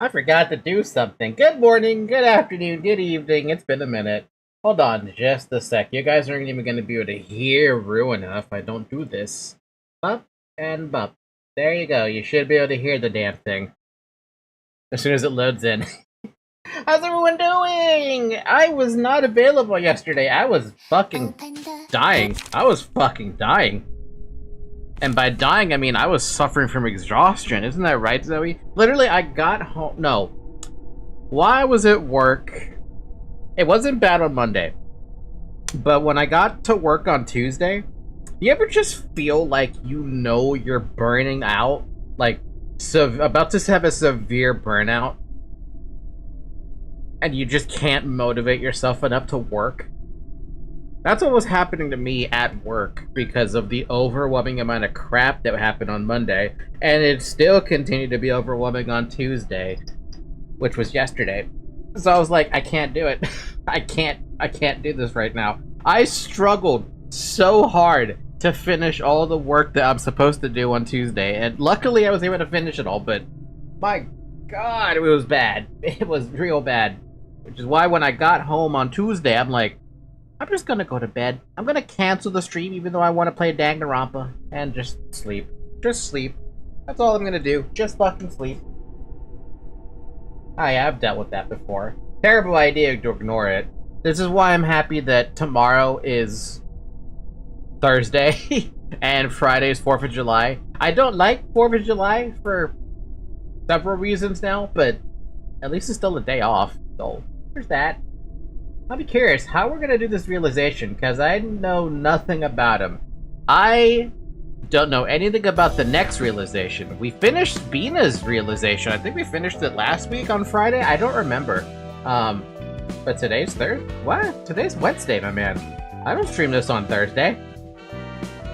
I forgot to do something. Good morning, good afternoon, good evening. It's been a minute. Hold on just a sec. You guys aren't even going to be able to hear Ruina if I don't do this. Bump and bump. There you go. You should be able to hear the damn thing as soon as it loads in. How's everyone doing? I was not available yesterday. I was fucking dying. And by dying, I mean I was suffering from exhaustion. Isn't that right, Zoe? Literally, I got home. No. While I was at work, it wasn't bad on Monday. But when I got to work on Tuesday, you ever just feel like you know you're burning out? Like, about to have a severe burnout? And you just can't motivate yourself enough to work? That's what was happening to me at work because of the overwhelming amount of crap that happened on Monday, and it still continued to be overwhelming on Tuesday, which was yesterday. So I was like, I can't do it. I can't do this right now. I struggled so hard to finish all the work that I'm supposed to do on Tuesday, and luckily I was able to finish it all, but my god, it was bad. It was real bad. Which is why when I got home on Tuesday, I'm like, I'm just gonna go to bed. I'm gonna cancel the stream even though I want to play Danganronpa and just sleep. Just sleep. That's all I'm gonna do. Just fucking sleep. I've dealt with that before. Terrible idea to ignore it. This is why I'm happy that tomorrow is Thursday and Friday is 4th of July. I don't like 4th of July for several reasons now, but at least it's still a day off. So there's that. I'll be curious how we're gonna do this realization, because I know nothing about him. I don't know anything about the next realization. We finished Binah's realization. I think we finished it last week on Friday. I don't remember. But today's Thursday? What? Today's Wednesday, my man. I don't stream this on Thursday.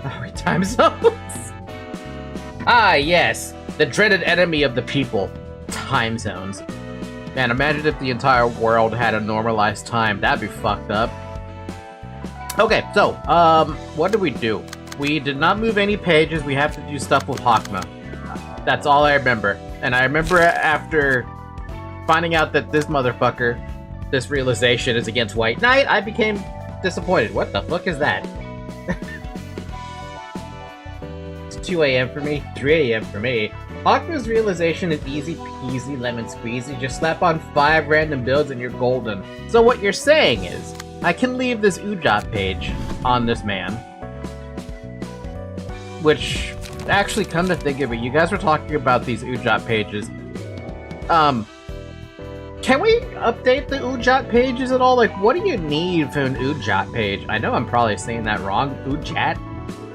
Oh, wait, time zones? Ah, yes. The dreaded enemy of the people. Time zones. Man, imagine if the entire world had a normalized time. That'd be fucked up. Okay, so, what did we do? We did not move any pages. We have to do stuff with Hokma. That's all I remember. And I remember after finding out that this motherfucker, this realization is against White Knight, I became disappointed. What the fuck is that? It's 2 a.m. for me, 3 a.m. for me. Hokma's realization is easy peasy lemon squeezy. Just slap on 5 random builds and you're golden. So what you're saying is, I can leave this Ujat page on this man. Which, actually, come to think of it, you guys were talking about these Ujat pages. Can we update the Ujat pages at all? Like, what do you need for an Ujat page? I know I'm probably saying that wrong. Ujat?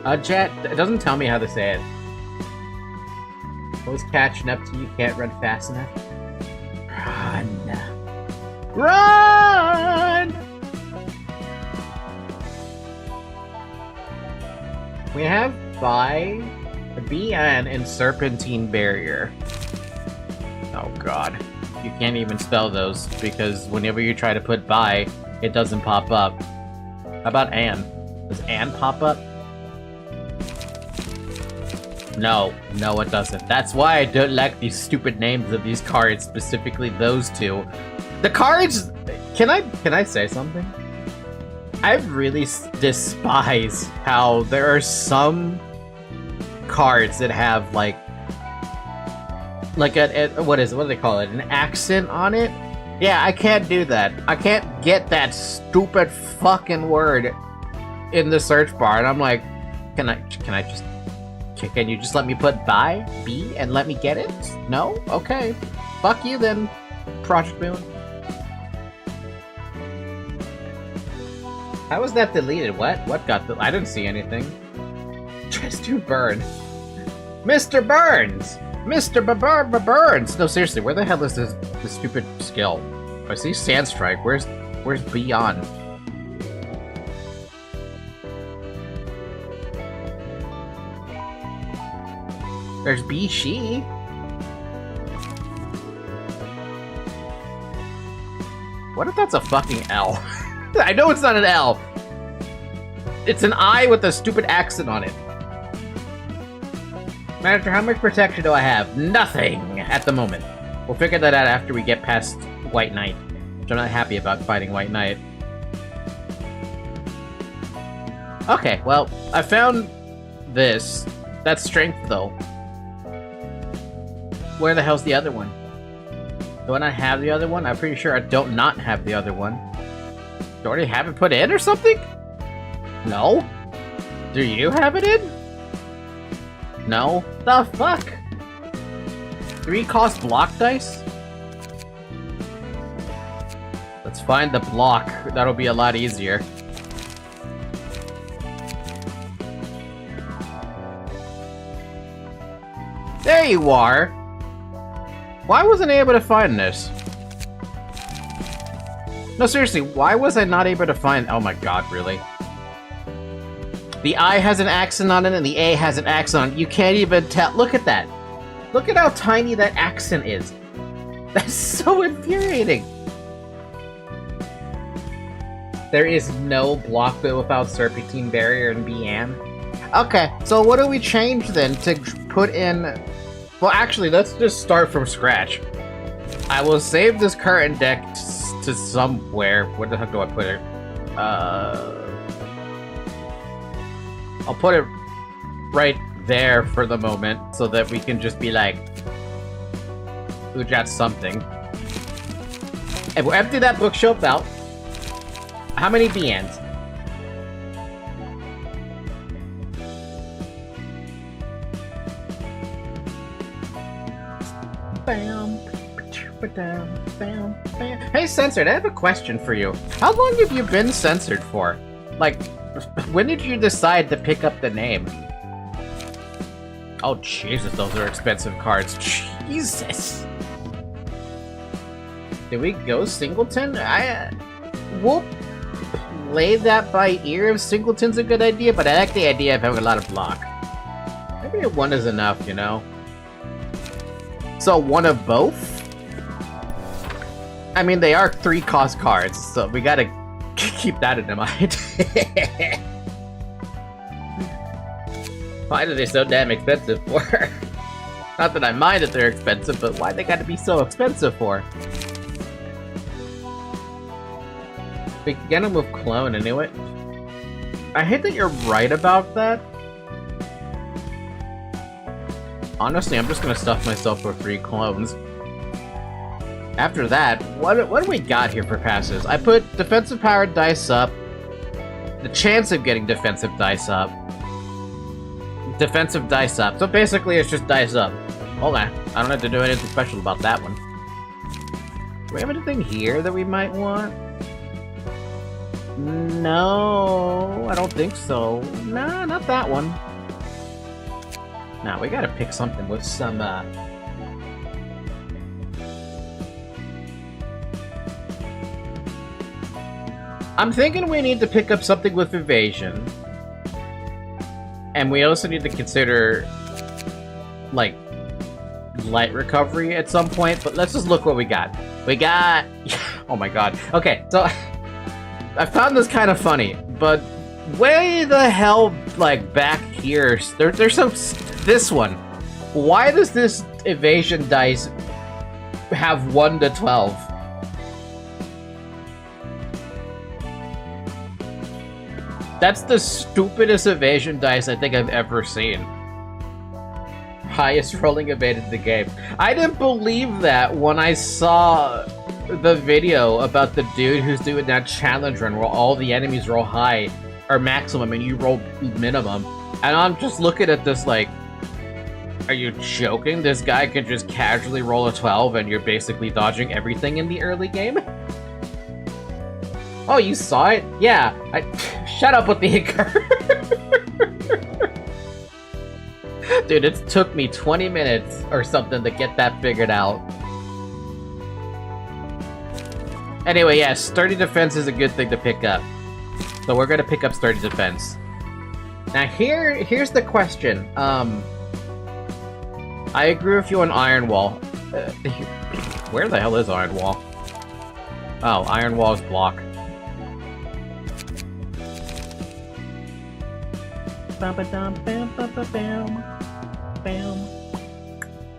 Ujat? It doesn't tell me how to say it. Always catching up to you, can't run fast enough. Run! Run! We have Binah and Serpentine Barrier. Oh god. You can't even spell those, because whenever you try to put by, it doesn't pop up. How about Anne? Does Anne pop up? No, it doesn't. That's why I don't like these stupid names of these cards, specifically those two. The cards... Can I say something? I really despise how there are some cards that have like a what is it? What do they call it? An accent on it? Yeah, I can't do that. I can't get that stupid fucking word in the search bar, and I'm like, can you just let me put B and let me get it? No? Okay. Fuck you then, Project Moon. How was that deleted? What got I didn't see anything. Just to burn. Mr. Burns! Mr. Burns! No, seriously, where the hell is this stupid skill? I see Sandstrike. Where's Beyond? There's She. What if that's a fucking L? I know it's not an L. It's an I with a stupid accent on it. Manager, how much protection do I have? Nothing at the moment. We'll figure that out after we get past White Knight, which I'm not happy about fighting White Knight. Okay, well, I found this. That's strength, though. Where the hell's the other one? Do I not have the other one? I'm pretty sure I don't not have the other one. Do I already have it put in or something? No? Do you have it in? No? The fuck? 3 cost block dice? Let's find the block. That'll be a lot easier. There you are! Why wasn't I able to find this? No, seriously, why was I not able to find... Oh my god, really? The I has an accent on it and the A has an accent on it. You can't even tell. Look at that. Look at how tiny that accent is. That's so infuriating. There is no block build without Serpentine Barrier and BN. Okay, so what do we change then to put in... Well, actually, let's just start from scratch. I will save this current deck to somewhere. Where the heck do I put it? I'll put it right there for the moment, so that we can just be like, we got something. And we'll empty that bookshelf out. How many BNs? Bam, bam, bam, bam. Hey, Censored, I have a question for you. How long have you been censored for? Like, when did you decide to pick up the name? Oh, Jesus, those are expensive cards. Jesus! Did we go Singleton? We'll play that by ear if Singleton's a good idea, but I like the idea of having a lot of block. Maybe one is enough, you know? So, one of both? I mean, they are 3 cost cards, so we gotta keep that in mind. Why are they so damn expensive for? Not that I mind that they're expensive, but why they gotta be so expensive for? We can get them with Clone anyway. I hate that you're right about that. Honestly, I'm just gonna stuff myself with 3 clones. After that, what do we got here for passes? I put defensive power dice up. The chance of getting defensive dice up. Defensive dice up. So basically, it's just dice up. Hold on. I don't have to do anything special about that one. Do we have anything here that we might want? No, I don't think so. Nah, not that one. Nah, we gotta pick something with some, I'm thinking we need to pick up something with evasion. And we also need to consider, like, light recovery at some point, but let's just look what we got. We got... Oh my god. Okay, so... I found this kind of funny, but way the hell, like, back here, there's some... This one. Why does this evasion dice have 1 to 12? That's the stupidest evasion dice I think I've ever seen. Highest rolling evaded in the game. I didn't believe that when I saw the video about the dude who's doing that challenge run where all the enemies roll high or maximum and you roll minimum. And I'm just looking at this like, are you joking? This guy can just casually roll a 12 and you're basically dodging everything in the early game? Oh, you saw it? Yeah. Shut up with the anchor. Dude, it took me 20 minutes or something to get that figured out. Anyway, yeah, sturdy defense is a good thing to pick up. So we're gonna pick up sturdy defense. Now here's the question. I agree with you on Iron Wall. Where the hell is Iron Wall? Oh, Iron Wall's block.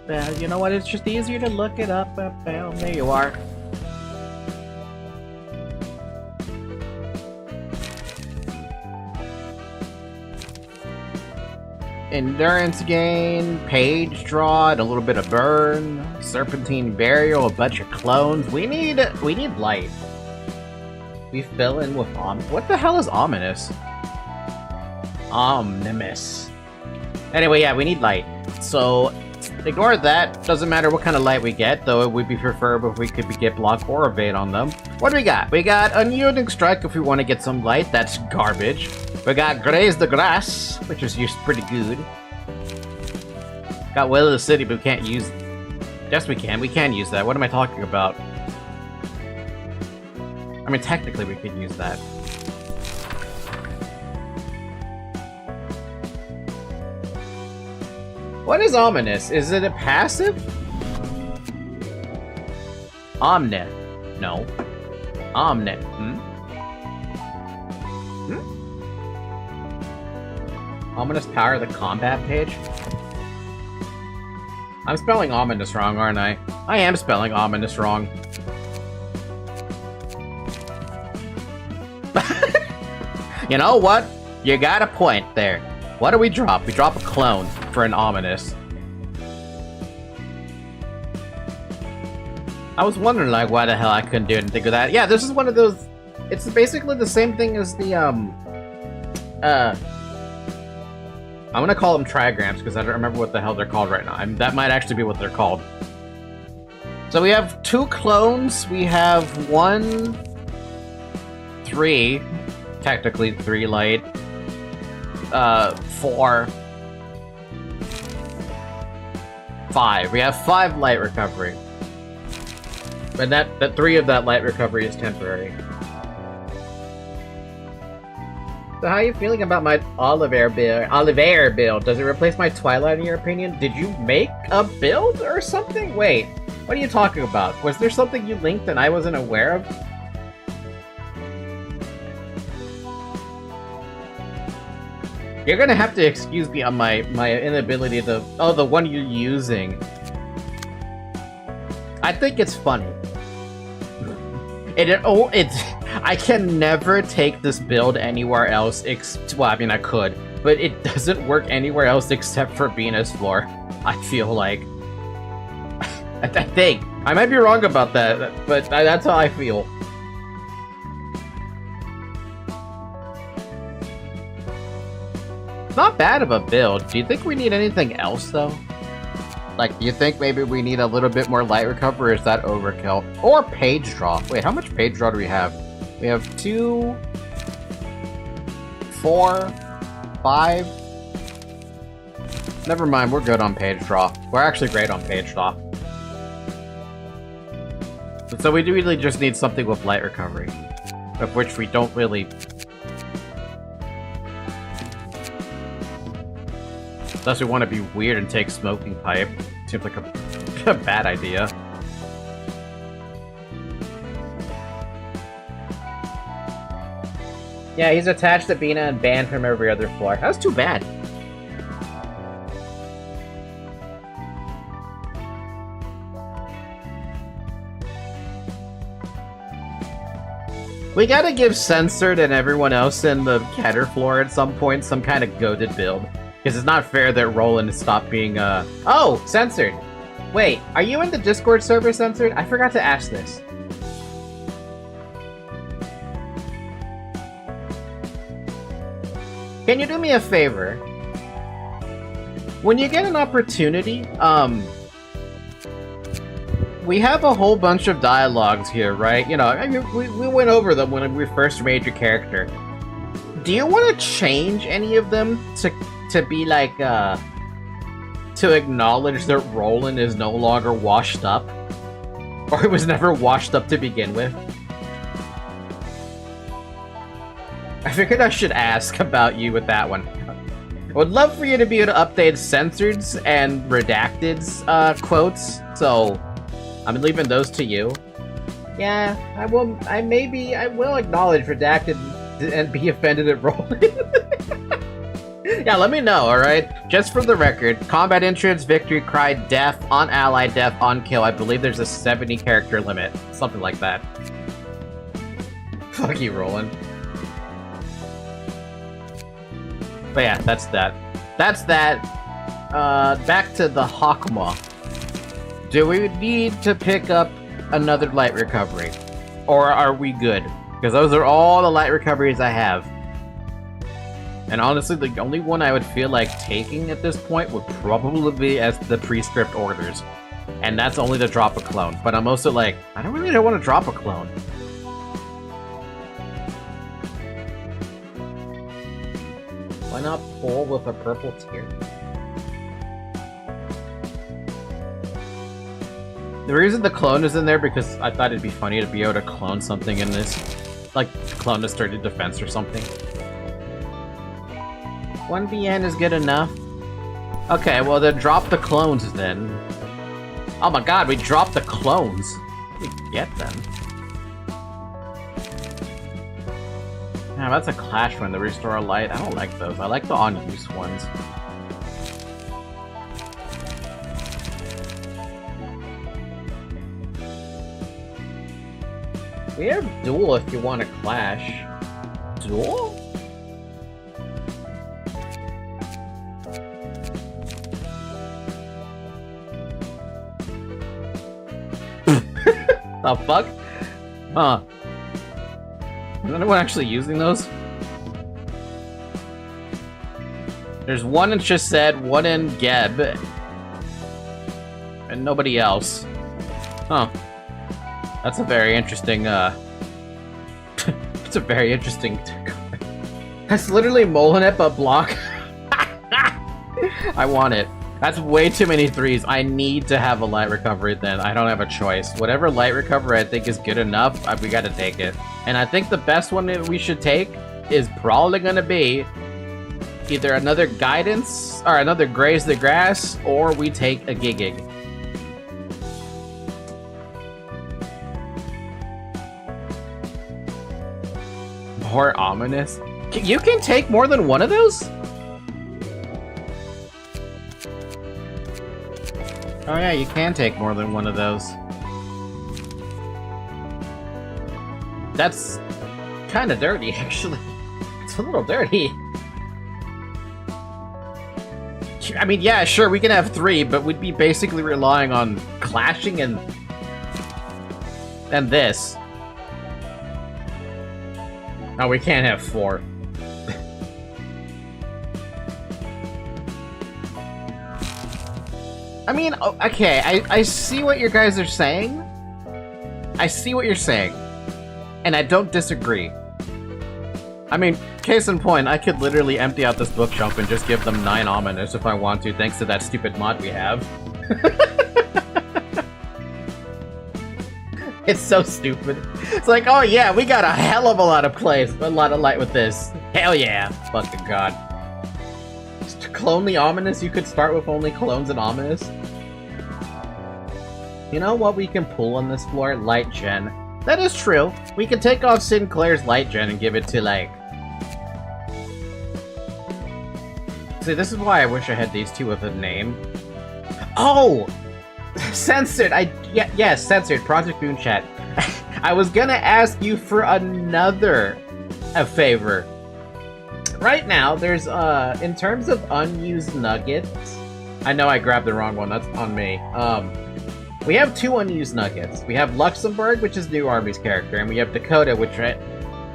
You know what? It's just easier to look it up. There you are. Endurance gain, page draw, and a little bit of burn, serpentine burial, a bunch of clones. We need light. We fill in with what the hell is ominous? Omnimus. Anyway, yeah, we need light. So ignore that. Doesn't matter what kind of light we get, though it would be preferable if we could get block or evade on them. What do we got? We got unyielding strike if we want to get some light. That's garbage. We got graze the grass, which is used pretty good. Got will of the city, but we can't use. Yes, we can. We can use that. What am I talking about? I mean, technically, we could use that. What is ominous? Is it a passive? Omnet. No. Omnet. Ominous power, the combat page? I'm spelling ominous wrong, aren't I? I am spelling ominous wrong. You know what? You got a point there. What do we drop? We drop a clone for an ominous. I was wondering, like, why the hell I couldn't do anything with that. Yeah, this is one of those... It's basically the same thing as the, I'm gonna call them trigrams, because I don't remember what the hell they're called right now. That might actually be what they're called. So we have 2 clones. We have 3, technically 3 light. 4, 5. We have 5 light recovery. And that 3 of that light recovery is temporary. So how are you feeling about my Oliver build? Does it replace my Twilight in your opinion? Did you make a build or something? Wait, what are you talking about? Was there something you linked and I wasn't aware of? You're gonna have to excuse me on my inability to... Oh, the one you're using. I think it's funny. I can never take this build anywhere else well, I mean, I could, but it doesn't work anywhere else except for Binah's floor, I feel like. I think. I might be wrong about that, but that's how I feel. Not bad of a build. Do you think we need anything else, though? Like, do you think maybe we need a little bit more light recovery, or is that overkill? Or page draw. Wait, how much page draw do we have? We have 2, 4, 5. Never mind, we're good on page draw. We're actually great on page draw. So we do really just need something with light recovery, of which we don't really... Unless we want to be weird and take smoking pipe. Seems like a bad idea. Yeah, he's attached to Binah and banned from every other floor. That's too bad. We gotta give Censored and everyone else in the Keter floor at some point some kind of goated build. Because it's not fair that Roland has stopped being, Oh! Censored! Wait, are you in the Discord server, Censored? I forgot to ask this. Can you do me a favor? When you get an opportunity, we have a whole bunch of dialogues here, right? You know, I mean, we went over them when we first made your character. Do you want to change any of them to be like, to acknowledge that Roland is no longer washed up? Or he was never washed up to begin with? I figured I should ask about you with that one. I would love for you to be able to update Censored's and Redacted's quotes, so I'm leaving those to you. Yeah, I will acknowledge Redacted and be offended at Roland. Yeah, let me know, alright? Just for the record, combat entrance, victory cry, death, on ally, death, on kill. I believe there's a 70 character limit. Something like that. Fuck you, Roland. But yeah, that's that. That's that. Back to the Hokma. Do we need to pick up another light recovery? Or are we good? Because those are all the light recoveries I have. And honestly, the only one I would feel like taking at this point would probably be as the prescript orders. And that's only to drop a clone. But I'm also like, I don't really want to drop a clone. Why not pull with a purple tier? The reason the clone is in there because I thought it'd be funny to be able to clone something in this. Like, clone a sturdy defense or something. 1 VN is good enough. Okay, well then drop the clones then. Oh my god, we dropped the clones. We get them. Yeah, that's a clash one, the restore a light. I don't like those. I like the on-use ones. We have duel if you want to clash. Duel? The fuck? Huh. Is anyone actually using those? There's one in Chesed, one in Geb, and nobody else. Huh. That's a very interesting, it's a very interesting... That's literally Molinet but block. I want it. That's way too many threes. I need to have a light recovery then. I don't have a choice. Whatever light recovery I think is good enough, we gotta take it. And I think the best one that we should take is probably gonna be either another Guidance, or another Graze the Grass, or we take a Gigig. More ominous? You can take more than one of those? Oh yeah, you can take more than one of those. That's kind of dirty, actually. It's a little dirty. I mean, yeah, sure, we can have 3, but we'd be basically relying on clashing and this. Oh, we can't have 4. I mean, okay, I see what you guys are saying. I see what you're saying. And I don't disagree. I mean, case in point, I could literally empty out this bookshelf and just give them 9 ominous if I want to, thanks to that stupid mod we have. It's so stupid. It's like, oh yeah, we got a hell of a lot of plays, a lot of light with this. Hell yeah, fucking god. Just to clone the ominous, you could start with only clones and ominous. You know what we can pull on this floor? Light gen. That is true. We can take off Sinclair's light gen and give it to, like... See, this is why I wish I had these two with a name. Oh! Censored! Yes, censored. Project Boon Chat. I was gonna ask you for another favor. Right now, there's, in terms of unused nuggets... I know I grabbed the wrong one, that's on me. We have 2 unused nuggets. We have Luxembourg, which is New Army's character, and we have Dakota, which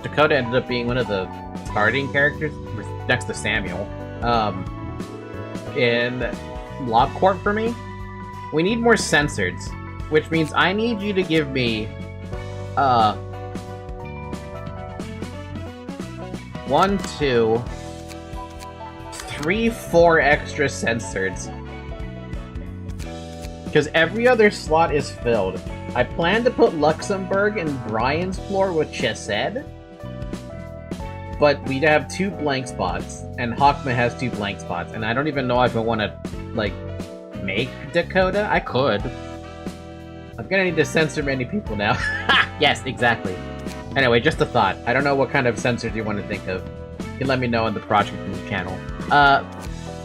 Dakota ended up being one of the starting characters next to Samuel. In LobCorp for me. We need more censoreds, which means I need you to give me 1, 2, 3, 4 extra censoreds. Because every other slot is filled. I plan to put Luxembourg in Brian's floor with Chesed, but we'd have 2 blank spots, and Hokma has 2 blank spots, and I don't even know if I want to, like, make Dakota. I could. I'm gonna need to censor many people now. Ha! Yes, exactly. Anyway, just a thought. I don't know what kind of censors you want to think of. You can let me know on the Project channel.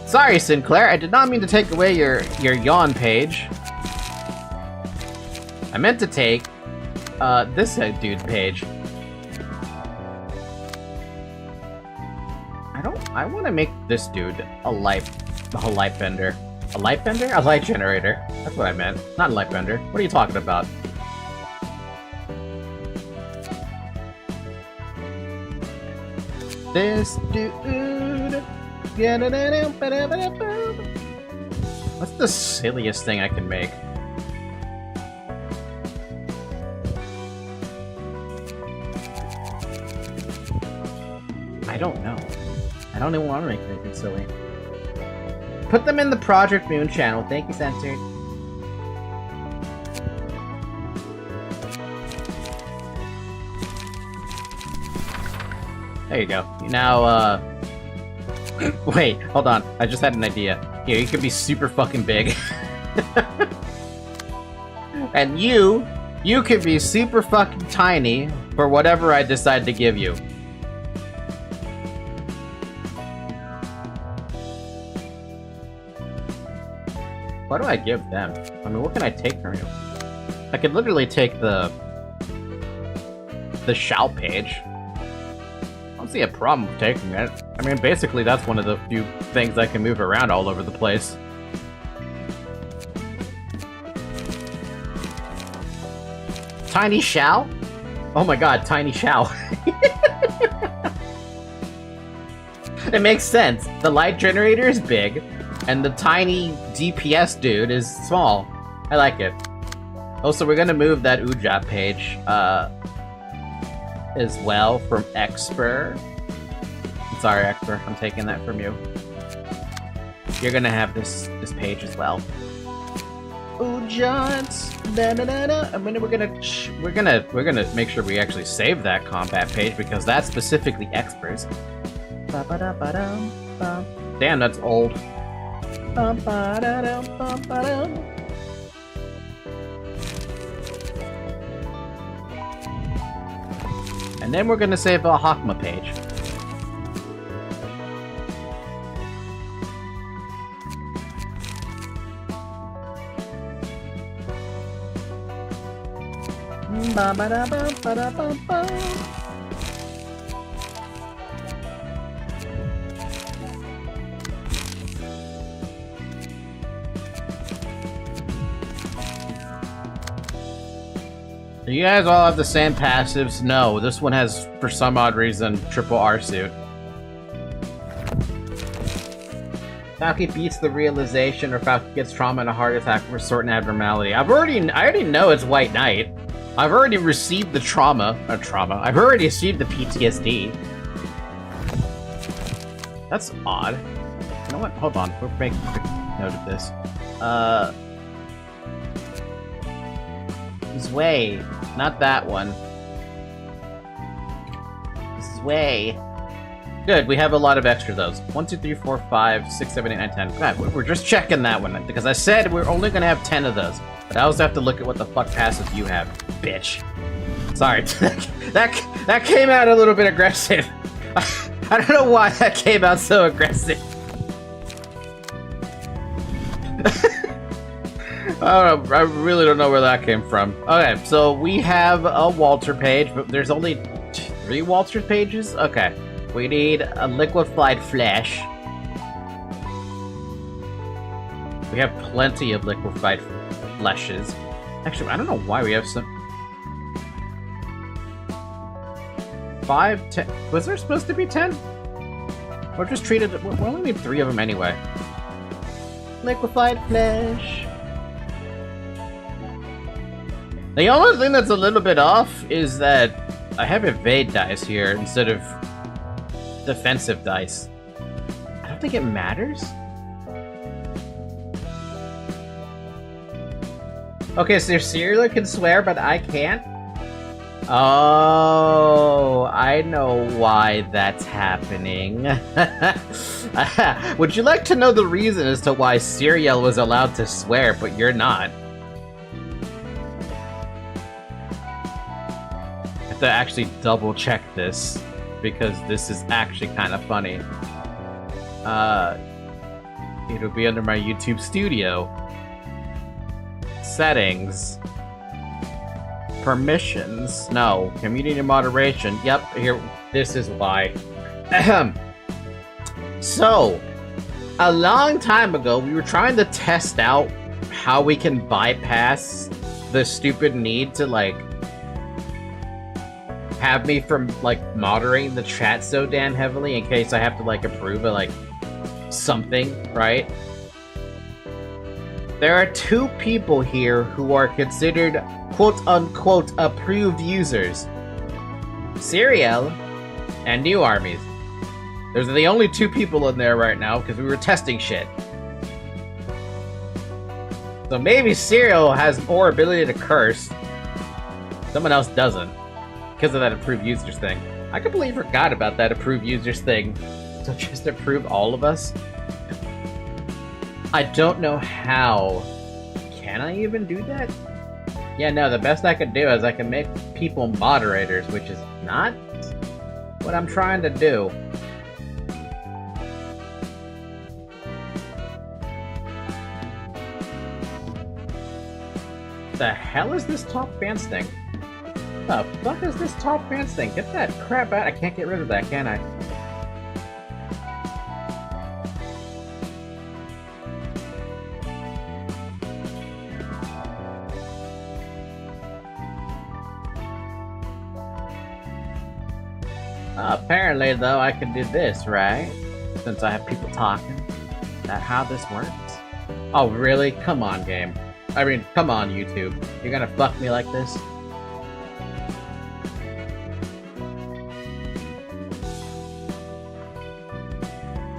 Sorry, Sinclair, I did not mean to take away your yawn page. I meant to take, this dude page. I want to make this dude a light bender. A light bender? A light generator. That's what I meant. Not a light bender. What are you talking about? This dude. What's the silliest thing I can make? I don't know. I don't even want to make anything silly. Put them in the Project Moon channel. Thank you, Censored. There you go. Now, wait, hold on. I just had an idea. Here, you could be super fucking big. And you could be super fucking tiny for whatever I decide to give you. What do I give them? I mean, what can I take from you? I could literally take the shout page. I don't see a problem with taking it. I mean, basically, that's one of the few things I can move around all over the place. Tiny Shao? Oh my god, Tiny Shao. It makes sense. The light generator is big, and the tiny DPS dude is small. I like it. Also, we're gonna move that Ujap page, as well from Exper. I'm sorry, Exper. I'm taking that from you. You're gonna have this page as well. Ujats. I mean, we're gonna make sure we actually save that combat page because that's specifically Experts. Damn, that's old. And then we're gonna save a Hokma page. Do you guys all have the same passives? No, this one has, for some odd reason, triple R suit. Falky beats the realization, or Falky gets trauma and a heart attack for a certain abnormality. I already know it's White Knight. I've already received the trauma. I've already received the PTSD. That's odd. You know what? Hold on. We'll make a quick note of this. Zwei. Not that one. Zwei. Good, we have a lot of extra of those. 1, 2, 3, 4, 5, 6, 7, 8, 9, 10. God, we're just checking that one, because I said we're only gonna have 10 of those. But I also have to look at what the fuck passive you have, bitch. Sorry, that came out a little bit aggressive. I don't know why that came out so aggressive. I really don't know where that came from. Okay, so we have a Walter page, but there's only 3 Walter pages? Okay. We need a liquefied flesh. We have plenty of liquefied fleshes. Actually, I don't know why we have some... 5, 10... Was there supposed to be 10? We're just treated... We only need 3 of them anyway. Liquefied flesh. The only thing that's a little bit off is that I have evade dice here instead of defensive dice. I don't think it matters. Okay, so Serial can swear, but I can't? Oh, I know why that's happening. Would you like to know the reason as to why Serial was allowed to swear, but you're not? I have to actually double check this, because this is actually kind of funny. It'll be under my YouTube studio. Settings. Permissions. No. Community moderation. Yep, here. This is why. So, a long time ago, we were trying to test out how we can bypass the stupid need to, like, have me from, like, moderating the chat so damn heavily in case I have to, like, approve of, like, something, right? There are 2 people here who are considered quote-unquote approved users. Serial and New Armies. Those are the only 2 people in there right now because we were testing shit. So maybe Serial has more ability to curse. Someone else doesn't. Because of that approved users thing. I completely forgot about that approved users thing. So just approve all of us? I don't know how. Can I even do that? Yeah, no, the best I could do is I can make people moderators, which is not what I'm trying to do. The hell is this top fans thing? The fuck is this top fans thing? Get that crap out. I can't get rid of that, can I? Apparently, though, I can do this, right? Since I have people talking. Is that how this works? Oh, really? Come on, game. I mean, come on, YouTube. You're gonna fuck me like this?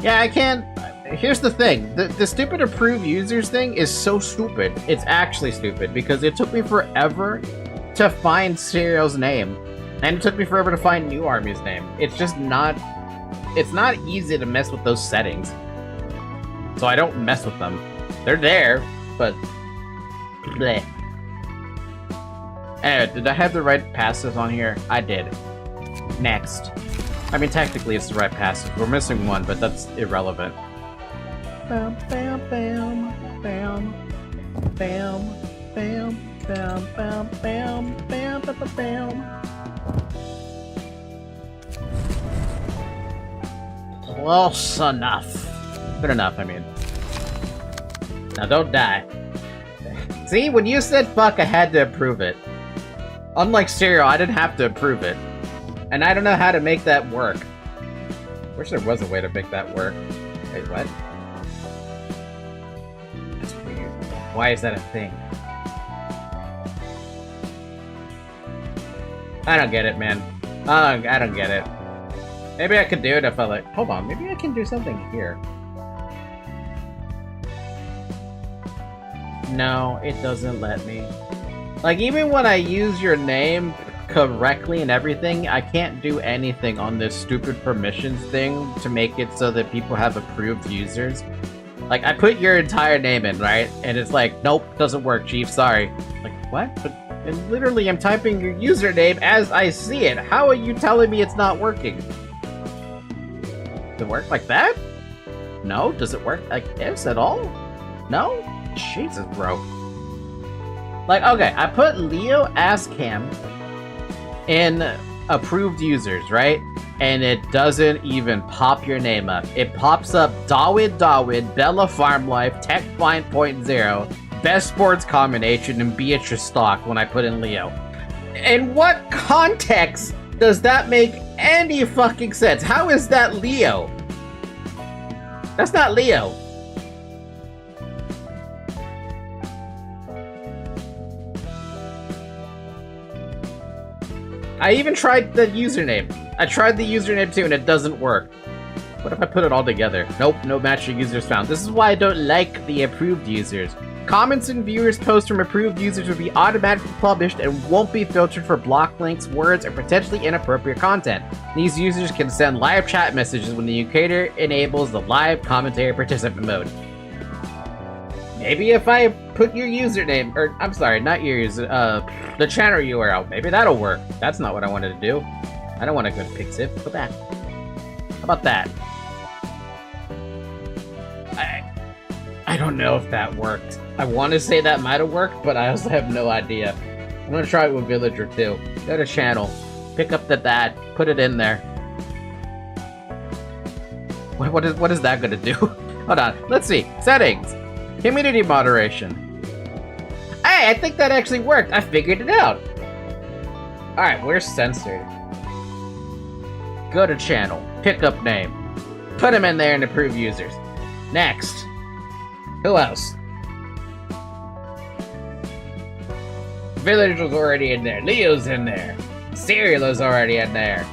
Yeah, I can't... Here's the thing. The stupid approved users thing is so stupid. It's actually stupid, because it took me forever to find Serial's name. And it took me forever to find New Army's name. It's just not... It's not easy to mess with those settings. So I don't mess with them. They're there, but... bleh. Anyway, did I have the right passives on here? I did. Next. I mean, technically it's the right passive. We're missing one, but that's irrelevant. Bam, bam, bam, bam, bam, bam, bam, bam, bam, bam, bam, bam. Close enough. Good enough, I mean. Now don't die. See, when you said fuck, I had to approve it. Unlike Serial, I didn't have to approve it. And I don't know how to make that work. Wish there was a way to make that work. Wait, what? That's weird. Why is that a thing? I don't get it, man. I don't get it. Maybe I could do it if I like... Hold on, maybe I can do something here. No, it doesn't let me. Like, even when I use your name correctly and everything, I can't do anything on this stupid permissions thing to make it so that people have approved users. Like, I put your entire name in, right? And it's like, nope, doesn't work, Chief, sorry. Like, what? But and literally, I'm typing your username as I see it. How are you telling me it's not working? Does it work like that? No? Does it work like this at all? No? Jesus, bro. Like, okay, I put Leo Ascam in approved users, right? And it doesn't even pop your name up. It pops up Dawid, Bella Farm Life, Tech Find Point Zero, Best Sports Combination, and Beatrice Stock when I put in Leo. In what context does that make any fucking sense? How is that Leo? That's not Leo. I even tried the username. I tried the username too and it doesn't work. What if I put it all together? Nope, no matching users found. This is why I don't like the approved users. Comments and viewers' posts from approved users will be automatically published and won't be filtered for block links, words, or potentially inappropriate content. These users can send live chat messages when the creator enables the live commentary participant mode. Maybe if I put your username, or I'm sorry, not your user, the channel URL, maybe that'll work. That's not what I wanted to do. I don't want to go to Pixiv. Go back. How about that? I don't know if that worked. I want to say that might have worked, but I also have no idea. I'm gonna try it with Villager too. Go to channel, pick up that, put it in there. What is that gonna do? Hold on, let's see. Settings, community moderation. Hey, I think that actually worked. I figured it out. All right, where's censored? Go to channel, pick up name, put him in there and approve users. Next. Who else? Villager's already in there. Leo's in there. Serialo's already in there.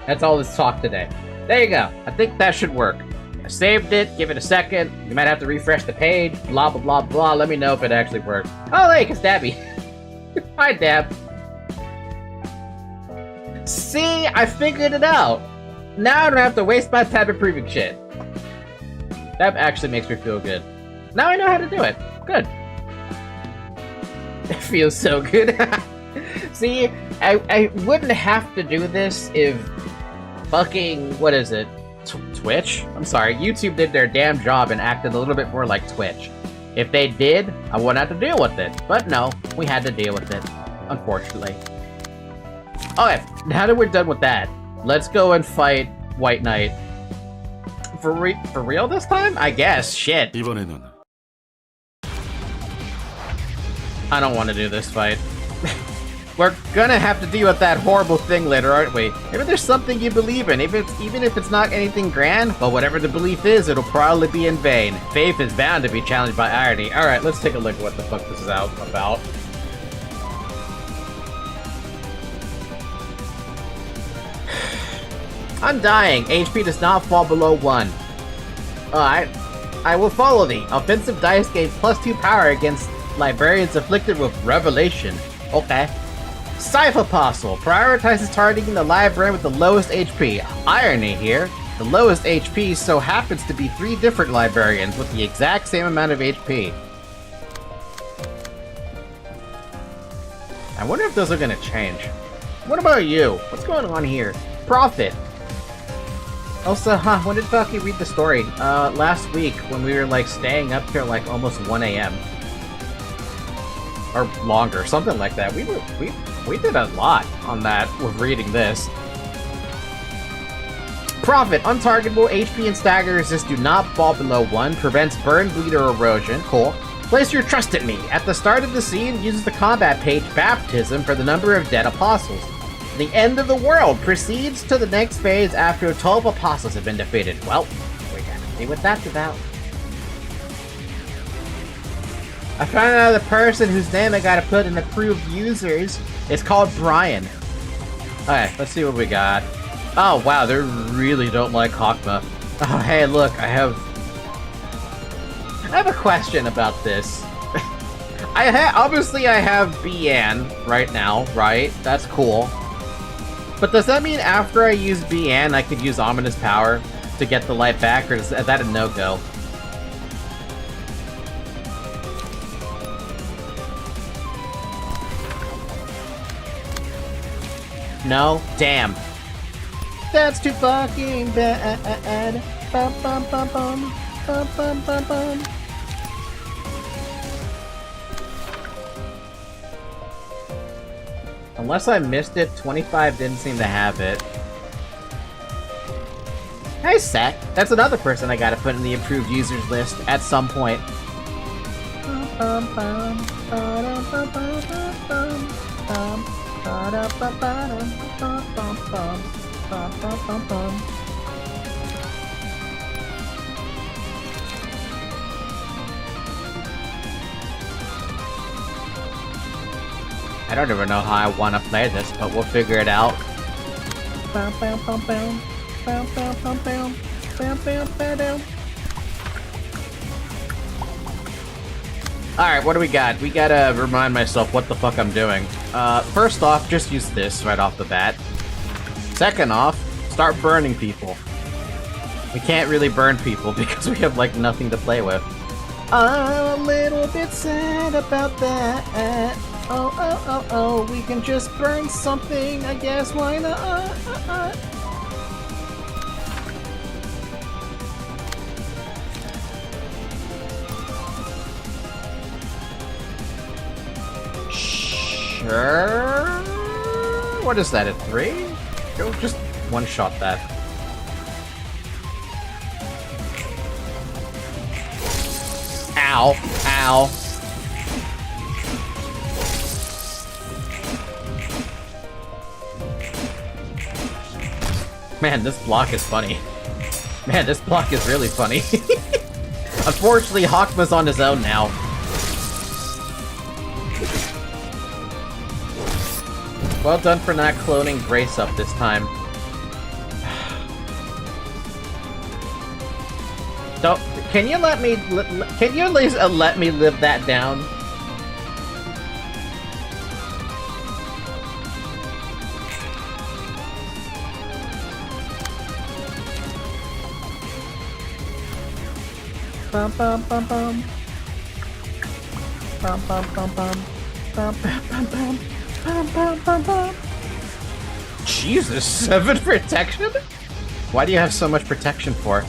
That's all this talk today. There you go. I think that should work. I saved it. Give it a second. You might have to refresh the page. Blah, blah, blah, blah. Let me know if it actually worked. Oh, hey, it's Dabby. Hi, Dab. See? I figured it out. Now I don't have to waste my time improving shit. That actually makes me feel good. Now I know how to do it. Good. It feels so good. See, I wouldn't have to do this if fucking, what is it? Twitch? I'm sorry, YouTube did their damn job and acted a little bit more like Twitch. If they did, I wouldn't have to deal with it. But no, we had to deal with it, unfortunately. Okay, now that we're done with that, let's go and fight White Knight. For real this time? I guess. Shit. I don't want to do this fight. We're gonna have to deal with that horrible thing later, aren't we? Maybe there's something you believe in, even if it's not anything grand, but whatever the belief is, it'll probably be in vain. Faith is bound to be challenged by irony. Alright, let's take a look at what the fuck this is out about. I'm dying. HP does not fall below 1. I will follow thee. Offensive dice gains +2 power against librarians afflicted with Revelation. Okay. Scythe Apostle prioritizes targeting the librarian with the lowest HP. Irony here. The lowest HP so happens to be 3 different librarians with the exact same amount of HP. I wonder if those are gonna change. What about you? What's going on here? Prophet. Also, when did Falky read the story? Last week when we were like staying up till like almost 1 AM. Or longer, something like that. We did a lot on that with reading this. Prophet, untargetable, HP and stagger resist do not fall below 1, prevents burn, bleed, or erosion. Cool. Place your trust in me. At the start of the scene, uses the combat page Baptism for the number of dead apostles. The end of the world proceeds to the next phase after 12 apostles have been defeated. Well, we're gonna see what that's about. I found out the person whose name I gotta put in approved users is called Brian. Okay, let's see what we got. Oh wow, they really don't like Hokma. Oh hey, look, I have a question about this. Obviously I have Bian right now, right? That's cool. But does that mean after I use Bian, I could use Ominous Power to get the life back, or is that a no-go? No? Damn. That's too fucking bad. Bum, bum, bum, bum. Bum, bum, bum, bum. Unless I missed it, 25 didn't seem to have it. Hey, Seth. That's another person I gotta put in the approved users list at some point. I don't even know how I want to play this, but we'll figure it out. Alright, what do we got? We gotta remind myself what the fuck I'm doing. First off, just use this right off the bat. Second off, start burning people. We can't really burn people because we have like nothing to play with. I'm a little bit sad about that. Oh, we can just burn something, I guess, why not? Sure. What is that, a 3? Go just one-shot that. Ow. Ow. Man, this block is funny. Man, this block is really funny. Unfortunately, Hokma's on his own now. Well done for not cloning Grace up this time. Don't. Can you let me? Can you at least let me live that down? Bum bum bum bum. Bum bum bum bum. Bum bum bum bum. Bum bum bum bum. Jesus, 7 protection? Why do you have so much protection for?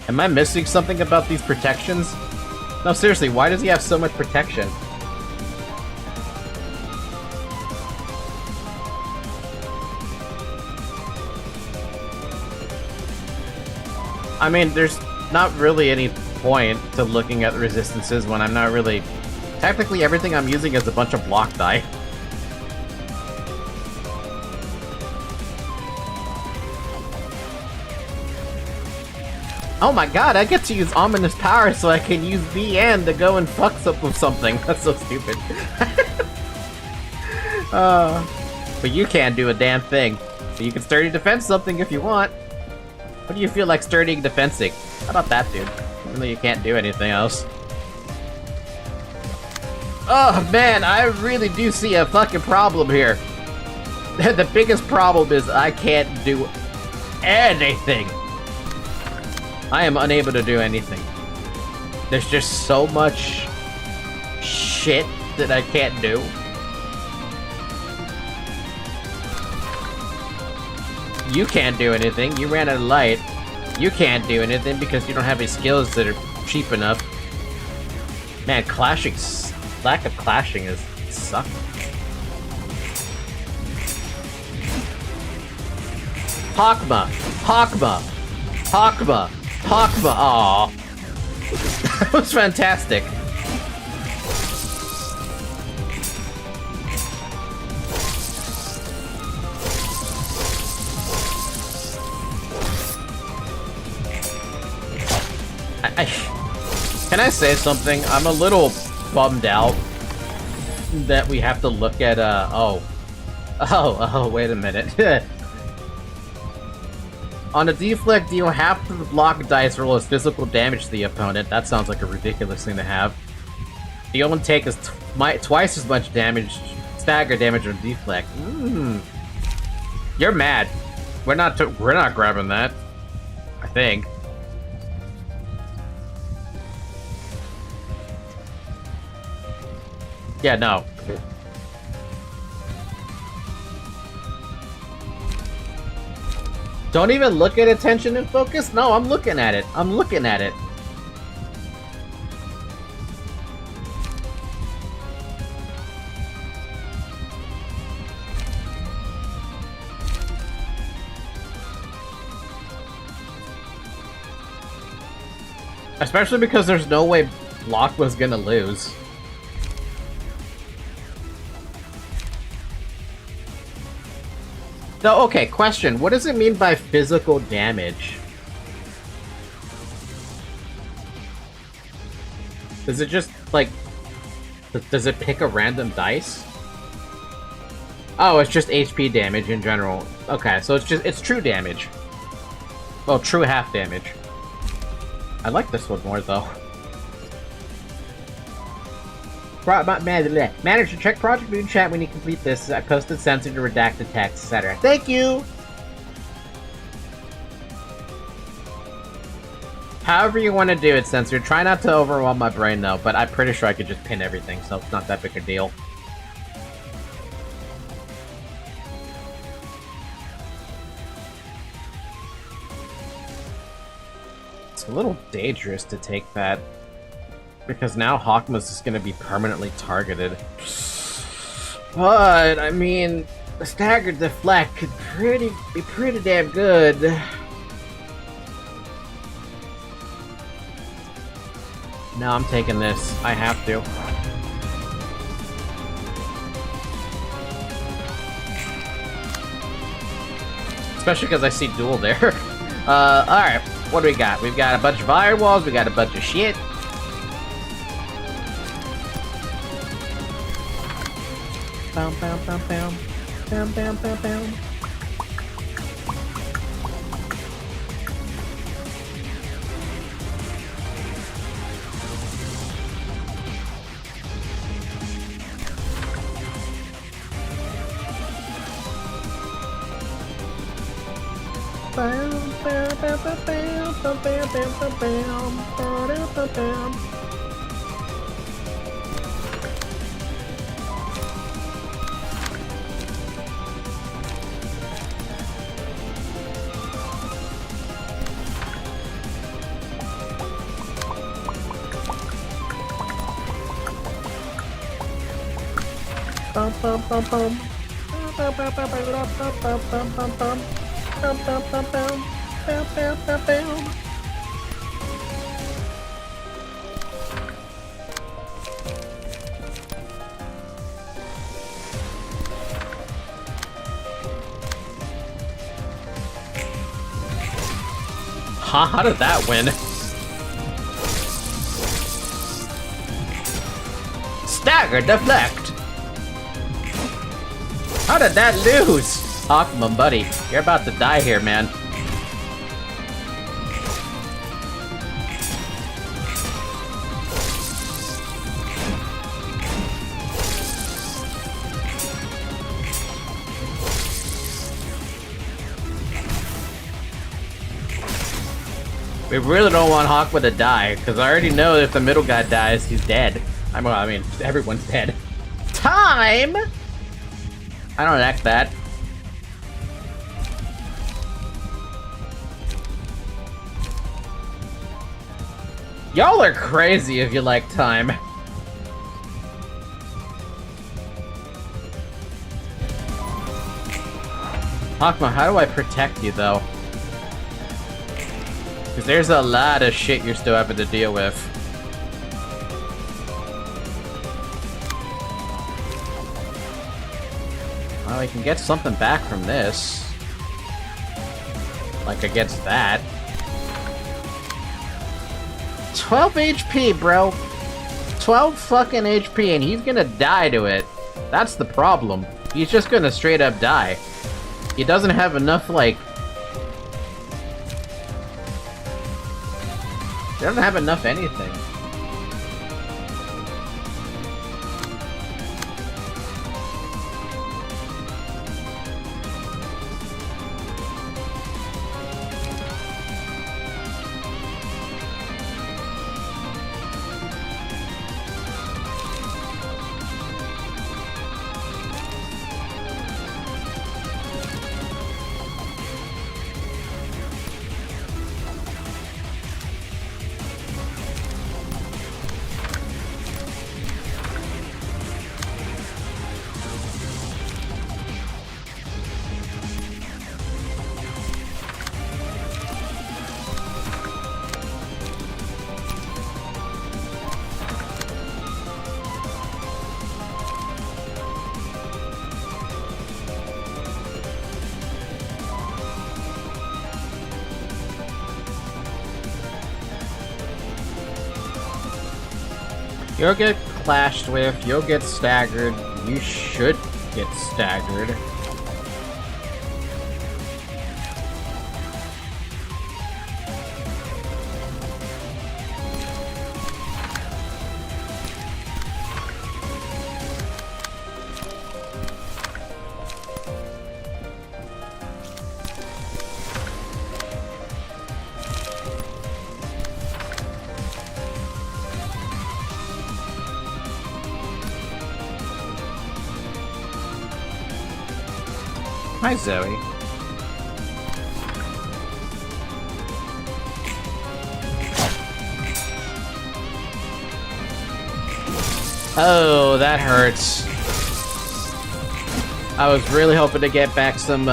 Am I missing something about these protections? No, seriously, why does he have so much protection? I mean, there's not really any point to looking at the resistances when I'm not really... Technically, everything I'm using is a bunch of block die. Oh my god, I get to use Ominous Power so I can use VN to go and fuck up with something. That's so stupid. But you can't do a damn thing. But you can sturdy defense something if you want. What do you feel like sturdying defensing? How about that, dude? Even though you can't do anything else. Oh man, I really do see a fucking problem here. The biggest problem is I can't do anything. I am unable to do anything. There's just so much shit that I can't do. You can't do anything. You ran out of light. You can't do anything because you don't have any skills that are cheap enough. Man, lack of clashing is sucking. Hokma! Hokma! Hokma! Hokma! Aww. That was fantastic. Can I say something? I'm a little bummed out that we have to look at, wait a minute. On a deflect, deal half of the block dice roll as physical damage to the opponent. That sounds like a ridiculous thing to have. The only take is twice as much damage, stagger damage on deflect. You're mad. We're not grabbing that. I think. Yeah, no. Don't even look at attention and focus? No, I'm looking at it. I'm looking at it. Especially because there's no way Block was gonna lose. No, okay, question. What does it mean by physical damage? Does it just, like... Does it pick a random dice? Oh, it's just HP damage in general. Okay, so it's true damage. Well, true half damage. I like this one more, though. Manager, check Project Moon chat when you complete this. I posted censored to redacted text, etc. Thank you! However you want to do it, censored. Try not to overwhelm my brain, though, but I'm pretty sure I could just pin everything, so it's not that big a deal. It's a little dangerous to take that. Because now Hokma's just gonna be permanently targeted. But, I mean, the staggered deflect could be pretty damn good. No, I'm taking this. I have to. Especially because I see duel there. Alright. What do we got? We've got a bunch of iron walls, we got a bunch of shit. Bam, bam, bam, bam. Bam, bam, bam, bam. How did that win? Stagger deflect! How did that lose? Hokma, buddy, you're about to die here, man. We really don't want Hokma to die, because I already know if the middle guy dies, he's dead. I mean, everyone's dead. Time! I don't act that. Y'all are crazy if you like time. Hokma, how do I protect you, though? Because there's a lot of shit you're still having to deal with. Well, we can get something back from this. Like against that. 12 HP, bro. 12 fucking HP, and he's gonna die to it. That's the problem. He's just gonna straight up die. He doesn't have enough, like... He doesn't have enough anything. You'll get clashed with, you'll get staggered, you should get staggered. Hi, Zoe. Oh, that hurts. I was really hoping to get back some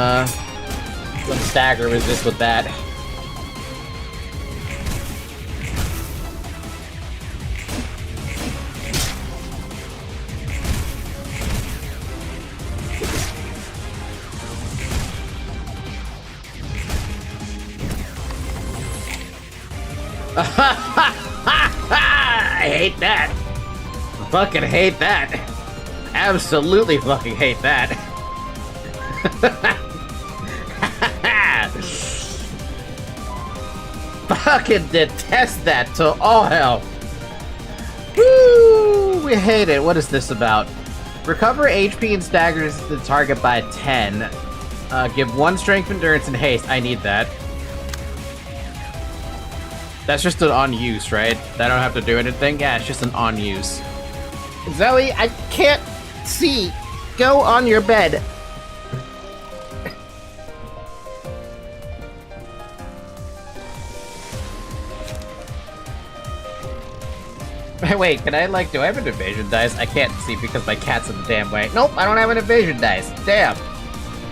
stagger resist with that. I hate that. Fucking hate that. Absolutely fucking hate that. Fucking detest that to all hell. Woo! We hate it. What is this about? Recover HP and staggers the target by 10. Give 1 strength, endurance, and haste. I need that. That's just an on-use, right? I don't have to do anything? Yeah, it's just an on-use. Zoe, I can't see. Go on your bed. Wait, can I, like, do I have an evasion dice? I can't see because my cat's in the damn way. Nope, I don't have an evasion dice. Damn.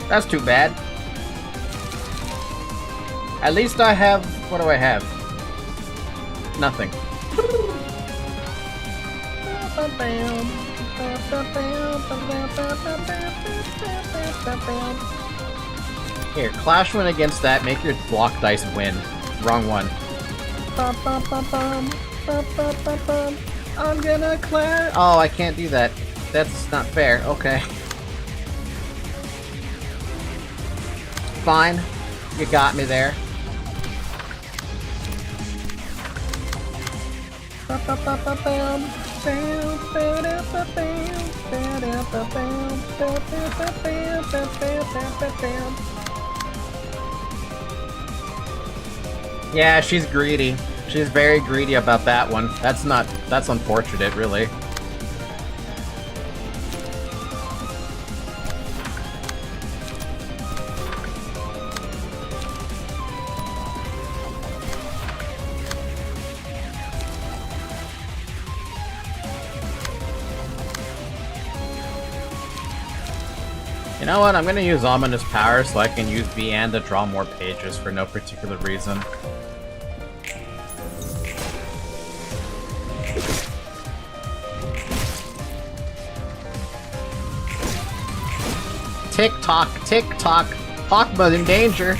That's too bad. At least I have... What do I have? Nothing. Here, clash one against that. Make your block dice win. Wrong one. I'm gonna clash. Oh, I can't do that. That's not fair. Okay. Fine. You got me there. Yeah, she's greedy. She's very greedy about that one. That's unfortunate, really. You know what? I'm gonna use Ominous Power so I can use Binah to draw more pages for no particular reason. Tick tock, tick tock. Hokma in danger.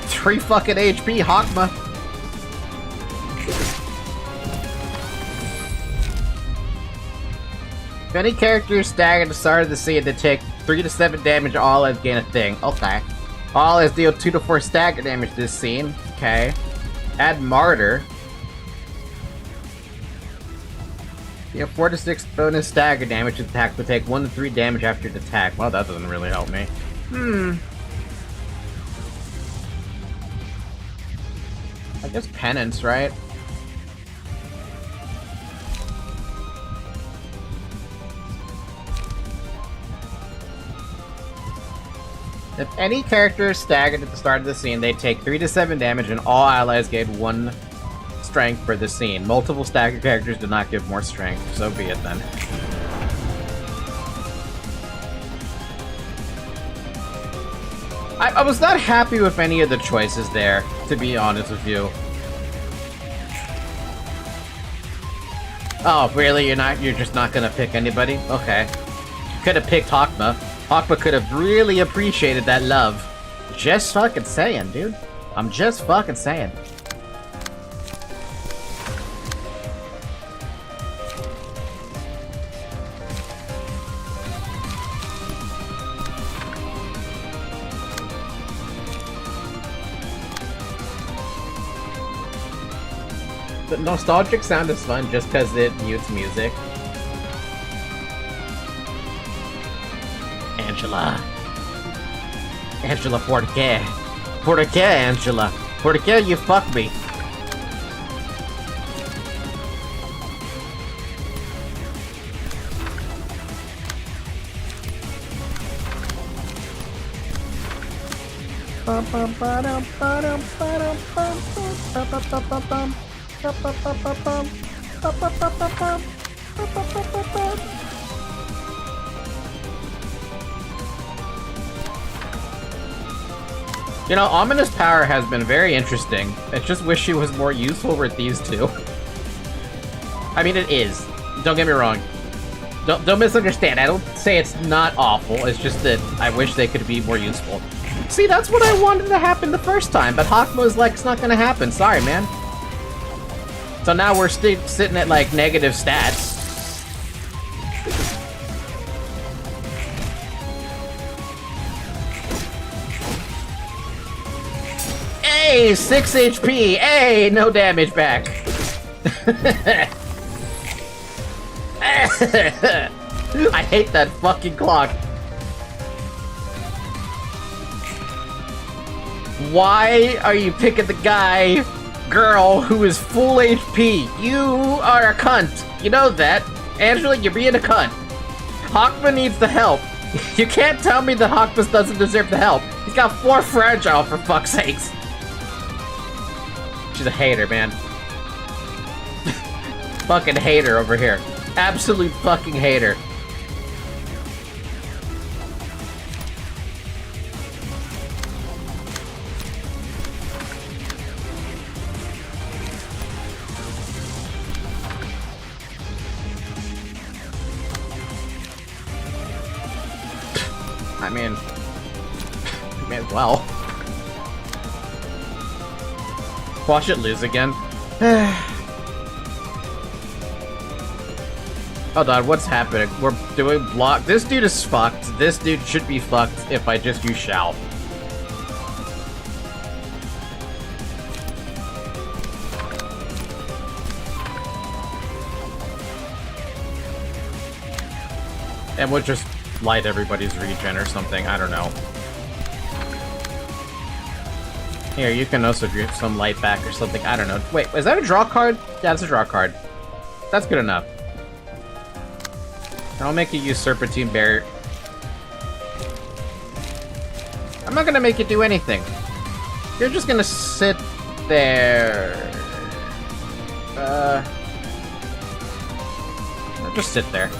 3 fucking HP, Hokma. If any character is staggered at the start of the scene, they take 3 to 7 damage, all as gain a thing. Okay. All as deal 2 to 4 stagger damage this scene. Okay. Add Martyr. You have 4 to 6 bonus stagger damage attack, but take 1 to 3 damage after the attack. Well, that doesn't really help me. I guess Penance, right? If any character is staggered at the start of the scene, they take 3 to 7 damage and all allies gain 1 strength for the scene. Multiple staggered characters do not give more strength. So be it then. I was not happy with any of the choices there, to be honest with you. Oh, really? You're just not gonna pick anybody? Okay. You could have picked Hokma. Hokma could have really appreciated that love. Just fucking saying, dude. I'm just fucking saying. The nostalgic sound is fun just because it mutes music. Angela Portiquet. Portiquet, Angela. Portiquet, you fuck me. You know, Ominous Power has been very interesting. I just wish she was more useful with these two. I mean, it is. Don't get me wrong. Don't misunderstand. I don't say it's not awful. It's just that I wish they could be more useful. See, that's what I wanted to happen the first time, but Hokma's like, it's not gonna happen. Sorry, man. So now we're sitting at, like, negative stats. Hey, 6 HP! Hey, no damage back! I hate that fucking clock. Why are you picking the guy, girl, who is full HP? You are a cunt. You know that. Angela, you're being a cunt. Hokma needs the help. You can't tell me that Hokma doesn't deserve the help. He's got 4 fragile, for fuck's sakes. She's a hater, man. Fucking hater over here. Absolute fucking hater. I mean, may as well. Watch it lose again. Hold on, what's happening? We're doing block. This dude is fucked. This dude should be fucked if I just use shall. And we'll just light everybody's regen or something. I don't know. Here, you can also get some light back or something. I don't know. Wait, is that a draw card? Yeah, it's a draw card. That's good enough. And I'll make you use Serpentine Barrier. I'm not gonna make you do anything. You're just gonna sit there. Or just sit there.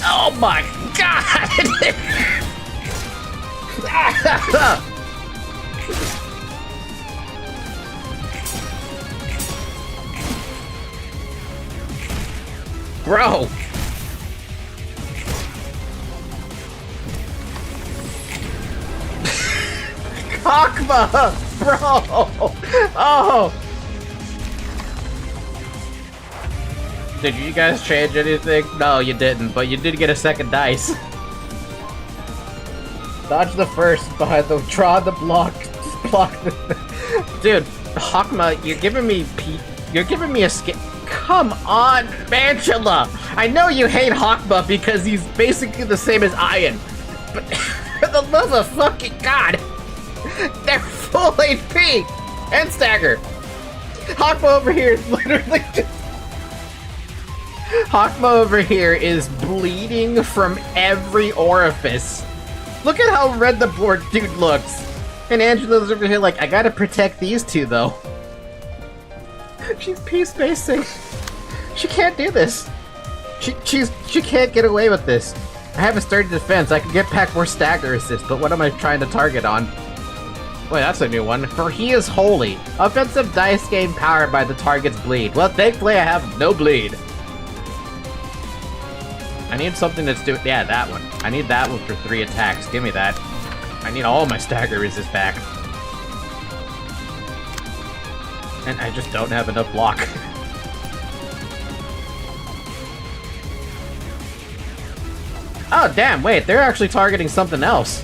Oh my god! Bro! Hokma! Bro! Oh! Did you guys change anything? No, you didn't, but you did get a second dice. Dodge the first behind the draw the block. Just block the dude, Hokma, you're giving me a skip. Come on, Angela! I know you hate Hokma because he's basically the same as Ian. But for the love of fucking God! They're full HP! And stagger! Hokma over here is literally just... Hokma over here is bleeding from every orifice. Look at how red the board dude looks. And Angela's over here like, I gotta protect these two though. She's peace-facing. She can't do this. She can't get away with this. I haven't started defense. I can get back more stagger assist, but what am I trying to target on? Wait, that's a new one. For he is holy. Offensive dice gain power by the target's bleed. Well, thankfully I have no bleed. I need something that's doing... Yeah, that one. I need that one for 3 attacks. Give me that. I need all my stagger resist back. And I just don't have enough block. Oh, damn, wait. They're actually targeting something else.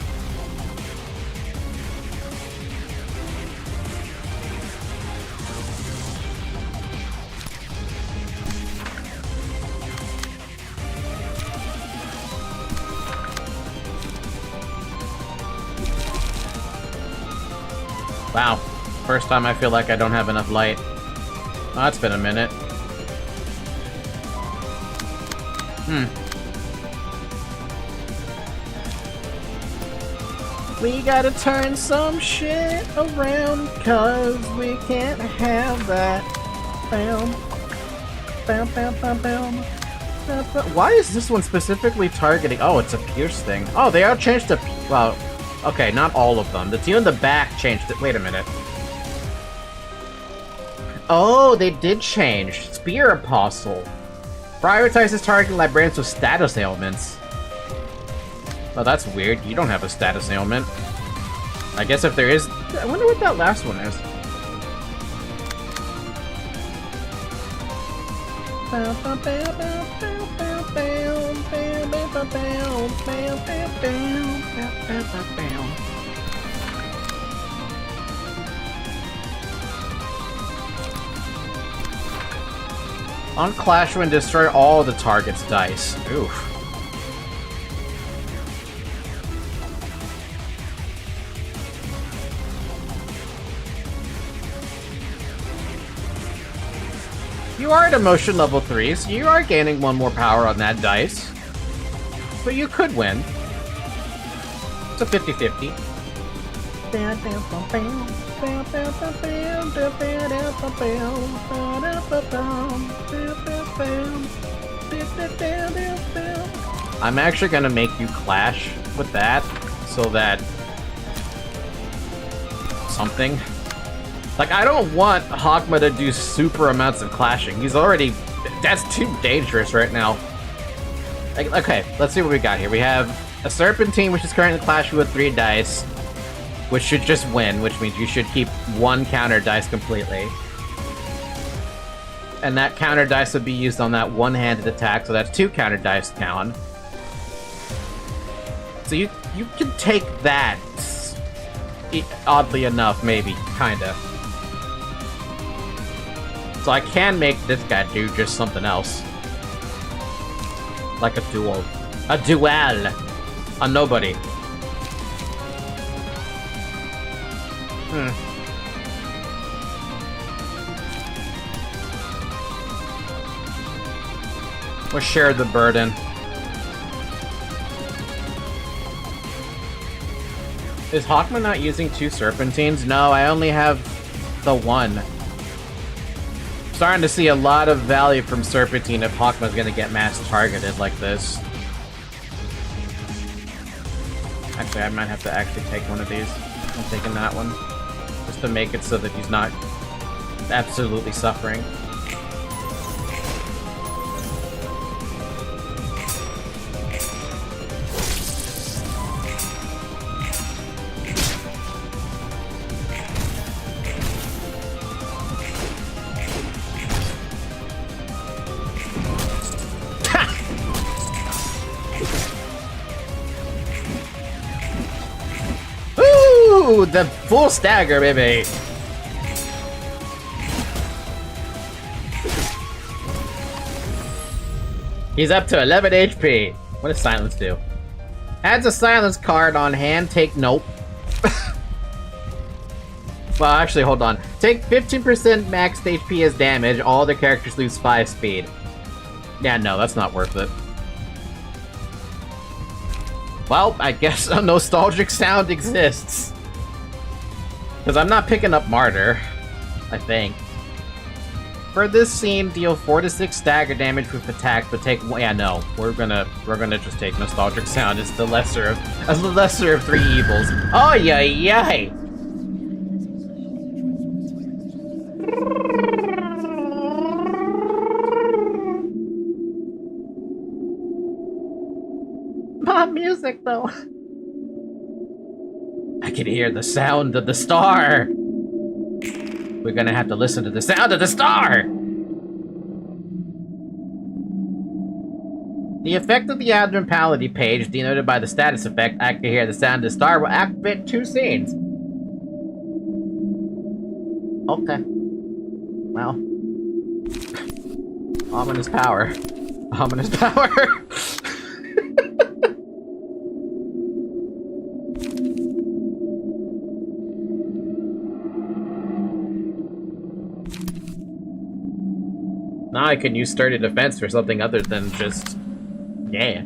Wow. First time I feel like I don't have enough light. Oh, it's been a minute. We gotta turn some shit around, cause we can't have that. Bam. Bam, bam, bam, bam. Why is this one specifically targeting? Oh, it's a Pierce thing. Oh, they all changed to... Well, okay, not all of them. The two in the back changed it. Wait a minute. Oh, they did change. Spear Apostle. Prioritizes targeting librarians with status ailments. Oh, that's weird. You don't have a status ailment. I guess if there is... I wonder what that last one is. On Clash when destroy all the target's dice. Oof. You are at emotion level 3, so you are gaining one more power on that dice. But you could win. It's a 50-50. I'm actually gonna make you clash with that, so that... something. Like, I don't want Hokma to do super amounts of clashing. He's already... That's too dangerous right now. Like, okay, let's see what we got here. We have a Serpentine, which is currently clashing with 3 dice, which should just win, which means you should keep 1 counter dice completely. And that counter dice would be used on that one-handed attack, so that's 2 counter dice count. So you can take that, oddly enough, maybe, kinda. So I can make this guy do just something else. Like a duel. A duel! A nobody. We'll share the burden. Is Hokma not using 2 Serpentines? No, I only have the 1. Starting to see a lot of value from Serpentine if Hokma's gonna get mass targeted like this. Actually, I might have to actually take one of these. I'm taking that one. Just to make it so that he's not absolutely suffering. Ooh, the full stagger, baby! He's up to 11 HP. What does silence do? Adds a silence card on hand, take nope. Well, actually, hold on. Take 15% maxed HP as damage, all the characters lose 5 speed. Yeah, no, that's not worth it. Well, I guess a nostalgic sound exists. Because I'm not picking up Martyr, I think. For this scene, deal 4 to 6 stagger damage with attacks, but take... Yeah, no. We're gonna just take nostalgic sound. It's the lesser of 3 evils. Oh, yay! Not music, though. I can hear the sound of the star. We're gonna have to listen to the sound of the star! The effect of the abnormality page, denoted by the status effect, I can hear the sound of the star, will activate 2 scenes. Okay. Well. Ominous power. Ominous power! Now I can use sturdy defense for something other than just... yeah.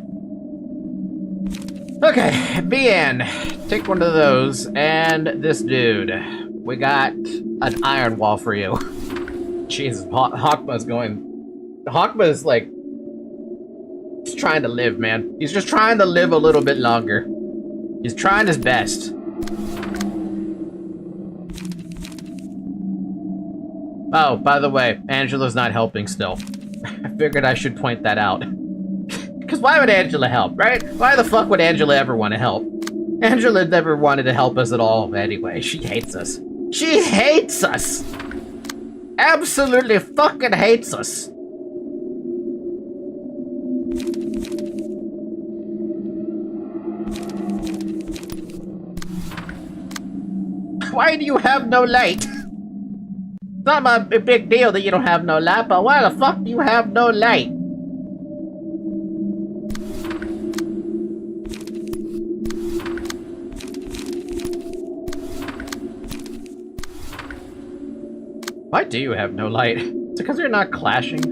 Okay, BN. Take one of those, and this dude. We got an iron wall for you. Jesus, Hokma's going... Hokma's, like... trying to live, man. He's just trying to live a little bit longer. He's trying his best. Oh, by the way, Angela's not helping still. I figured I should point that out. Because why would Angela help, right? Why the fuck would Angela ever want to help? Angela never wanted to help us at all anyway. She hates us. She hates us! Absolutely fucking hates us! Why do you have no light? It's not a big deal that you don't have no light, but why the fuck do you have no light? Why do you have no light? Is it because you're not clashing?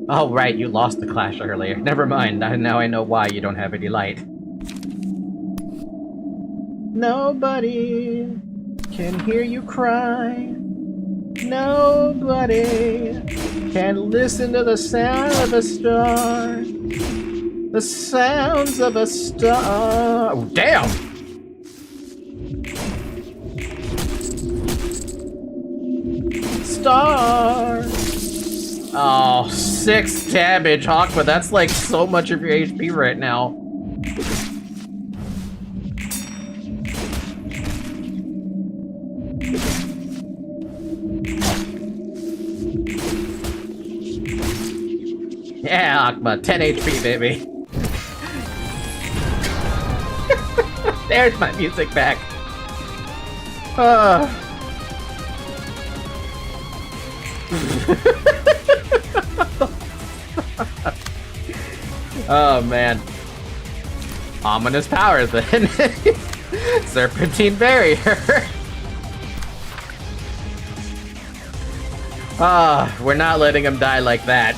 Oh right, you lost the clash earlier. Never mind, now I know why you don't have any light. Nobody can hear you cry. Nobody can listen to the sound of a star. The sounds of a star. Oh, damn! Star. Oh, 6 damage, Hokma. That's like so much of your HP right now. Yeah, Hokma, 10 HP, baby. There's my music back. Oh man. Ominous power then. Serpentine barrier. Ah, we're not letting him die like that.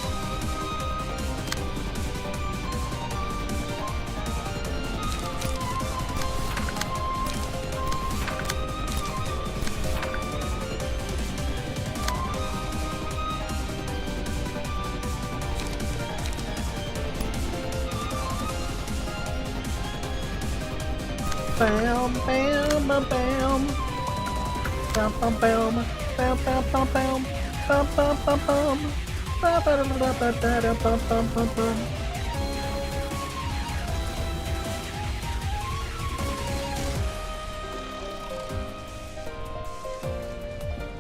Bam, bam, bam, bam. Bam, bam, bam. Bam, bam, bam, bam. Bam, bam, bam, bam. Bam, bam, bam, bam, bam, bam, bam, bam.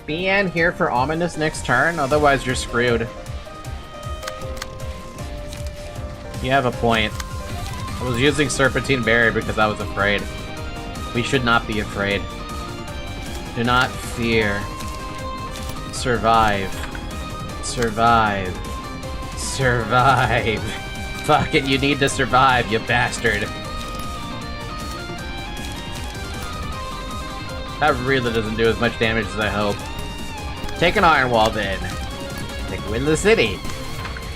BN here for Ominous next turn, otherwise you're screwed. You have a point. I was using Serpentine Barrier because I was afraid. We should not be afraid. Do not fear. Survive. Survive. Survive. Fuck it, you need to survive, you bastard. That really doesn't do as much damage as I hope. Take an Iron Wall then. Take win the city.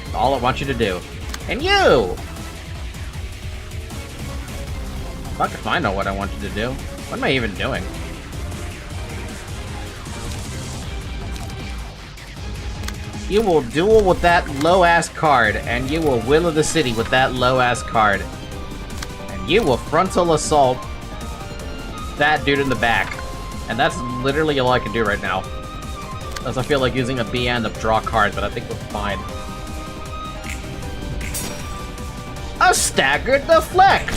That's all I want you to do. And you! Fuck if I know what I want you to do. What am I even doing? You will duel with that low-ass card, and you will Will of the City with that low-ass card. And you will frontal assault that dude in the back. And that's literally all I can do right now. As I feel like using a BN to draw cards, but I think we're fine. A staggered deflect!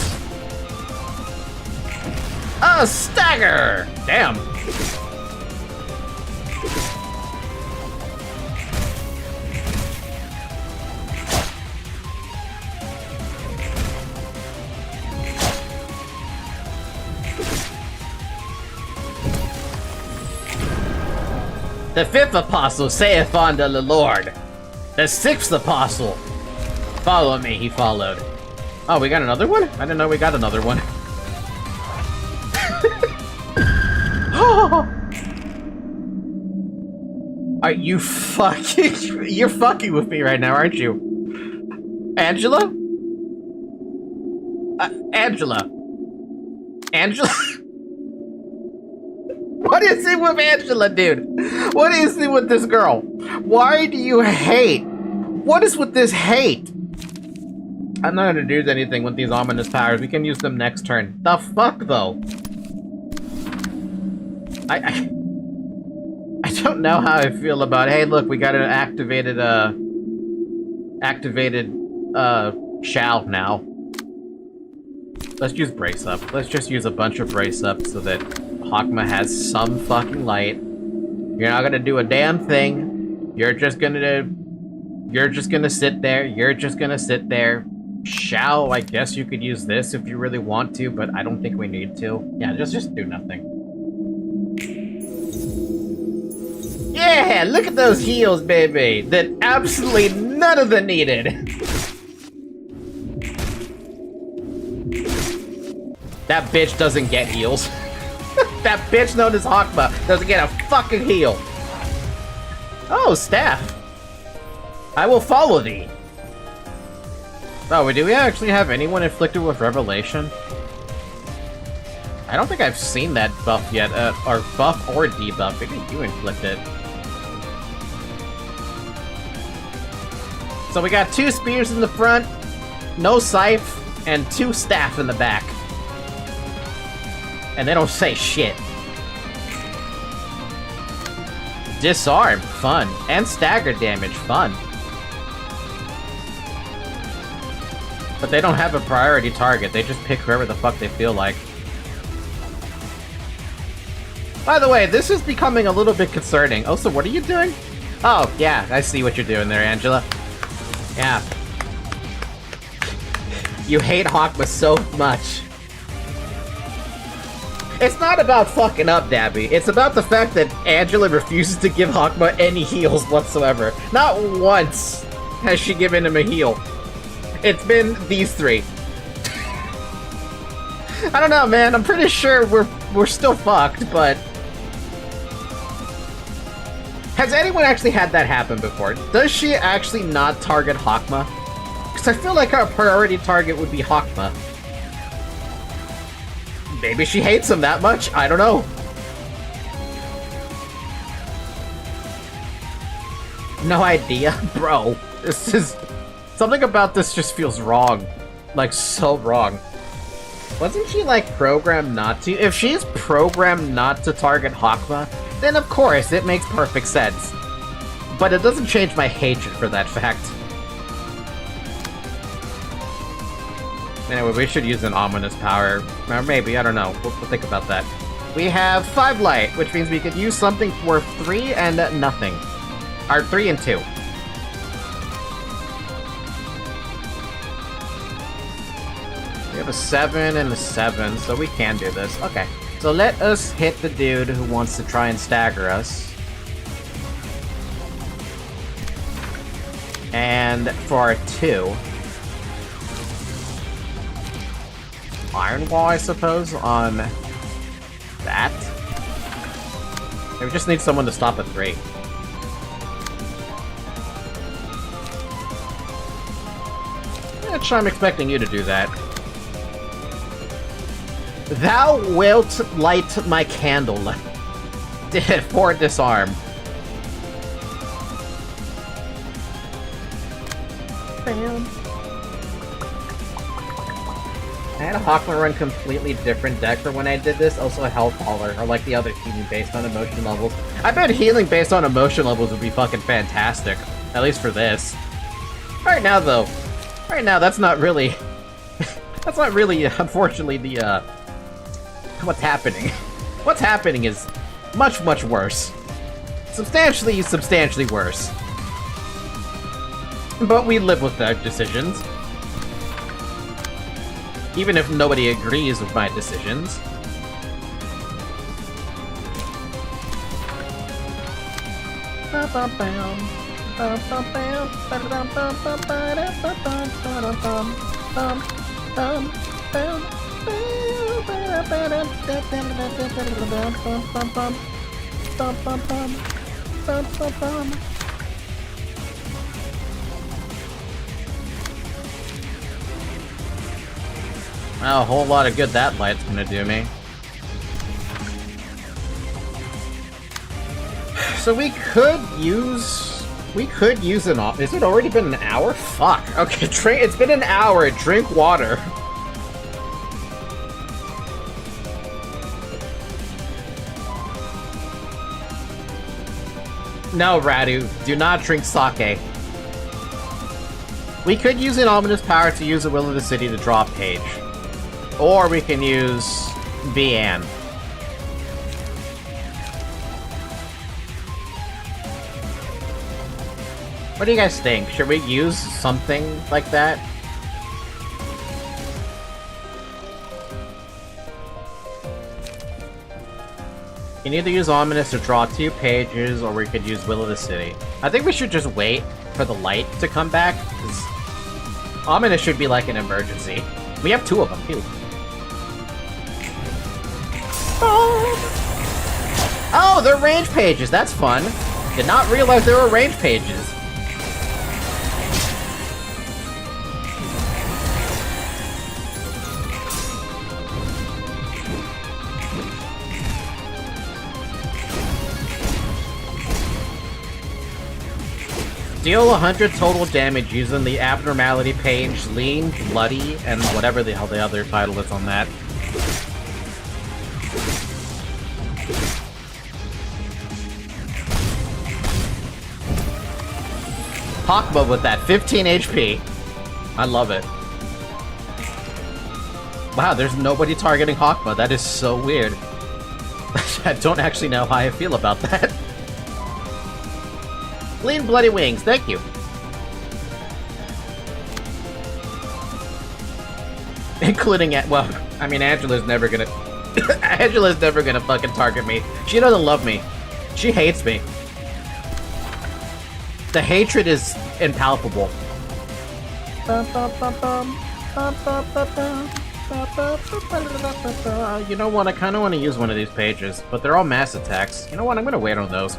A stagger! Damn. The 5th apostle saith unto the Lord. The 6th apostle. Follow me, he followed. Oh, we got another one? I didn't know we got another one. Are you fucking... You're fucking with me right now, aren't you? Angela? Angela. Angela? What is it with Angela, dude? What is it with this girl? Why do you hate? What is with this hate? I'm not gonna do anything with these ominous powers. We can use them next turn. The fuck, though? I don't know how I feel about, hey, look, we got an activated Shao now. Let's use Brace Up. Let's just use a bunch of Brace Up so that Hokma has some fucking light. You're not gonna do a damn thing. You're just gonna sit there. You're just gonna sit there. Shao, I guess you could use this if you really want to, but I don't think we need to. Yeah, just do nothing. Yeah, look at those heals, baby! That absolutely none of them needed! That bitch doesn't get heals. That bitch known as Hokma doesn't get a fucking heal. Oh, staff. I will follow thee. Oh, do we actually have anyone inflicted with Revelation? I don't think I've seen that buff yet, or buff or debuff. Maybe you inflict it. So we got 2 spears in the front, no scythe, and 2 staff in the back. And they don't say shit. Disarm, fun. And stagger damage, fun. But they don't have a priority target, they just pick whoever the fuck they feel like. By the way, this is becoming a little bit concerning. Oh, so what are you doing? Oh, yeah, I see what you're doing there, Angela. Yeah. You hate Hokma so much. It's not about fucking up, Dabby. It's about the fact that Angela refuses to give Hokma any heals whatsoever. Not once has she given him a heal. It's been these 3. I don't know, man. I'm pretty sure we're still fucked, but... Has anyone actually had that happen before? Does she actually not target Hokma? Because I feel like our priority target would be Hokma. Maybe she hates him that much? I don't know. No idea. Bro, this is... Something about this just feels wrong. Like, so wrong. Wasn't she, like, programmed not to? If she's programmed not to target Hokma, then of course, it makes perfect sense. But it doesn't change my hatred for that fact. Anyway, we should use an ominous power. Or maybe, I don't know. We'll think about that. We have 5 light, which means we could use something for 3 and nothing. Or 3 and 2. We have a 7 and a 7, so we can do this. Okay. So let us hit the dude who wants to try and stagger us. And for our 2... Iron Wall, I suppose, on that. We just need someone to stop at 3. Which I'm expecting you to do that. Thou wilt light my candle. For disarm. Bam. I had a Hokma run completely different deck for when I did this, also a health hauler, or like the other healing based on emotion levels. I bet healing based on emotion levels would be fucking fantastic. At least for this. Right now, though. Right now, that's not really... that's not really, unfortunately, the, what's happening. What's happening is much, much worse. Substantially worse. But we live with their decisions. Even if nobody agrees with my decisions. Well, a whole lot of good that light's gonna do me. So we could use We could use an off. Has it already been an hour? Fuck. Okay, it's been an hour. Drink water. No, Radu. Do not drink sake. We could use an ominous power to use the will of the city to draw a page. Or we can use Binah. What do you guys think? Should we use something like that? You can either use Ominous to draw 2 pages, or we could use Will of the City. I think we should just wait for the light to come back, because Ominous should be like an emergency. We have 2 of them, too. Oh, they're range pages! That's fun! Did not realize there were range pages. Deal 100 total damage using the abnormality page, lean, bloody, and whatever the hell the other title is on that. Hokma with that 15 HP. I love it. Wow, there's nobody targeting Hokma. That is so weird. I don't actually know how I feel about that. Lean bloody wings, thank you. Including it. Well, I mean, Angela's never gonna. Angela's never gonna fucking target me. She doesn't love me. She hates me. The hatred is impalpable. You know what? I kind of want to use one of these pages, but they're all mass attacks. You know what? I'm gonna wait on those.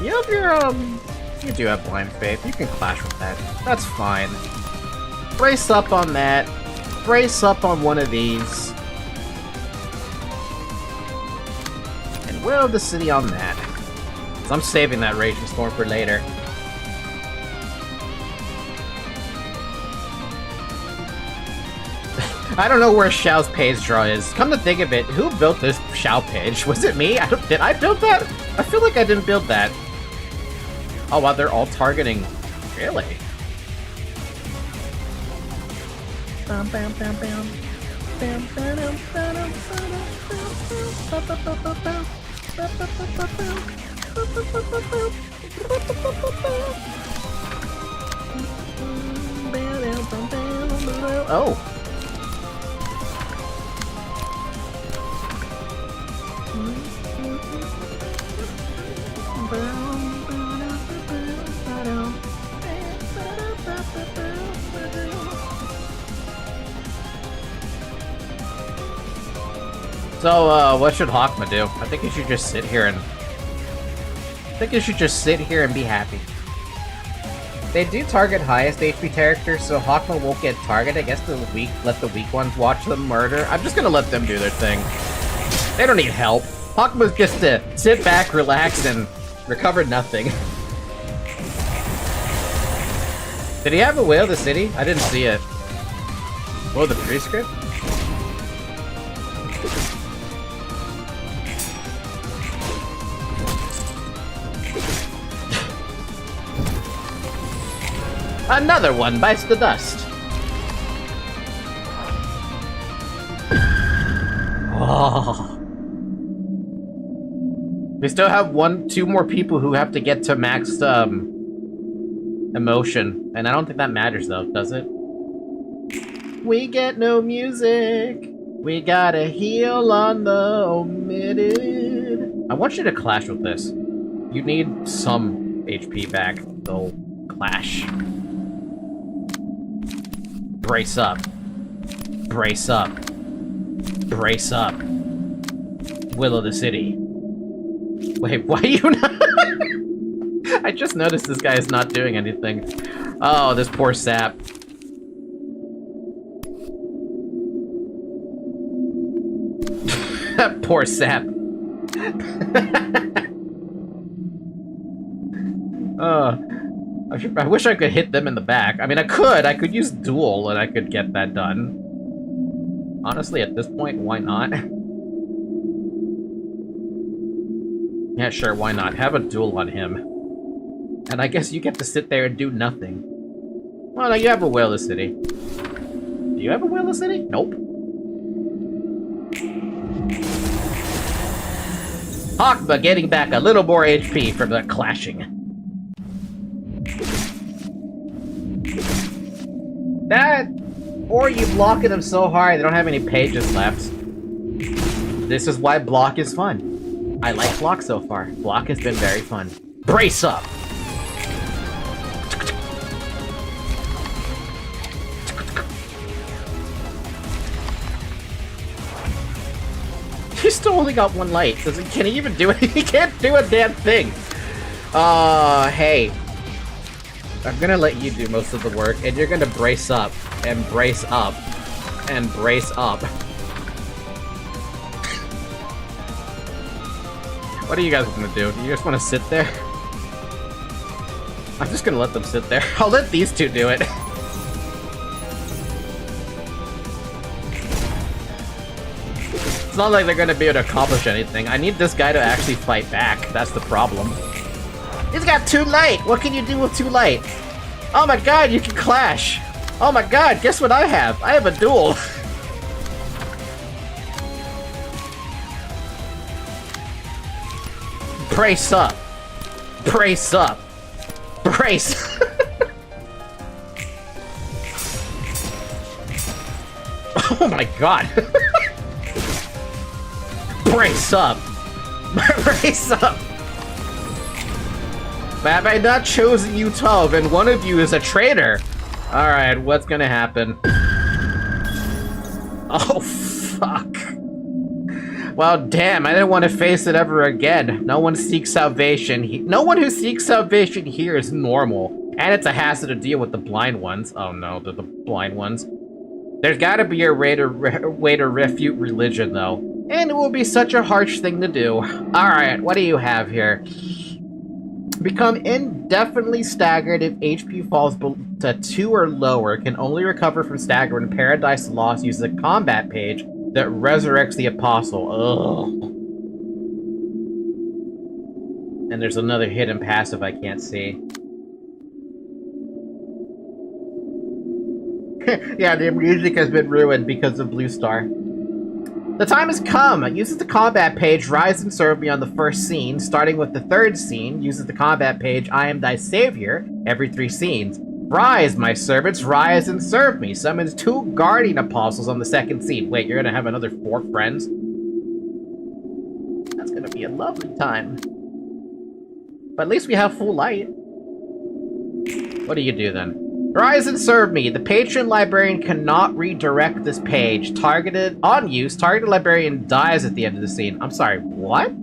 You have your, you do have blind faith. You can clash with that. That's fine. Brace up on that. Brace up on one of these. And will the city on that. 'Cause I'm saving that Raging Storm for later. I don't know where Xiao's page draw is. Come to think of it, who built this Xiao page? Was it me? Did I build that? I feel like I didn't build that. Oh wow, they're all targeting. Really? Oh. So, what should Hokma do? I think you should just sit here and... be happy. They do target highest HP characters, so Hokma won't get targeted. I guess let the weak ones watch them murder. I'm just gonna let them do their thing. They don't need help. Hokma's just to sit back, relax, and recover nothing. Did he have a Whale of the City? I didn't see it. Oh, the prescript? Another one bites the dust. Oh. We still have 2 more people who have to get to max emotion, and I don't think that matters though, does it? We get no music. We gotta heal on the omitted. I want you to clash with this. You need some HP back, so clash. Brace up. Brace up. Brace up. Will of the City. Wait, why are you not? I just noticed this guy is not doing anything. Oh, this poor sap. Poor sap. I wish I could hit them in the back. I mean, I could use duel and I could get that done. Honestly, at this point, why not? Yeah, sure, why not? Have a duel on him. And I guess you get to sit there and do nothing. Well, no, you have a Will of City. Do you have a Will of City? Nope. Hokma getting back a little more HP from the clashing. That, or you block them so hard they don't have any pages left. This is why block is fun. I like block so far. Block has been very fun. Brace up! He's still only got one light. Can he even do it? He can't do a damn thing! Hey. I'm gonna let you do most of the work, and you're gonna brace up, and brace up, and brace up. What are you guys gonna do? Do you just wanna sit there? I'm just gonna let them sit there. I'll let these two do it. It's not like they're gonna be able to accomplish anything. I need this guy to actually fight back. That's the problem. He's got 2 light! What can you do with 2 light? Oh my god, you can clash! Oh my god, guess what I have? I have a duel! Brace up! Brace up! Brace! Oh my god! Brace up! Brace up! Have I not chosen you 12 and one of you is a traitor? Alright, what's gonna happen? Oh, fuck. Well, damn, I didn't want to face it ever again. No one seeks salvation. No one who seeks salvation here is normal. And it's a hassle to deal with the blind ones. Oh no, they're the blind ones. There's gotta be a way to refute religion, though. And it will be such a harsh thing to do. Alright, what do you have here? Become indefinitely staggered if HP falls to 2 or lower. Can only recover from stagger when Paradise Lost uses a combat page that resurrects the Apostle. Ugh. And there's another hidden passive I can't see. Yeah, the music has been ruined because of Blue Star. The time has come! Uses the combat page, Rise and Serve Me on the first scene. Starting with the 3rd scene, uses the combat page, I am thy savior, every 3 scenes. Rise, my servants, rise and serve me. Summons 2 guardian apostles on the 2nd scene. Wait, you're gonna have another 4 friends? That's gonna be a lovely time. But at least we have full light. What do you do then? Rise and serve me. The patron librarian cannot redirect this page. Targeted librarian dies at the end of the scene. I'm sorry, what?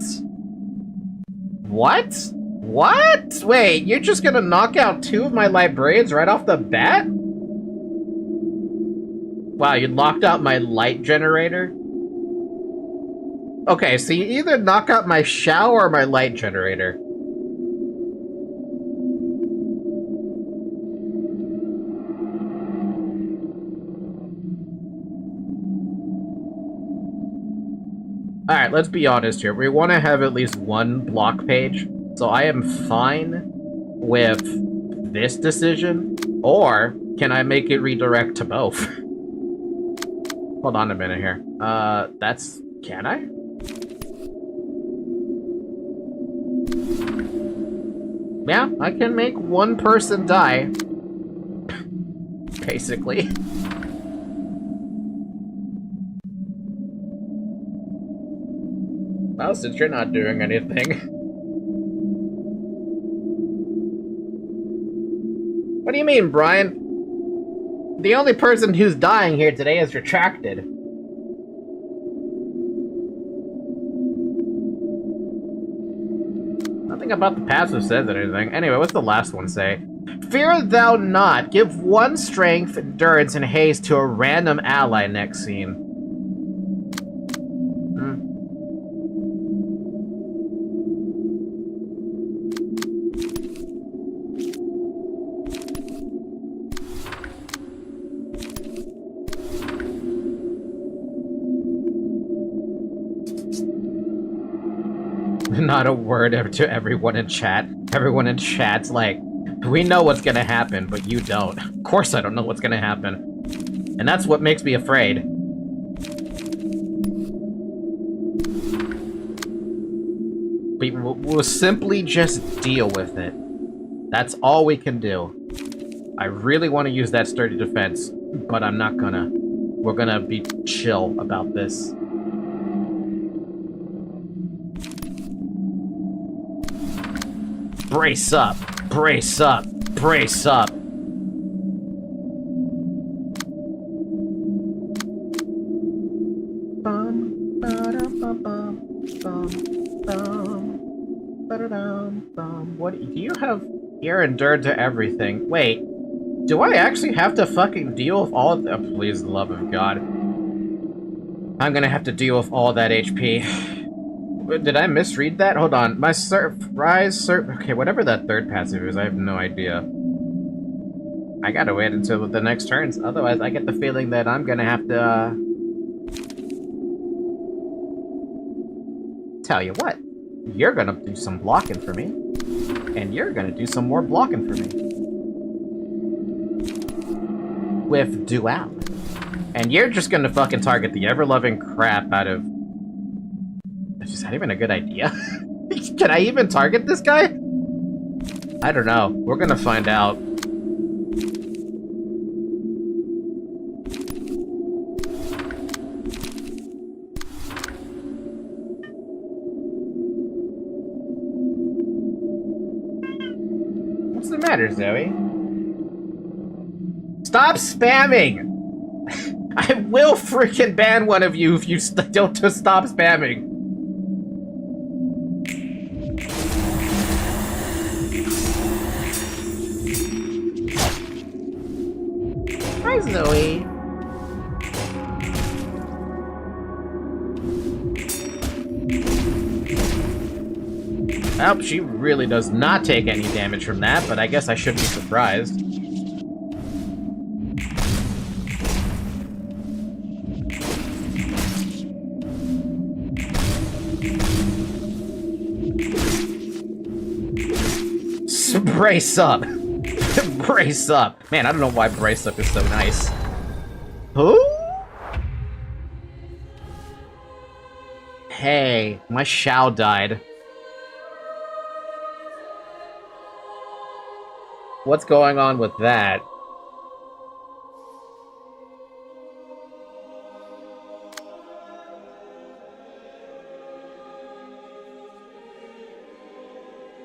What? What? Wait, you're just gonna knock out 2 of my librarians right off the bat? Wow, you locked out my light generator? Okay, so you either knock out my shower or my light generator. Alright, let's be honest here. We want to have at least 1 block page, so I am fine with this decision, or can I make it redirect to both? Hold on a minute here. Can I? Yeah, I can make 1 person die. Basically. Well, since you're not doing anything. What do you mean, Brian? The only person who's dying here today is retracted. Nothing about the passive says anything. Anyway, what's the last one say? Fear thou not. Give 1 strength, endurance, and haste to a random ally next scene. Not a word to everyone in chat. Everyone in chat's like, we know what's gonna happen, but you don't. Of course I don't know what's gonna happen. And that's what makes me afraid. We'll simply just deal with it. That's all we can do. I really want to use that sturdy defense, but I'm not gonna. We're gonna be chill about this. Brace up! Brace up! Brace up! What do you have? You're endured to everything. Wait, do I actually have to fucking deal with all of the— oh, please, the love of God. I'm gonna have to deal with all that HP. Did I misread that? Hold on. My okay, whatever that third passive is, I have no idea. I gotta wait until the next turns, otherwise I get the feeling that I'm gonna have to, tell you what. You're gonna do some blocking for me. And you're gonna do some more blocking for me. With duality. And you're just gonna fucking target the ever-loving crap out of... Is that even a good idea? Can I even target this guy? I don't know. We're gonna find out. What's the matter, Zoe? Stop spamming! I will freaking ban one of you if you don't just stop spamming. Hi, Zoe. Well, she really does not take any damage from that, but I guess I shouldn't be surprised. Brace up! Brace up! Man, I don't know why brace up is so nice. Who? Hey, my Shao died. What's going on with that?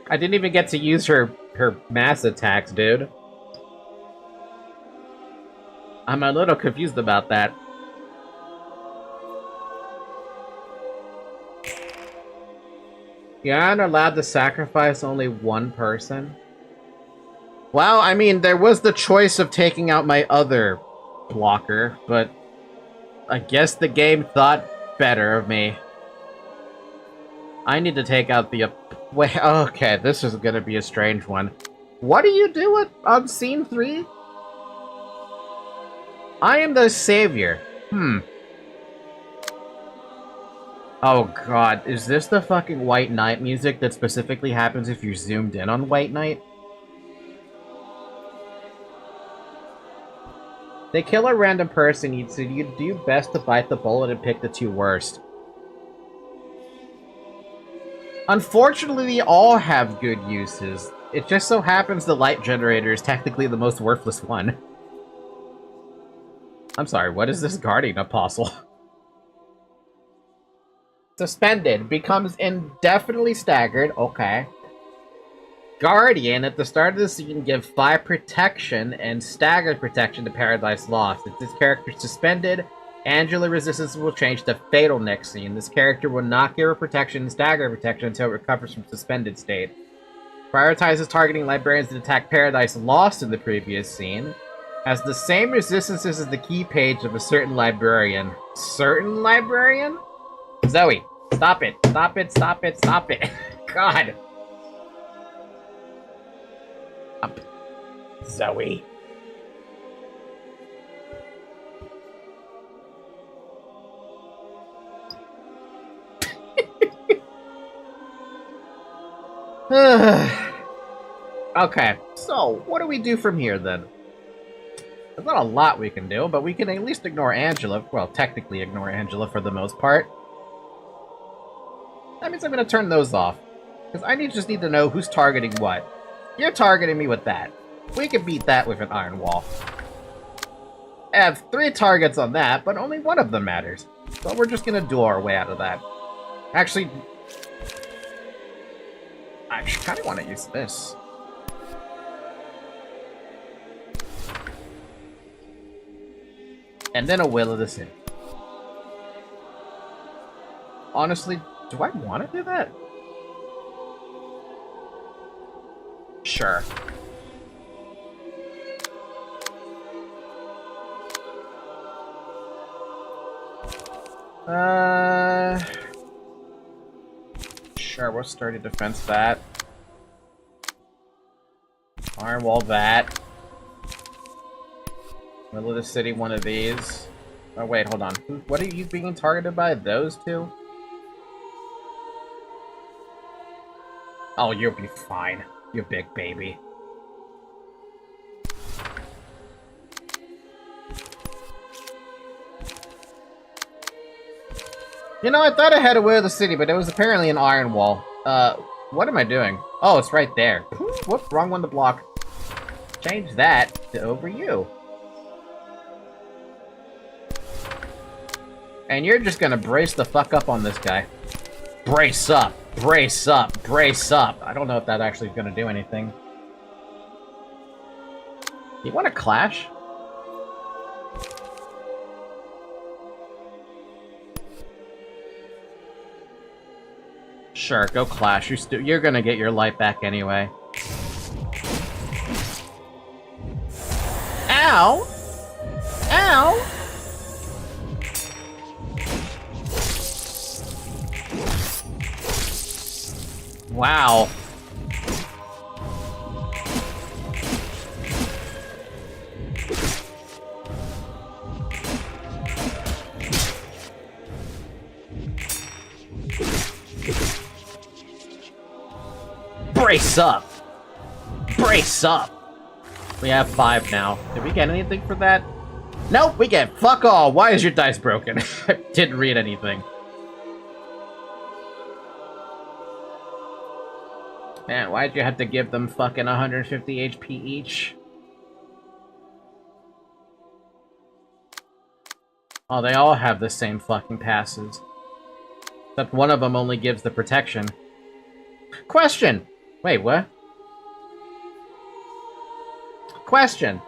I didn't even get to use her mass attacks, dude. I'm a little confused about that. You aren't allowed to sacrifice only one person? Well, I mean, there was the choice of taking out my other blocker, but I guess the game thought better of me. I need to take out the... Wait, okay, this is gonna be a strange one. What do you do on scene 3? I am the savior. Oh god, is this the fucking White Knight music that specifically happens if you're zoomed in on White Knight? They kill a random person, so you do best to bite the bullet and pick the 2 worst. Unfortunately, they all have good uses. It just so happens the light generator is technically the most worthless one. I'm sorry, what is this guardian apostle? Suspended. Becomes indefinitely staggered. Okay. Guardian, at the start of the scene, give 5 protection and staggered protection to Paradise Lost. If this character is suspended, Angela resistance will change to fatal next scene. This character will not give her protection and stagger protection until it recovers from suspended state. Prioritizes targeting librarians that attack Paradise Lost in the previous scene. Has the same resistances as the key page of a certain librarian. Certain librarian? Zoe, stop it. Stop it, stop it, stop it. God. Stop. Zoe. Okay, so what do we do from here then? There's not a lot we can do, but we can at least ignore Angela. Well, technically ignore Angela for the most part. That means I'm gonna turn those off. Because I just need to know who's targeting what. You're targeting me with that. We can beat that with an iron wall. I have 3 targets on that, but only one of them matters. So we're just gonna duel our way out of that. Actually, I kind of want to use this. And then a Will of the City. Honestly, do I want to do that? Sure. Sure, we'll sturdy defense that. Iron wall that. Middle of the city, one of these. Oh wait, hold on. What are you being targeted by? Those two? Oh, you'll be fine. You big baby. You know, I thought I had a way of the city, but it was apparently an iron wall. What am I doing? Oh, it's right there. Whoop, wrong one to block. Change that to over you. And you're just gonna brace the fuck up on this guy. Brace up, brace up, brace up. I don't know if that actually is gonna do anything. You wanna clash? Sure, go clash. You're gonna get your light back anyway. Ow! Ow! Wow. Brace up! Brace up! We have 5 now. Did we get anything for that? Nope, we get fuck all. Why is your dice broken? I didn't read anything. Man, why'd you have to give them fucking 150 HP each? Oh, they all have the same fucking passes. Except one of them only gives the protection. Question! Wait, what? Question.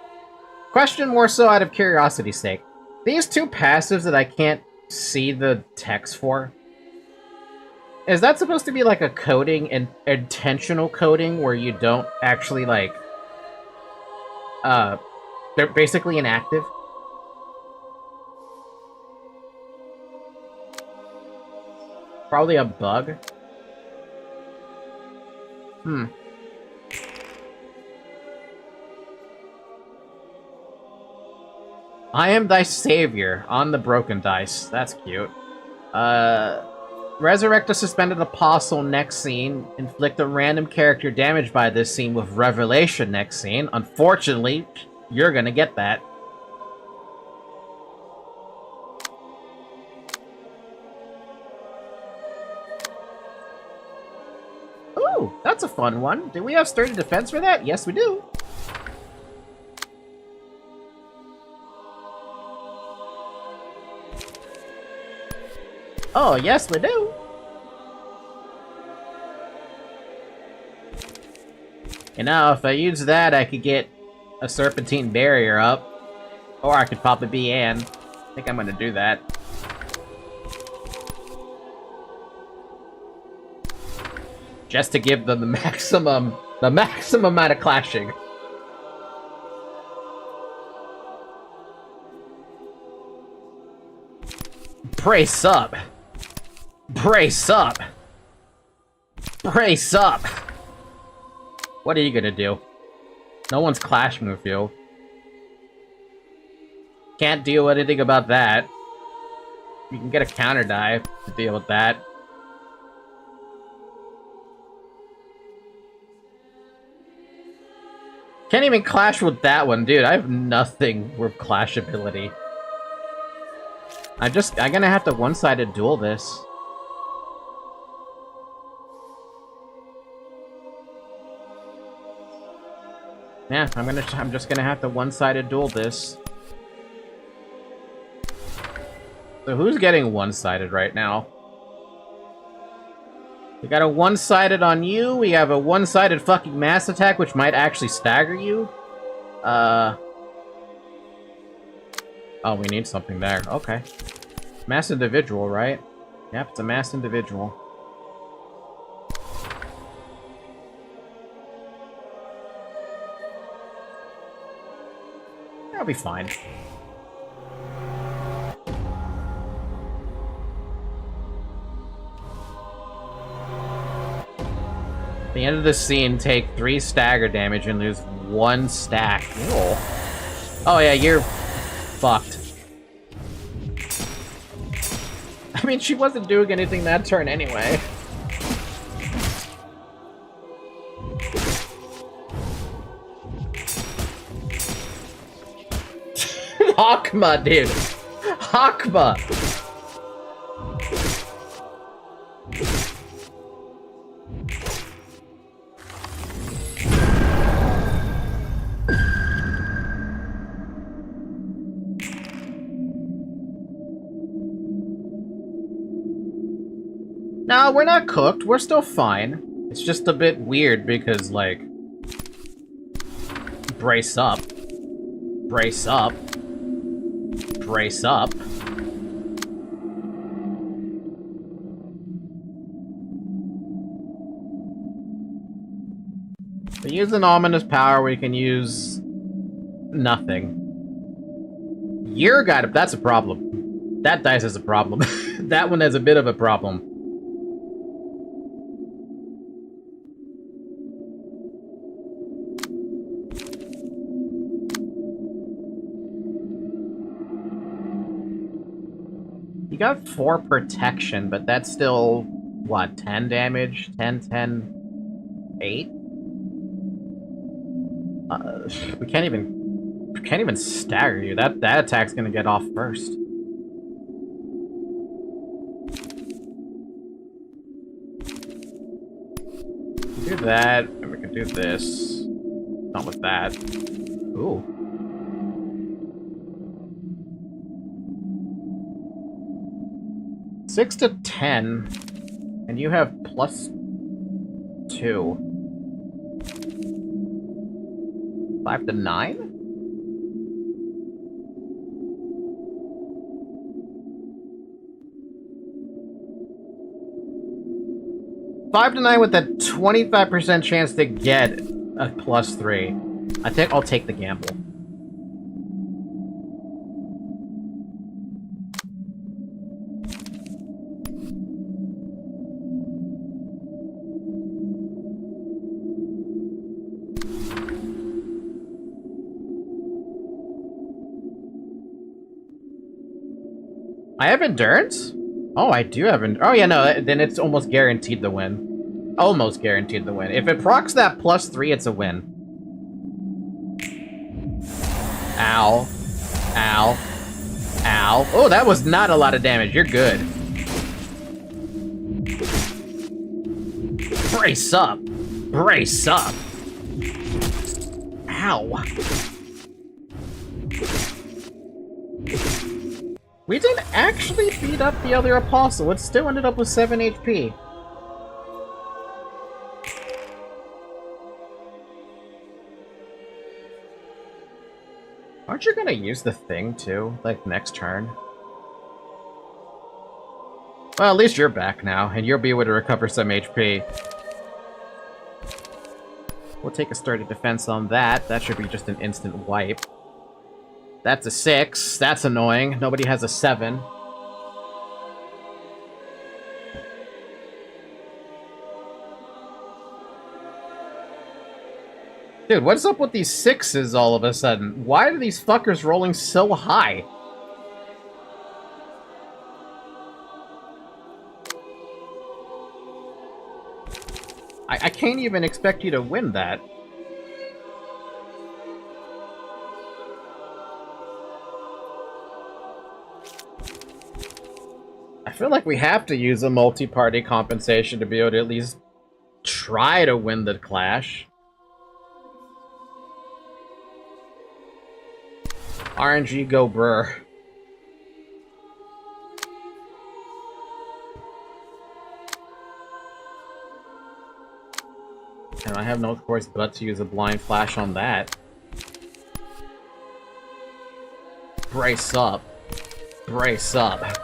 Question more so out of curiosity's sake. These 2 passives that I can't see the text for, is that supposed to be like a coding, an intentional coding, where you don't actually, like, they're basically inactive? Probably a bug. I am thy savior on the broken dice. That's cute. Resurrect a suspended apostle next scene. Inflict a random character damage by this scene with Revelation next scene. Unfortunately, you're gonna get that. Ooh, that's a fun one. Do we have sturdy defense for that? Yes, we do. Oh, yes, we do. You know, if I use that, I could get a serpentine barrier up. Or I could pop a BN. I think I'm gonna do that. Just to give them the maximum amount of clashing. Brace up. Brace up! Brace up! What are you gonna do? No one's clashing with you. Can't deal with anything about that. You can get a counter die to deal with that. Can't even clash with that one, dude. I have nothing with clash ability. I'm gonna have to one-sided duel this. Yeah, I'm just gonna have to one-sided duel this. So who's getting one-sided right now? We got a one-sided on you. We have a one-sided fucking mass attack, which might actually stagger you. Oh, we need something there. Okay. Mass individual, right? Yep, it's a mass individual. That'll be fine. At the end of the scene, take 3 stagger damage and lose 1 stack. Ew. Oh yeah, you're fucked. I mean, she wasn't doing anything that turn anyway. Hokma, dude! Hokma! No, we're not cooked. We're still fine. It's just a bit weird because, like... Brace up. Brace up. Brace up. We use an ominous power, we can use... nothing. You're got it. That's a problem. That dice is a problem. That one has a bit of a problem. You got 4 protection, but that's still, what, 10 damage? 10, 10, 8? We can't even stagger you. That attack's gonna get off first. Do that, and we can do this. Not with that. Ooh. Six to 10, and you have +2. 5 to 9? Five to 9 with a 25% chance to get a +3. I think I'll take the gamble. I have endurance? Oh, I do have endurance. Oh, yeah, no, then it's almost guaranteed the win. Almost guaranteed the win. If it procs that +3, it's a win. Ow. Ow. Ow. Oh, that was not a lot of damage. You're good. Brace up. Brace up. Ow. We didn't actually beat up the other apostle. It still ended up with 7 HP. Aren't you gonna use the thing, too? Like, next turn? Well, at least you're back now, and you'll be able to recover some HP. We'll take a sturdy defense on that. That should be just an instant wipe. That's a 6. That's annoying. Nobody has a 7. Dude, what's up with these 6s all of a sudden? Why are these fuckers rolling so high? I can't even expect you to win that. feel like we have to use a multi-party compensation to be able to at least try to win the clash. RNG Gebura. And I have no choice but to use a blind flash on that. Brace up. Brace up.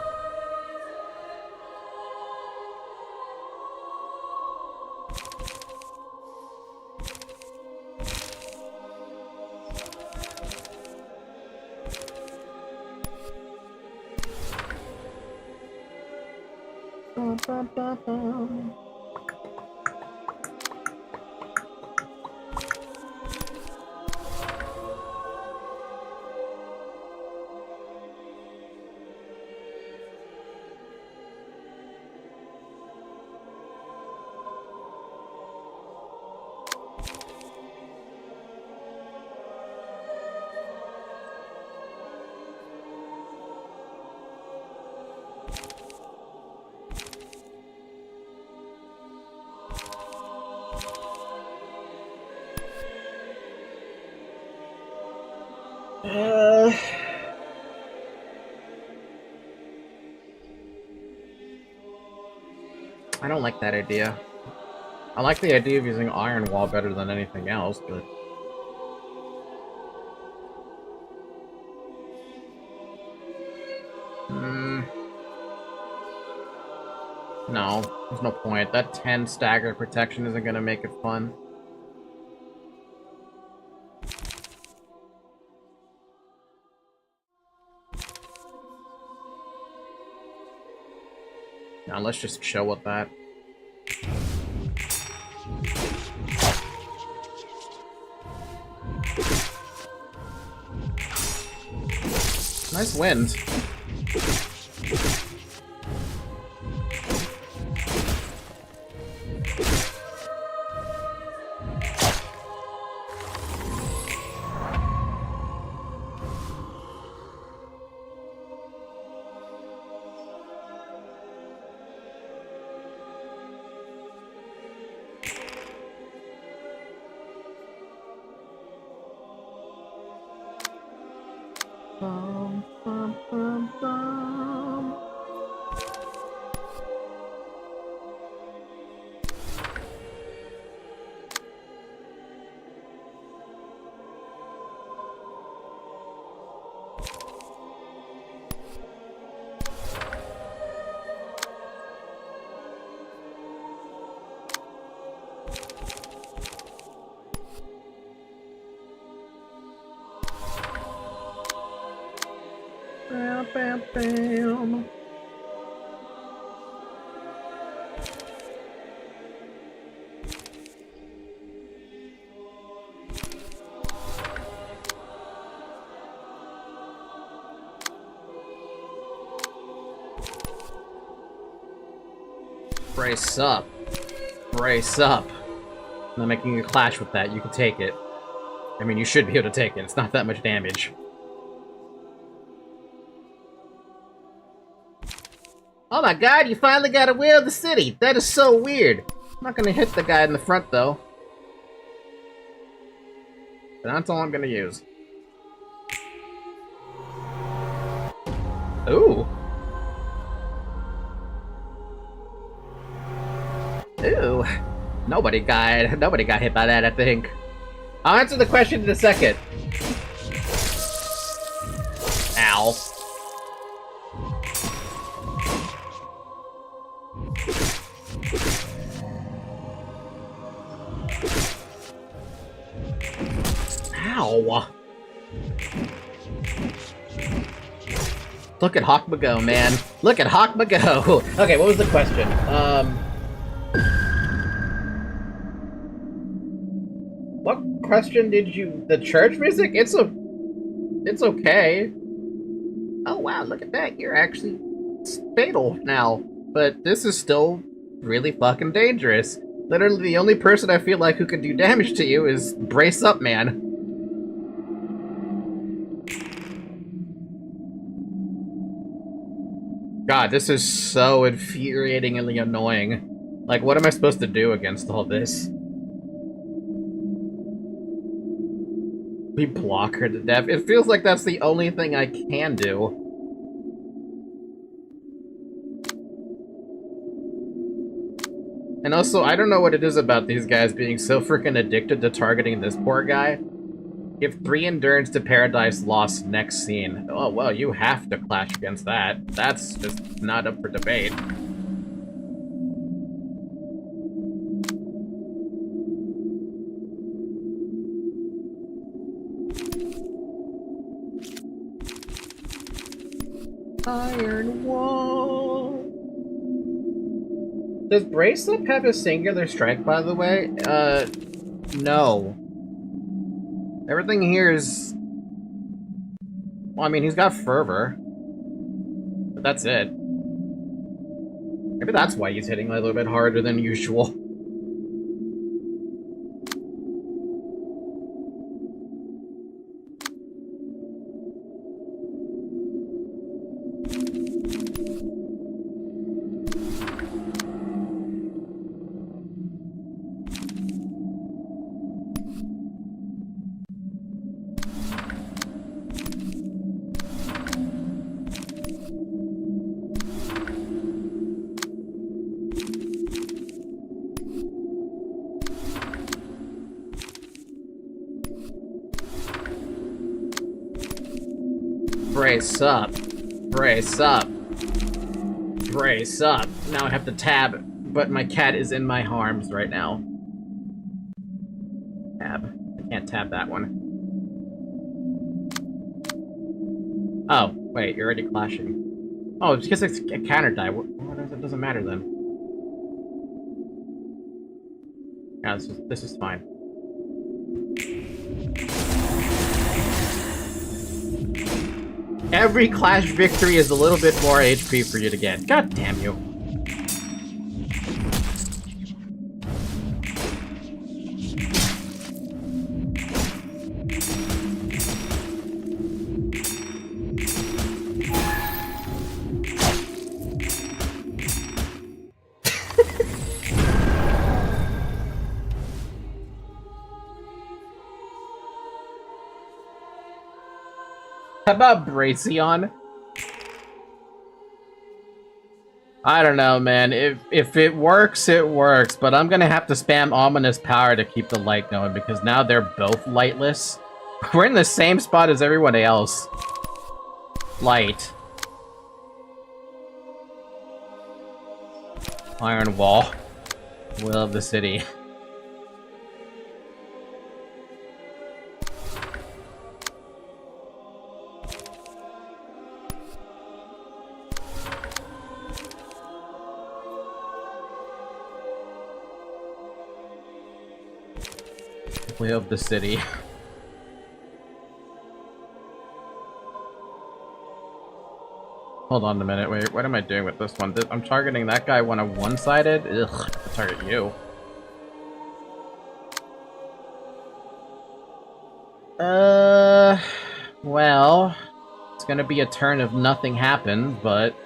I don't like that idea. I like the idea of using Iron Wall better than anything else, but... No, there's no point. That 10 staggered protection isn't gonna make it fun. Now let's just chill with that. Nice wind. Bam, bam, bam. Brace up. Brace up. I'm not making a clash with that. You can take it. I mean, you should be able to take it. It's not that much damage. Oh my god, you finally got a wheel of the city! That is so weird! I'm not gonna hit the guy in the front, though. But that's all I'm gonna use. Ooh! Ooh! Nobody got hit by that, I think. I'll answer the question in a second. Ow. Ow! Look at Hokma go, man. Look at Hokma go! Okay, what was the question? What question did you... The church music? It's okay. Oh wow, look at that. You're actually fatal now. But this is still really fucking dangerous. Literally the only person I feel like who can do damage to you is Brace Up Man. God, this is so infuriatingly annoying. Like, what am I supposed to do against all this? We block her to death. It feels like that's the only thing I can do. And also, I don't know what it is about these guys being so freaking addicted to targeting this poor guy. Give 3 endurance to Paradise Lost next scene. Oh, well, you have to clash against that. That's just not up for debate. Iron Wall. Does Bracelet have a singular strike, by the way? No. Everything here is... Well, I mean, he's got Fervor. But that's it. Maybe that's why he's hitting a little bit harder than usual. Brace up. Brace up. Brace up. Now I have to tab, but my cat is in my arms right now. Tab. I can't tab that one. Oh, wait, you're already clashing. Oh, it's because it's a counter die. It doesn't matter then. Yeah, this is fine. Every clash victory is a little bit more HP for you to get. God damn you. How about Braceon? I don't know, man. If it works, it works. But I'm gonna have to spam Ominous Power to keep the light going, because now they're both lightless. We're in the same spot as everyone else. Light. Iron Wall. Will of the City. Will of the City. Hold on a minute, wait, what am I doing with this one? I'm targeting that guy when I'm one-sided? Ugh, I'll target you. Well, it's gonna be a turn of nothing happened, but...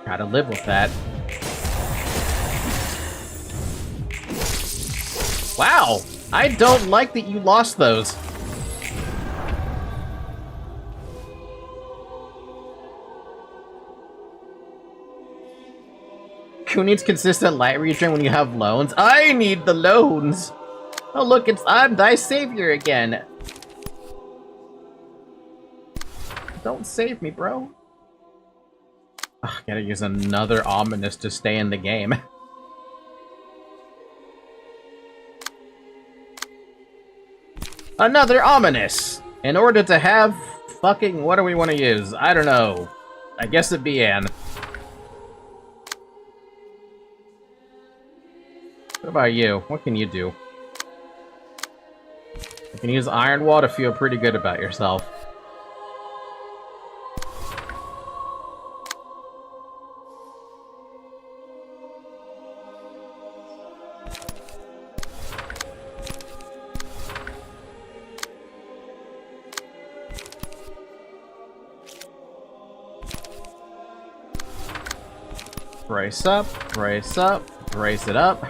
gotta live with that. Wow! I don't like that you lost those. Who needs consistent light regen when you have loans? I need the loans! Oh look, I'm thy savior again! Don't save me, bro. Ugh, gotta use another Ominous to stay in the game. Another Ominous! In order to have fucking... what do we want to use? I don't know. I guess it'd be Anne. What about you? What can you do? You can use Iron Wall to feel pretty good about yourself. Brace up, brace up, brace it up.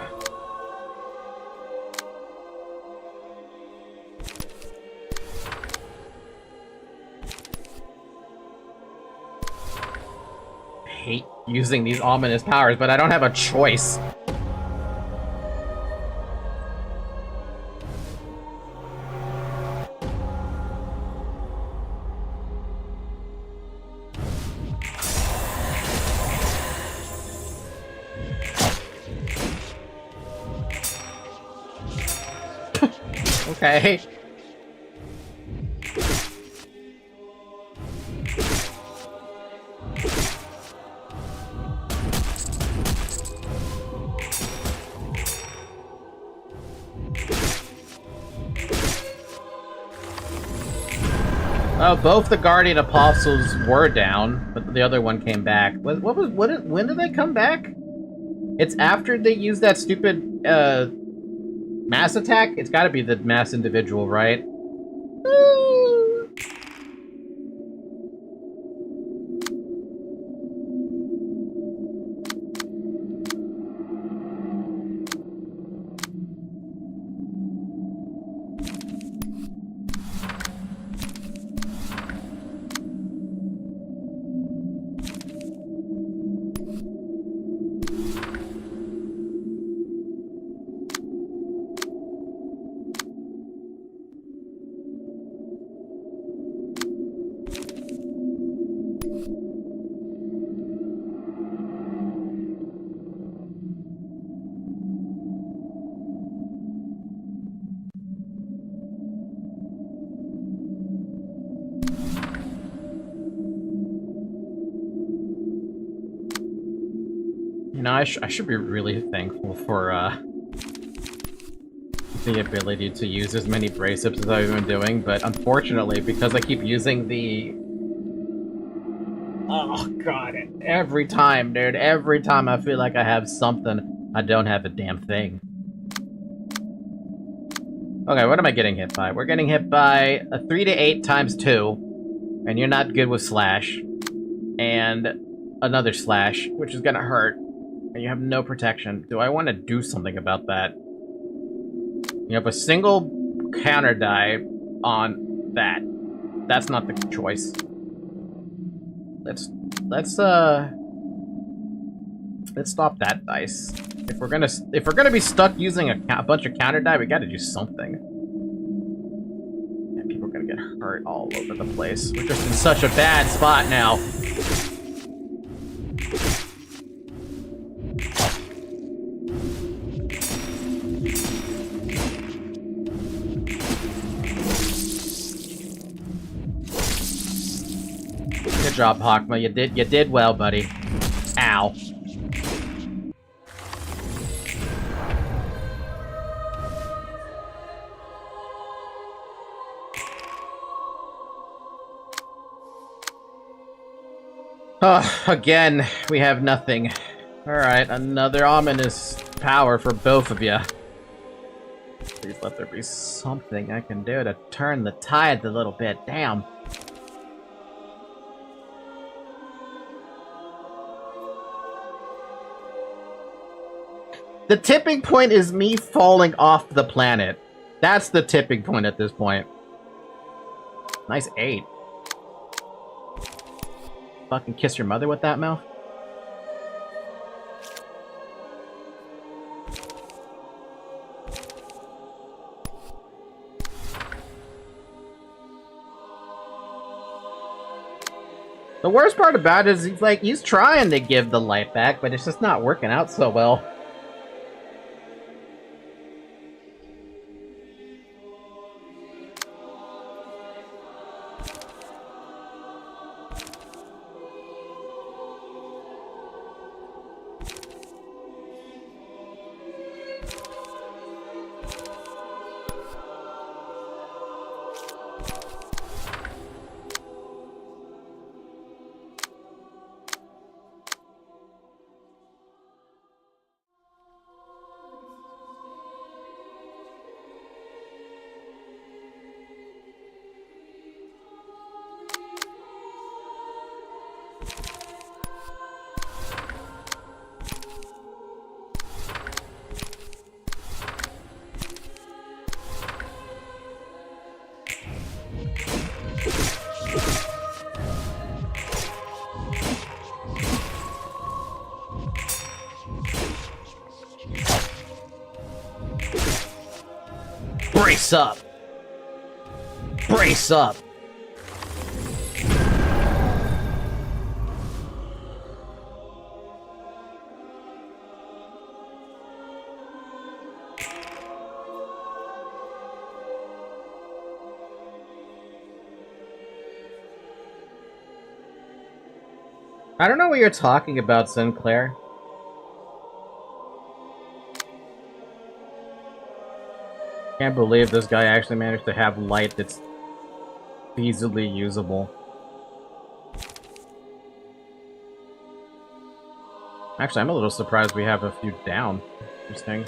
I hate using these ominous powers, but I don't have a choice. Okay. Oh, both the Guardian Apostles were down, but the other one came back. When did they come back? It's after they used that stupid, mass attack? It's gotta be the mass individual, right? You know, I should be really thankful for, the ability to use as many brace-ups as I've been doing, but unfortunately, because I keep using the... Oh, God, every time, dude, every time I feel like I have something, I don't have a damn thing. Okay, what am I getting hit by? We're getting hit by a 3 to 8 times 2, and you're not good with slash, and another slash, which is gonna hurt. And you have no protection. Do I want to do something about that? You have a single counter die on that. That's not the choice. Let's stop that dice. If we're gonna be stuck using a bunch of counter die, we gotta do something. And people are gonna get hurt all over the place. We're just in such a bad spot now. Good job, Hokma. You did well, buddy. Ow. Again, we have nothing. Alright, another ominous power for both of you. Please let there be something I can do to turn the tide a little bit. Damn. The tipping point is me falling off the planet. That's the tipping point at this point. Nice 8. Fucking kiss your mother with that mouth? The worst part about it is he's trying to give the life back, but it's just not working out so well. Brace up! Brace up! I don't know what you're talking about, Sinclair. Can't believe this guy actually managed to have light that's feasibly usable. Actually, I'm a little surprised we have a few down. Interesting.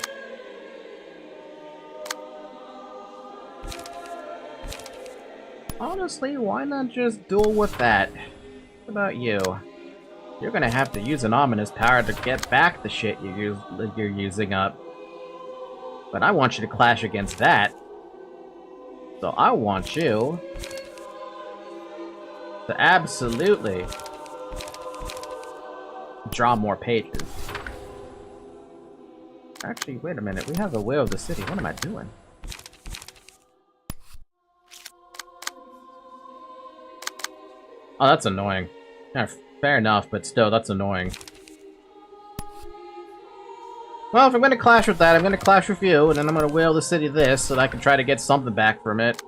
Honestly, why not just duel with that? What about you? You're gonna have to use an ominous power to get back the shit you're using up. But I want you to clash against that. So I want you to absolutely draw more pages. Actually, wait a minute. We have a Will of the City. What am I doing? Oh, that's annoying. Yeah, fair enough, but still, that's annoying. Well, if I'm gonna clash with that, I'm gonna clash with you, and then I'm gonna Will the City this, so that I can try to get something back from it.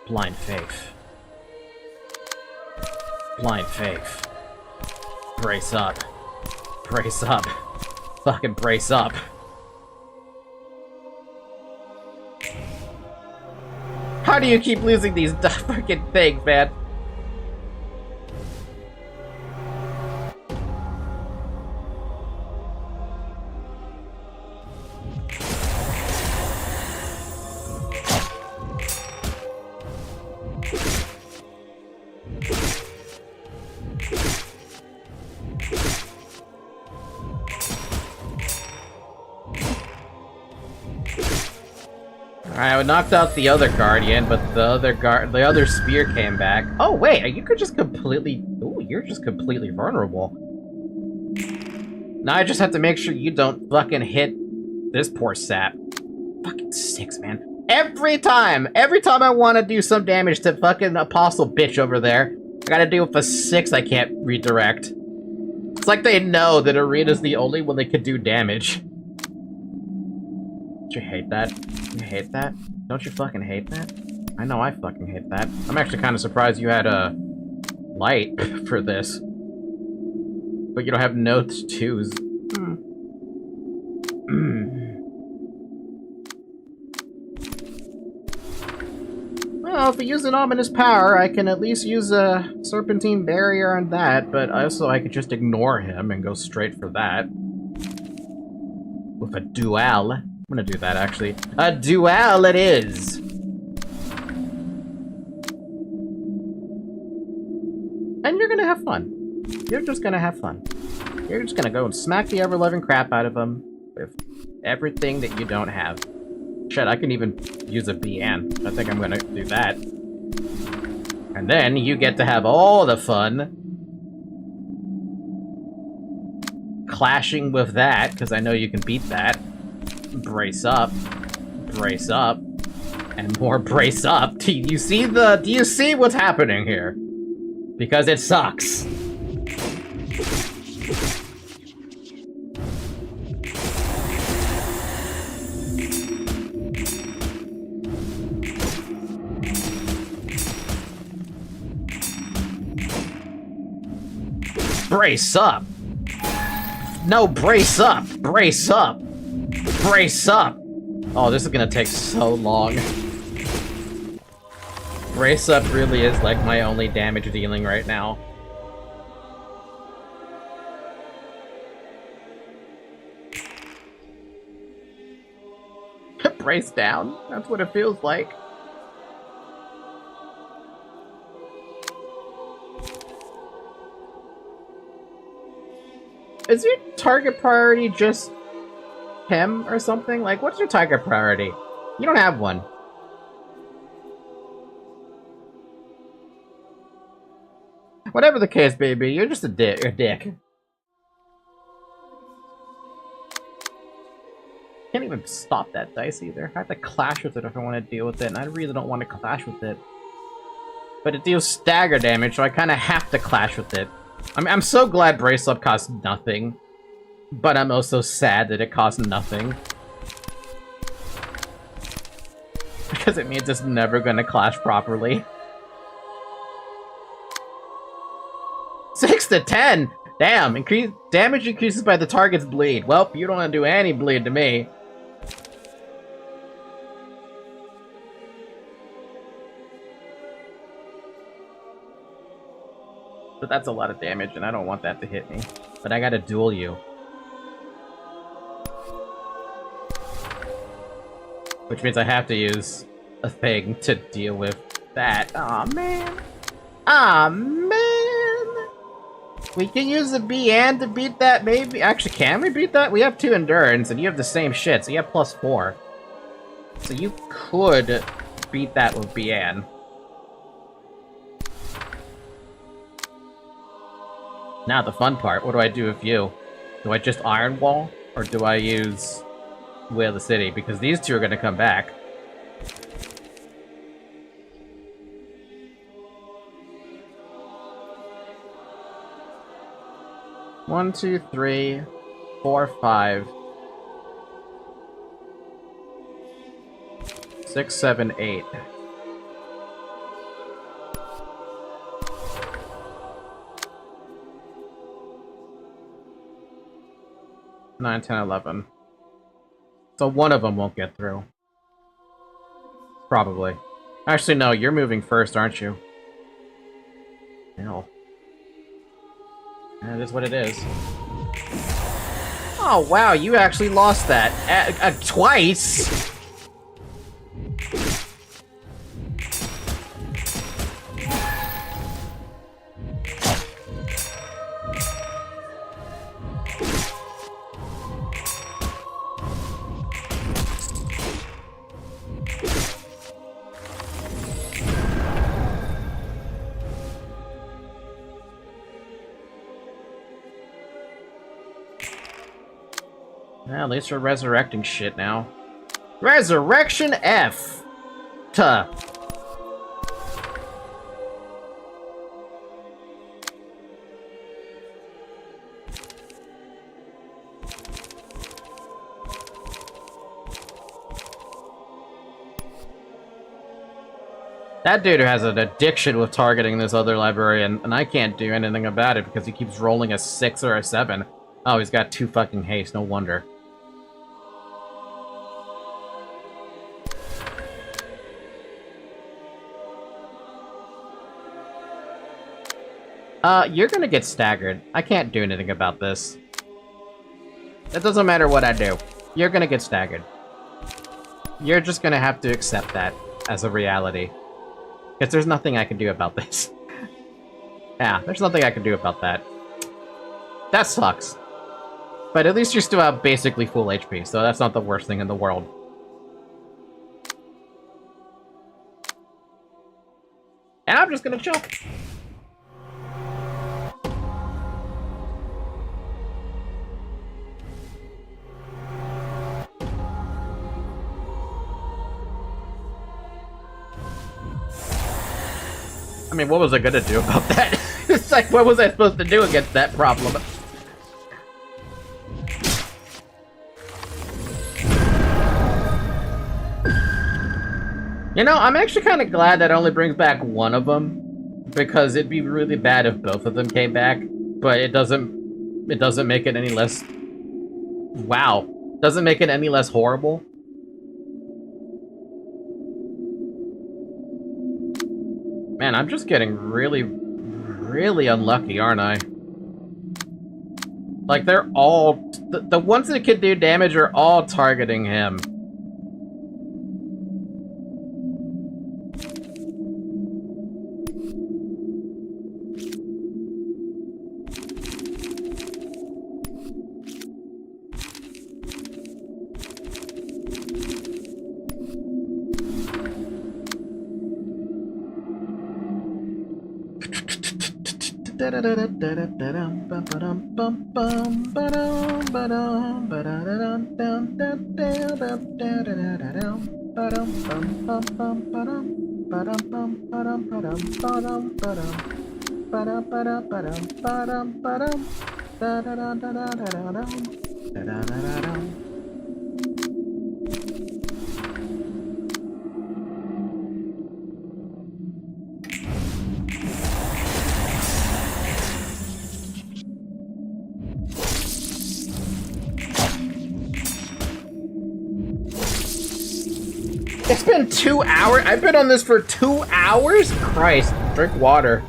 Blind faith. Blind faith. Brace up. Brace up. Fucking brace up. How do you keep losing these fucking things, man? Alright, I knocked out the other Guardian, but the other spear came back. Oh wait, you could just completely... Ooh, you're just completely vulnerable. Now I just have to make sure you don't fucking hit this poor sap. Fucking 6, man. Every time I want to do some damage to fucking Apostle bitch over there, I gotta deal with a 6 I can't redirect. It's like they know that Arena's the only one that can do damage. Don't you hate that? You hate that? Don't you fucking hate that? I know I fucking hate that. I'm actually kind of surprised you had a light for this. But you don't have notes 2s. Well, if I use an ominous power, I can at least use a serpentine barrier on that, but also I could just ignore him and go straight for that. With a duel. I'm gonna do that, actually. A duel it is! And you're gonna have fun. You're just gonna have fun. You're just gonna go and smack the ever-loving crap out of him with everything that you don't have. Shit, I can even use a BN. I think I'm gonna do that. And then you get to have all the fun clashing with that, because I know you can beat that. Brace up, and more brace up. Do you see what's happening here? Because it sucks. Brace up. No, brace up. Brace up. Brace up! Oh, this is gonna take so long. Brace up really is like my only damage dealing right now. Brace down? That's what it feels like. Is your target priority just him or something? Like, what's your target priority? You don't have one. Whatever the case may be, you're just a dick. Can't even stop that dice either. I have to clash with it if I want to deal with it, and I really don't want to clash with it. But it deals stagger damage, so I kind of have to clash with it. I mean, I'm so glad Bracelet costs nothing, but I'm also sad that it costs nothing. Because it means it's never going to clash properly. 6 to 10! Damn, damage increases by the target's bleed. Well, you don't want to do any bleed to me. But that's a lot of damage, and I don't want that to hit me. But I gotta duel you. Which means I have to use a thing to deal with that. Aw, man. Aw, man. We can use the BN to beat that, maybe? Actually, can we beat that? We have 2 endurance, and you have the same shit, so you have +4. So you could beat that with BN. Now the fun part, what do I do with you? Do I just Iron Wall, or do I use Will of the City? Because these 2 are gonna come back. One, 2, 3, 4, 5, 6, 7, 8. 9, 10, 11. So one of them won't get through. Probably. Actually, no, you're moving first, aren't you? No. That is what it is. Oh, wow, you actually lost that. Twice? Well, at least we're resurrecting shit now. Resurrection F! Tuh. That dude has an addiction with targeting this other librarian, and I can't do anything about it because he keeps rolling a 6 or a 7. Oh, he's got 2 fucking haste, no wonder. You're gonna get staggered. I can't do anything about this. It doesn't matter what I do. You're gonna get staggered. You're just gonna have to accept that as a reality. Because there's nothing I can do about this. Yeah, there's nothing I can do about that. That sucks. But at least you're still at basically full HP, so that's not the worst thing in the world. And I'm just gonna chill. I mean, what was I gonna do about that? It's like, what was I supposed to do against that problem? You know, I'm actually kind of glad that only brings back one of them, because it'd be really bad if both of them came back. But it doesn't make it any less. Wow, doesn't make it any less horrible. Man, I'm just getting really, really unlucky, aren't I? Like, they're all... The ones that can do damage are all targeting him. It's been 2 hours? I've been on this for 2 hours? Christ, drink water.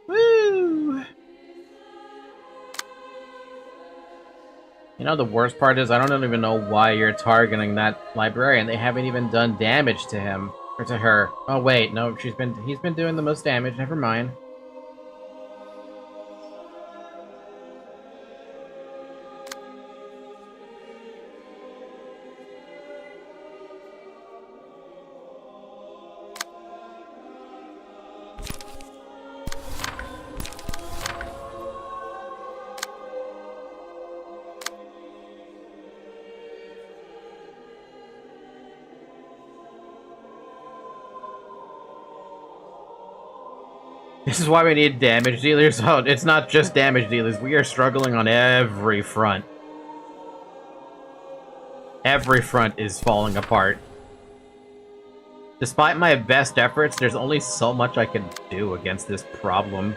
Woo! You know, the worst part is I don't even know why you're targeting that librarian. They haven't even done damage to him. Or to her. Oh wait, no, he's been doing the most damage, never mind. This is why we need damage dealers. Oh, it's not just damage dealers. We are struggling on every front. Every front is falling apart. Despite my best efforts, there's only so much I can do against this problem.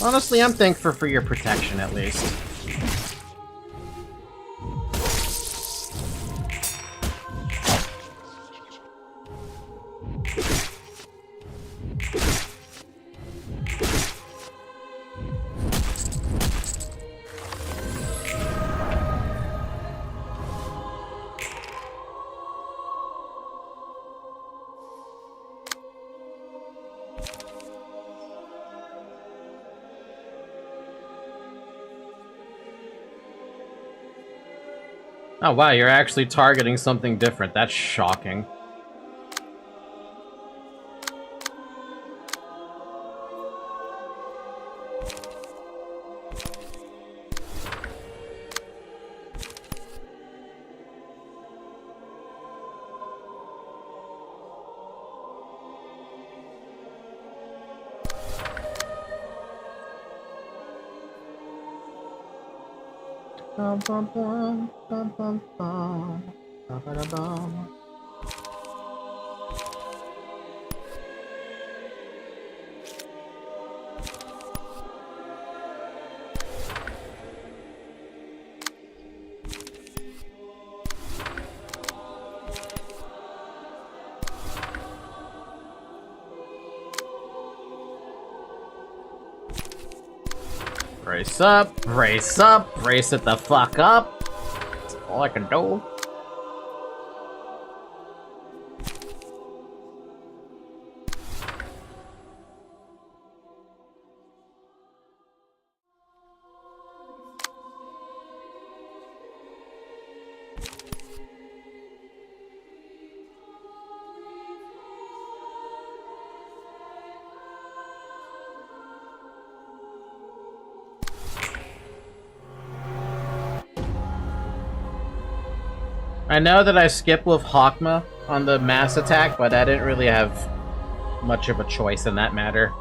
Honestly, I'm thankful for your protection, at least. Oh wow, you're actually targeting something different. That's shocking. Bum bum bum bum bum bum bum bum bum. Brace up, brace up, brace it the fuck up. That's all I can do. I know that I skipped with Hokma on the mass attack, but I didn't really have much of a choice in that matter.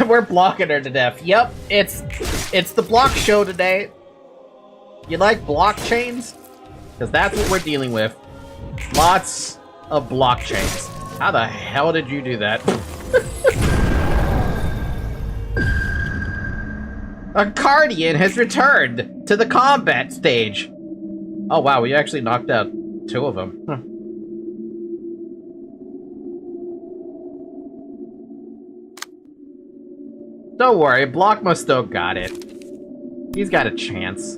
We're blocking her to death. Yep, it's the block show today. You like blockchains? Because that's what we're dealing with. Lots of blockchains. How the hell did you do that? A Guardian has returned to the combat stage. Oh wow, we actually knocked out 2 of them. Huh. Don't worry, Blockma still got it. He's got a chance.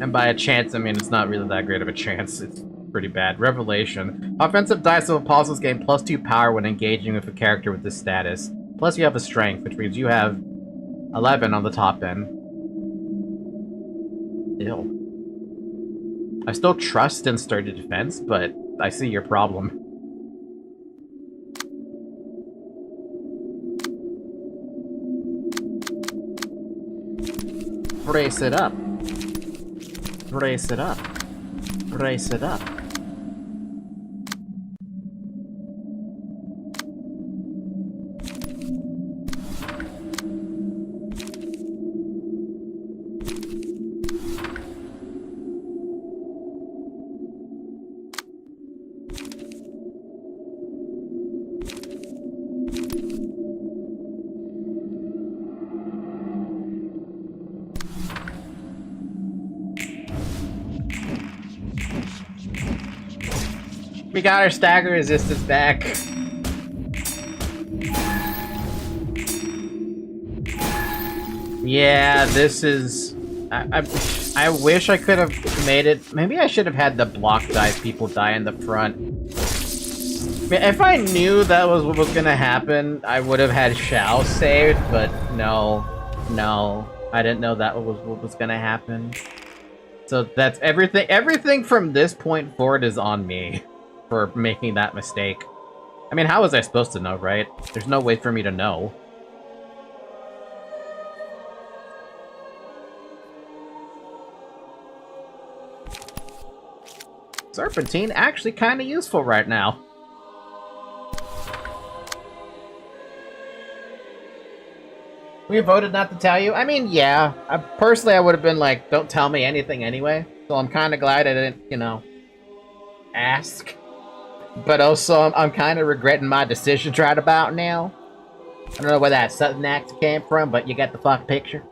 And by a chance, I mean it's not really that great of a chance. It's pretty bad. Revelation. Offensive dice of apostles gain +2 power when engaging with a character with this status. Plus you have a strength, which means you have 11 on the top end. Ew. I still trust in sturdy defense, but I see your problem. Brace it up. Brace it up. Brace it up. We got our stagger resistance back. Yeah, this is... I wish I could have made it... Maybe I should have had the block dice people die in the front. If I knew that was what was gonna happen, I would have had Shao saved, but no. No. I didn't know that was what was gonna happen. So that's everything. Everything from this point forward is on me for making that mistake. I mean, how was I supposed to know, right? There's no way for me to know. Serpentine actually kind of useful right now. We voted not to tell you? I mean, yeah. Personally, I would have been like, don't tell me anything anyway. So I'm kind of glad I didn't, you know, ask. But also, I'm kind of regretting my decisions right about now. I don't know where that sudden act came from, but you get the fuck picture.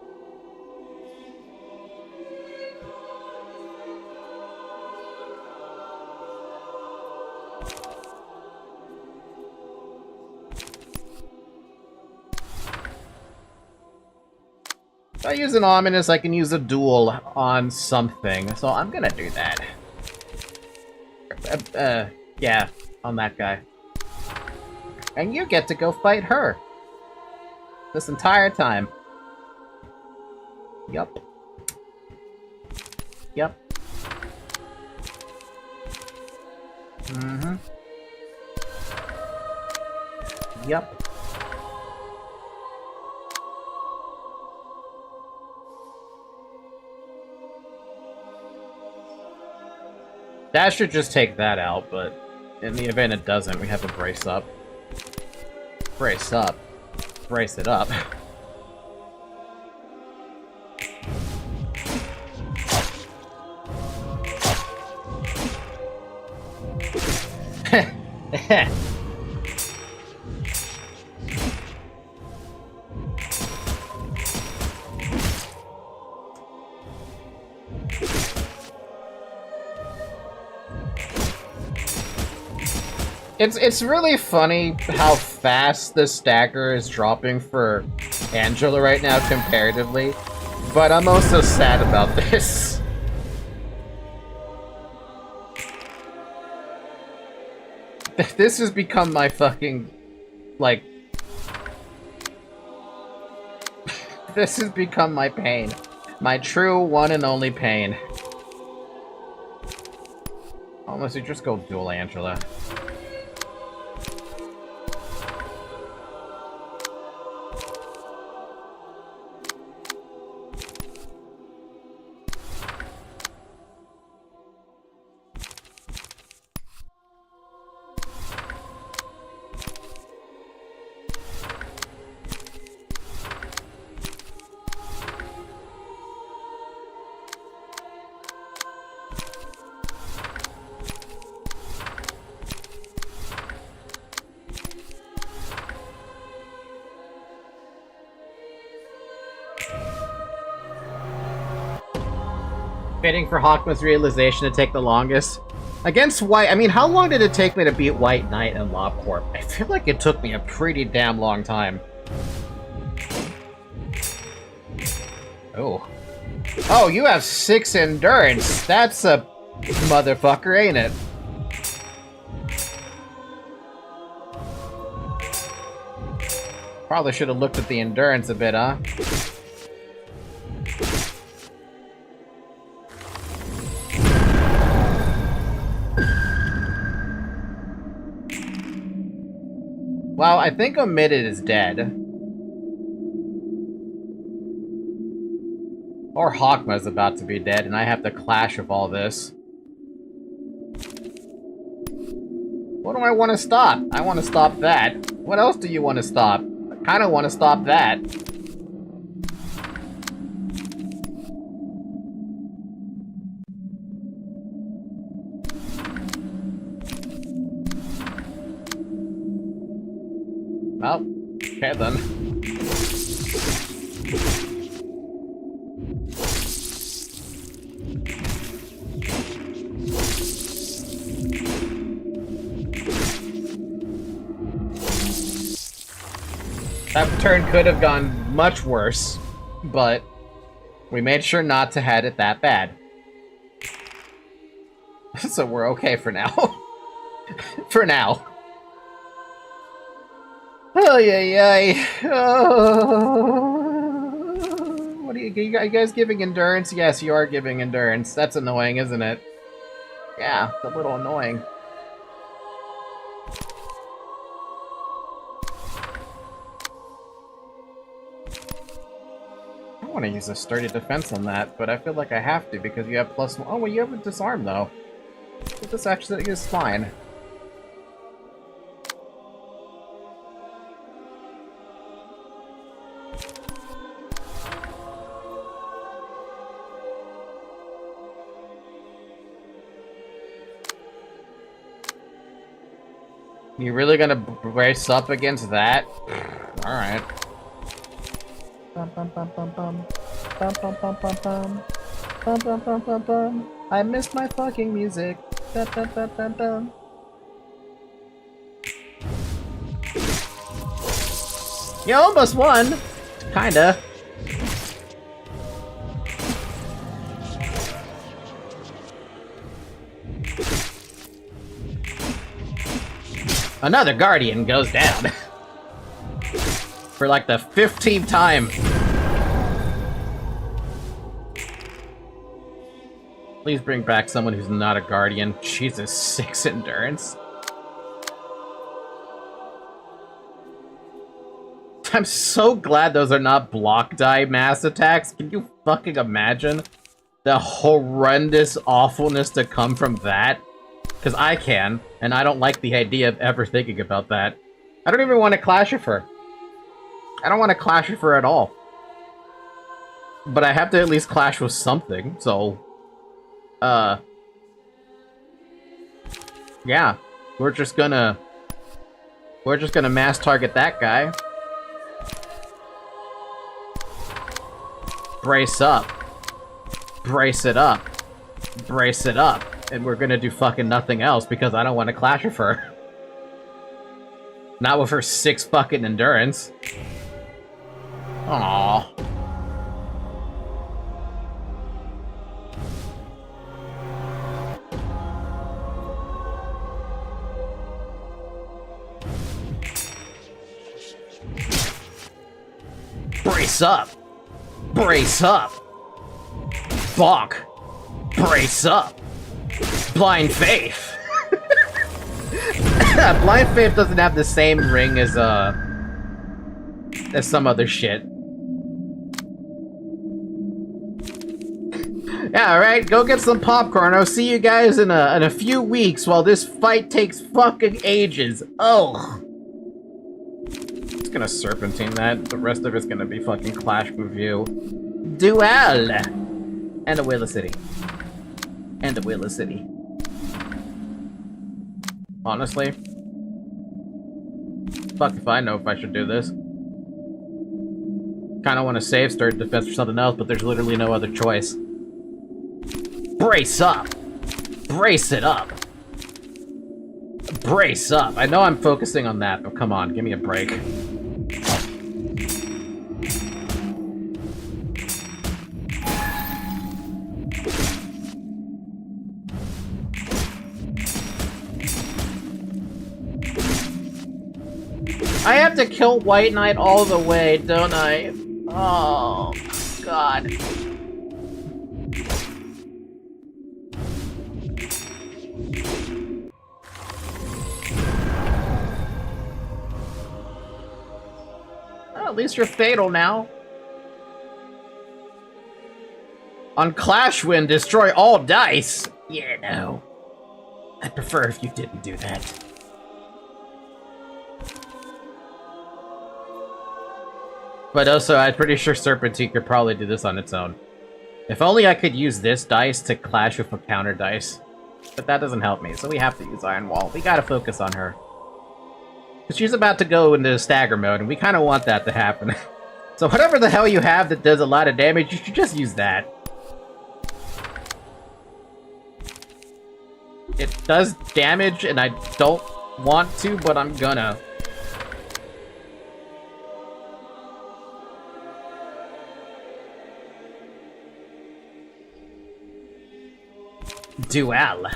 If I use an ominous, I can use a duel on something, so I'm gonna do that. Yeah, on that guy. And you get to go fight her. This entire time. Yup. Yup. Mm-hmm. Yup. That should just take that out, but in the event it doesn't, we have to brace up. Brace up. Brace it up. It's really funny how fast the stagger is dropping for Angela right now comparatively, but I'm also sad about this. This has become my fucking, like... This has become my pain. My true one and only pain. Unless you just go duel Angela. fitting for Hokma's realization to take the longest. Against White, I mean, how long did it take me to beat White Knight and LobCorp? I feel like it took me a pretty damn long time. Oh. Oh, you have 6 endurance. That's a motherfucker, ain't it? Probably should have looked at the endurance a bit, huh? Well, I think Omitted is dead. Or Hokma's about to be dead, and I have to clash with all this. What do I want to stop? I want to stop that. What else do you want to stop? I kind of want to stop that. Well, okay then. That turn could have gone much worse, but we made sure not to have it that bad. So we're okay for now. For now. Oh, yeah. Oh. What are you guys giving endurance? Yes, you are giving endurance. That's annoying, isn't it? Yeah, it's a little annoying. I want to use a sturdy defense on that, but I feel like I have to because you have +1. Oh, well, you have a disarm, though. But this actually is fine. You really gonna brace up against that? Alright. I missed my fucking music. You almost won! Kinda. Another Guardian goes down. For like the 15th time. Please bring back someone who's not a Guardian. Jesus, 6 endurance. I'm so glad those are not block die mass attacks. Can you fucking imagine the horrendous awfulness to come from that? Because I can, and I don't like the idea of ever thinking about that. I don't even want to clash with her. I don't want to clash with her at all. But I have to at least clash with something, so... yeah. We're just gonna mass target that guy. Brace up. Brace it up. Brace it up. And we're gonna do fucking nothing else because I don't want to clash with her. Not with her 6 fucking endurance. Aww. Brace up. Brace up. Bonk. Brace up. Blind Faith. Blind Faith doesn't have the same ring as some other shit. Yeah, alright, go get some popcorn. I'll see you guys in a few weeks while this fight takes fucking ages. Oh. It's gonna serpentine that. The rest of it's gonna be fucking Clash Review. Duel! And a Wheel of City. And a Wheel of City. Honestly, fuck if I know if I should do this. Kinda wanna save Sturdy Defense for something else, but there's literally no other choice. Brace up! Brace it up! Brace up! I know I'm focusing on that, but come on, give me a break. I have to kill White Knight all the way, don't I? Oh, God. Well, at least you're fatal now. On Clash Win, destroy all dice. Yeah, no. I'd prefer if you didn't do that. But also, I'm pretty sure Serpentine could probably do this on its own. If only I could use this dice to clash with a counter dice. But that doesn't help me, so we have to use Iron Wall. We gotta focus on her. Because she's about to go into stagger mode, and we kind of want that to happen. So whatever the hell you have that does a lot of damage, you should just use that. It does damage, and I don't want to, but I'm gonna. Duel.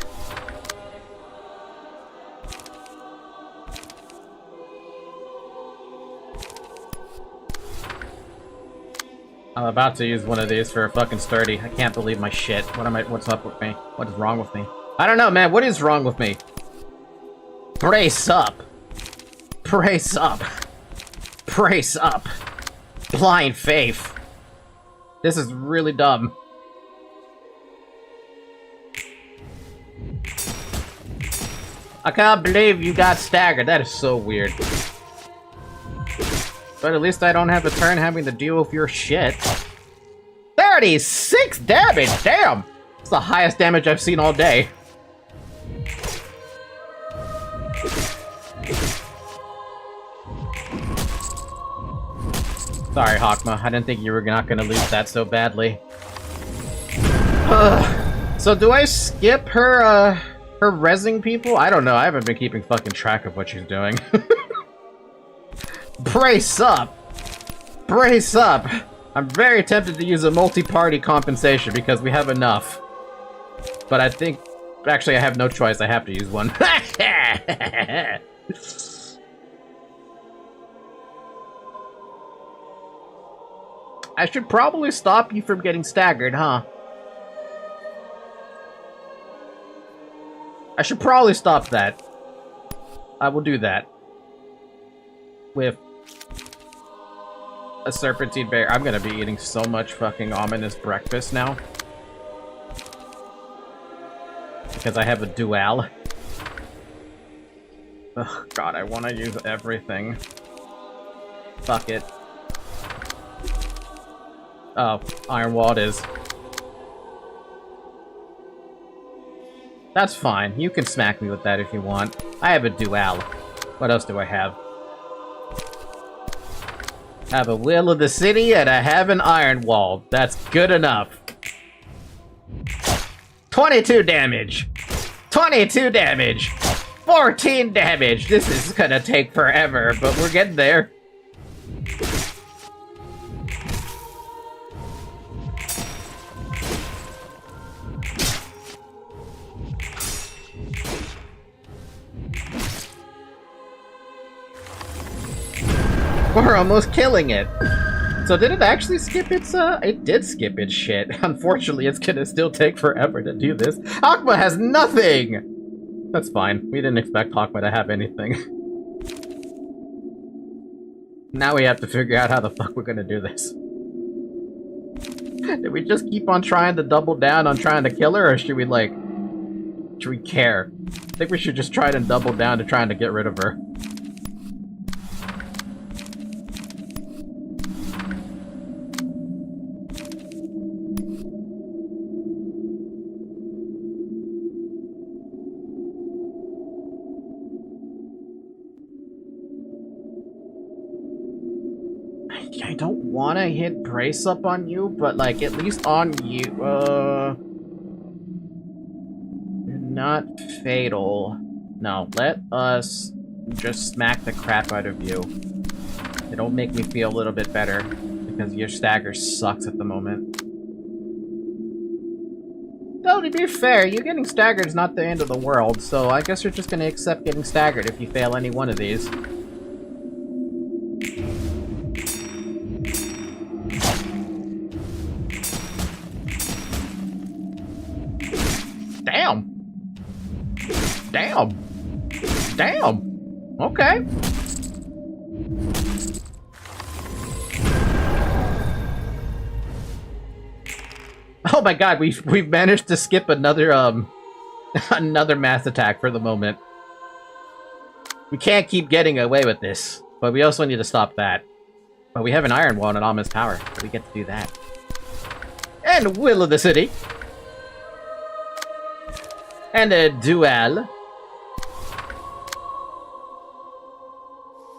I'm about to use one of these for a fucking sturdy. I can't believe my shit. What's up with me? What is wrong with me? I don't know, man. What is wrong with me? Brace up. Brace up. Brace up. Blind faith. This is really dumb. I can't believe you got staggered. That is so weird. But at least I don't have a turn having to deal with your shit. 36 damage! Damn! It's the highest damage I've seen all day. Sorry, Hokma. I didn't think you were not gonna lose that so badly. So do I skip her, her rezzing people? I don't know. I haven't been keeping fucking track of what she's doing. Brace up! Brace up! I'm very tempted to use a multi-party compensation because we have enough. But I think... Actually, I have no choice. I have to use one. I should probably stop you from getting staggered, huh? I should probably stop that. I will do that. With a Serpentine Bear. I'm gonna be eating so much fucking ominous breakfast now. Because I have a duel. Oh god, I want to use everything. Fuck it. Oh, Iron Wall it is. That's fine. You can smack me with that if you want. I have a duel. What else do I have? I have a Will of the City and I have an Iron Wall. That's good enough. 22 damage. 22 damage. 14 damage. This is gonna take forever, but we're getting there. We're almost killing it. So did it actually skip its, it did skip its shit. Unfortunately, it's gonna still take forever to do this. Hokma has nothing! That's fine. We didn't expect Hokma to have anything. Now we have to figure out how the fuck we're gonna do this. Did we just keep on trying to double down on trying to kill her, or should we, like... should we care? I think we should just try to double down to trying to get rid of her. I don't want to hit brace up on you, but like at least on you. Not fatal. No, let us just smack the crap out of you. It'll make me feel a little bit better, because your stagger sucks at the moment. Though, to be fair, you getting staggered is not the end of the world, so I guess you're just gonna accept getting staggered if you fail any one of these. Damn! Damn! Damn! Okay. Oh my god, we've managed to skip another another mass attack for the moment. We can't keep getting away with this, but we also need to stop that. But we have an Iron Wall and an Ominous Power, so we get to do that. And Will of the City. And a Duel.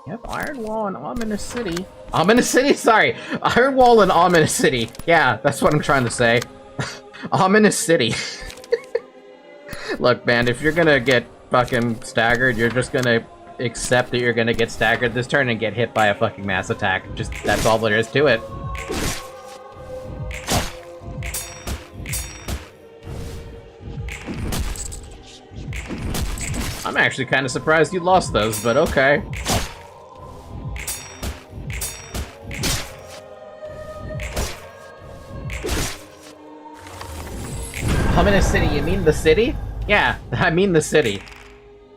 Yep, Iron Wall and Ominous City. Ominous City? Sorry. Iron Wall and Ominous City. Yeah, that's what I'm trying to say. Ominous City. Look, man, if you're gonna get fucking staggered, you're just gonna accept that you're gonna get staggered this turn and get hit by a fucking mass attack. Just, that's all there is to it. I'm actually kind of surprised you lost those, but okay. Ominous City, you mean the city? Yeah, I mean the city.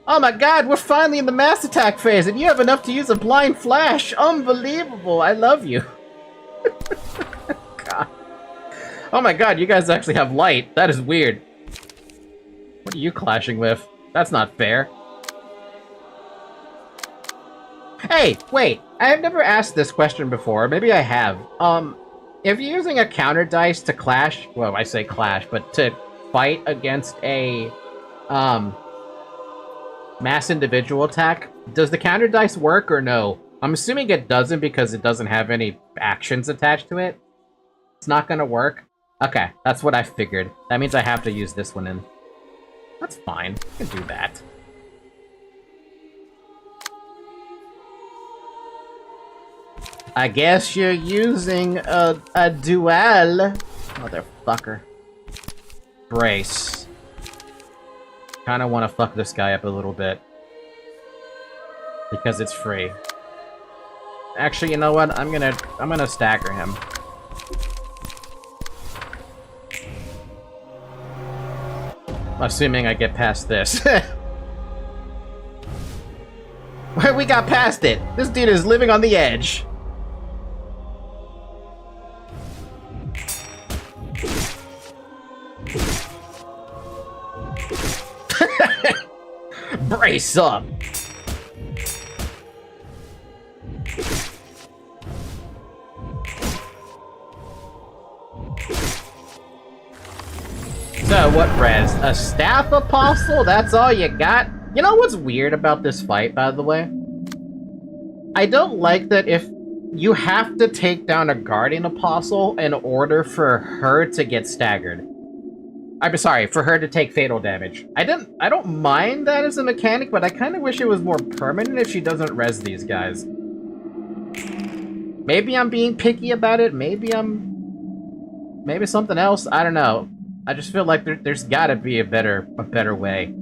Oh my god, we're finally in the mass attack phase, and you have enough to use a blind flash! Unbelievable, I love you. God. Oh my god, you guys actually have light. That is weird. What are you clashing with? That's not fair. Hey, wait, I have never asked this question before. Maybe I have. If you're using a counter dice to clash, well, I say clash, but to fight against a, mass individual attack, does the counter dice work or no? I'm assuming it doesn't because it doesn't have any actions attached to it. It's not gonna work? Okay, that's what I figured. That means I have to use this one in. That's fine, I can do that. I guess you're using a duel. Motherfucker. Brace. Kinda wanna fuck this guy up a little bit. Because it's free. Actually, you know what? I'm gonna stagger him. Assuming I get past this. We got past it! This dude is living on the edge. Brace up! So, what res? A staff apostle? That's all you got? You know what's weird about this fight, by the way? I don't like that if you have to take down a guardian apostle in order for her to get staggered. I'm sorry, for her to take fatal damage. I don't mind that as a mechanic, but I kind of wish it was more permanent if she doesn't res these guys. Maybe I'm being picky about it, maybe something else, I don't know. I just feel like there's gotta be a better way.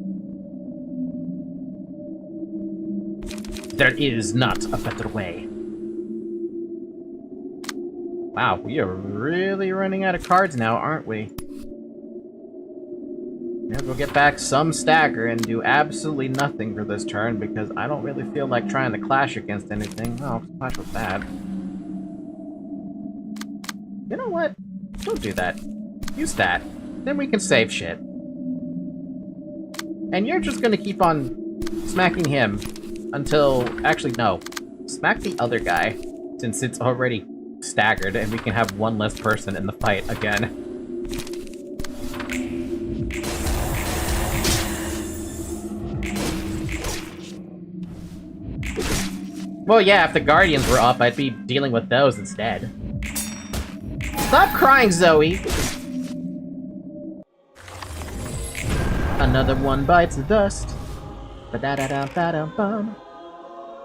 There is not a better way. Wow, we are really running out of cards now, aren't we? We'll get back some stagger and do absolutely nothing for this turn because I don't really feel like trying to clash against anything. Oh, clash with that. You know what? Don't do that. Use that. Then we can save shit. And you're just gonna keep on smacking him until... Actually, no. Smack the other guy, since it's already staggered and we can have one less person in the fight again. Well, yeah, if the Guardians were up, I'd be dealing with those instead. Stop crying, Zoe! Another one bites the dust. Ba-da-da-da-da-da-bum.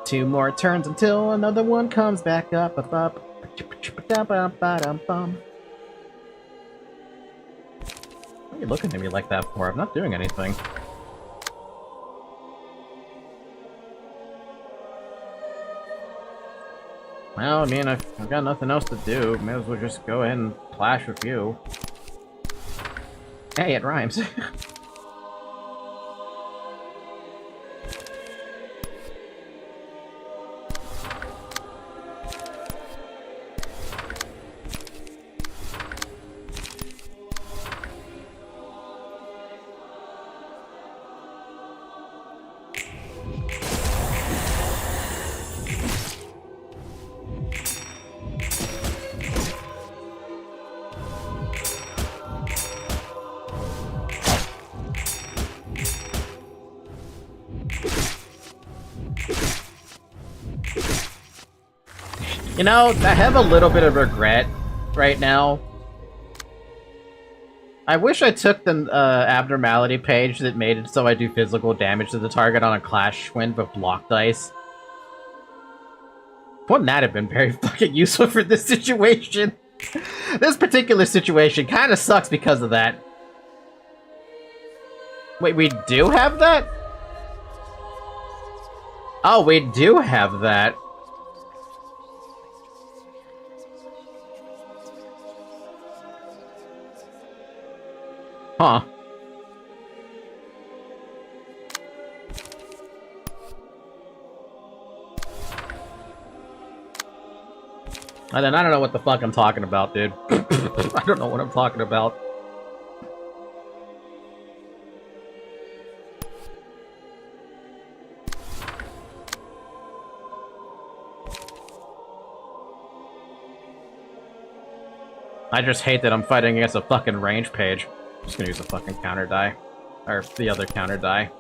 2 more turns until another one comes back up. What are you looking at me like that for? I'm not doing anything. Well, I mean, I've got nothing else to do. May as well just go ahead and clash with you. Hey, it rhymes. You know, I have a little bit of regret right now. I wish I took the abnormality page that made it so I do physical damage to the target on a clash win with block dice. Wouldn't that have been very fucking useful for this situation? This particular situation kind of sucks because of that. Wait, we do have that? Oh, we do have that. Huh. I don't know what the fuck I'm talking about, dude. I don't know what I'm talking about. I just hate that I'm fighting against a fucking range page. I'm just gonna use the fucking counter die. Or the other counter die.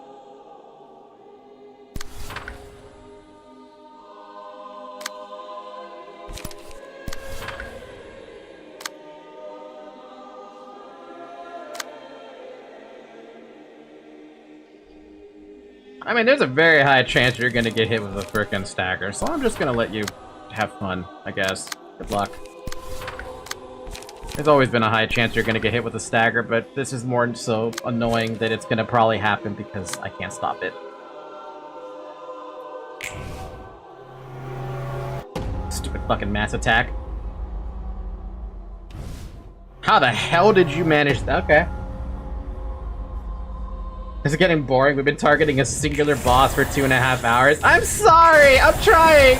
I mean, there's a very high chance you're gonna get hit with a frickin' stagger, so I'm just gonna let you have fun, I guess. Good luck. There's always been a high chance you're gonna get hit with a stagger, but this is more so annoying that it's gonna probably happen because I can't stop it. Stupid fucking mass attack. How the hell did you manage that? Okay. Is it getting boring? We've been targeting a singular boss for 2.5 hours. I'm sorry! I'm trying!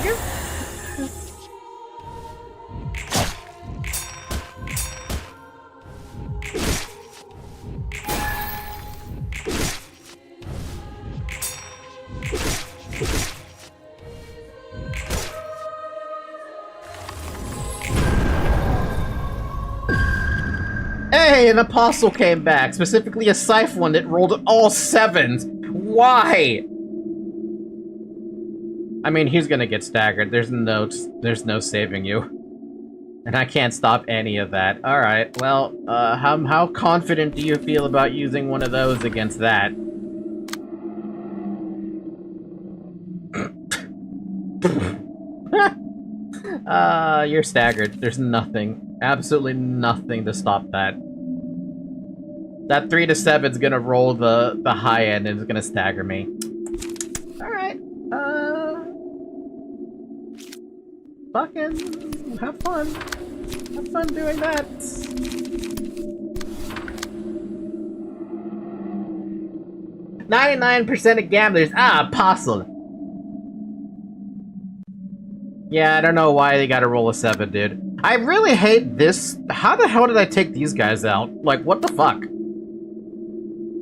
Hey, an apostle came back, specifically a scythe one that rolled all 7s. Why? I mean, he's gonna get staggered. There's no saving you. And I can't stop any of that. Alright, well, how confident do you feel about using one of those against that? You're staggered. There's nothing. Absolutely nothing to stop that. That 3 to 7's gonna roll the high end and it's gonna stagger me. Alright. Fucking have fun. Have fun doing that. 99% of gamblers. Apostle. Yeah, I don't know why they gotta roll a 7, dude. I really hate this. How the hell did I take these guys out? Like, what the fuck?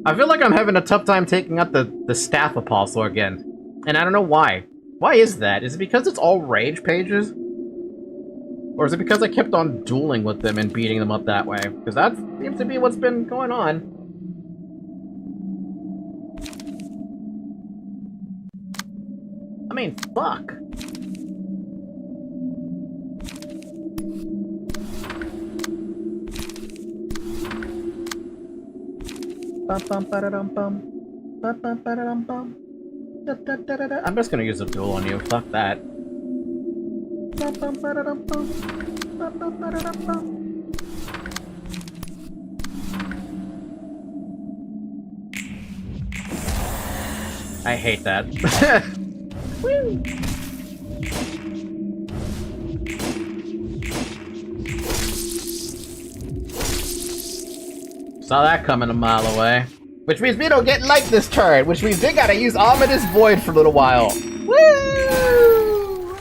I feel like I'm having a tough time taking out the staff apostle again. And I don't know why. Why is that? Is it because it's all rage pages? Or is it because I kept on dueling with them and beating them up that way? Because that seems to be what's been going on. I mean, fuck. I'm just gonna use a duel on you. Fuck that. I hate that. Woo! Saw that coming a mile away. Which means we don't get light this turn, which means they gotta use Ominous Void for a little while. Woo!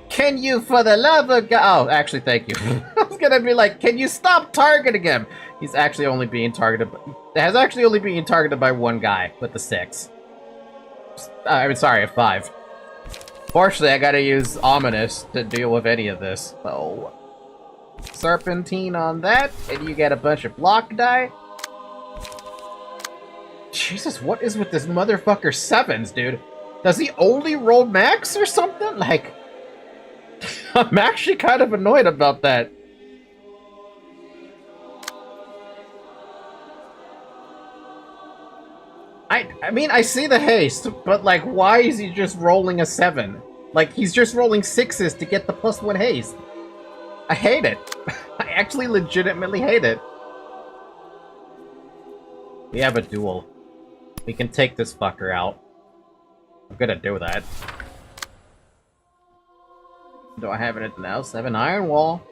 Can you, for the love of God... Oh, actually, thank you. I was gonna be like, can you stop targeting him? He's actually only being targeted... Has actually only being targeted by one guy with the 6. I mean, sorry, a 5. Fortunately, I gotta use Ominous to deal with any of this. So... Serpentine on that, and you get a bunch of block die. Jesus, what is with this motherfucker 7s, dude? Does he only roll max or something? Like... I'm actually kind of annoyed about that. I mean, I see the haste, but like, why is he just rolling a 7? Like, he's just rolling 6s to get the +1 haste. I hate it. I actually legitimately hate it. We have a duel. We can take this fucker out. I'm gonna do that. Do I have anything else? 7 Iron Wall.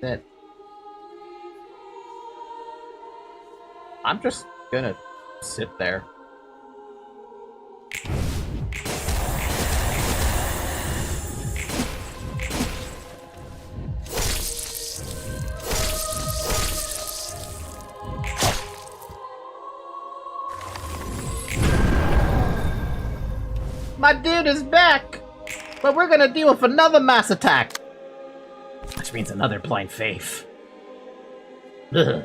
That. I'm just gonna sit there. My dude is back! But we're gonna deal with another mass attack! Which means another blind faith. Ugh.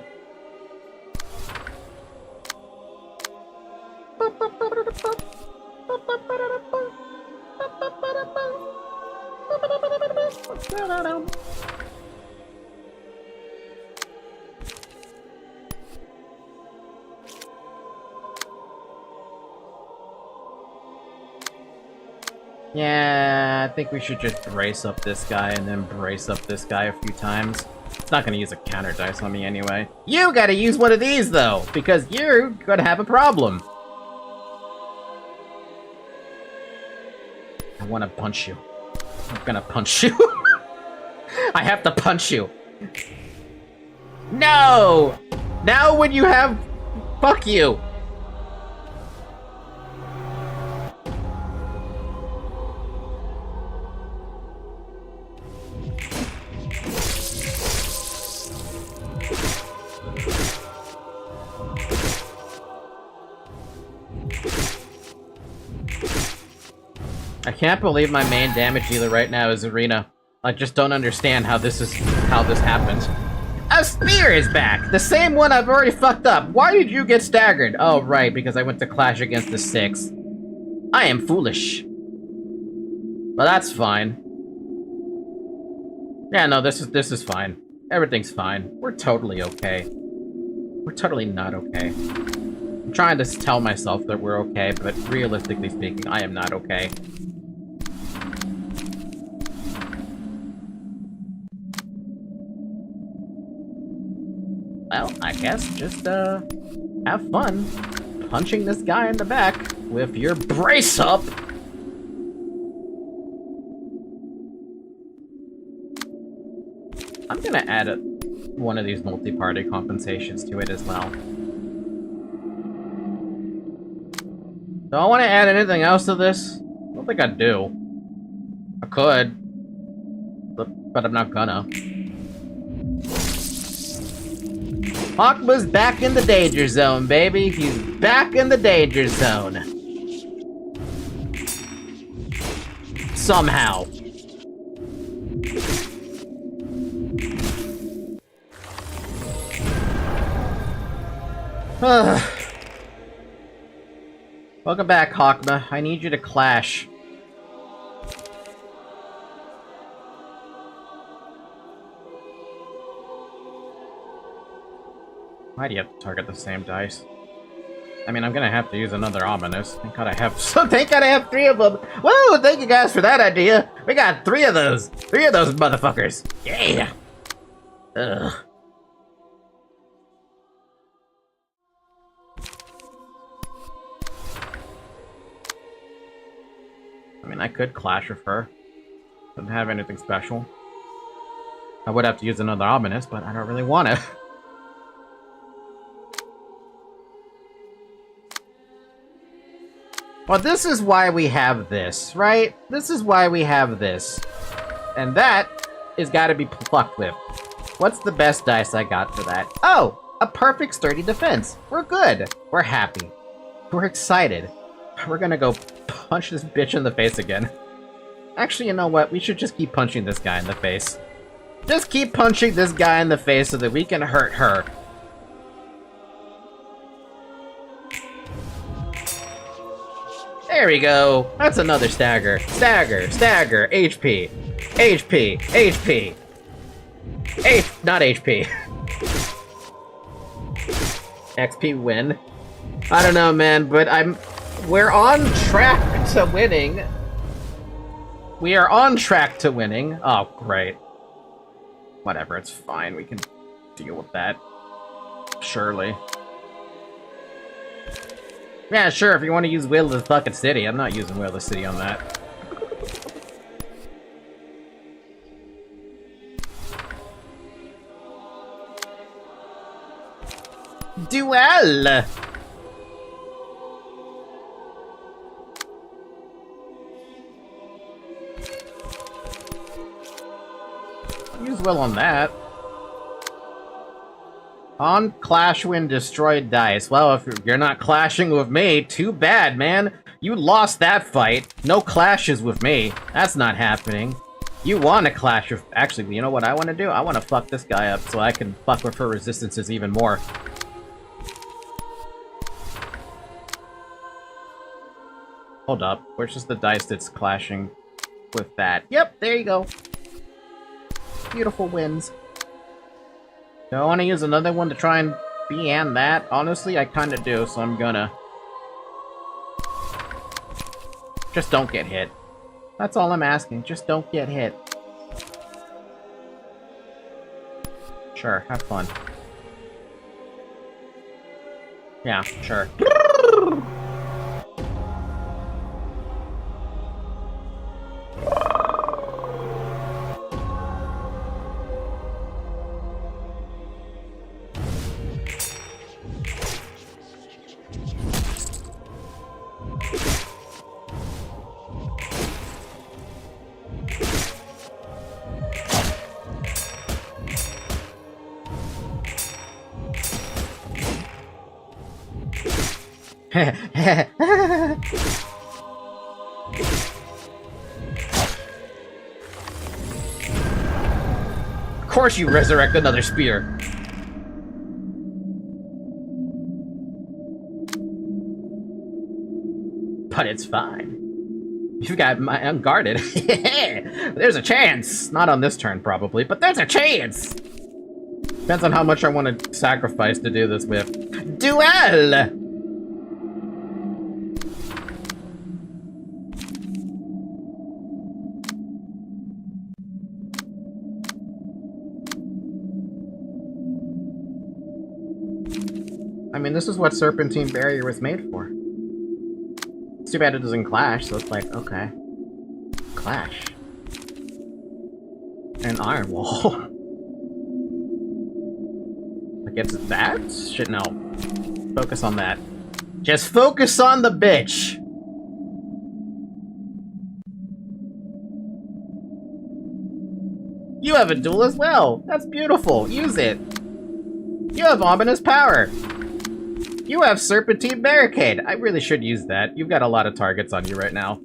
Yeah, I think we should just brace up this guy and then brace up this guy a few times. It's not gonna use a counter dice on me anyway. You gotta use one of these though, because you're gonna have a problem. I wanna punch you. I'm gonna punch you. I have to punch you. No! Now when you have... Fuck you! I can't believe my main damage dealer right now is Ruina. I just don't understand how this happened. A spear is back! The same one I've already fucked up. Why did you get staggered? Oh, right, because I went to clash against the 6. I am foolish. But that's fine. Yeah, no, this is fine. Everything's fine. We're totally okay. We're totally not okay. I'm trying to tell myself that we're okay, but realistically speaking, I am not okay. Well, I guess just, have fun punching this guy in the back with your brace up! I'm gonna add one of these multi-party compensations to it as well. Do I want to add anything else to this? I don't think I do. I could. But I'm not gonna. Hokma's back in the danger zone, baby. He's back in the danger zone. Somehow. Welcome back, Hokma. I need you to clash. Why do you have to target the same dice? I mean, I'm gonna have to use another ominous. Thank God I have. Thank God I have 3 of them. Whoa! Thank you guys for that idea. We got 3 of those. 3 of those motherfuckers. Yeah. Ugh. I mean, I could clash with her. Doesn't have anything special. I would have to use another ominous, but I don't really want to. Well, this is why we have this, right? This is why we have this. And that is gotta be plucked with. What's the best dice I got for that? Oh! A perfect sturdy defense. We're good. We're happy. We're excited. We're gonna go punch this bitch in the face again. Actually, you know what? We should just keep punching this guy in the face. Just keep punching this guy in the face so that we can hurt her. There we go. That's another stagger. Stagger, stagger, HP. HP, HP. Not HP. XP win. I don't know, man, but we're on track to winning. We are on track to winning. Oh, great. Whatever, it's fine. We can deal with that. Surely. Yeah, sure, if you want to use Will of the fucking City. I'm not using Will of the City on that. Duel! Use Will on that. On clash when destroyed dice. Well, if you're not clashing with me, too bad, man. You lost that fight. No clashes with me. That's not happening. You want to clash with... Actually, you know what I want to do? I want to fuck this guy up so I can fuck with her resistances even more. Hold up. Where's just the dice that's clashing with that? Yep, there you go. Beautiful wins. Do I want to use another one to try and be-and that? Honestly, I kind of do, so I'm gonna. Just don't get hit. That's all I'm asking. Just don't get hit. Sure, have fun. Yeah, sure. Of course you resurrect another spear. But it's fine. You've got my unguarded. There's a chance. Not on this turn, probably, but there's a chance. Depends on how much I want to sacrifice to do this with. Duel! I mean, this is what Serpentine Barrier was made for. It's too bad it doesn't clash, so it's like, okay. Clash. And Iron Wall. Like, it's that? Shit, no. Focus on that. Just focus on the bitch! You have a duel as well! That's beautiful! Use it! You have Ominous Power! You have Serpentine Barricade! I really should use that. You've got a lot of targets on you right now.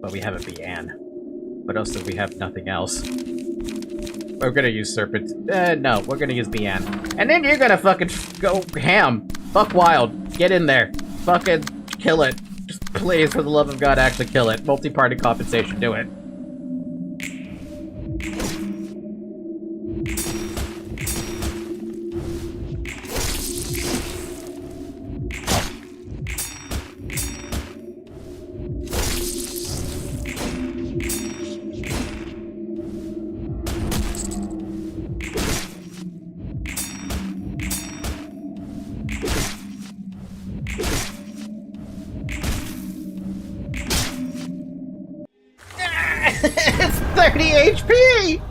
But we have a Bian. What else do we have? Nothing else. We're gonna use no, we're gonna use Bian. And then you're gonna fucking go ham. Fuck wild. Get in there. Fucking kill it. Just please, for the love of God, actually kill it. Multi-party compensation, do it. 30 HP!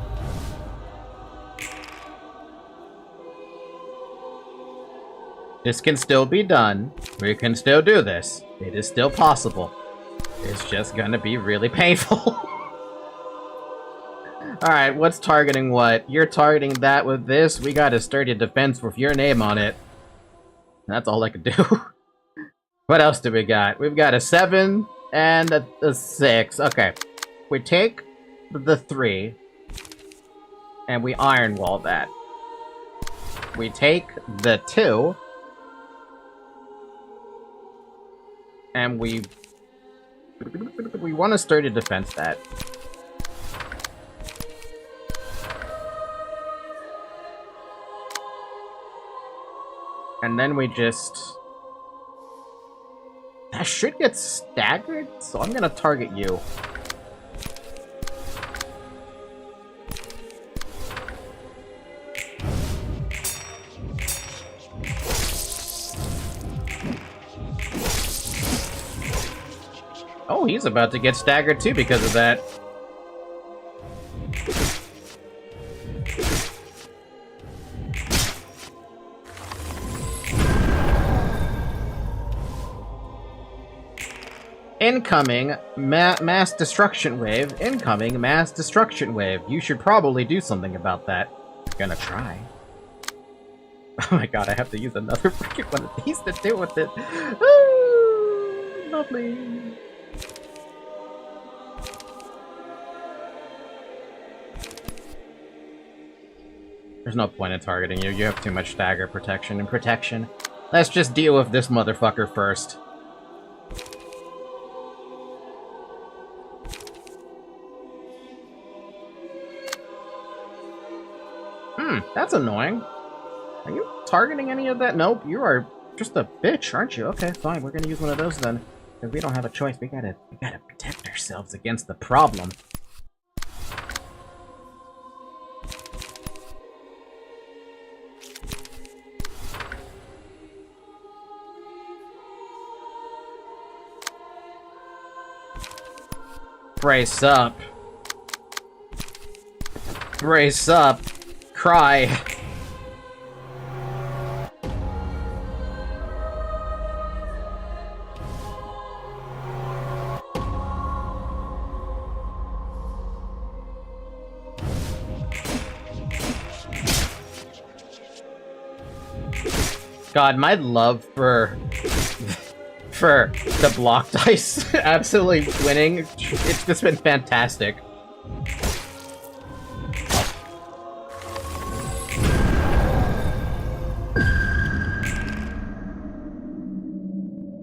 This can still be done. We can still do this. It is still possible. It's just gonna be really painful. Alright, what's targeting what? You're targeting that with this. We got a sturdy defense with your name on it. That's all I could do. What else do we got? We've got a 7 and a 6. Okay. We take the 3 and we iron wall that. We take the 2 and we want a sturdy defense that. And then we just... That should get staggered, so I'm gonna target you. Oh, he's about to get staggered too because of that. Incoming mass destruction wave. Incoming mass destruction wave. You should probably do something about that. I'm gonna try. Oh my god, I have to use another freaking one of these to deal with it. Oh, lovely. There's no point in targeting you. You have too much stagger protection and protection. Let's just deal with this motherfucker first. That's annoying. Are you targeting any of that? Nope, you are just a bitch, aren't you? Okay, fine, we're gonna use one of those then. Because we don't have a choice. We gotta protect ourselves against the problem. Brace up. Brace up. Cry. God, my love for the block dice absolutely winning, it's just been fantastic.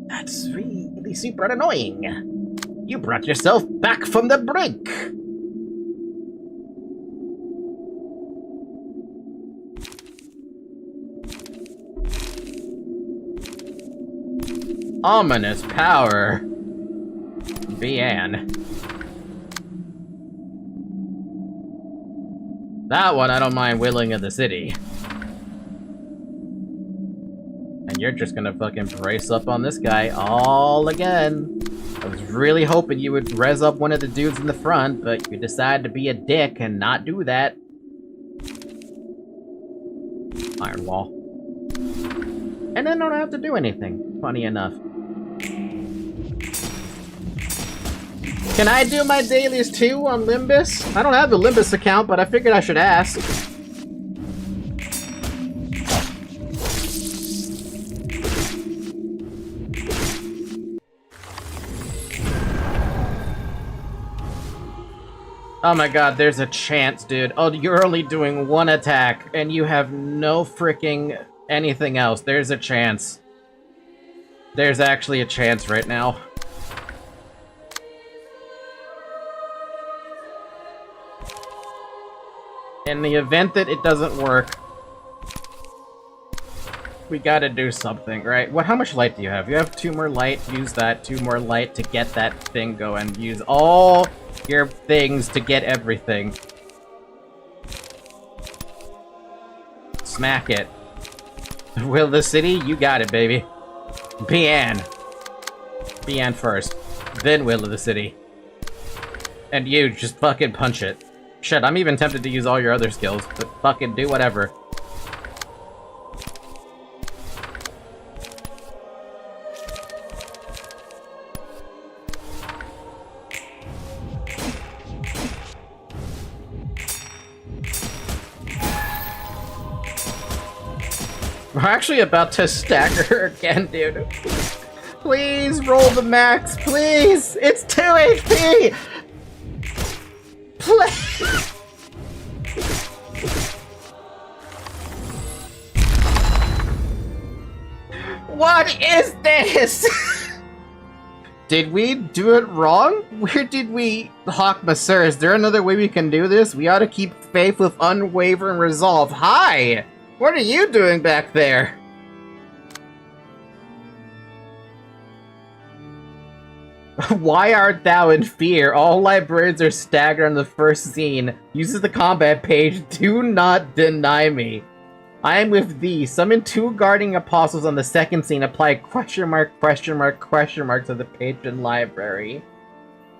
That's really super annoying. You brought yourself back from the brink. Ominous power. Binah. That one I don't mind willing of the city. And you're just gonna fucking brace up on this guy all again. I was really hoping you would res up one of the dudes in the front, but you decided to be a dick and not do that. Iron wall. And then don't have to do anything, funny enough. Can I do my dailies too on Limbus? I don't have the Limbus account, but I figured I should ask. Oh my god, there's a chance, dude. Oh, you're only doing one attack, and you have no freaking anything else. There's a chance. There's actually a chance right now. In the event that it doesn't work, we gotta do something, right? How much light do you have? You have 2 more light. Use that 2 more light to get that thing going. Use all your things to get everything. Smack it. Will the city? You got it, baby. Binah. Binah first. Then Will of the City. And you, just fucking punch it. Shit, I'm even tempted to use all your other skills, but fucking do whatever. We're actually about to stagger again, dude. Please roll the max, please! It's 2 HP! Please! What is this? Did we do it wrong? Where did we... Hokma, sir, is there another way we can do this? We ought to keep faith with unwavering resolve. Hi! What are you doing back there? Why art thou in fear? All librarians are staggered on the first scene. Uses the combat page. Do not deny me. I am with thee. Summon 2 guarding apostles on the second scene. Apply question mark to the patron library.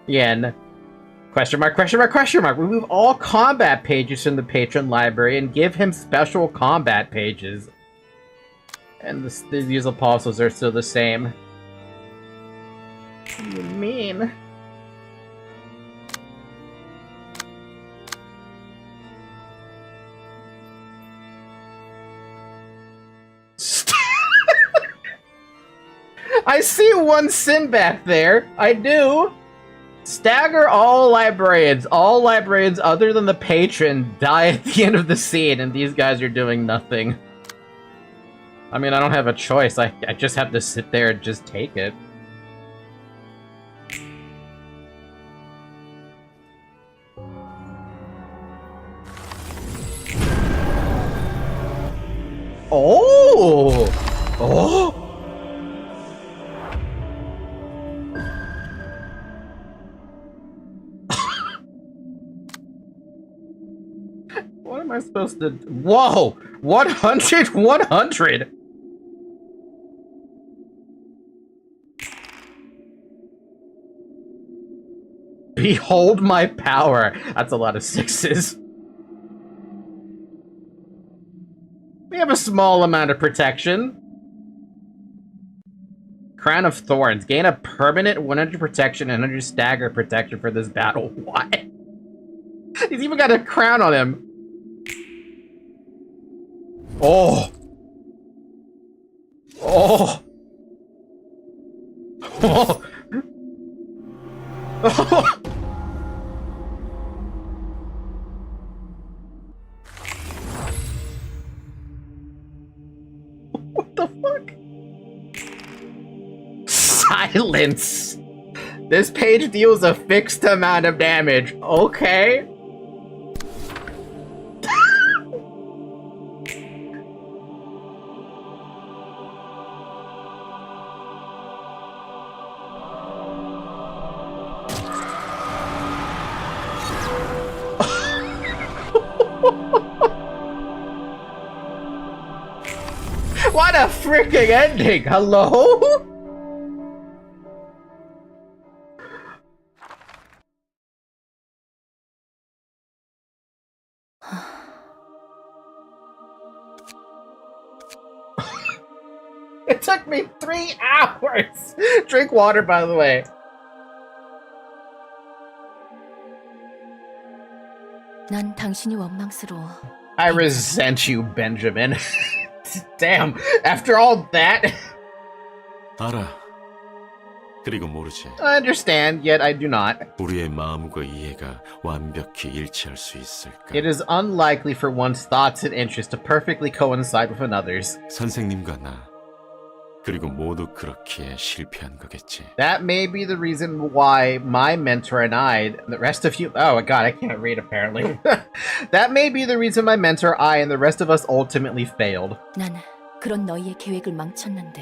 Again. Question mark. Remove all combat pages from the patron library and give him special combat pages. And these apostles are still the same. What do you mean? I see one sin back there. I do. Stagger all librarians. All librarians other than the patron die at the end of the scene, and these guys are doing nothing. I mean, I don't have a choice. I just have to sit there and just take it. Oh! Oh! What am I supposed to... Whoa! 100? 100? Behold my power! That's a lot of 6s. We have a small amount of protection. Crown of Thorns. Gain a permanent 100 protection and 100 stagger protection for this battle. What? He's even got a crown on him. Oh. Oh. Oh. Oh. What the fuck? Silence. This page deals a fixed amount of damage. Okay. What a freaking ending! Hello? It took me 3 hours! Drink water, by the way. 난 당신이 원망스러워. I resent you, Benjamin. Damn, after all that... 알아. 그리고 모르지. I understand, yet I do not. 우리의 마음과 이해가 완벽히 일치할 수 있을까? It is unlikely for one's thoughts and interests to perfectly coincide with another's. 선생님과 나, 그리고 모두 그렇기에 실패한 거겠지. That may be the reason why my mentor and I, and the rest of you... Oh god, I can't read apparently. That may be the reason my mentor, I, and the rest of us ultimately failed. 난 그런 너희의 계획을 망쳤는데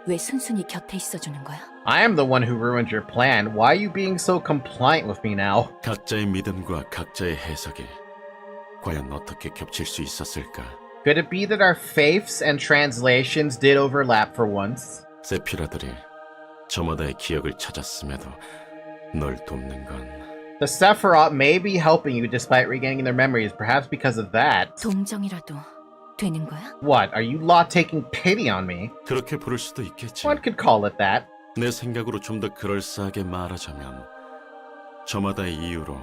왜 순순히 곁에 있어주는 거야? I am the one who ruined your plan. Why are you being so compliant with me now? 각자의 믿음과 각자의 해석이 과연 어떻게 겹칠 수 있었을까? Could it be that our faiths and translations did overlap for once? 세피라들이 저마다의 기억을 찾았음에도 널 돕는 건 The Sephiroth may be helping you despite regaining their memories, perhaps because of that. 동정이라도 되는 거야? What, are you lot taking pity on me? 그렇게 부를 수도 있겠지. One could call it that. 내 생각으로 좀 더 그럴싸하게 말하자면 저마다의 이유로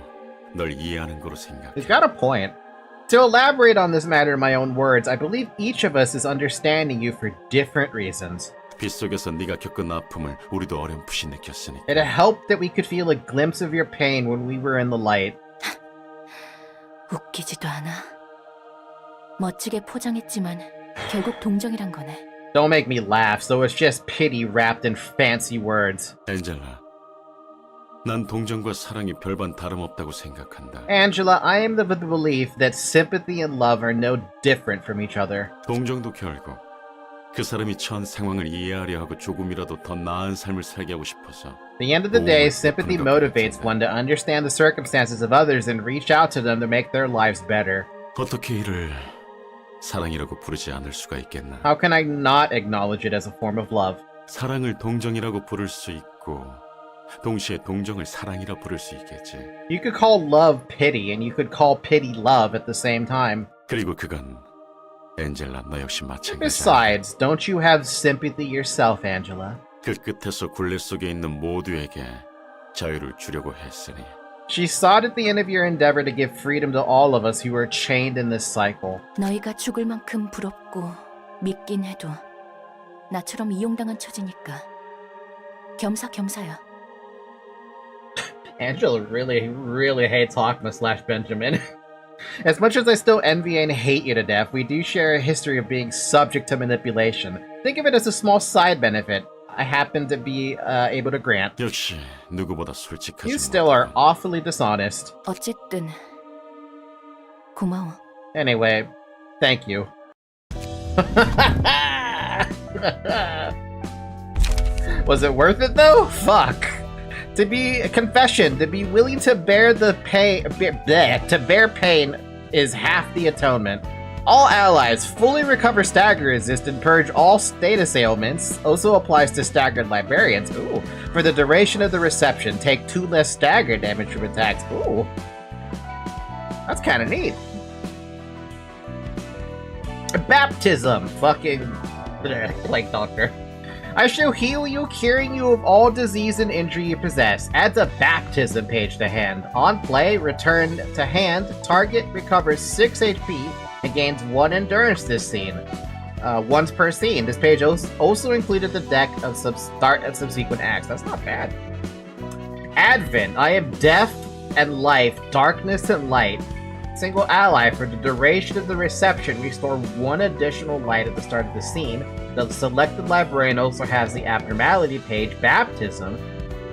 널 이해하는 거로 생각해. He's got a point. To elaborate on this matter in my own words, I believe each of us is understanding you for different reasons. 빗속에서 네가 겪은 아픔을 우리도 어렴풋이 느꼈으니까. It helped that we could feel a glimpse of your pain when we were in the light. 웃기지도 않아. 멋지게 포장했지만 결국 동정이란 거네. Don't make me laugh, so it's just pity wrapped in fancy words. 엔젤라, 난 동정과 사랑이 별반 다름없다고 생각한다. Angela, I am of the belief that sympathy and love are no different from each other. 동정도 결국 그 사람이 처한 상황을 이해하려 하고 조금이라도 더 나은 삶을 살게 하고 싶어서. At the end of the day, sympathy motivates one to understand the circumstances of others and reach out to them to make their lives better. 어떻게 이를 사랑이라고 부르지 않을 수가 있겠나? How can I not acknowledge it as a form of love? 사랑을 동정이라고 부를 수 있고 동시에 동정을 사랑이라 부를 수 있겠지. You could call love pity, and you could call pity love at the same time. 그리고 그건 엔젤라 너 역시 마찬가지야. Besides, don't you have sympathy yourself, Angela? 그 끝에서 굴레 속에 있는 모두에게 자유를 주려고 했으니. She sought at the end of your endeavor to give freedom to all of us who are chained in this cycle. 너희가 죽을 만큼 부럽고 믿긴 해도 나처럼 이용당한 처지니까 겸사겸사야. Angela really hates Hokma / Benjamin. As much as I still envy and hate you to death, we do share a history of being subject to manipulation. Think of it as a small side benefit I happen to be able to grant. 역시 누구보다 솔직하지. You still are awfully dishonest. 어쨌든 고마워. Anyway, thank you. Was it worth it though? Fuck. To be a confession, to be willing to bear the pain, to bear pain is half the atonement. All allies fully recover stagger resist and purge all status ailments. Also applies to staggered librarians. Ooh. For the duration of the reception, take 2 less stagger damage from attacks. Ooh. That's kind of neat. Baptism. Fucking plague doctor. I shall heal you, curing you of all disease and injury you possess. Adds a baptism page to hand. On play, return to hand. Target recovers 6 HP and gains 1 endurance this scene. Once per scene. This page also included the deck of start and subsequent acts. That's not bad. Advent. I am death and life, darkness and light. Single ally for the duration of the reception. Restore 1 additional light at the start of the scene. The selected librarian also has the abnormality page, Baptism.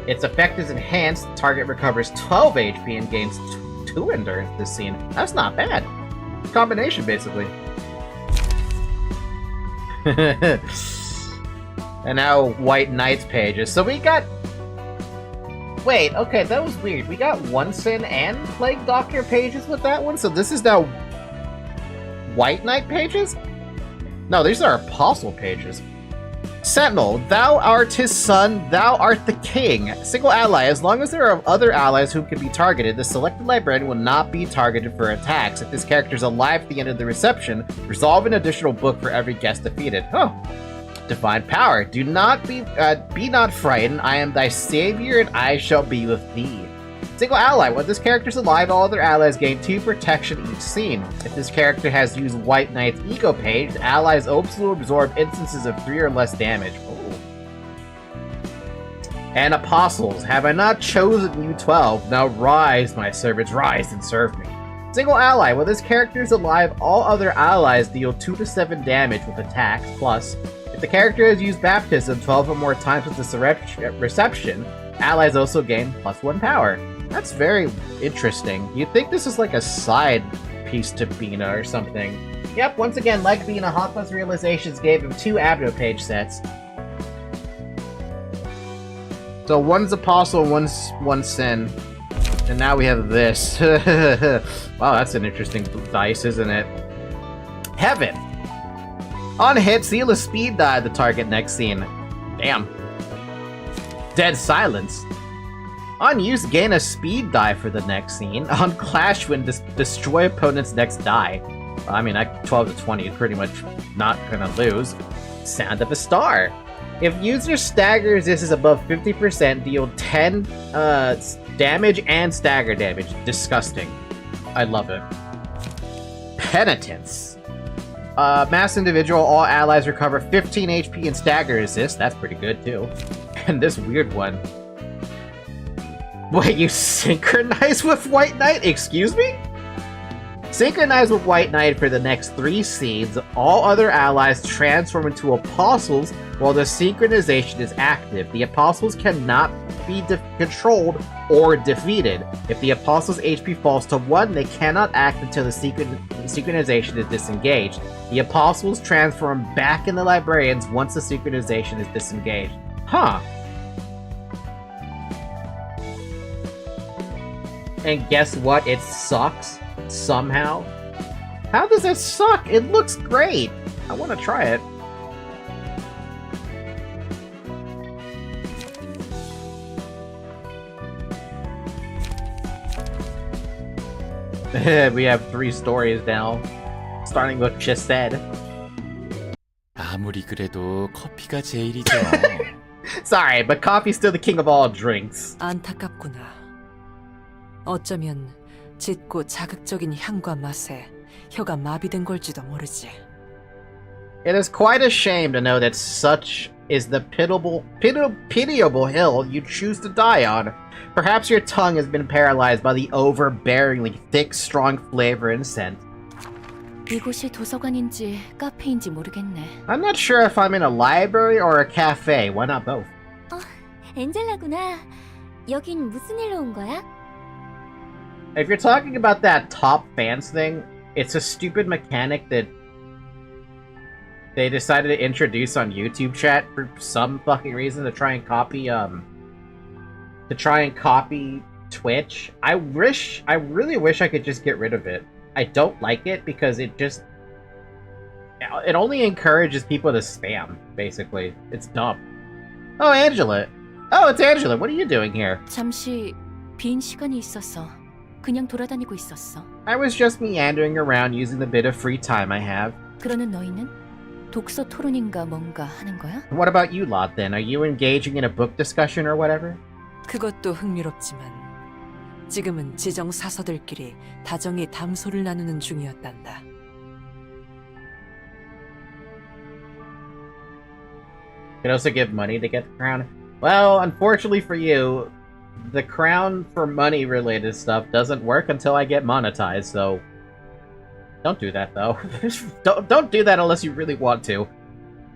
Its effect is enhanced. Target recovers 12 HP and gains 2 endurance this scene. That's not bad. Combination, basically. And now White Knight's pages. So we got... Wait, okay, that was weird. We got One Sin and Plague Doctor pages with that one? So this is now White Knight pages? No, these are Apostle pages. Sentinel, thou art his son, thou art the king. Single ally, as long as there are other allies who can be targeted, the selected librarian will not be targeted for attacks. If this character is alive at the end of the reception, resolve an additional book for every guest defeated. Oh. Divine power. Do not be not frightened. I am thy savior and I shall be with thee. Single ally. When this character is alive, all other allies gain 2 protection each scene. If this character has used White Knight's ego page, the allies also absorb instances of 3 or less damage. Ooh. And apostles. Have I not chosen you 12? Now rise, my servants, rise and serve me. Single ally. When this character is alive, all other allies deal 2 to 7 damage with attacks. Plus, if the character has used Baptism 12 or more times with this reception, allies also gain +1 power. That's very interesting. You'd think this is like a side piece to Binah or something. Yep, once again, like Binah, Hokma's realizations gave him 2 Abdo page sets. So one's Apostle, one's One Sin. And now we have this. Wow, that's an interesting dice, isn't it? Heaven! On hit, seal a speed die at the target next scene. Damn. Dead silence. On use, gain a speed die for the next scene. On clash, when destroy opponent's next die. I mean, 12 to 20 is pretty much not gonna lose. Sound of a star. If user staggers this is above 50%, deal 10 damage and stagger damage. Disgusting. I love it. Penitence. Mass individual, all allies recover 15 HP and stagger resist. That's pretty good too. And this weird one. Wait, you synchronize with White Knight? Excuse me? Synchronize with White Knight for the next 3 scenes. All other allies transform into apostles while the synchronization is active. The apostles cannot be controlled or defeated. If the apostle's HP falls to 1, they cannot act until the synchronization is disengaged. The apostles transform back into librarians once the synchronization is disengaged. Huh. And guess what? It sucks. Somehow. How does it suck? It looks great. I want to try it. We have 3 stories now, starting with Chesed. 아무리 그래도 커피가 제일이죠. Sorry, but coffee's still the king of all drinks. 안타깝구나. 어쩌면 짙고 자극적인 향과 맛에 혀가 마비된 걸지도 모르지. It is quite a shame to know that such is the pitiable hill you choose to die on. Perhaps your tongue has been paralyzed by the overbearingly thick, strong flavor and scent. 이곳이 도서관인지 카페인지 모르겠네. I'm not sure if I'm in a library or a cafe. Why not both? 엔젤라구나. 여긴 무슨 일로 온 거야? If you're talking about that top fans thing, it's a stupid mechanic that they decided to introduce on YouTube chat for some fucking reason to try and copy Twitch. I really wish I could just get rid of it. I don't like it because it only encourages people to spam, basically. It's dumb. Oh, Angela. Oh, it's Angela. What are you doing here? 잠시 빈 시간이 있었어. 그냥 돌아다니고 있었어. I was just meandering around using the bit of free time I have. 그러는 너희는 독서 토론인가 뭔가 하는 거야? What about you lot then? Are you engaging in a book discussion or whatever? 그것도 흥미롭지만 지금은 지정 사서들끼리 다정히 담소를 나누는 중이었단다. You can also give money to get the crown. Well, unfortunately for you, the crown for money related stuff doesn't work until I get monetized, so don't do that though. don't do that unless you really want to.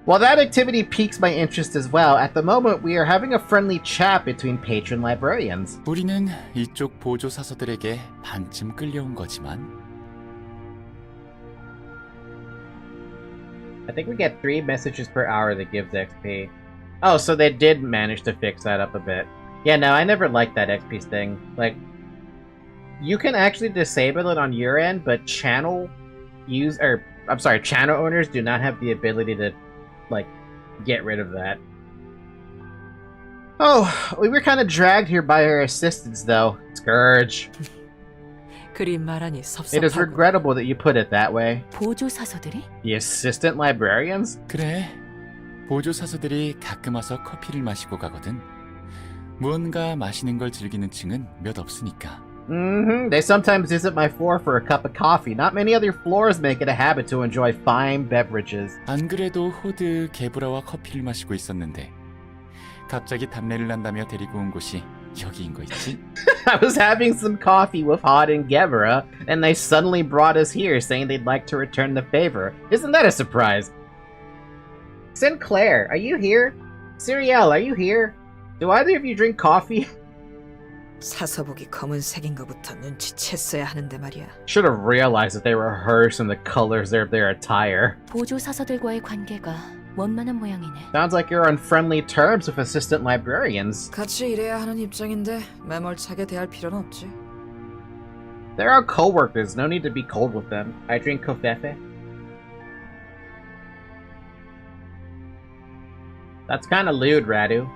Well, that activity piques my interest as well. At the moment, we are having a friendly chat between patron librarians. 우리는 이쪽 보조 사서들에게 반쯤 끌려온 거지만 I think we get 3 messages per hour that gives XP. Oh, so they did manage to fix that up a bit. Yeah, no, I never liked that XP thing. Like, you can actually disable it on your end, but channel owners do not have the ability to, like, get rid of that. Oh, we were kind of dragged here by her assistants, though. Scourge. 그리 말하니 It is 섭섭하고. regrettable that you put it that way. 보조 사서들이? The assistant librarians? 그래. 보조 사서들이 가끔 와서 커피를 마시고 가거든. 무언가 마시는 걸 즐기는 층은 몇 없으니까. They sometimes visit my floor for a cup of coffee. Not many other floors make it a habit to enjoy fine beverages. 안 그래도 호드 게브라와 커피를 마시고 있었는데 갑자기 답례를 난다며 데리고 온 곳이 여기인 거 있지? I was having some coffee with Hod and Gebura, and they suddenly brought us here, saying they'd like to return the favor. Isn't that a surprise? Sinclair, are you here? Cyrielle, are you here? Do either of you drink coffee? 사서복이 검은색인 거부터 눈치챘어야 하는데 말이야. Should have realized that they were hers and the colors of their attire. 보조 사서들과의 관계가 원만한 모양이네. Sounds like you're on friendly terms with assistant librarians. 같이 일해야 하는 입장인데 매몰차게 대할 필요는 없지. They're our co-workers, no need to be cold with them. I drink kofefe. That's kinda lewd, Radu.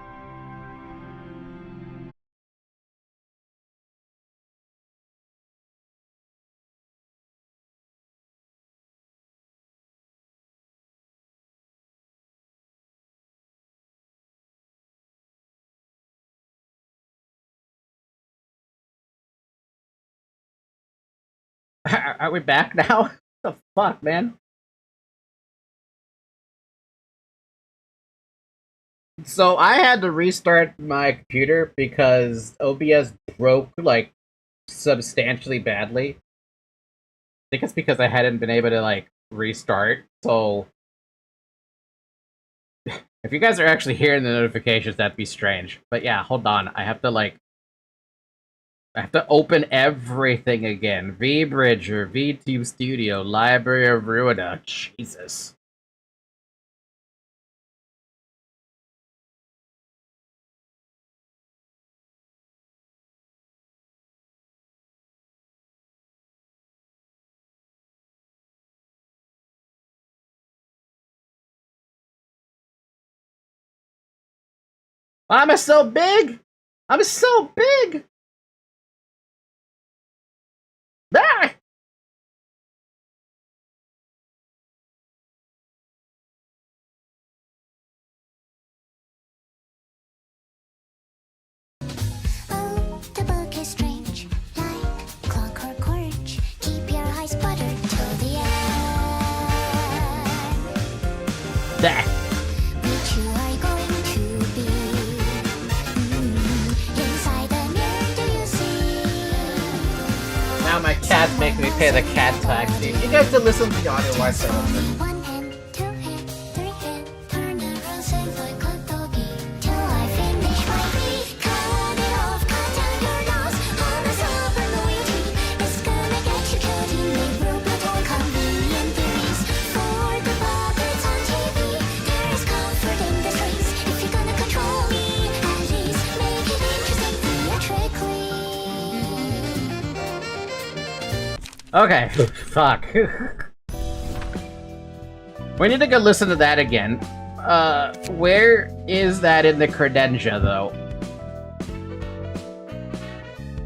Are we back now? What the fuck, man? So I had to restart my computer because OBS broke, like, substantially badly. I think it's because I hadn't been able to, like, restart. So if you guys are actually hearing the notifications, that'd be strange. But yeah, hold on. I have to open everything again. VBridger, VTube Studio, Library of Ruina. Jesus. I'm so big! I'm so big! Ah! Oh, the book is strange, like clockwork orange. Keep your eyes buttered till the end. Ah. Which you are going to be? Inside the mirror, do you see? Now my cat's making me pay the cat tax. You guys should listen to the audio while I say it. One hand, two hand, three hand, turn around, same like hot doggy. Till I finish my beat, cut it off, cut down your nose. On a silver loyalty, it's gonna get you killed. You make robot or convenient theories. For the puppets on TV, there is comfort in this race. If you're gonna control me, at least make it interesting theatrically. Okay, fuck. We need to go listen to that again. Where is that in the credentia, though?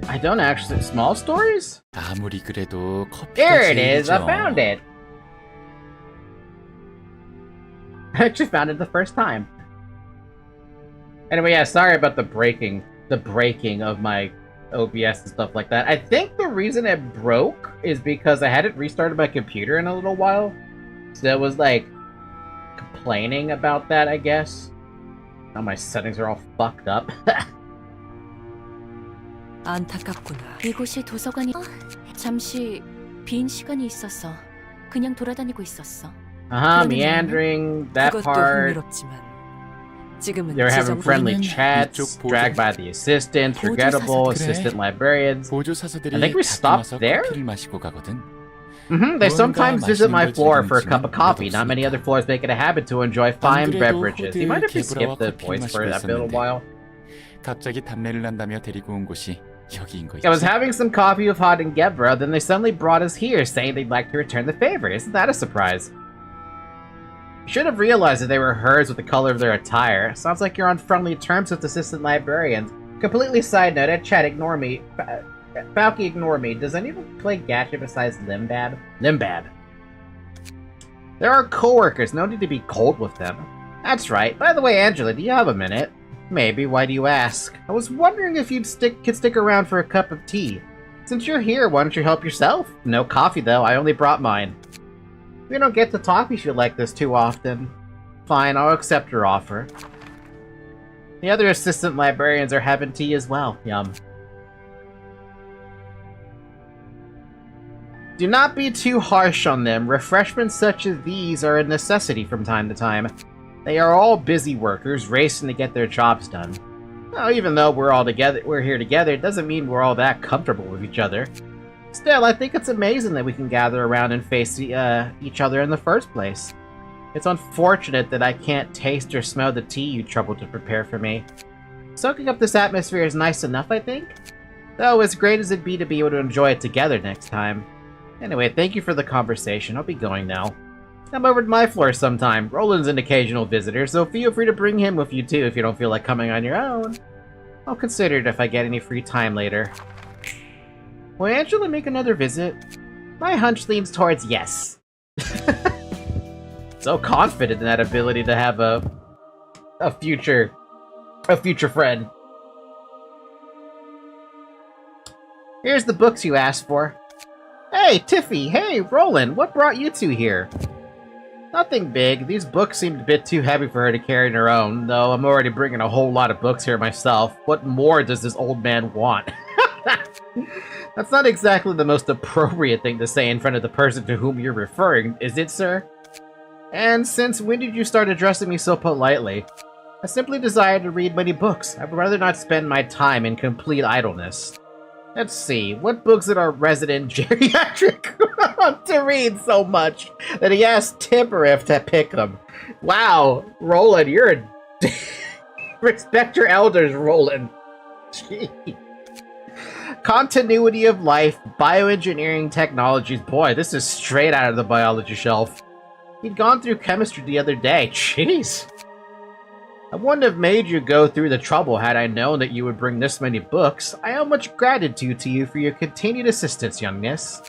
I don't actually... Small stories? 아무리 그래도 커피가 There it is! I 제일이죠. found it! I actually found it the first time. Anyway, yeah, sorry about the breaking of my OBS and stuff like that. I think the reason it broke is because I hadn't restarted my computer in a little while. So it was, like, complaining about that, I guess. Now my settings are all fucked up. 안타깝구나. 이곳이 도서관이 잠시 빈 시간이 있어서 그냥 돌아다니고 있었어. Uh-huh, meandering, that 그것도 part. 흥미롭지만 지금은 They were having 지정- friendly 우리는 chats, 이쪽 dragged by the assistants, forgettable 그래. assistant librarians. 보조사서들이 I think we 가끔 stopped 와서 there? 커피를 마시고 가거든. They sometimes visit my 맛있는 걸 floor for a 즐기는 cup of 친구는 coffee. Not many 없으니까. other floors make it a habit to enjoy fine 그래도 beverages. You 호텔 mind if we 게브라와 skip the 커피를 voice for 마시고 that little 있었는데. while? 갑자기 답례를 난다며 데리고 온 곳이 여기인 거 I was 있지. having some coffee with Hod and Gebura, then they suddenly brought us here, saying they'd like to return the favor. Isn't that a surprise? You should have realized that they were hers with the color of their attire. Sounds like you're on friendly terms with assistant librarians. Completely side note, Chat, ignore me. Falky, ignore me. Does anyone play Gacha besides Limbad? Limbad. There are co-workers, no need to be cold with them. That's right. By the way, Angela, do you have a minute? Maybe, why do you ask? I was wondering if you'd could stick around for a cup of tea. Since you're here, why don't you help yourself? No coffee, though. I only brought mine. We don't get to talk with you like this too often. Fine, I'll accept your offer. The other assistant librarians are having tea as well. Yum. Do not be too harsh on them. Refreshments such as these are a necessity from time to time. They are all busy workers, racing to get their jobs done. Well, even though we're here together, it doesn't mean we're all that comfortable with each other. Still, I think it's amazing that we can gather around and face each other in the first place. It's unfortunate that I can't taste or smell the tea you troubled to prepare for me. Soaking up this atmosphere is nice enough, I think. Though, as great as it'd be able to enjoy it together next time. Anyway, thank you for the conversation. I'll be going now. Come over to my floor sometime. Roland's an occasional visitor, so feel free to bring him with you too if you don't feel like coming on your own. I'll consider it if I get any free time later. Will Angela make another visit? My hunch leans towards yes. So confident in that ability to have a future friend. Here's the books you asked for. Hey, Tiffy! Hey, Roland! What brought you two here? Nothing big. These books seemed a bit too heavy for her to carry on her own, though I'm already bringing a whole lot of books here myself. What more does this old man want? That's not exactly the most appropriate thing to say in front of the person to whom you're referring, is it, sir? And since when did you start addressing me so politely? I simply desire to read many books. I'd rather not spend my time in complete idleness. Let's see, what books did our resident geriatric want to read so much that he asked Timberif to pick them? Wow, Roland, you're a... Respect your elders, Roland. Gee. Continuity of life, bioengineering technologies. Boy, this is straight out of the biology shelf. He'd gone through chemistry the other day. Jeez. I wouldn't have made you go through the trouble had I known that you would bring this many books. I owe much gratitude to you for your continued assistance, young miss.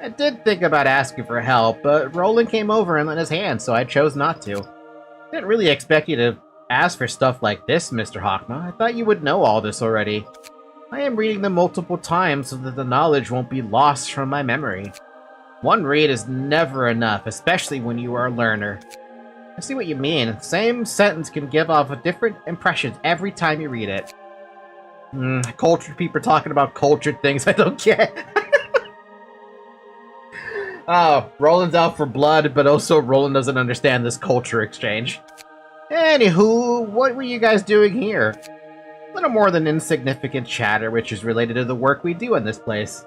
I did think about asking for help, but Roland came over and lent his hand, so I chose not to. Didn't really expect you to ask for stuff like this, Mr. Hokma. I thought you would know all this already. I am reading them multiple times so that the knowledge won't be lost from my memory. One read is never enough, especially when you are a learner. I see what you mean. The same sentence can give off a different impressions every time you read it. Cultured people talking about cultured things I don't get. Oh, Roland's out for blood, but also Roland doesn't understand this culture exchange. Anywho, what were you guys doing here? A little more than insignificant chatter, which is related to the work we do in this place.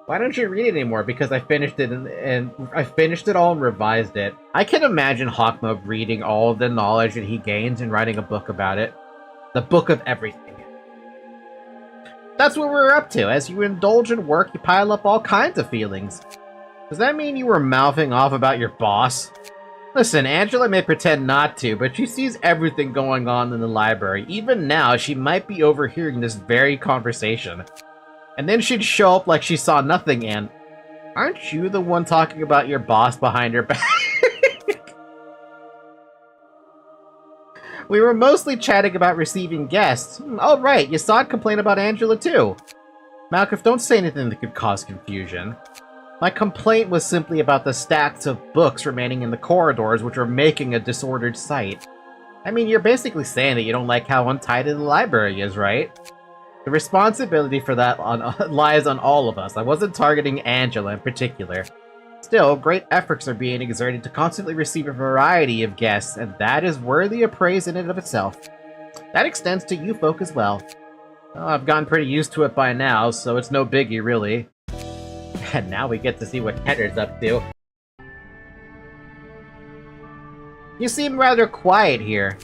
Why don't you read it anymore? Because I finished it and I finished it all and revised it. I can imagine Hokma reading all the knowledge that he gains and writing a book about it. The book of everything. That's what we're up to. As you indulge in work, you pile up all kinds of feelings. Does that mean you were mouthing off about your boss? Listen, Angela may pretend not to, but she sees everything going on in the library. Even now, she might be overhearing this very conversation. And then she'd show up like she saw nothing and... Aren't you the one talking about your boss behind her back? We were mostly chatting about receiving guests. Oh right, you saw it complain about Angela too. Malcolm, don't say anything that could cause confusion. My complaint was simply about the stacks of books remaining in the corridors which are making a disordered sight. I mean, you're basically saying that you don't like how untidy the library is, right? The responsibility for that lies on all of us. I wasn't targeting Angela in particular. Still, great efforts are being exerted to constantly receive a variety of guests, and that is worthy of praise in and of itself. That extends to you folk as well. Oh, I've gotten pretty used to it by now, so it's no biggie, really. And now we get to see what Ketter's up to. You seem rather quiet here.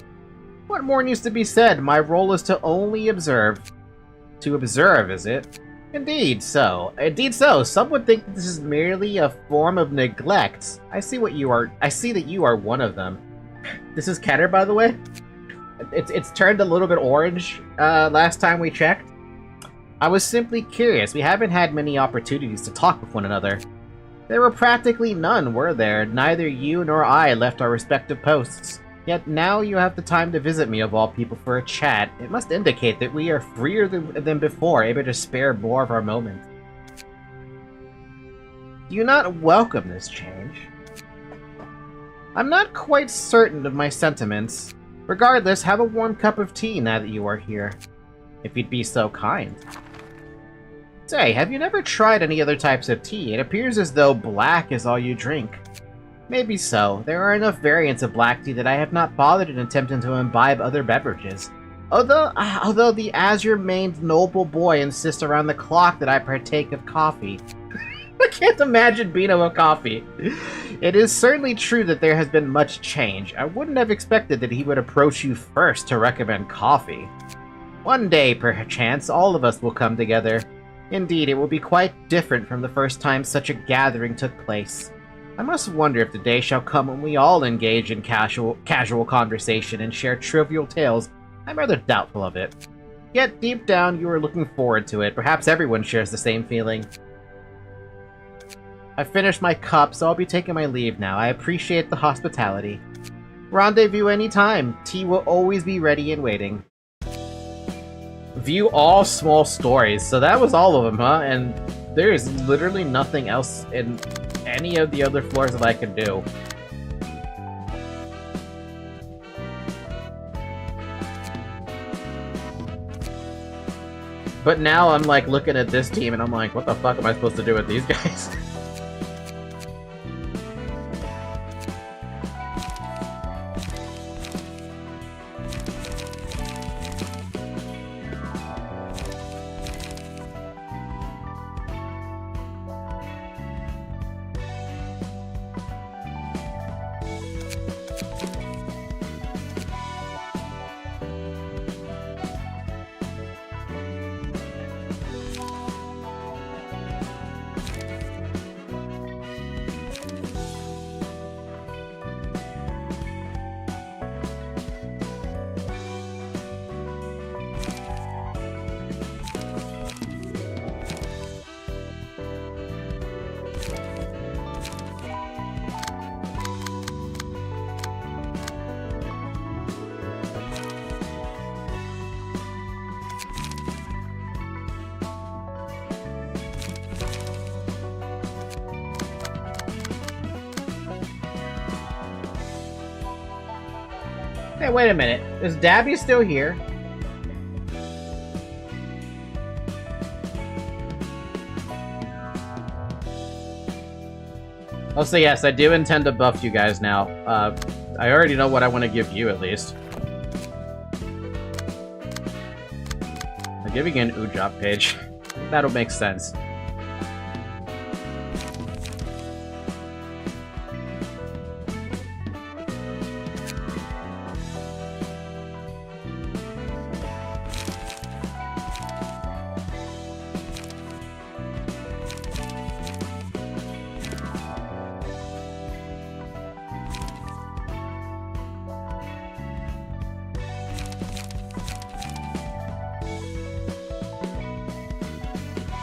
What more needs to be said? My role is to only observe. To observe, is it? Indeed so. Indeed so. Some would think that this is merely a form of neglect. I see what you are. I see that you are one of them. This is Ketter, by the way. It's turned a little bit orange last time we checked. I was simply curious. We haven't had many opportunities to talk with one another. There were practically none, were there? Neither you nor I left our respective posts. Yet now you have the time to visit me of all people for a chat. It must indicate that we are freer than before, able to spare more of our moment. Do you not welcome this change? I'm not quite certain of my sentiments. Regardless, have a warm cup of tea now that you are here. If you'd be so kind. Say, have you never tried any other types of tea? It appears as though black is all you drink. Maybe so. There are enough variants of black tea that I have not bothered in attempting to imbibe other beverages. Although the azure-maned noble boy insists around the clock that I partake of coffee. I can't imagine Binah with coffee. It is certainly true that there has been much change. I wouldn't have expected that he would approach you first to recommend coffee. One day, perchance, all of us will come together. Indeed, it will be quite different from the first time such a gathering took place. I must wonder if the day shall come when we all engage in casual conversation and share trivial tales. I'm rather doubtful of it. Yet, deep down, you are looking forward to it. Perhaps everyone shares the same feeling. I've finished my cup, so I'll be taking my leave now. I appreciate the hospitality. Rendezvous anytime. Tea will always be ready and waiting. View all small stories. So that was all of them, huh? And There is literally nothing else in any of the other floors that I can do. But now I'm like looking at this team and I'm like, what the fuck am I supposed to do with these guys? Hey, wait a minute. Is Dabby still here? Oh, so yes, I do intend to buff you guys now. I already know what I want to give you, at least. I'm giving you an Ujop page. That'll make sense.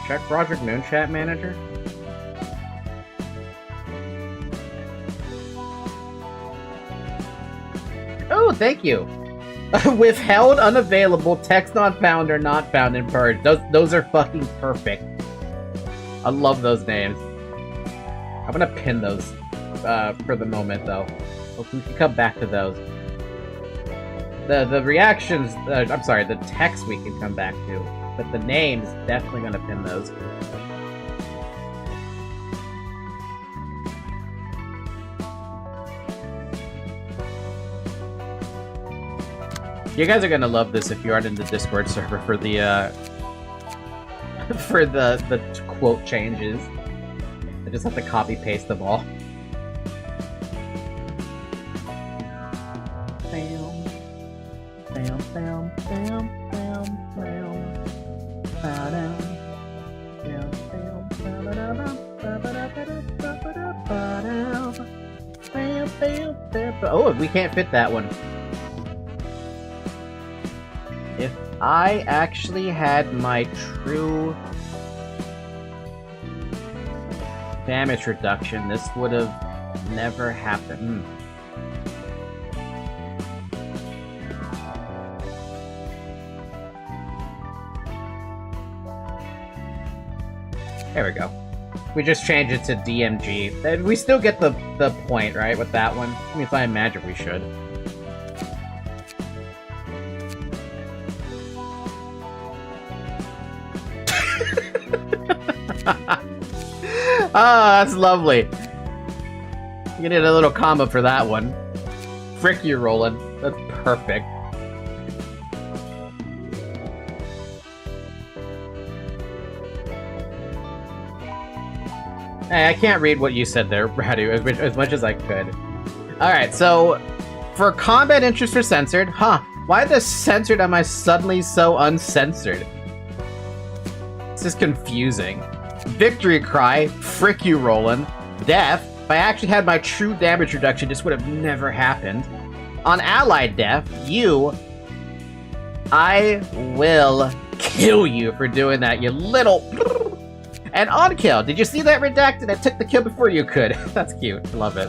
Check Project Moon Chat Manager. Oh, thank you. Withheld, unavailable, text not found, or not found in purge. Those are fucking perfect. I love those names. I'm gonna pin those for the moment, though. Hopefully we can come back to those. The reactions, I'm sorry, the text we can come back to. But the names, definitely gonna pin those. You guys are gonna love this if you aren't in the Discord server for the for the quote changes. I just have to copy paste them all. Bam, bam, bam, bam, bam, bam. Oh, we can't fit that one. If I actually had my true damage reduction, this would have never happened. There we go. We just changed it to DMG. And we still get the point, right, with that one? I mean, if I imagine we should. Ah, that's lovely. You need a little combo for that one. Frick you, Roland. That's perfect. Hey, I can't read what you said there, Radu, as much as I could. Alright, so for combat interest for censored, why the censored am I suddenly so uncensored? This is confusing. Victory cry, frick you, Roland. Death, if I actually had my true damage reduction, this would have never happened. On allied death, I will kill you for doing that, you little... And on kill, did you see that redacted? I took the kill before you could. That's cute. I love it.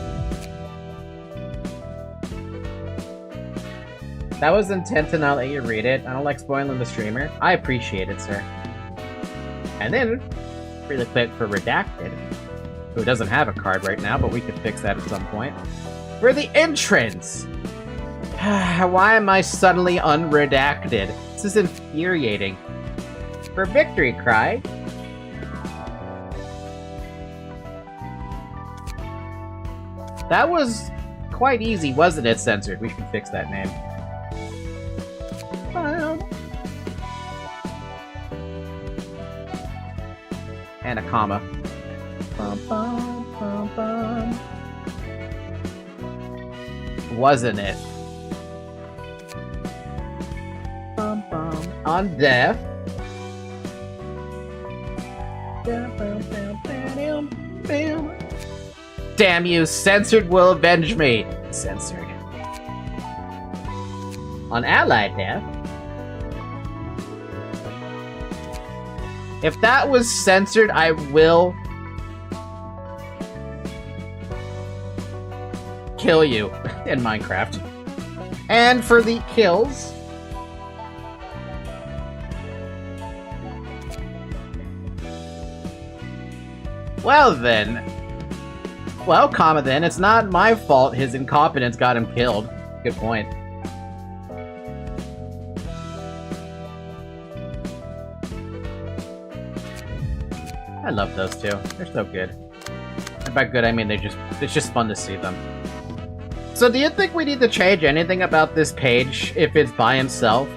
That was intent to not let you read it. I don't like spoiling the streamer. I appreciate it, sir. And then, really quick for Redacted, who doesn't have a card right now, but we could fix that at some point. For the entrance! Why am I suddenly unredacted? This is infuriating. For Victory Cry, that was quite easy, wasn't it, Censored? We should fix that name. And a comma. Bum, bum, bum, bum. Wasn't it? Bum, bum. On death. Damn you, Censored will avenge me. Censored. On allied death. If that was censored, I will kill you in Minecraft. And for the kills, well then, well, comma then, it's not my fault his incompetence got him killed. Good point. I love those two. They're so good. And by good, I mean it's just fun to see them. So do you think we need to change anything about this page if it's by himself?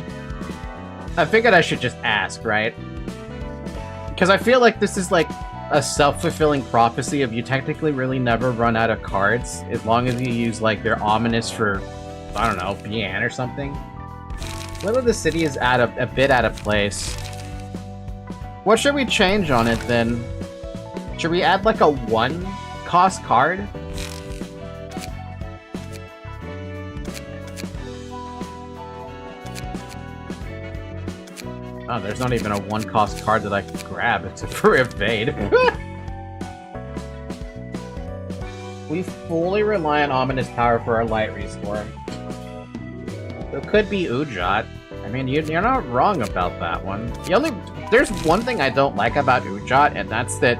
I figured I should just ask, right? Because I feel like this is like a self-fulfilling prophecy of you technically really never run out of cards as long as you use like their ominous for, I don't know, Binah or something. Whether the city is a bit out of place. What should we change on it then? Should we add like a 1-cost card? Oh, there's not even a 1-cost card that I can grab except for Evade. We fully rely on Ominous Power for our light restore. It could be Ujat. I mean, you're not wrong about that one. There's one thing I don't like about Ujat, and that's that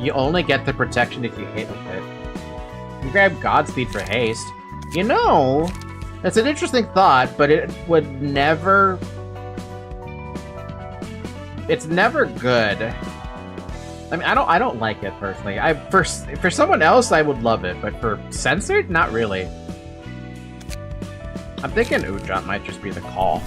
you only get the protection if you hit with it. You grab Godspeed for haste. You know, it's an interesting thought, but it would never... It's never good. I mean, I don't like it personally. For someone else, I would love it, but for censored, not really. I'm thinking Ujat might just be the call.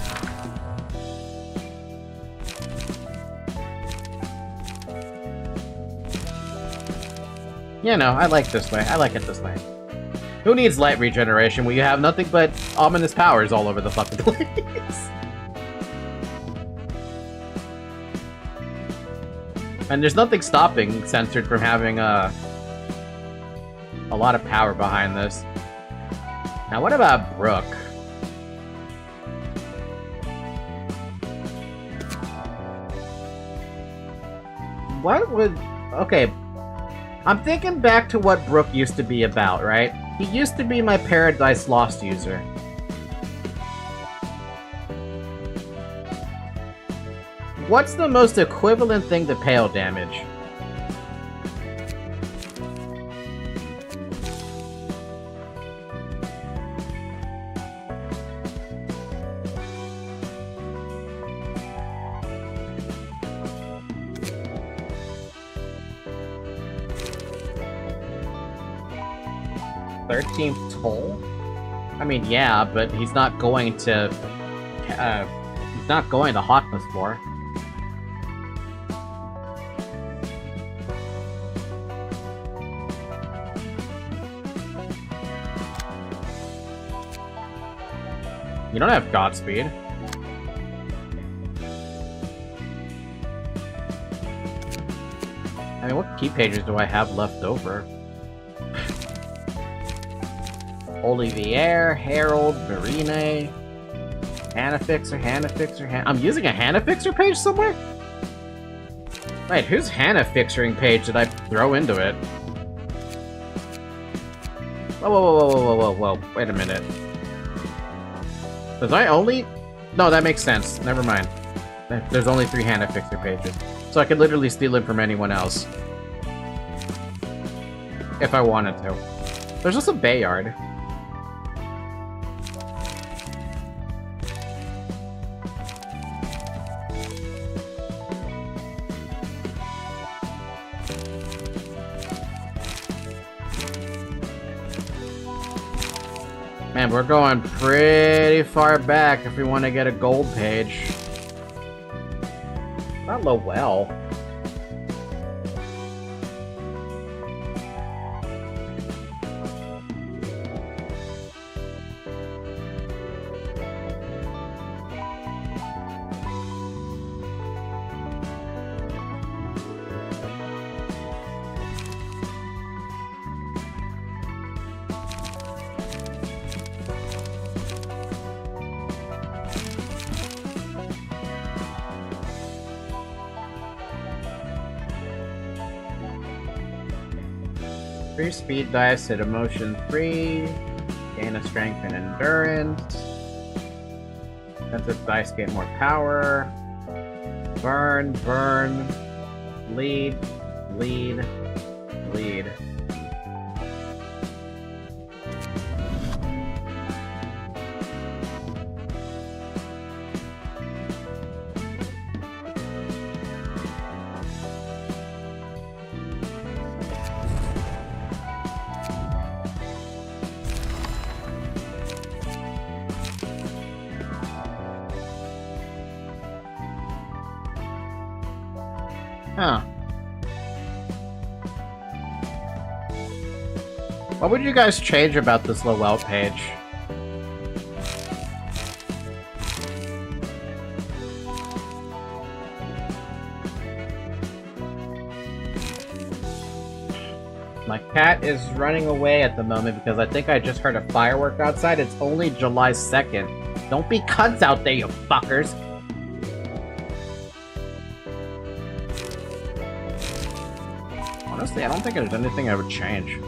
You know, I like this way. I like it this way. Who needs light regeneration when you have nothing but ominous powers all over the fucking place? And there's nothing stopping Censored from having a lot of power behind this. Now, what about Brooke? What would... Okay. I'm thinking back to what Brooke used to be about, right? He used to be my Paradise Lost user. What's the most equivalent thing to Pale damage? Toll? I mean, yeah, but he's not going to... he's not going to Hokma's floor. You don't have Godspeed. I mean, what key pages do I have left over? Olivier, Harold, Verine, Hannafixer, I'm using a Hannafixer page somewhere? Wait, whose Hannafixering page did I throw into it? Whoa, wait a minute. Was I only... No, that makes sense. Never mind. There's only 3 Hannafixer pages. So I could literally steal it from anyone else. If I wanted to. There's just a Bayard. Man, we're going pretty far back if we want to get a gold page. Not Lowell. Free speed dice at emotion 3. Gain a strength and endurance. Defensive dice get more power. Burn, burn. Bleed, bleed, bleed. Huh. What would you guys change about this Lowell page? My cat is running away at the moment because I think I just heard a firework outside. It's only July 2nd. Don't be cunts out there, you fuckers! Honestly, I don't think there's anything I would change.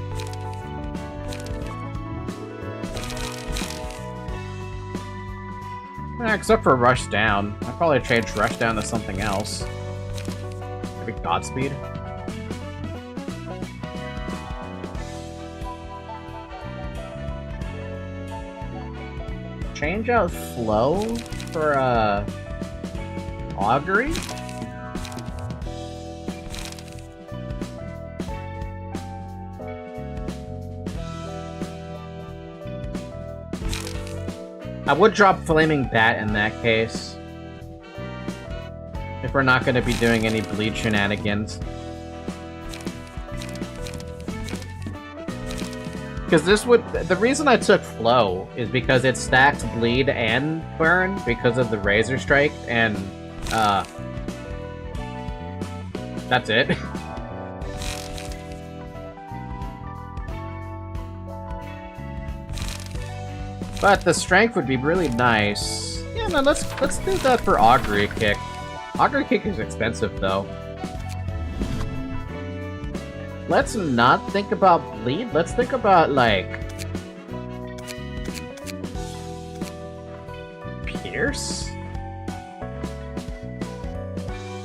Except for Rush Down. I'd probably change Rush Down to something else. Maybe Godspeed? Change out Flow for, Augury? I would drop Flaming Bat in that case. If we're not going to be doing any bleed shenanigans. Because this would... The reason I took Flow is because it stacks bleed and burn because of the Razor Strike, and, that's it. But the strength would be really nice. Yeah, man, let's do that for Augury Kick. Augury Kick is expensive, though. Let's not think about bleed. Let's think about, like... Pierce?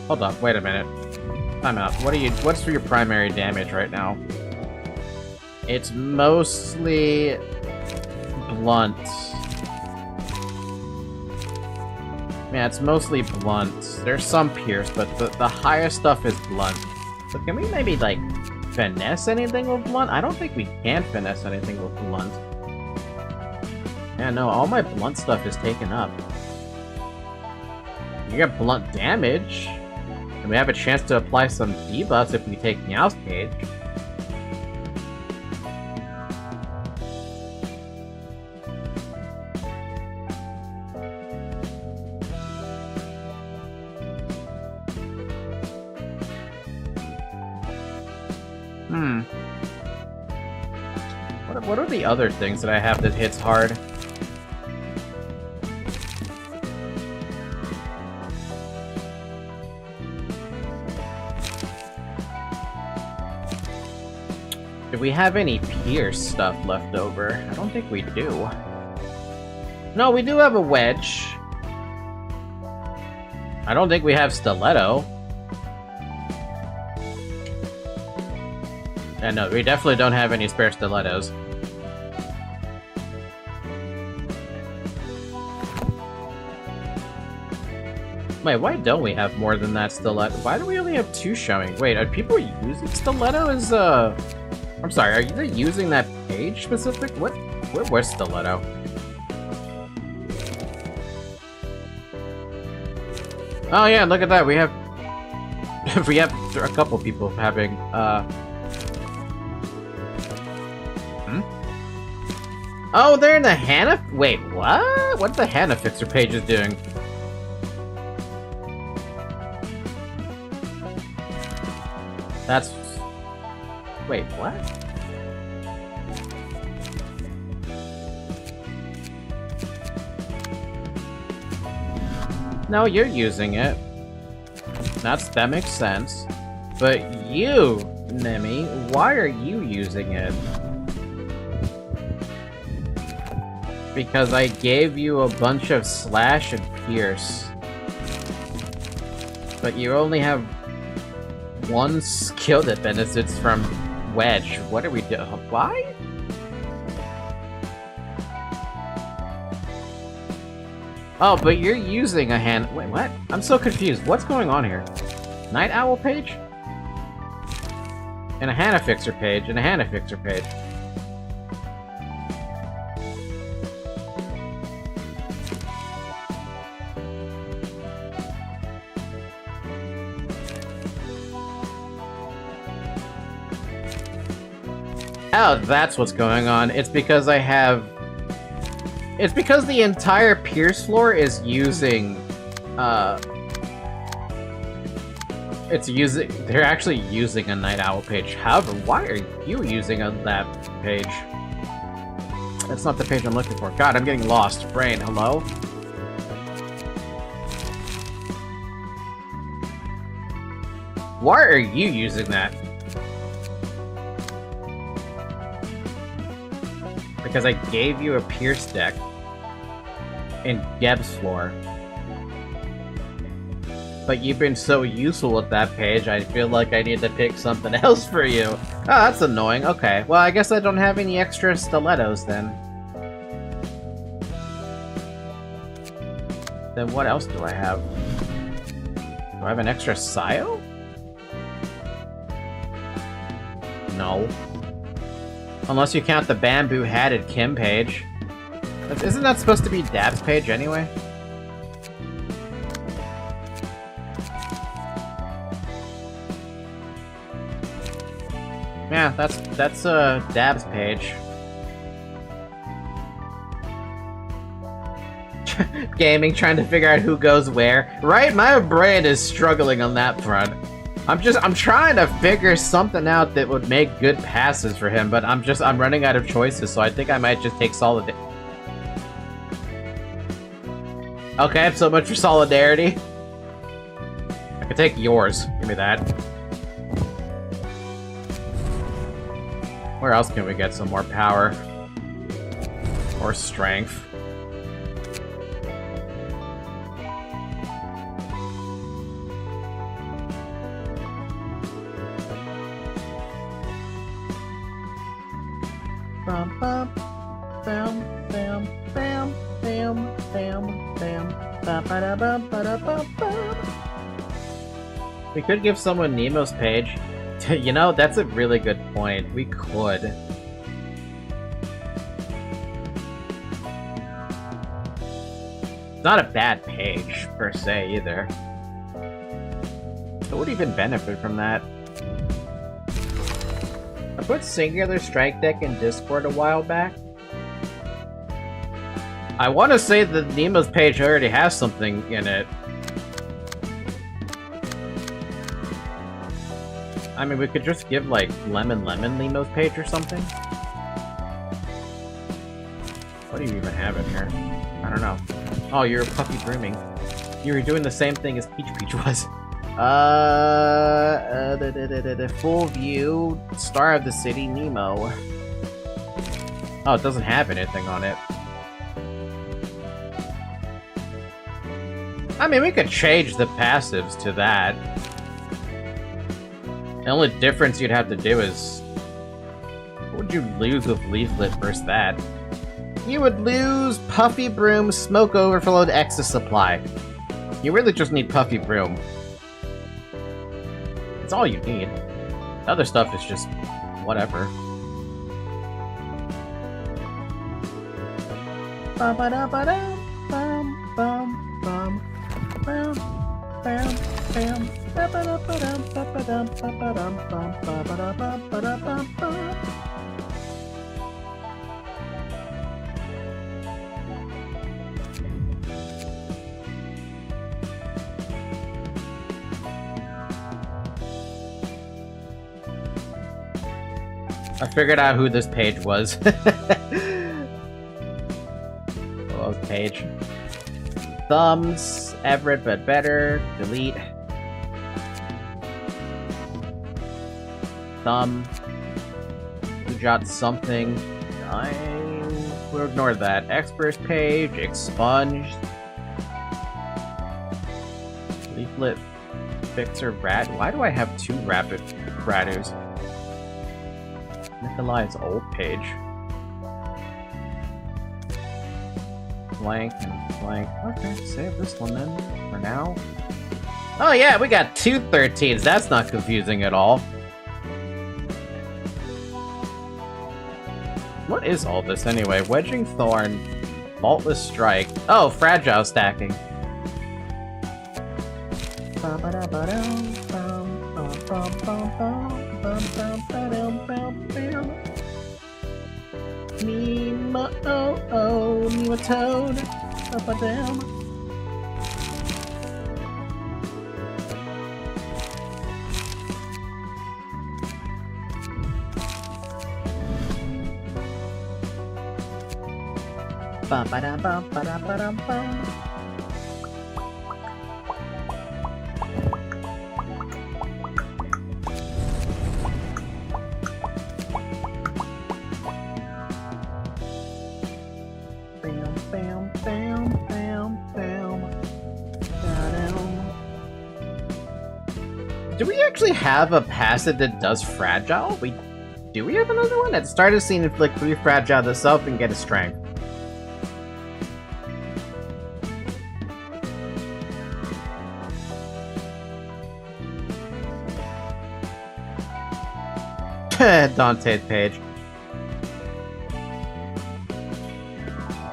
Hold up, wait a minute. Time out. What's for your primary damage right now? It's mostly... blunt. Yeah, it's mostly blunt. There's some pierce, but the highest stuff is blunt. So can we maybe, like, finesse anything with blunt? I don't think we can finesse anything with blunt. Yeah, no, all my blunt stuff is taken up. You get blunt damage, and we have a chance to apply some debuffs if we take Meow's Cage. What are the other things that I have that hits hard? Do we have any Pierce stuff left over? I don't think we do. No, we do have a Wedge. I don't think we have Stiletto. Yeah, no, we definitely don't have any spare stilettos. Wait, why don't we have more than that stiletto? Why do we only have 2 showing? Wait, are people using stiletto as I'm sorry, are they using that page specific? What? Where's stiletto? Oh yeah, look at that. We have we have a couple people having Oh, they're in the Hannah. Wait, what? What's the Hannah Fixer pages doing? That's... Wait, what? No, you're using it. That makes sense. But you, Nemi, why are you using it? Because I gave you a bunch of slash and pierce. But you only have one skill that benefits from wedge. What are we doing? Why? Oh, but you're using a hand. Wait, what? I'm so confused. What's going on here? Night Owl page? And a Hannah Fixer page, and a Hannah Fixer page. Oh, that's what's going on. It's because I have... It's because the entire Pierce floor is using... They're actually using a Night Owl page. However, why are you using that page? That's not the page I'm looking for. God, I'm getting lost. Brain, hello? Why are you using that? Because I gave you a Pierce deck in Geb's floor. But you've been so useful with that page, I feel like I need to pick something else for you. Oh, that's annoying. Okay, well, I guess I don't have any extra stilettos then. Then what else do I have? Do I have an extra Sayo? No. Unless you count the bamboo-hatted Kim page. Isn't that supposed to be Dab's page anyway? Yeah, that's Dab's page. Gaming, trying to figure out who goes where. Right? My brain is struggling on that front. I'm trying to figure something out that would make good passes for him, but I'm running out of choices, so I think I might just take Solid. Okay, so much for solidarity. I could take yours. Give me that. Where else can we get some more power? Or strength? Bam, bam, bam, bam, bam, bam, bam, bam, ba ba da bam, ba da bam, bam. We could give someone Nemo's page. You know, that's a really good point. We could. It's not a bad page, per se, either. Who would even benefit from that? I put Singular Strike Deck in Discord a while back. I want to say that Nemo's page already has something in it. I mean, we could just give, like, Lemon Nemo's page or something. What do you even have in here? I don't know. Oh, you're puppy grooming. You were doing the same thing as Peach was. Full view, Star of the City, Nemo. Oh, it doesn't have anything on it. I mean, we could change the passives to that. The only difference you'd have to do is What would you lose with Leaflet versus that? You would lose Puffy Broom, Smoke Overflowed, Excess Supply. You really just need Puffy Broom. It's all you need. The other stuff is just whatever. I figured out who this page was. Oh, page. Thumbs, Everett but better, delete. Thumb. You got something. We'll ignore that. Experts page, expunged. Leaflet, fixer, rat. Why do I have two rapid Ratus? Nikolai's old page. Blank and blank. Okay, save this one then, for now. Oh yeah, we got two 13s. That's not confusing at all. What is all this anyway? Wedging Thorn, Vaultless Strike. Oh, Fragile stacking. Nematode, up and down. Bum ba dum bum ba dum ba dum bum. Do we actually have a passive that does fragile? Do we have another one? At the start of the scene, inflict 3 fragile to self and get a strength. Dante's page.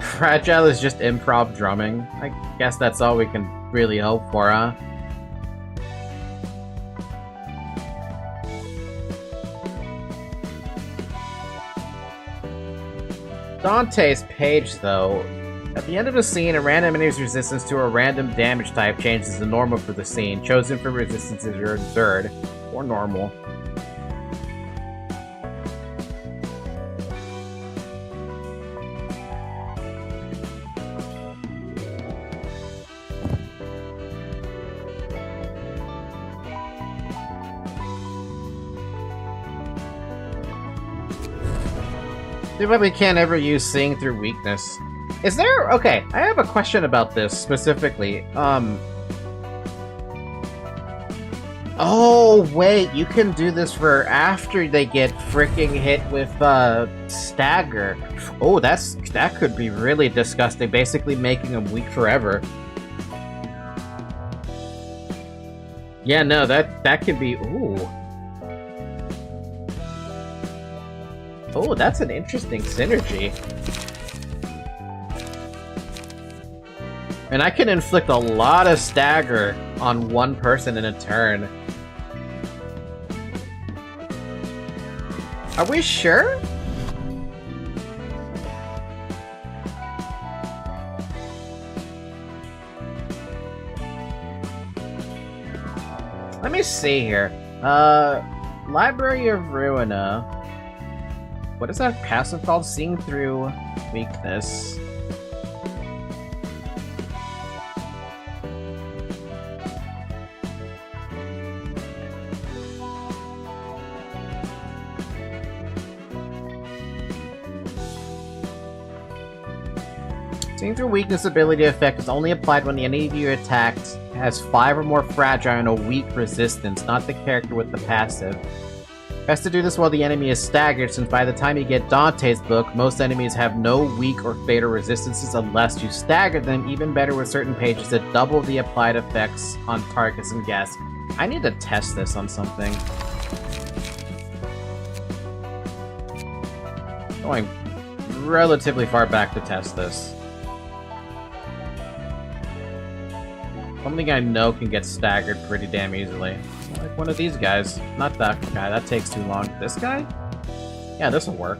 Fragile is just improv drumming. I guess that's all we can really hope for, huh? Dante's page, though. At the end of a scene, a random enemy's resistance to a random damage type changes to normal for the scene. Chosen for resistance is your third, or normal. Too bad we can't ever use seeing through weakness. Is there... Okay, I have a question about this specifically. Oh, wait, you can do this for after they get freaking hit with, stagger. Oh, that could be really disgusting, basically making them weak forever. Yeah, no, that could be... Ooh. Oh, that's an interesting synergy. And I can inflict a lot of stagger on one person in a turn. Are we sure? Let me see here. Library of Ruina. What is that passive called? Seeing through weakness. Seeing through weakness ability effect is only applied when the enemy you attacked has 5 or more fragile and a weak resistance, not the character with the passive. Best to do this while the enemy is staggered, since by the time you get Dante's book, most enemies have no weak or fatal resistances unless you stagger them. Even better with certain pages that double the applied effects on targets and guests. I need to test this on something. Going relatively far back to test this. Something I know can get staggered pretty damn easily. Like one of these guys. Not that guy, that takes too long. This guy? Yeah, this'll work.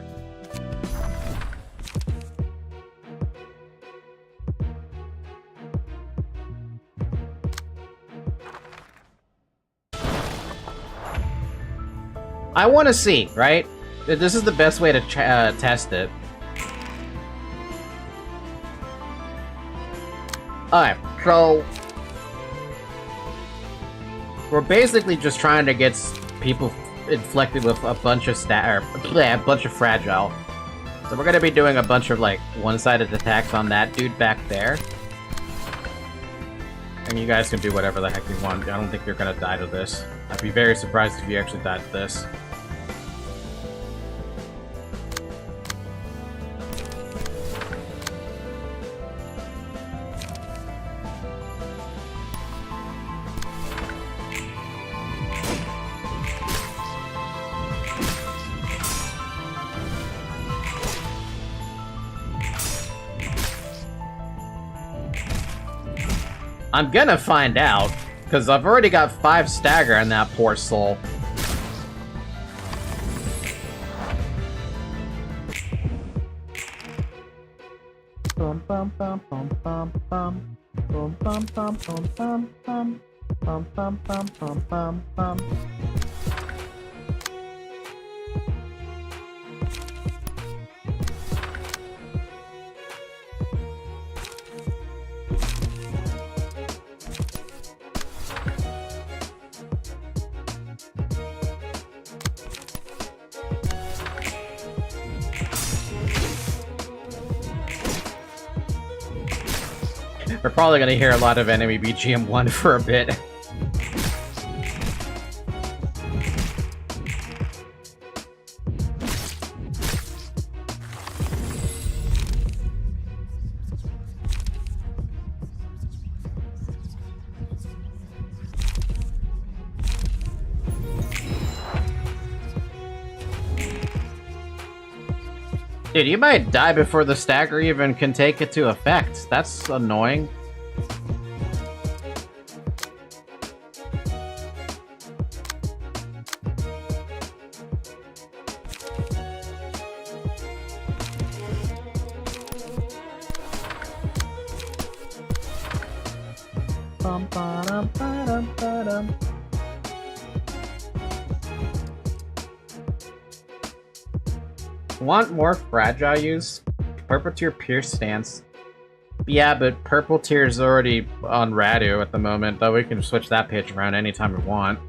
I want to see, right? This is the best way to test it. Alright, so... we're basically just trying to get people inflicted with a bunch of a bunch of fragile. So we're gonna be doing a bunch of like one-sided attacks on that dude back there. And you guys can do whatever the heck you want. I don't think you're gonna die to this. I'd be very surprised if you actually died to this. I'm gonna find out, because I've already got 5 stagger on that poor soul. Bum bum bum bum bum bum bum bum bum bum bum bum bum bum bum bum bum bum. We're probably gonna hear a lot of enemy BGM 1 for a bit. Dude, you might die before the stagger even can take it to effect. That's annoying. Want more fragile use? Purple tier pierce stance. Yeah, but purple tier is already on Radu at the moment, though we can switch that page around anytime we want.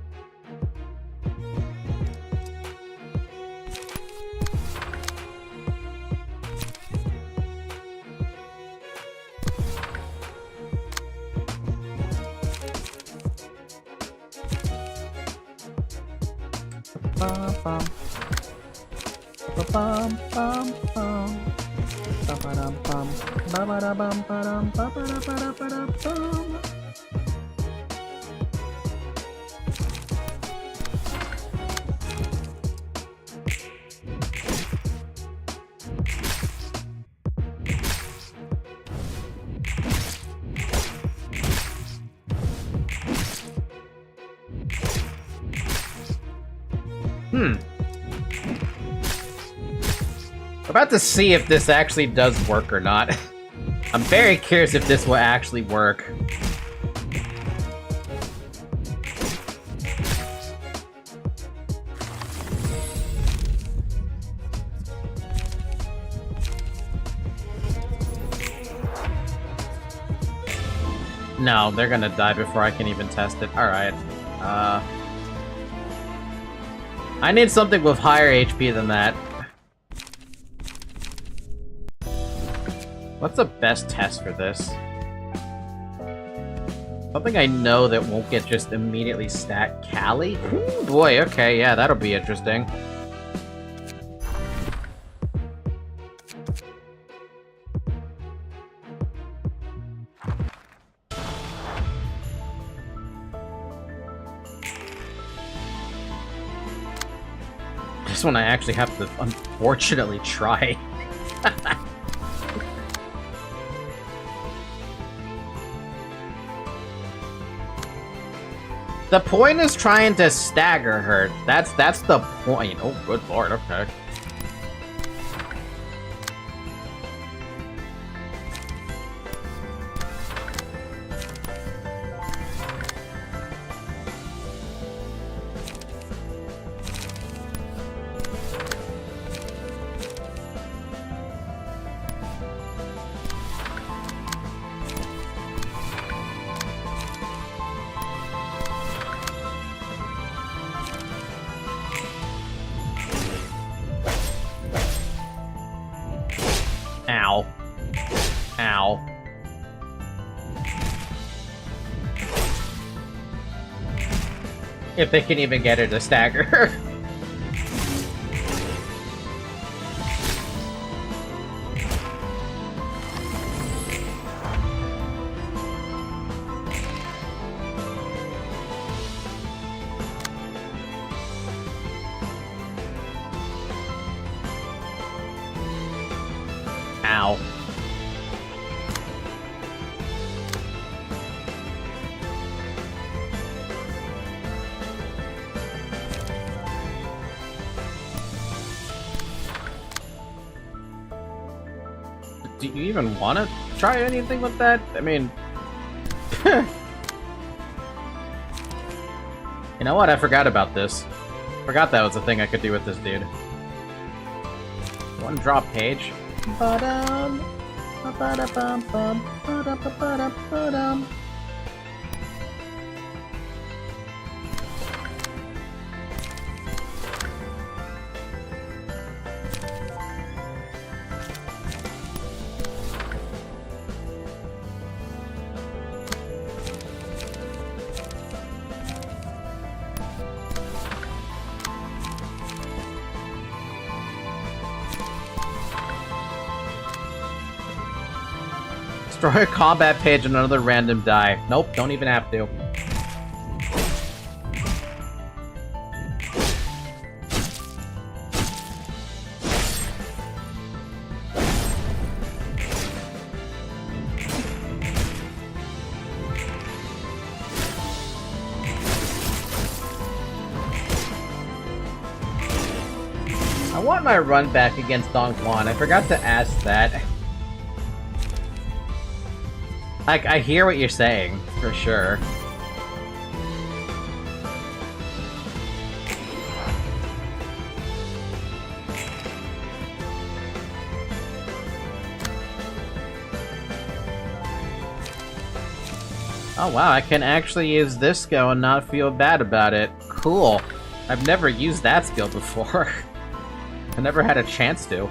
We're about to see if this actually does work or not. I'm very curious if this will actually work. No, they're gonna die before I can even test it. Alright. I need something with higher HP than that. What's the best test for this? Something I know that won't get just immediately stacked. Callie? Ooh, boy, okay, yeah, that'll be interesting. This one I actually have to, unfortunately, try. The point is trying to stagger her. That's the point. Oh, good lord, okay. Ow. Ow. If they can even get her to stagger her. Ow. Do you even want to try anything with that? I mean... You know what? I forgot about this. Forgot that was a thing I could do with this dude. One drop page. Ba-dum, ba-ba-da-bum-bum, ba-da-ba-ba-da-ba-dum. Destroy a combat page on another random die. Nope, don't even have to. I want my run back against Don Juan. I forgot to ask that. I hear what you're saying, for sure. Oh wow, I can actually use this skill and not feel bad about it. Cool. I've never used that skill before. I never had a chance to.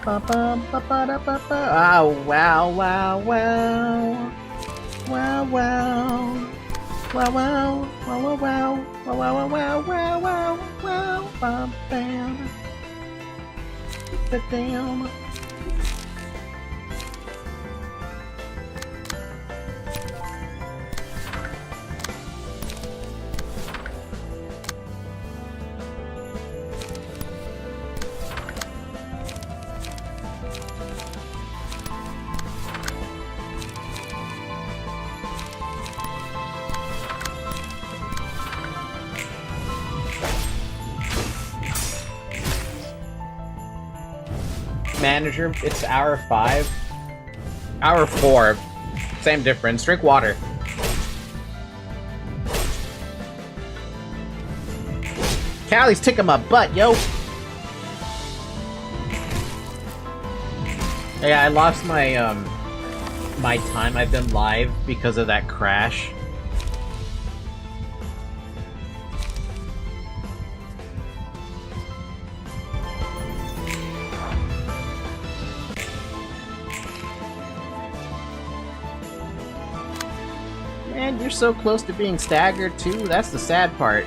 Oh wow, wow, wow. Wow, wow. Wow, wow. Wow, wow, wow. Wow, wow, wow, wow, wow, wow. Bam, bam. Sit down. Manager, it's hour 5. Hour 4. Same difference. Drink water. Callie's kicking my butt, yo! Yeah, I lost my, my time I've been live because of that crash. Man, you're so close to being staggered too. That's the sad part.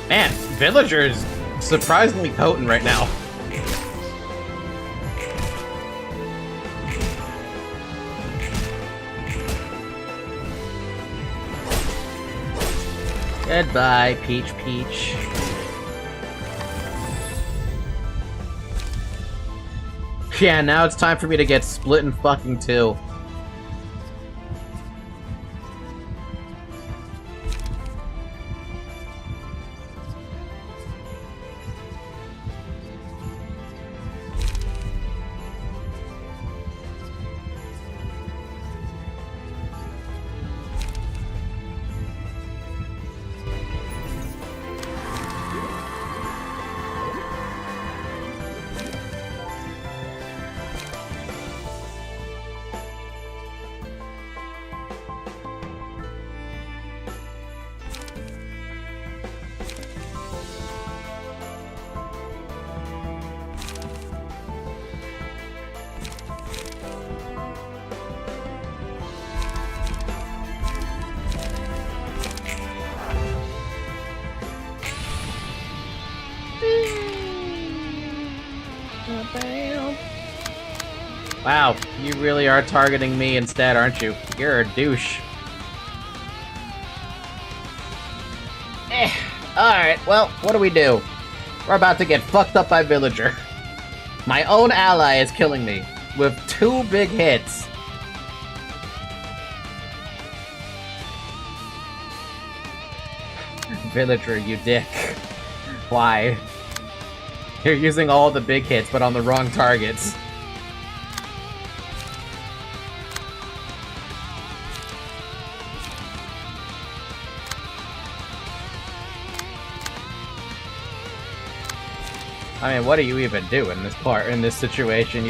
Man, Villager's surprisingly potent right now. Goodbye, Peach Peach. Yeah, now it's time for me to get split in fucking two. Wow, you really are targeting me instead, aren't you? You're a douche. Alright, well, what do we do? We're about to get fucked up by Villager. My own ally is killing me with 2 big hits. Villager, you dick. Why? You're using all the big hits, but on the wrong targets. I mean, what do you even do in this situation?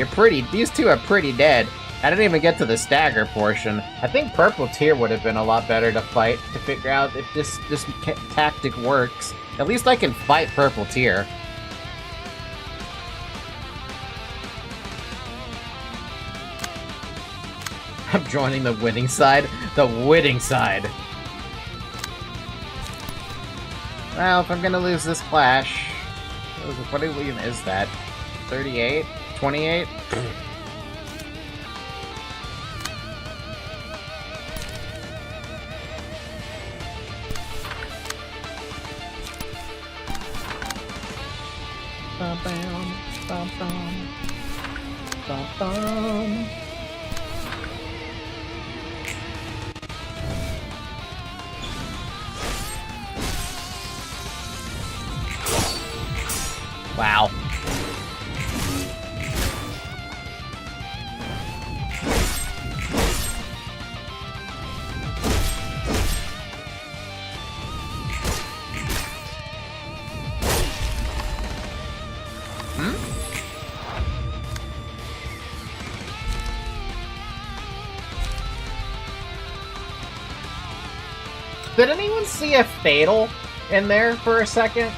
These two are pretty dead. I didn't even get to the stagger portion. I think purple tier would have been a lot better to fight to figure out if this tactic works. At least I can fight purple tier. I'm joining the winning side. The winning side. Well, if I'm gonna lose this clash... What even is that? 38? 28? Bum-bum, bum-bum, bum-bum. Wow. Did anyone see a fatal in there for a second?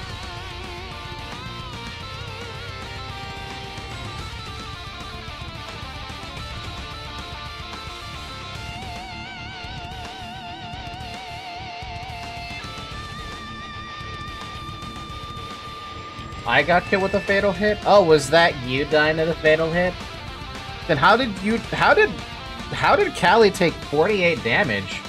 I got killed with a fatal hit? Oh, was that you dying to the fatal hit? Then how did How did Callie take 48 damage?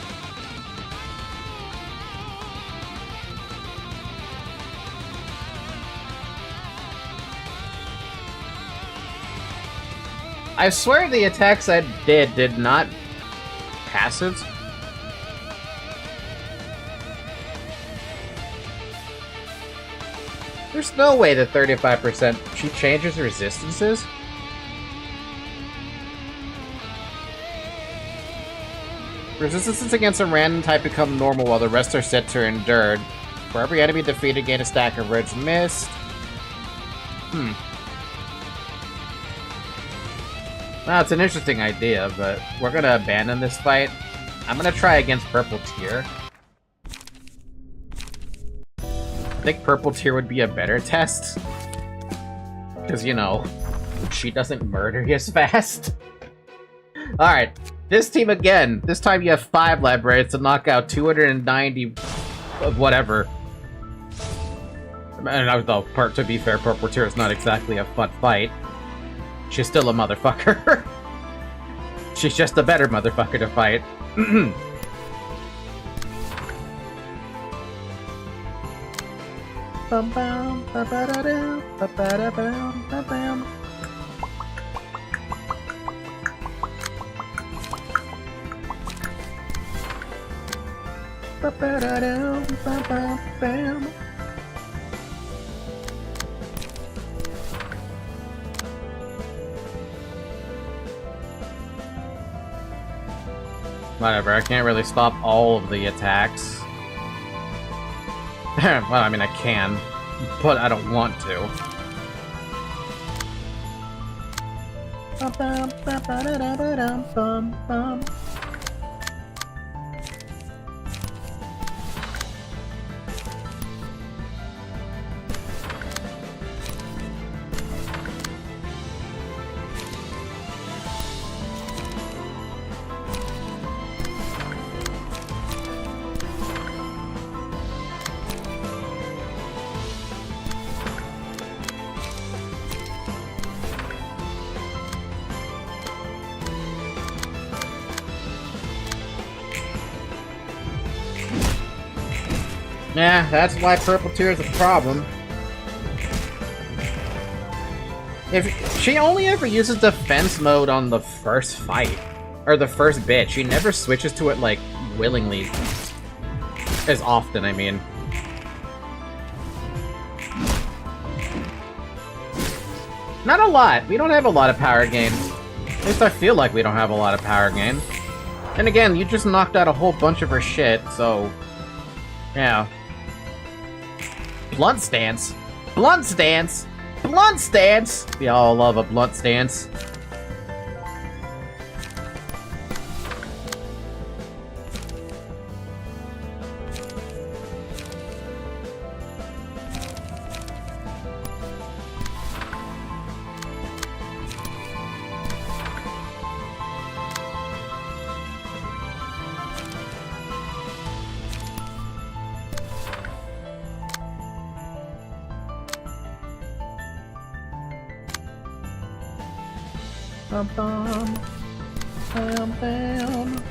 I swear the attacks I did not passives. There's no way that 35% she changes resistances. Resistances against a random type become normal while the rest are set to endured. For every enemy defeated, gain a stack of words missed. Well, it's an interesting idea, but we're gonna abandon this fight. I'm gonna try against Purple Tear. I think Purple Tear would be a better test. Because, you know, she doesn't murder you as fast. Alright, this team again. This time you have 5 libraries to knock out 290 of whatever. And though, to be fair, Purple Tear is not exactly a fun fight. She's still a motherfucker. She's just a better motherfucker to fight. Whatever, I can't really stop all of the attacks. Well, I mean, I can, but I don't want to. Yeah, that's why Purple Tear is a problem. If she only ever uses defense mode on the first fight, or the first bit, she never switches to it, like, willingly. As often, I mean. Not a lot. We don't have a lot of power gain. At least I feel like we don't have a lot of power gain. And again, you just knocked out a whole bunch of her shit, so... yeah. Blunt stance? Blunt stance? Blunt stance! We all love a blunt stance. Bum bum, bam bam.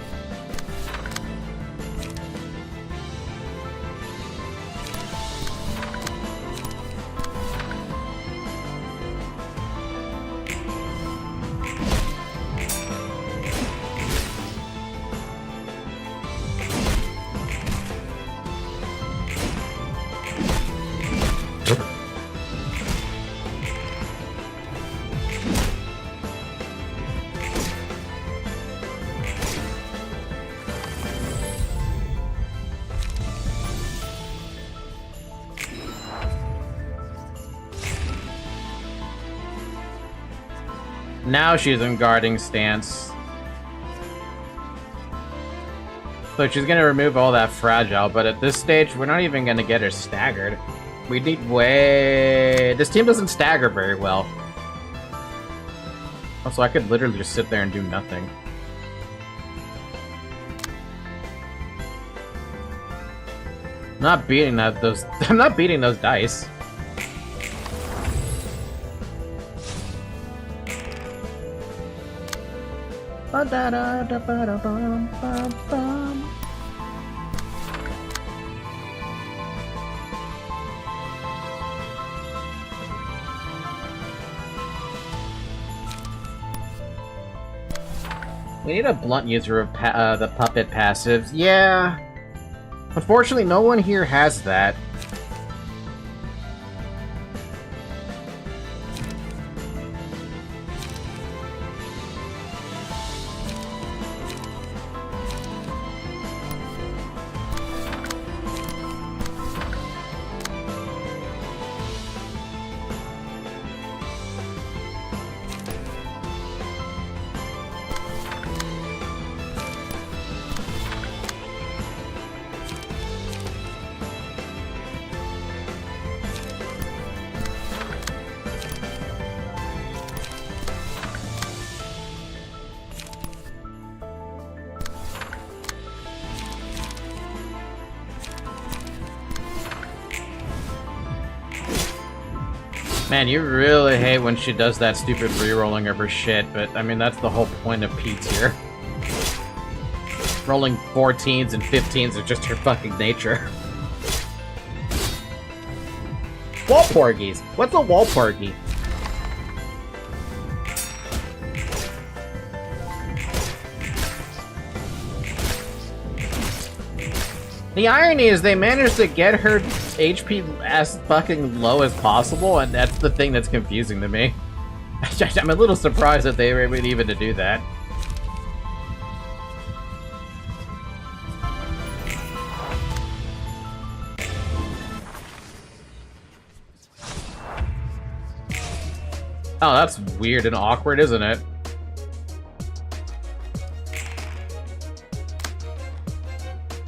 Now she's in guarding stance. So she's gonna remove all that fragile, but at this stage, we're not even gonna get her staggered. We need way... This team doesn't stagger very well. Also, I could literally just sit there and do nothing. I'm not beating those... I'm not beating those dice. Ba-da-da-da-ba-da-bum-bum-bum. We need a blunt user of the puppet passives. Yeah. Unfortunately, no one here has that. Man, you really hate when she does that stupid re-rolling of her shit, but I mean, that's the whole point of Pete's here. Rolling 14s and 15s are just her fucking nature. Walporgies! What's a Walporgie? The irony is they managed to get her HP as fucking low as possible, and that's the thing that's confusing to me. I'm a little surprised that they were able even to do that. Oh, that's weird and awkward, isn't it?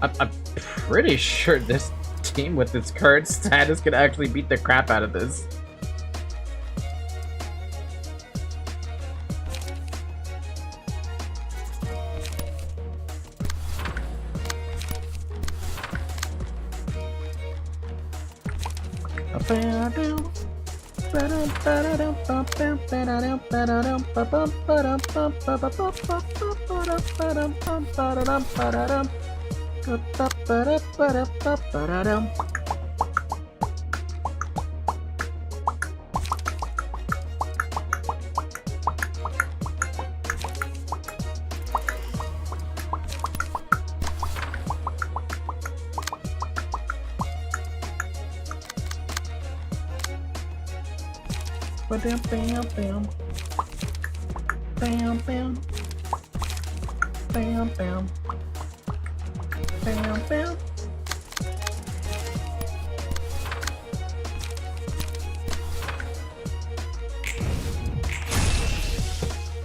I'm pretty sure this team with its current status can actually beat the crap out of this. Bam bam bam bam bam bam bam bam bam.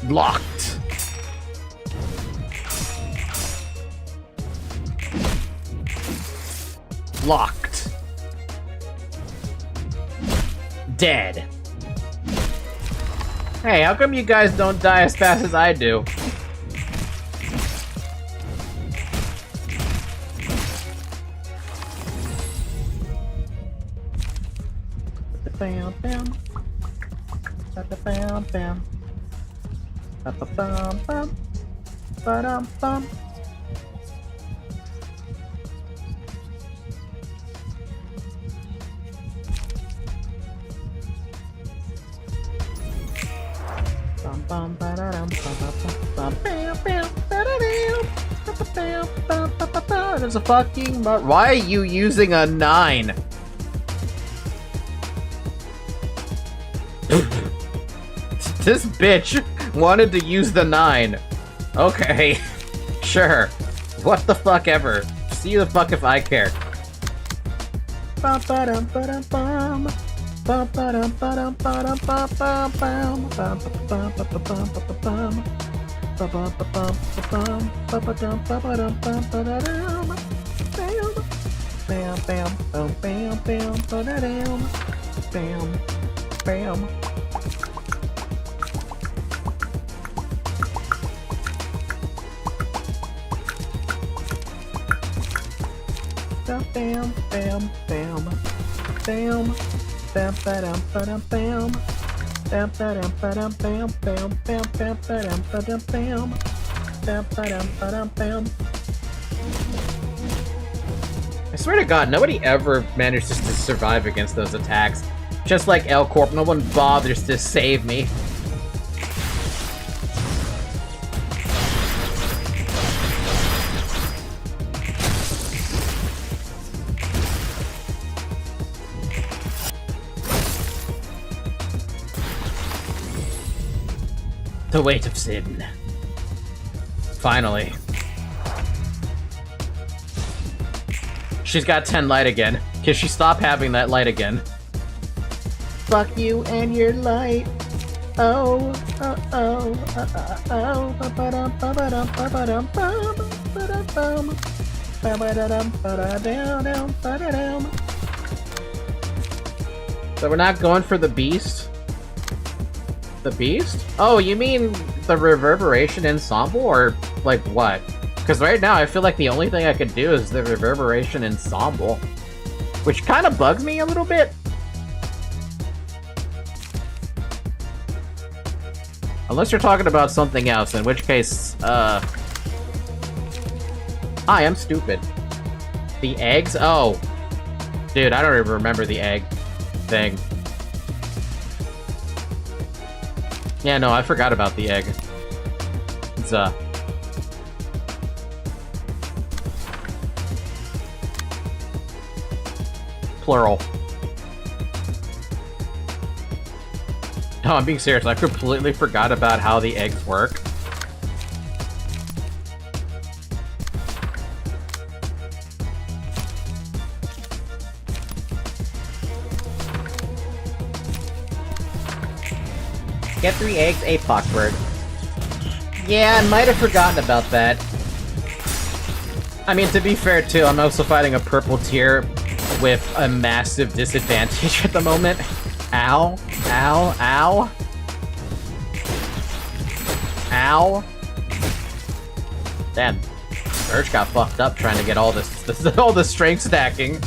Blocked. Blocked. Dead. Hey, how come you guys don't die as fast as I do? Bam bam. Bam bam. Bam bam. Bam bam. There's a fucking... Why are you using a 9? This bitch wanted to use the 9. Okay. Sure. What the fuck ever. See the fuck if I care. I swear to God, nobody ever manages to survive against those attacks. Just like L Corp, no one bothers to save me. The weight of sin. Finally. She's got 10 light again. Can she stop having that light again? Fuck you and your light. Oh, oh, oh, oh, ba-ba-dum, ba-ba-dum, ba-ba-dum, ba-ba-dum, ba-ba-dum, ba-da-dum, ba-da-dum. So we're not going for the beast? The beast? Oh, you mean the Reverberation Ensemble, or like what? Because right now I feel like the only thing I could do is the Reverberation Ensemble, which kind of bugs me a little bit. Unless you're talking about something else, in which case, Hi, I'm stupid. The eggs? Oh. Dude, I don't even remember the egg thing. Yeah, no, I forgot about the egg. It's, plural. No, I'm being serious. I completely forgot about how the eggs work. Get 3 eggs, a pockbird. Yeah, I might have forgotten about that. I mean, to be fair, too, I'm also fighting a purple tier with a massive disadvantage at the moment. Ow. Ow. Ow. Ow. Damn. Urge got fucked up trying to get all this all the strength stacking.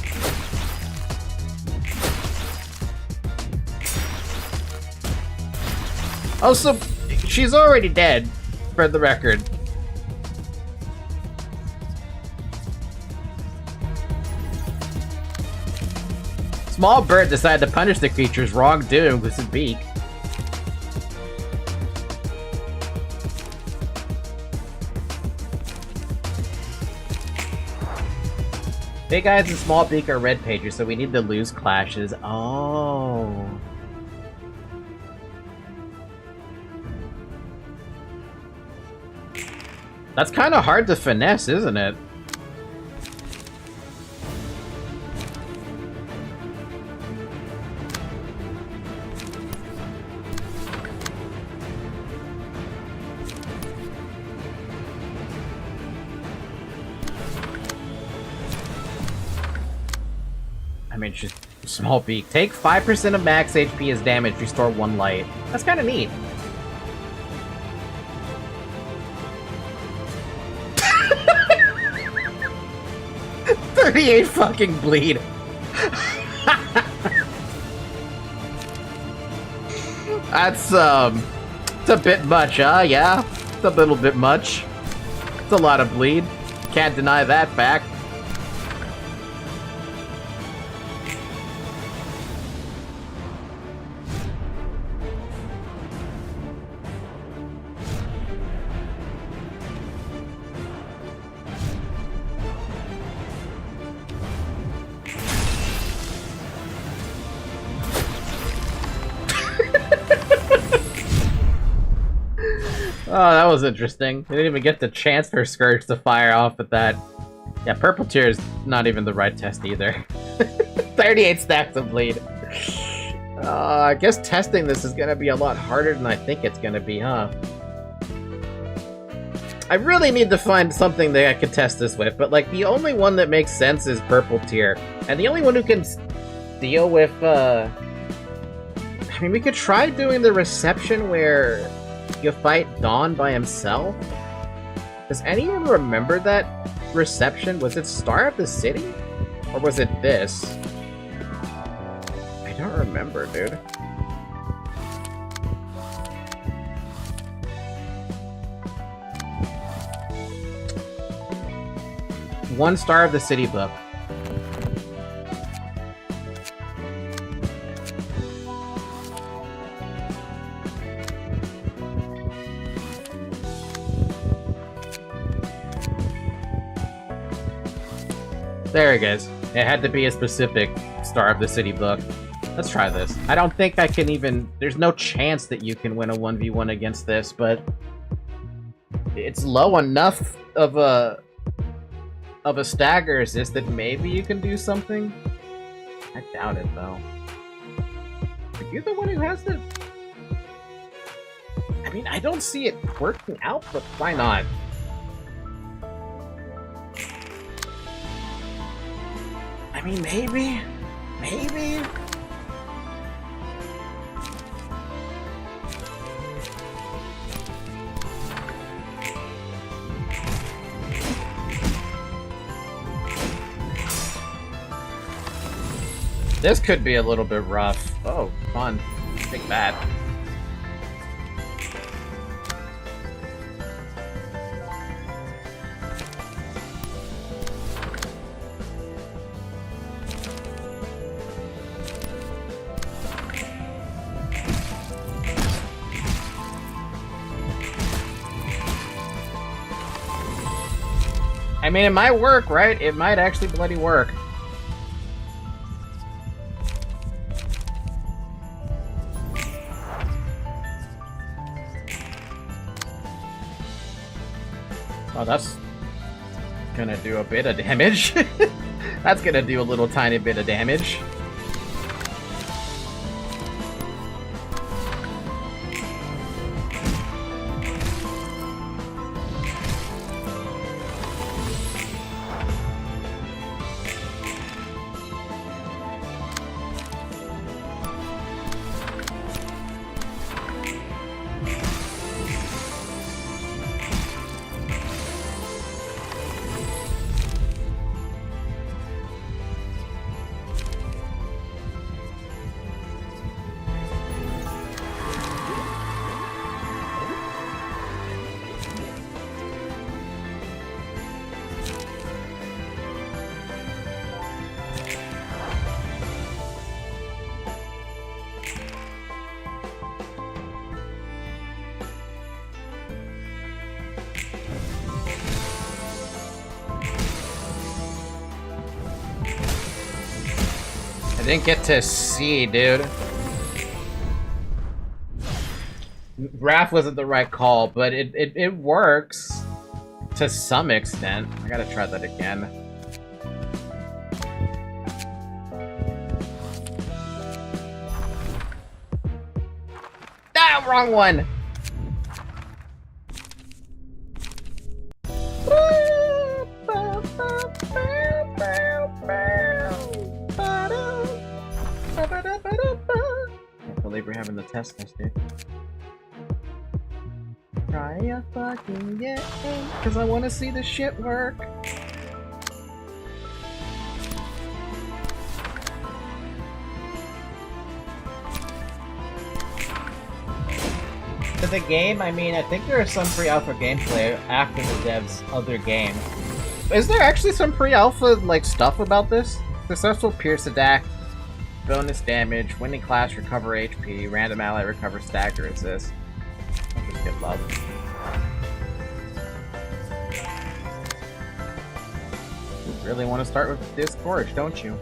Also, she's already dead, for the record. Small bird decided to punish the creature's wrongdoing with his beak. Big eyes and small beak are red pages, so we need to lose clashes. Oh. That's kind of hard to finesse, isn't it? I mean, she's small beak. Take 5% of max HP as damage, restore 1 light. That's kind of neat. $38 fucking bleed. That's, it's a bit much, huh? Yeah? It's a little bit much. It's a lot of bleed. Can't deny that fact. Oh, that was interesting. They didn't even get the chance for Scourge to fire off at that. Yeah, Purple Tier is not even the right test either. 38 stacks of bleed. I guess testing this is gonna be a lot harder than I think it's gonna be, huh? I really need to find something that I can test this with, but like the only one that makes sense is Purple Tier. And the only one who can deal with, I mean, we could try doing the reception where you fight Dawn by himself? Does anyone remember that reception? Was it Star of the City? Or was it this? I don't remember, dude. 1 star of the city book. There it goes. It had to be a specific star of the city book. Let's try this. I don't think I can even... There's no chance that you can win a 1v1 against this, but... It's low enough of a stagger assist that maybe you can do something? I doubt it, though. Are you the one who has the... I mean, I don't see it working out, but why not? I mean, maybe? Maybe? This could be a little bit rough. Oh, fun. Take that. I mean, it might work, right? It might actually bloody work. Oh, that's gonna do a bit of damage. That's gonna do a little tiny bit of damage. I didn't get to see, dude. Wrath wasn't the right call, but it works to some extent. I gotta try that again. Ah, wrong one! Can't believe we're having the test this, dude. Try a fucking game, cause I wanna see this shit work. For the game, I mean, I think there is some pre-alpha gameplay after the dev's other game. Is there actually some pre-alpha, like, stuff about this? Successful pierce attack, bonus damage, winning class recover HP, random ally recover stagger resist. I'll just get love. You really want to start with Disgorge, don't you?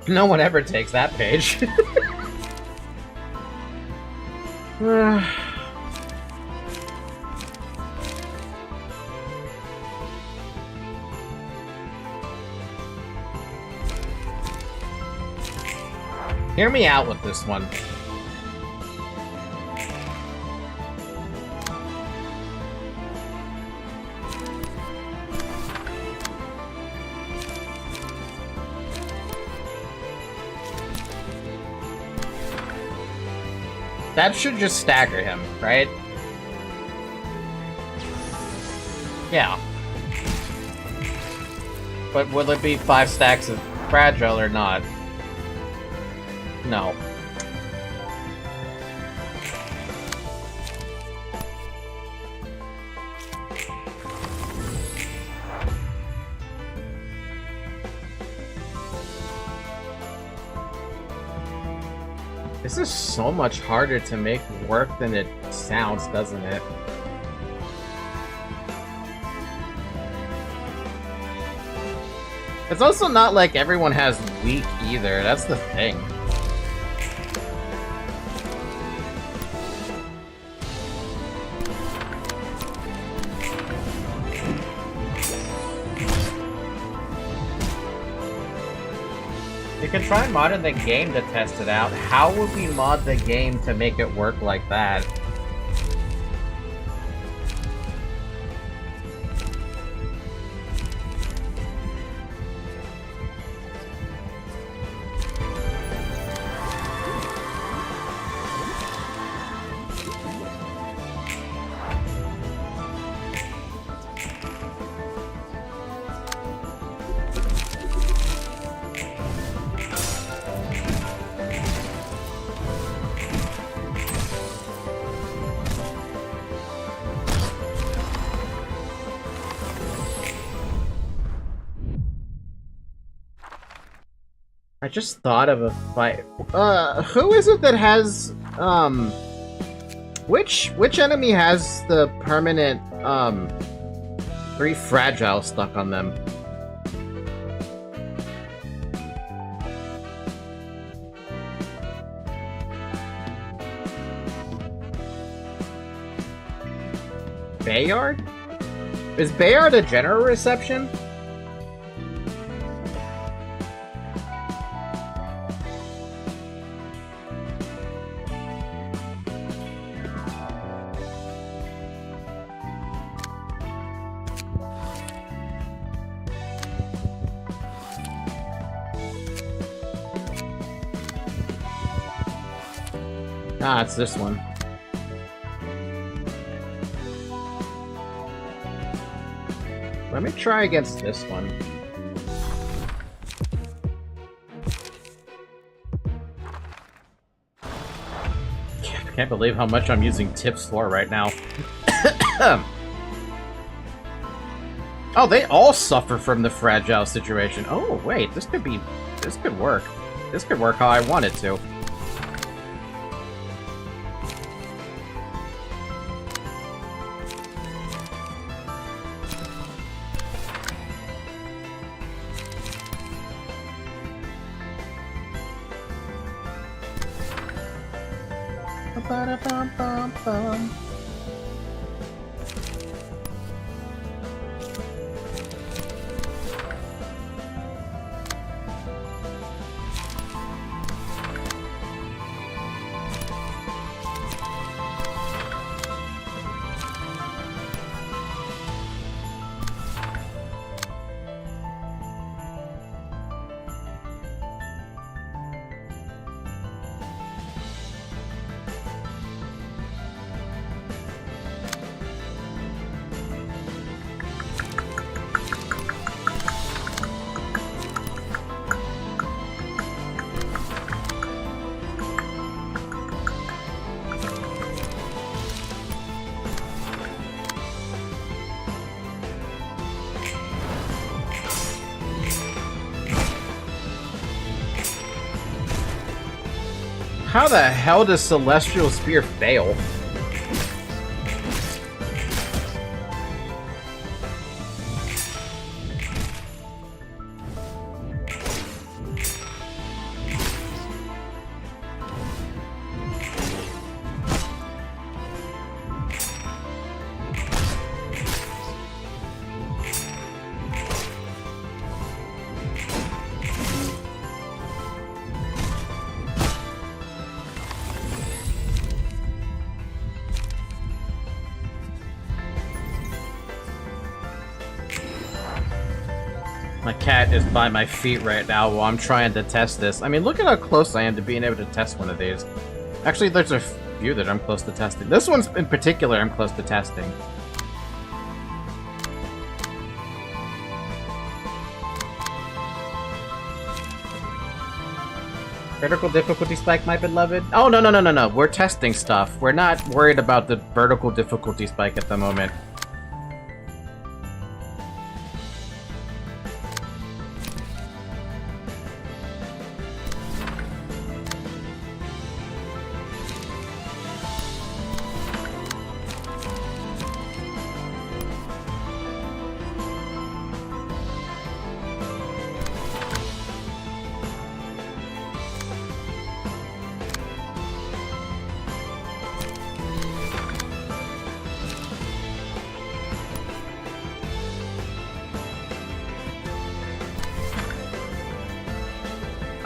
No one ever takes that page. Hear me out with this one. That should just stagger him, right? Yeah. But will it be 5 stacks of fragile or not? No. This is so much harder to make work than it sounds, doesn't it? It's also not like everyone has weak either, that's the thing. You can try modding the game to test it out. How would we mod the game to make it work like that? I just thought of a fight. Who is it that has, which enemy has the permanent, 3 fragile stuck on them? Bayard? Is Bayard a general reception? Ah, it's this one. Let me try against this one. I can't believe how much I'm using Tips for right now. Oh, they all suffer from the fragile situation. Oh, wait, this could work. This could work how I want it to. Ba-da-bum-bum-bum. How the hell does Celestial Spear fail? My cat is by my feet right now while I'm trying to test this. I mean, look at how close I am to being able to test one of these. Actually, there's a few that I'm close to testing. This one's in particular I'm close to testing. Vertical difficulty spike, my beloved? Oh, no. We're testing stuff. We're not worried about the vertical difficulty spike at the moment.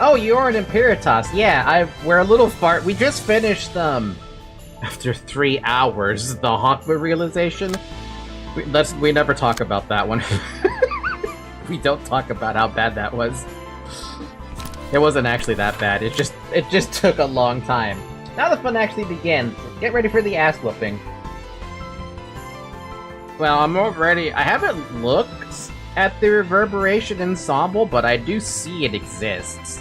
Oh, you're an Imperatus. Yeah, we're a little far. We just finished, after 3 hours, the Hokma realization. We never talk about that one. We don't talk about how bad that was. It wasn't actually that bad. It just took a long time. Now the fun actually begins. Get ready for the ass whooping. Well, I'm already. I haven't looked at the Reverberation Ensemble, but I do see it exists.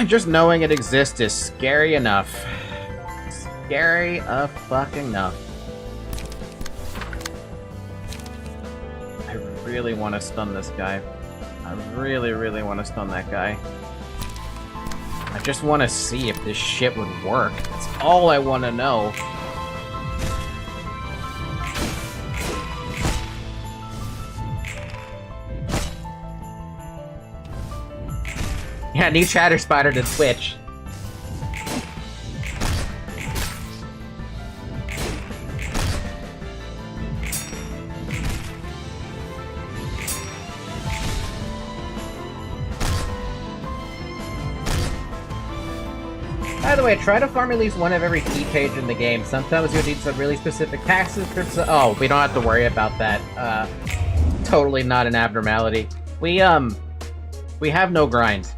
Just knowing it exists is scary enough. Scary fucking enough. I really want to stun this guy. I really want to stun that guy. I just want to see if this shit would work. That's all I want to know. Yeah, new chatter spider to Twitch. By the way, try to farm at least one of every key page in the game. Sometimes you'll need some really specific tax descriptions. Oh, we don't have to worry about that. Totally not an abnormality. We have no grind.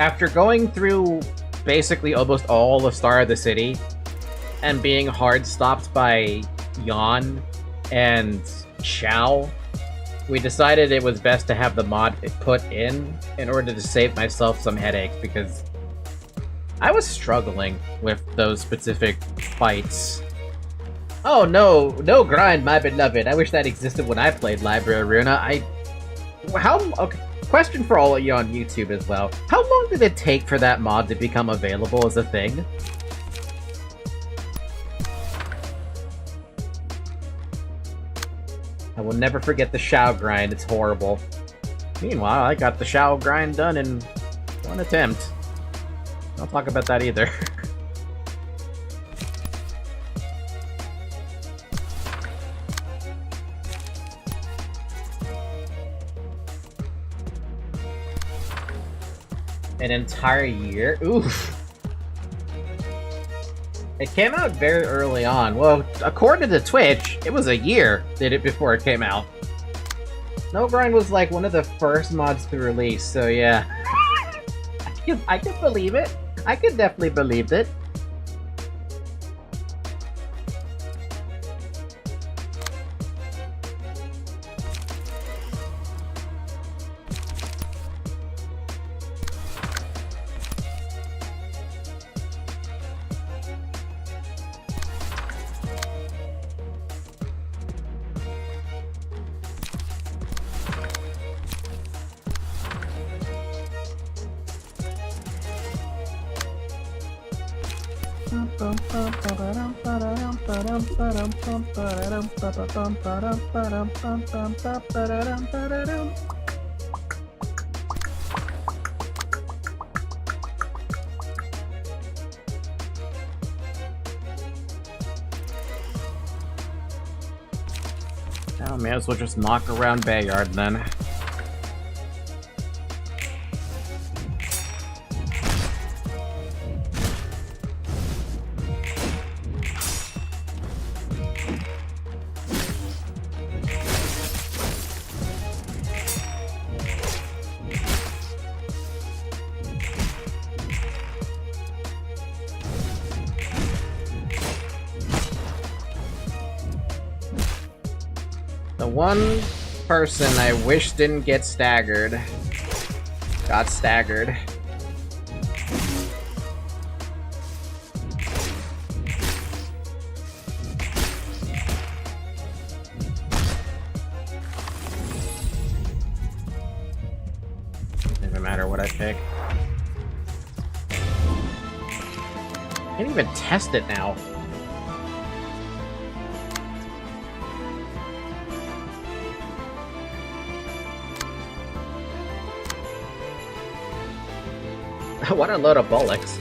After going through basically almost all of Star of the City and being hard stopped by Yan and Xiao, we decided it was best to have the mod put in order to save myself some headache, because I was struggling with those specific fights. Oh no, no grind, my beloved. I wish that existed when I played Library Ruina. Okay. Question for all of you on YouTube as well. How long did it take for that mod to become available as a thing? I will never forget the Xiao grind, it's horrible. Meanwhile, I got the Xiao grind done in one attempt. I'll talk about that either. An entire year? Oof. It came out very early on. Well, according to Twitch, it was a year did it before it came out. No Grind was like one of the first mods to release, so yeah. I can believe it. I can definitely believe it. Oh, may as well just knock around Bayard then. one person I wish didn't get staggered got staggered. Doesn't matter what I pick. Can't even test it now. What a load of bollocks.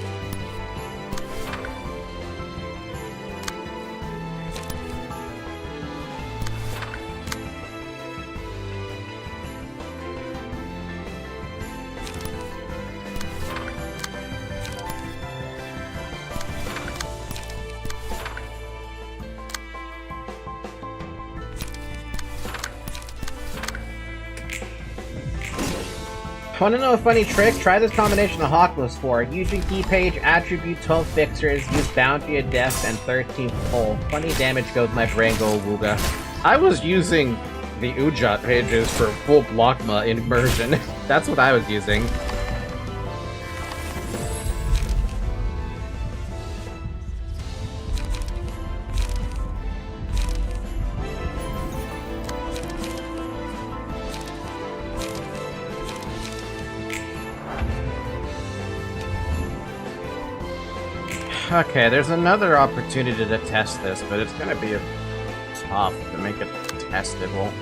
Want to know a funny trick? Try this combination of Hokma's for using key page, attribute 12 fixers, use bounty of death, and 13th pull. Funny damage goes my brain go wooga. I was using the Ujat pages for full Blockma immersion. That's what I was using. Okay, there's another opportunity to test this, but it's gonna be tough to make it testable.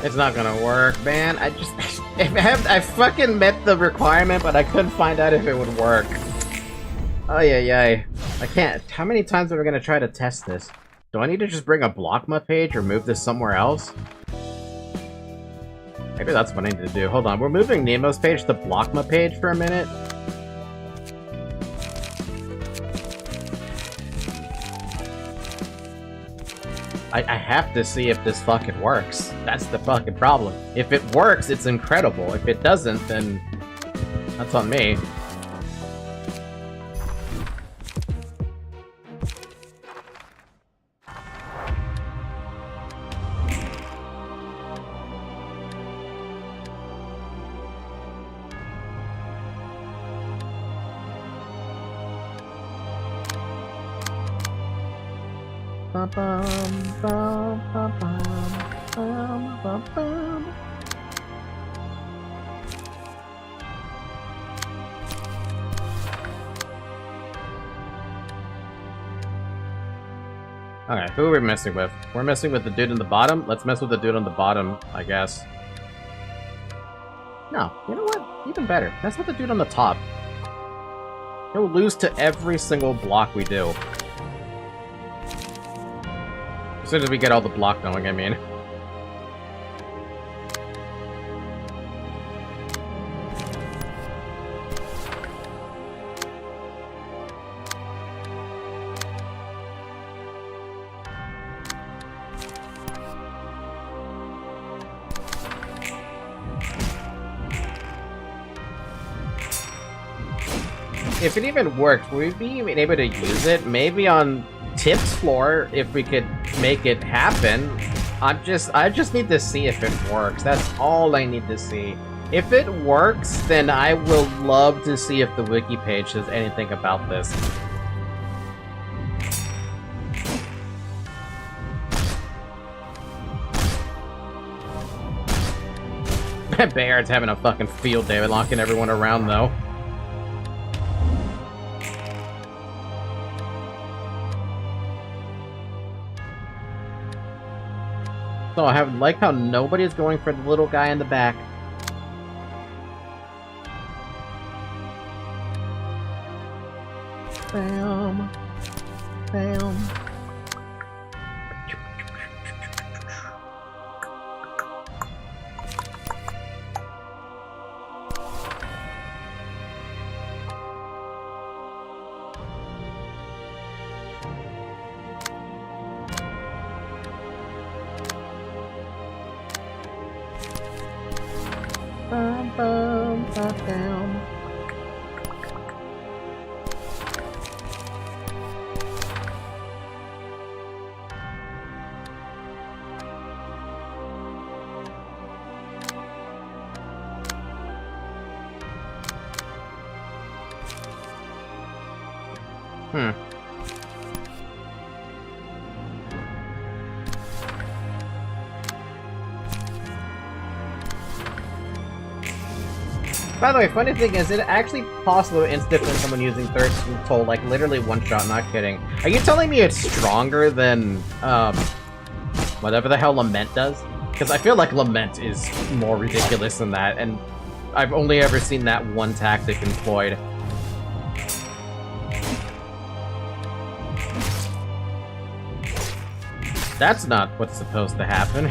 It's not gonna work, man. I fucking met the requirement, but I couldn't find out if it would work. Oh yeah. I can't. How many times are we gonna try to test this? Do I need to just bring a Blockma page or move this somewhere else? Maybe that's what I need to do. Hold on, we're moving Nemo's page to Blockma page for a minute. I have to see if this fucking works. That's the fucking problem. If it works, it's incredible. If it doesn't, then that's on me. Okay, who are we messing with? We're messing with the dude in the bottom? Let's mess with the dude on the bottom, I guess. No, you know what? Even better. Mess with the dude on the top. He'll lose to every single block we do. As soon as we get all the block going, I mean. if it even worked, would we be able to use it? Maybe on Tip's floor, if we could make it happen. I just need to see if it works. That's all I need to see. If it works, then I will love to see if the wiki page says anything about this. Bayard's having a fucking field day locking everyone around, though. So I like how nobody's going for the little guy in the back. Bam. Bam. Bum, bum, bum, bum. By the way, funny thing is, it actually possible to instant when someone using Third Soul, like literally one shot, not kidding. Are you telling me it's stronger than, whatever the hell Lament does? Because I feel like Lament is more ridiculous than that, and I've only ever seen that one tactic employed. That's not what's supposed to happen.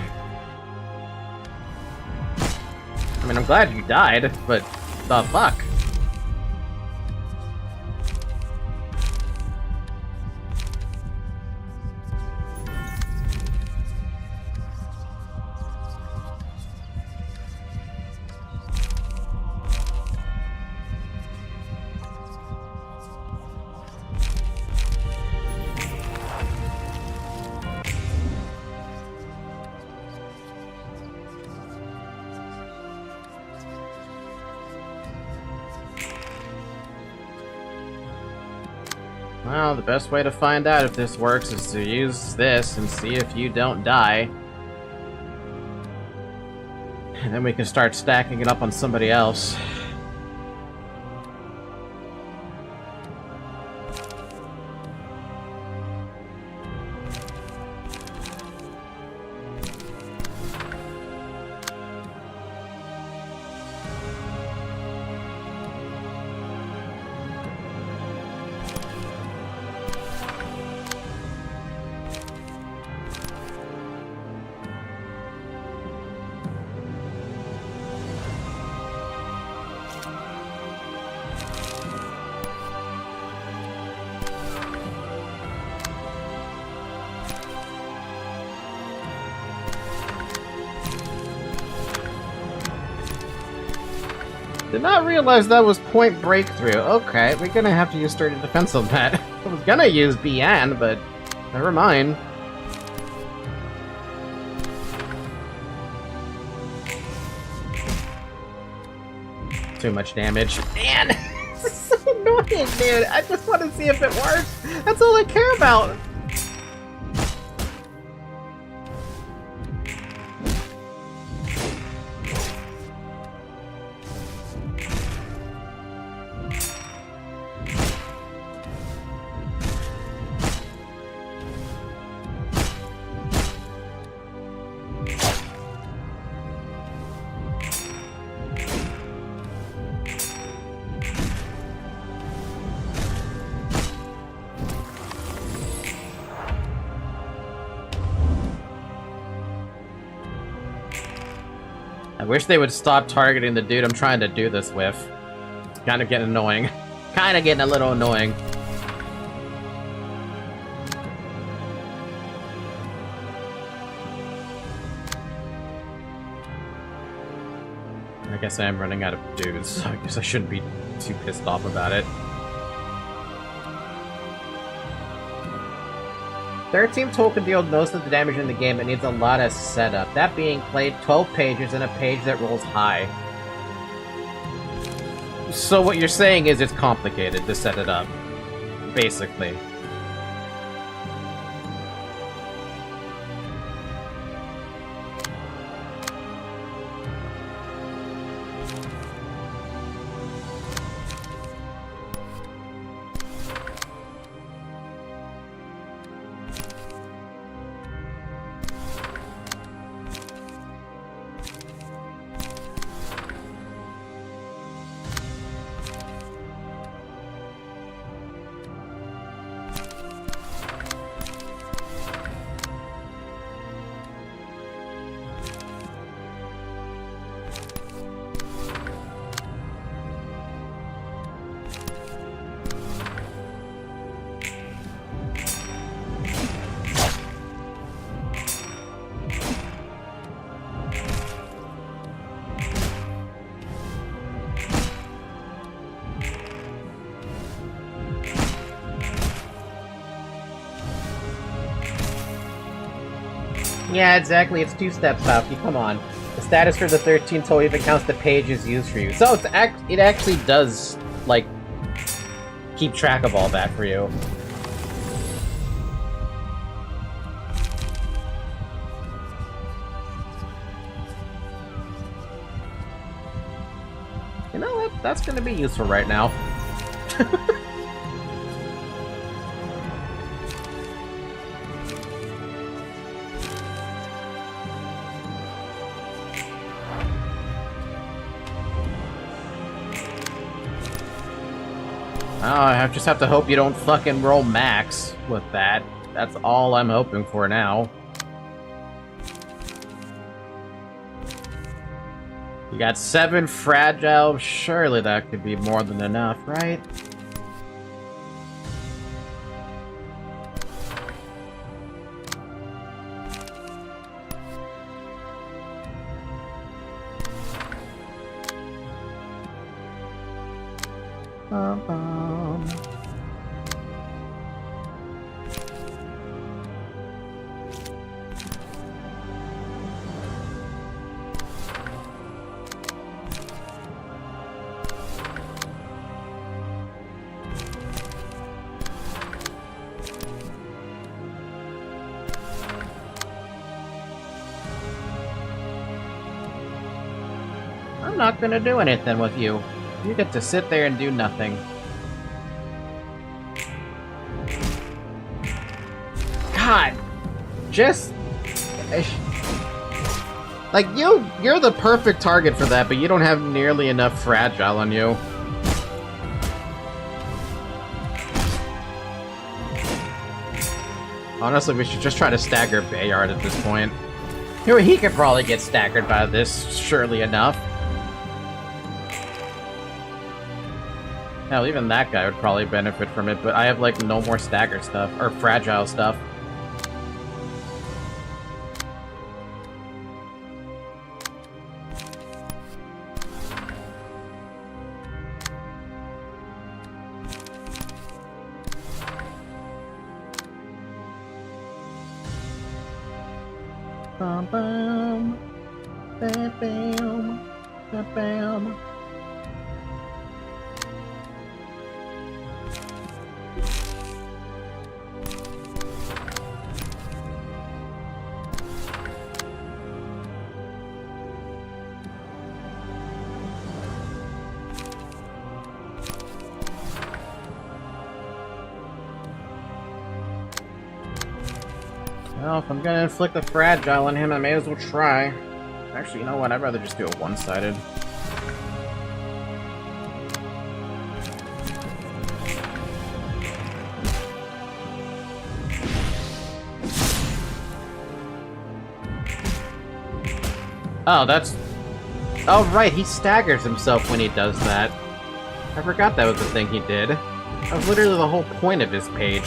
I mean, I'm glad you died, but the fuck? Well, the best way to find out if this works is to use this and see if you don't die. And then we can start stacking it up on somebody else. Did not realize that was point breakthrough. Okay, we're gonna have to use sturdy defense on that. I was gonna use Binah, but never mind. Too much damage. Man, this is so annoying, dude. I just want to see if it works. That's all I care about. I wish they would stop targeting the dude I'm trying to do this with. It's kind of getting annoying. Kind of getting a little annoying. I guess I am running out of dudes, so I guess I shouldn't be too pissed off about it. 13 tool can deal most of the damage in the game. It needs a lot of setup. That being played, 12 pages and a page that rolls high. So what you're saying is it's complicated to set it up, basically. Yeah, exactly. It's 2 steps, Falky. Come on. The status for the 13 tool even counts the pages used for you. So it actually does, like, keep track of all that for you. You know what? That's gonna be useful right now. Oh, I just have to hope you don't fucking roll max with that. That's all I'm hoping for now. You got 7 fragile. Surely that could be more than enough, right? I'm not gonna do anything with you. You get to sit there and do nothing. God! Just... Like, you're the perfect target for that, but you don't have nearly enough fragile on you. Honestly, we should just try to stagger Bayard at this point. He could probably get staggered by this, surely enough. Hell, even that guy would probably benefit from it, but I have, like, no more stagger stuff, or fragile stuff. Bum bum, bam bam, bam bam. Well, if I'm gonna inflict a fragile on him, I may as well try. Actually, you know what? I'd rather just do it one-sided. Oh, that's... Oh, right, he staggers himself when he does that. I forgot that was the thing he did. That was literally the whole point of his page.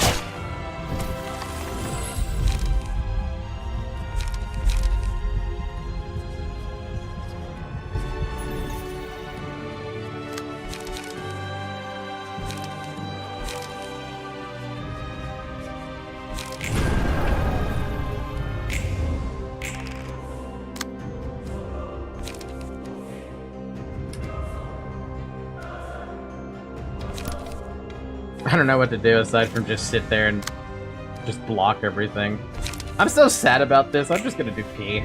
don't know what to do aside from just sit there and just block everything. I'm so sad about this, I'm just gonna do P.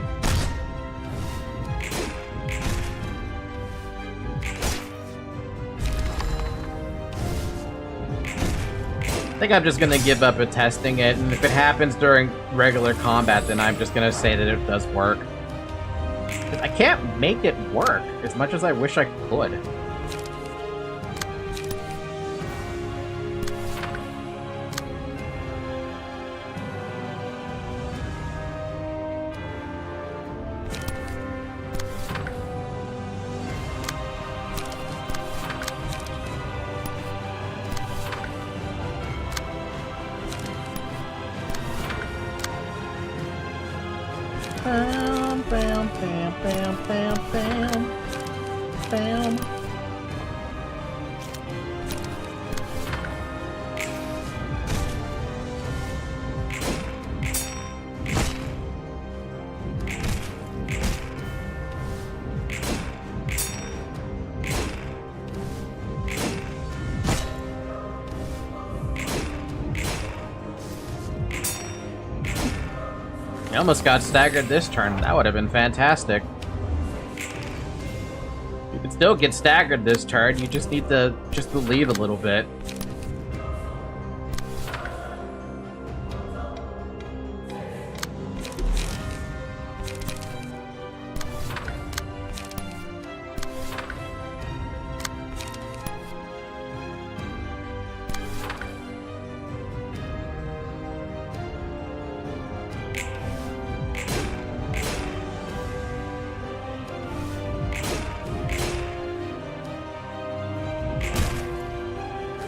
I think I'm just gonna give up at testing it, and if it happens during regular combat, then I'm just gonna say that it does work. 'Cause I can't make it work as much as I wish I could. Bam, bam, bam, bam, bam, bam, bam. I almost got staggered this turn. That would have been fantastic. You can still get staggered this turn. You just need to believe a little bit.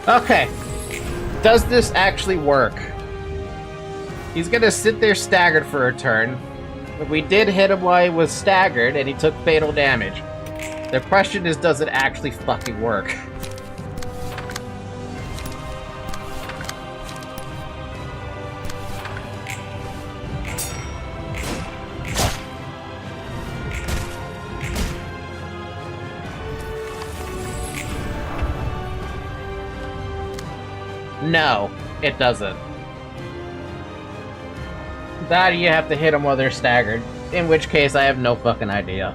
Okay, does this actually work? He's gonna sit there staggered for a turn, but we did hit him while he was staggered and he took fatal damage. The question is, does it actually fucking work? No, it doesn't. That you have to hit them while they're staggered, in which case I have no fucking idea.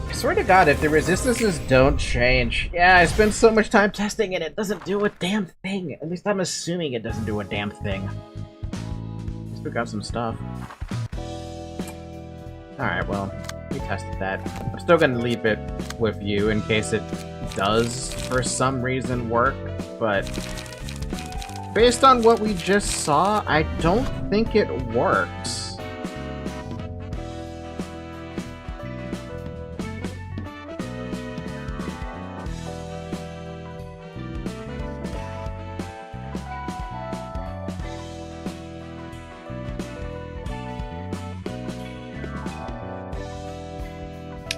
I swear to God, if the resistances don't change... Yeah, I spend so much time testing and it doesn't do a damn thing. At least I'm assuming it doesn't do a damn thing. Still got some stuff. Alright, well, we tested that. I'm still gonna leave it with you in case it does, for some reason, work, but based on what we just saw, I don't think it works.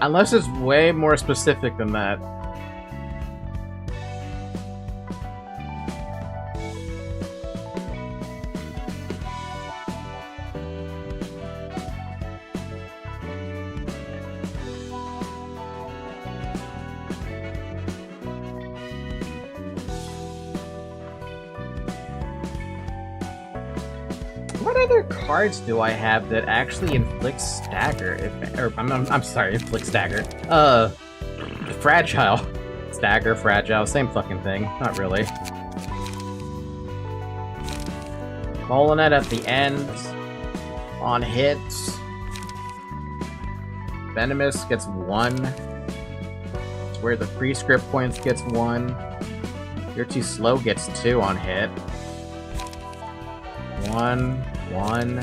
Unless it's way more specific than that. What other cards do I have that actually inflict stagger? I'm sorry, inflict stagger. Fragile. Stagger, fragile, same fucking thing. Not really. Rolling it at the end. On hits. Venomous gets 1. It's where the pre-script points gets 1. You're Too Slow gets 2 on hit. 1, 1,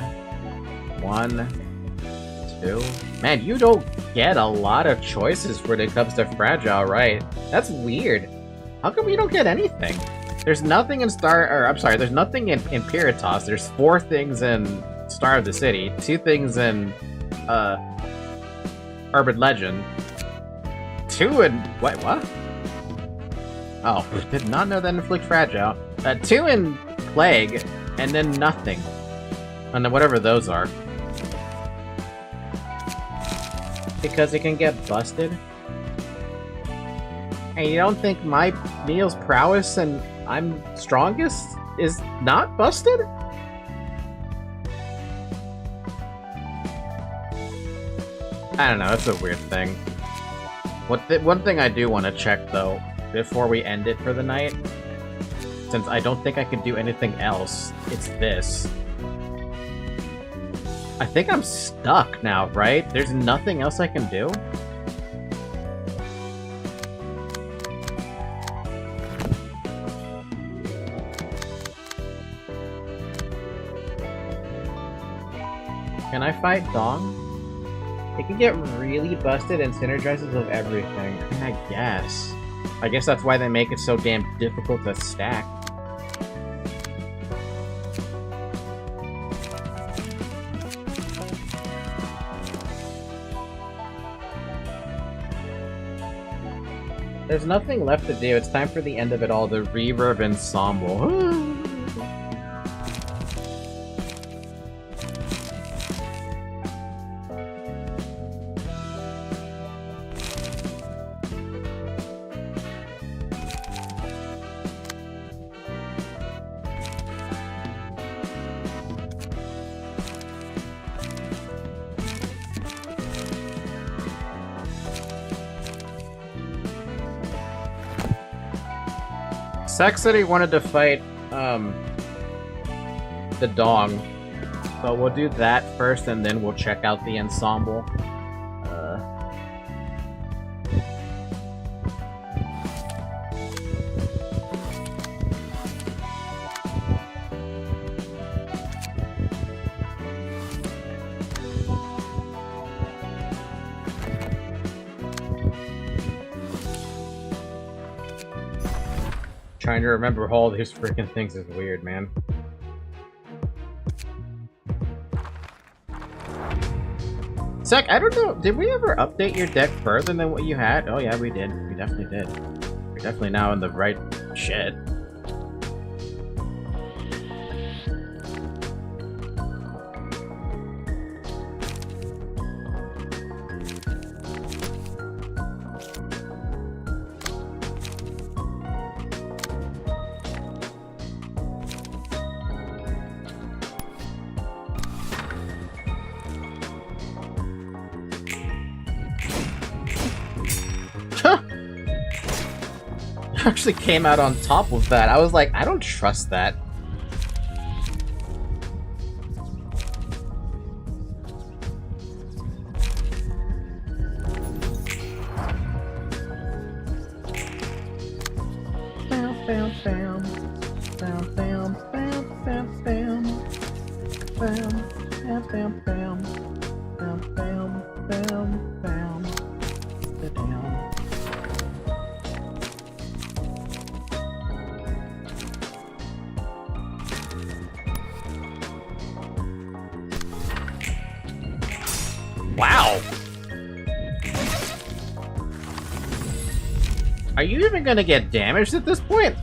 1, 2. Man, you don't get a lot of choices when it comes to Fragile, right? That's weird. How come you don't get anything? There's nothing in there's nothing in Pyrrhitos. There's 4 things in Star of the City, 2 things in, Urban Legend, 2 in, wait, what? Oh, did not know that inflict Fragile. 2 in Plague, and then nothing. And then whatever those are. because it can get busted? And you don't think my Neil's prowess and I'm strongest is not busted? I don't know, it's a weird thing. One thing I do want to check, though, before we end it for the night, since I don't think I can do anything else, it's this. I think I'm stuck now, right? There's nothing else I can do? Can I fight Dong? It can get really busted and synergizes with everything. I guess. I guess that's why they make it so damn difficult to stack. There's nothing left to do. It's time for the end of it all, the Reverberation Ensemble. Sex said he wanted to fight, the Dong. So we'll do that first, and then we'll check out the ensemble. Trying to remember all these freaking things is weird, man. Sec, I don't know, did we ever update your deck further than what you had? Oh yeah, we did. We definitely did. You're definitely now in the right shit. Actually came out on top with that. I was like, I don't trust that. Bam, bam, bam. Bam, bam, bam, bam, bam. Bam, bam, bam, bam. Bam, bam, bam, bam. Sit down. Wow! Are you even gonna get damaged at this point?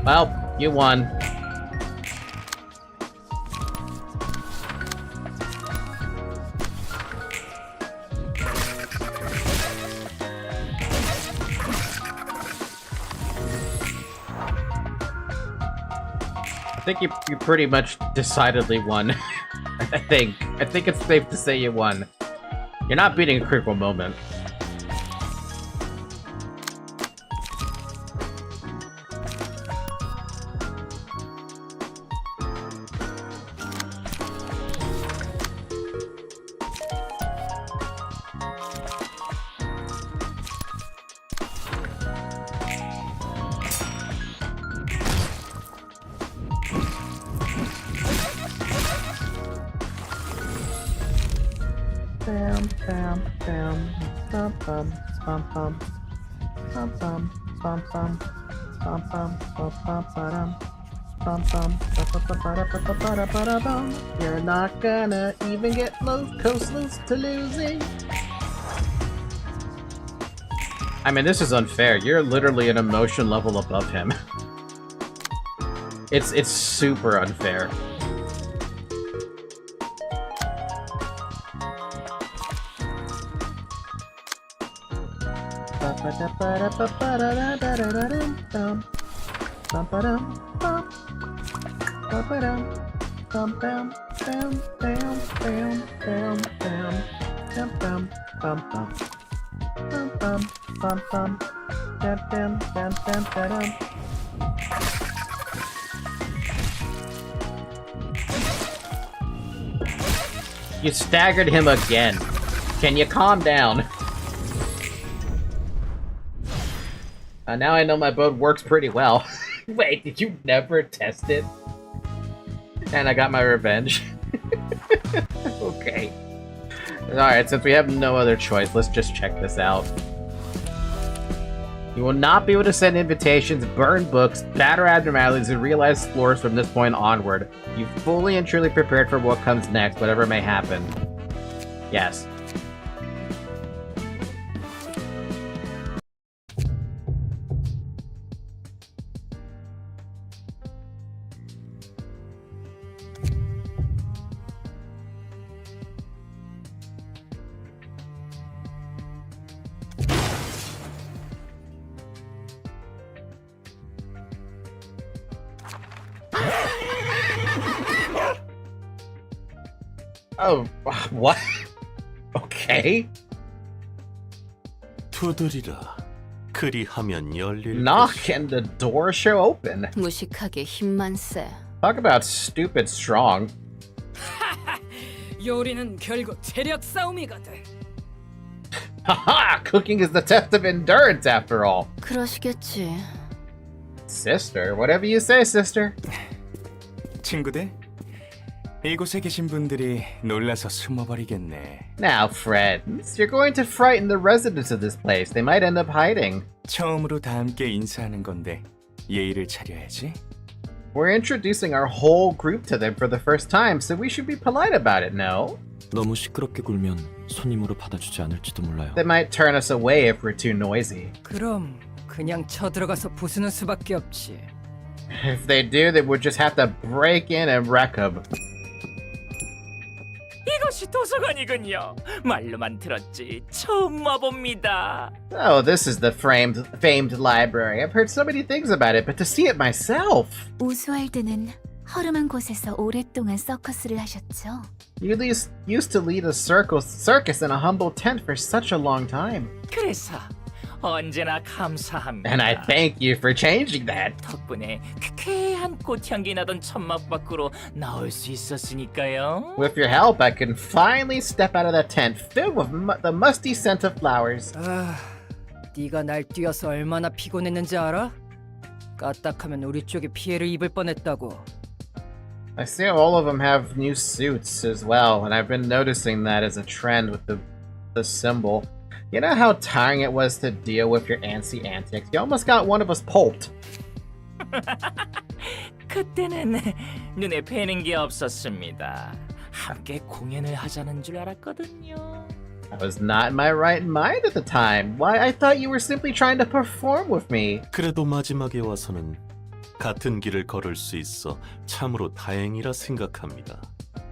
Well, you won. I think you pretty much decidedly won. I think it's safe to say you won. You're not beating a critical moment. Bam, bam, bam, bum, bum, bum, bum, bum, bum, bum, bum, bum, bum, bum, bum, bum, bum, bum. You're not gonna even get close to losing. I mean, this is unfair. You're literally an emotion level above him. It's super unfair. You staggered him again. Can you calm down? Now I know my bow works pretty well. Wait, did you never test it? And I got my revenge. Okay. Alright, since we have no other choice, let's just check this out. You will not be able to send invitations, burn books, batter abnormalities, and realize floors from this point onward. You fully and truly prepared for what comes next, whatever may happen. Yes. Oh, what? Okay. 두드리라. 그리하면 열릴 Knock and the door shall open. 무식하게 힘만 세. Talk about stupid strong. 요리는 결국 체력 싸움이거든. Haha! Cooking is the test of endurance after all. 그러시겠지. Sister, whatever you say, sister. 친구들, 이곳에 계신 분들이 놀라서 숨어버리겠네. Now, friends, you're going to frighten the residents of this place. They might end up hiding. 처음으로 다 함께 인사하는 건데 예의를 차려야지. We're introducing our whole group to them for the first time, so we should be polite about it, no? 너무 시끄럽게 굴면 손님으로 받아주지 않을지도 몰라요. They might turn us away if we're too noisy. 그럼 그냥 쳐들어가서 부수는 수밖에 없지. If they do, then we'll just have to break in and wreck them. 이것이 도서관이군요. 말로만 들었지 처음 와봅니다. Oh, this is the famed library. I've heard so many things about it, but to see it myself. 오스왈드는 허름한 곳에서 오랫동안 서커스를 하셨죠. You used to lead a circus in a humble tent for such a long time. 그래서 언제나 감사합니다. And I thank you for changing that. 덕분에 쾌쾌한 꽃향기 나던 천막 밖으로 나올 수 있었으니까요. With your help, I can finally step out of that tent filled with the musty scent of flowers. 아, 네가 날 뛰어서 얼마나 피곤했는지 알아? 까딱하면 우리 쪽에 피해를 입을 뻔했다고. I see all of them have new suits as well, and I've been noticing that as a trend with the symbol. You know how tiring it was to deal with your antsy antics? You almost got one of us pulped. 그때는 눈에 뵈는 게 없었습니다. 함께 공연을 하자는 줄 알았거든요. I was not in my right mind at the time. Why, I thought you were simply trying to perform with me. 그래도 마지막에 와서는 같은 길을 걸을 수 있어 참으로 다행이라 생각합니다.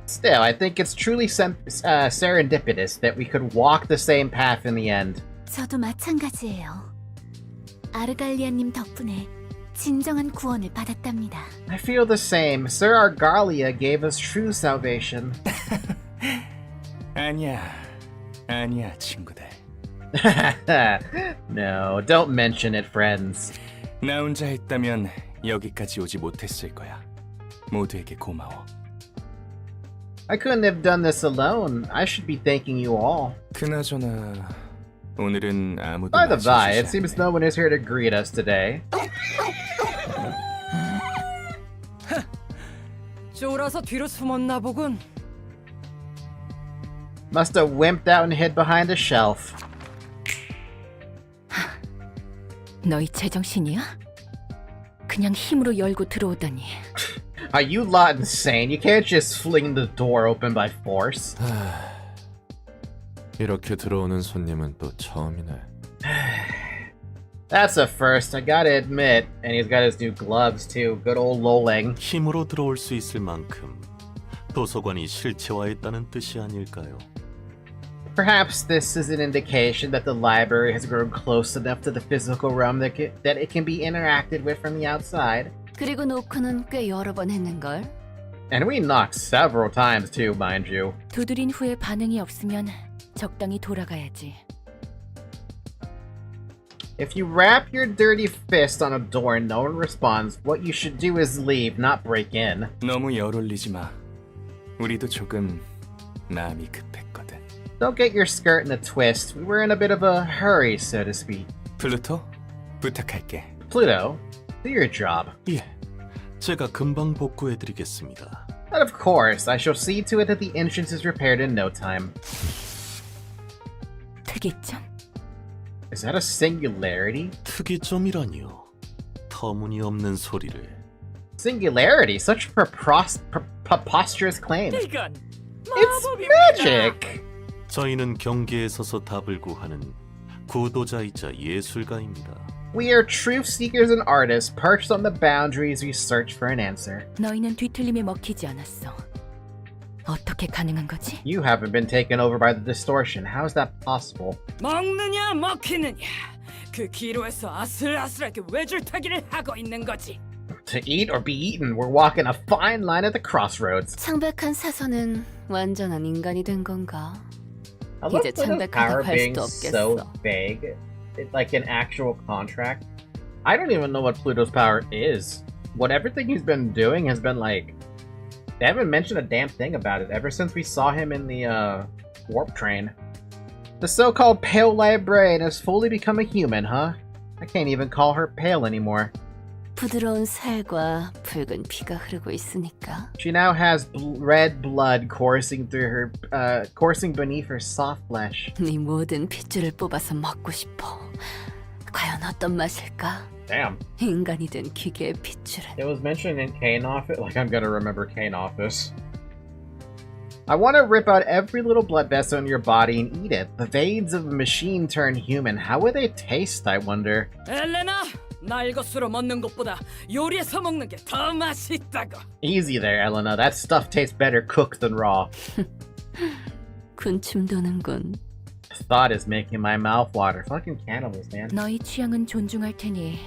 Still, I think it's truly serendipitous that we could walk the same path in the end. 저도 마찬가지예요. 아르갈리아님 덕분에 진정한 구원을 받았답니다. I feel the same. Sir Argalia gave us true salvation. 아니야, 친구들. No, don't mention it, friends. 나 혼자 했다면 여기까지 오지 못했을 거야. 모두에게 고마워. I couldn't have done this alone. I should be thanking you all. 그나저나 오늘은 아무도 By the by, 맞춰주지 it seems 않네. no one is here to greet us today. 쫄아서 뒤로 숨었나 보군. Must have wimped out and hid behind a shelf. 너희 제정신이야? 그냥 힘으로 열고 들어오다니. Are you lot insane? You can't just fling the door open by force. 이렇게 들어오는 손님은 또 처음이네. That's a first, I gotta admit. And he's got his new gloves too. Good old Roland. 힘으로 들어올 수 있을 만큼 도서관이 실체화했다는 뜻이 아닐까요? Perhaps this is an indication that the library has grown close enough to the physical realm that it can be interacted with from the outside. 그리고 노크는 꽤 여러 번 했는걸. And we knocked several times too, mind you. 두드린 후에 반응이 없으면 적당히 돌아가야지. If you wrap your dirty fist on a door and no one responds, what you should do is leave, not break in. 너무 열 올리지 마. 우리도 조금 마음이 급했거든. Don't get your skirt in a twist. We were in a bit of a hurry, so to speak. 플루토, 부탁할게. Pluto, do your job. 예, 제가 금방 복구해드리겠습니다. But of course, I shall see to it that the entrance is repaired in no time. 특이점? Is that a singularity? 특이점이라니요. 터무니없는 소리를. Singularity? Such preposterous claims. 이건 It's 마법입니다. magic! 저희는 경계에 서서 답을 구하는 구도자이자 예술가입니다. We are truth seekers and artists perched on the boundaries we search for an answer. 너희는 뒤틀림에 먹히지 않았어. 어떻게 가능한 거지? You haven't been taken over by the distortion. How is that possible? 먹느냐 먹히느냐 그 기로에서 아슬아슬하게 외줄타기를 하고 있는 거지. To eat or be eaten, we're walking a fine line at the crossroads. 창백한 사선은 완전한 인간이 된 건가? I love 이제 Pluto's power 창백하다고 할 being 수도 so 없겠어. vague. It's like an actual contract. I don't even know what Pluto's power is. What everything he's been doing has been like... They haven't mentioned a damn thing about it ever since we saw him in the warp train. The so-called pale librarian has fully become a human, huh? I can't even call her pale anymore. 부드러운 살과 붉은 피가 흐르고 있으니까. She now has red blood coursing through her, coursing beneath her soft flesh. 네 모든 핏줄을 뽑아서 먹고 싶어. 과연 어떤 맛일까? Damn. 인간이 된 기계의 핏줄은. It was mentioned in Kane Office. Like, I'm gonna remember Kane Office. I want to rip out every little blood vessel in your body and eat it. The veins of a machine turned human. How would they taste, I wonder? 엘레나, 날 것으로 먹는 것보다 요리해서 먹는 게 더 맛있다고. Easy there, Elena. That stuff tastes better cooked than raw. 군침 도는군. Thought is making my mouth water. Fucking cannibals, man. 너희 취향은 존중할 테니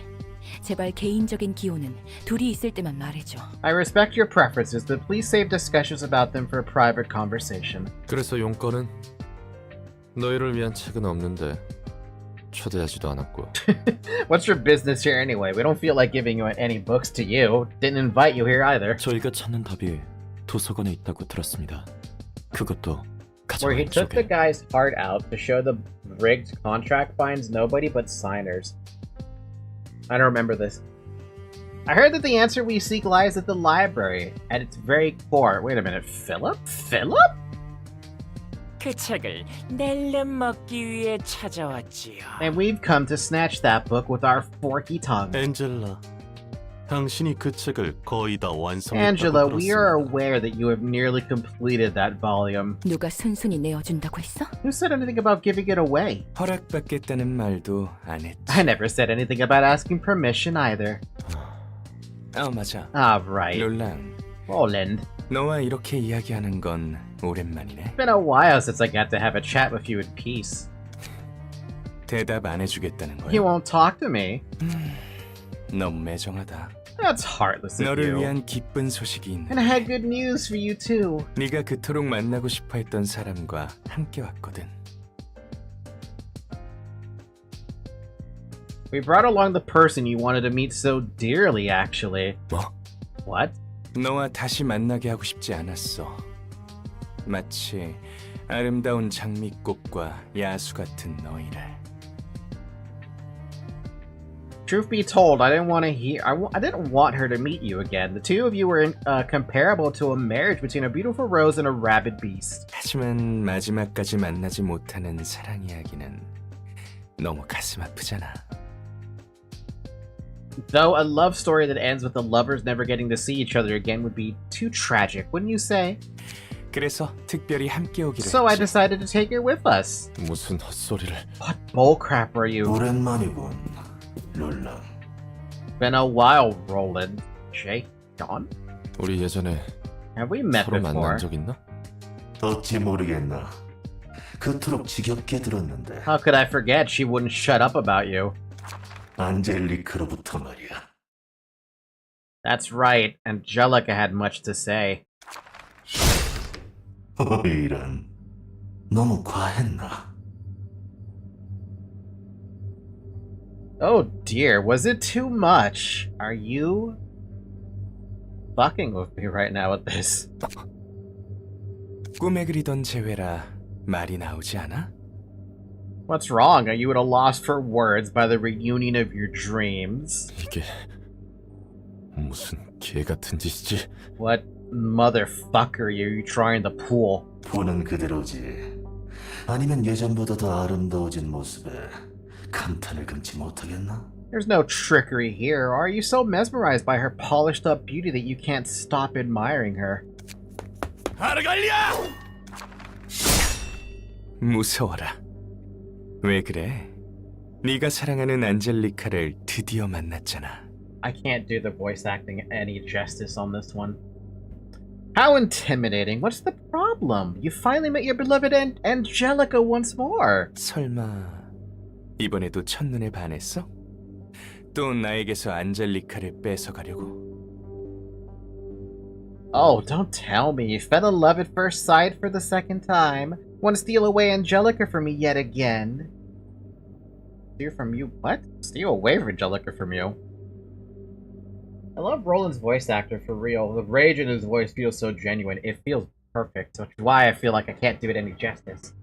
제발 개인적인 기호는 둘이 있을 때만 말해줘. I respect your preferences, but please save discussions about them for a private conversation. 그래서 용건은? 너희를 위한 책은 없는데 초대하지도 않았고. What's your business here anyway? We don't feel like giving you any books to you. Didn't invite you here either. 저희가 찾는 답이 도서관에 있다고 들었습니다. 그것도 Where he 가져간 took the 쪽에. guy's heart out to show the rigged contract finds nobody but signers. I don't remember this. I heard that the answer we seek lies at the library, at its very core. Wait a minute, Philip? Philip? 그 책을 낼름 먹기 위해 찾아왔지요. And we've come to snatch that book with our forky tongue. 엔젤라, 당신이 그 책을 거의 다 완성했다고 Angela, we are 들었습니다. aware that you have nearly completed that volume. 누가 순순히 내어준다고 했어? Who said anything about giving it away? 허락받겠다는 말도 안 했지. I never said anything about asking permission either. 맞아. Ah, right. 롤랑, Roland. 너와 이렇게 이야기하는 건 오랜만이네. It's been a while since I got to have a chat with you in peace. 대답 안 해주겠다는 You 거야. won't talk to me. 너무 매정하다. That's heartless of 너를 you. 위한 기쁜 소식이 있네. And I had good news for you too. 네가 그토록 만나고 싶어했던 사람과 함께 왔거든. We brought along the person you wanted to meet so dearly, actually. 뭐? What? 너와 다시 만나게 하고 싶지 않았어. 마치 아름다운 장미꽃과 야수 같은 너희를. Truth be told, I didn't want to hear. I didn't want her to meet you again. The two of you were comparable to a marriage between a beautiful rose and a rabid beast. 하지만 마지막까지 만나지 못하는 사랑 이야기는 너무 가슴 아프잖아. Though a love story that ends with the lovers never getting to see each other again would be too tragic, wouldn't you say? 그래서 특별히 함께 오기로 So I 했지. decided to take her with us. 무슨 헛소리를. What bullcrap are you? 오랜만이군. 롤랑. Been a while, Roland. Jay? John? 우리 예전에 Have we met 서로 before? 만난 적 있나? 어찌 모르겠나. 그토록 지겹게 들었는데. How could I forget? She wouldn't shut up about you. 안젤리크로부터 말이야. That's right. Angelica had much to say. 이런. 너무 과했나? Oh dear, was it too much? Are you fucking with me right now with this? 꿈에 그리던 재회라 말이 나오지 않아? What's wrong? Are you at a loss for words by the reunion of your dreams? 이게 무슨 개 같은 짓이지? What motherfucker are you trying to pull? 보는 그대로지. 아니면 예전보다 더 아름다워진 모습에 감탄을 금치 못하겠나? There's no trickery here. Or are you so mesmerized by her polished up beauty that you can't stop admiring her? 무서워라. 왜 그래? 네가 사랑하는 안젤리카를 드디어 만났잖아. I can't do the voice acting any justice on this one. How intimidating. What's the problem? You finally met your beloved Angelica once more. 설마 이번에도 첫눈에 반했어? 또 나에게서 안젤리카를 뺏어가려고? Oh, don't tell me. You fell in love at first sight for the second time. Want to steal away Angelica from me yet again. Steal from you? What? Steal away Angelica from you? I love Roland's voice actor for real. The rage in his voice feels so genuine. It feels perfect, which is why I feel like I can't do it any justice.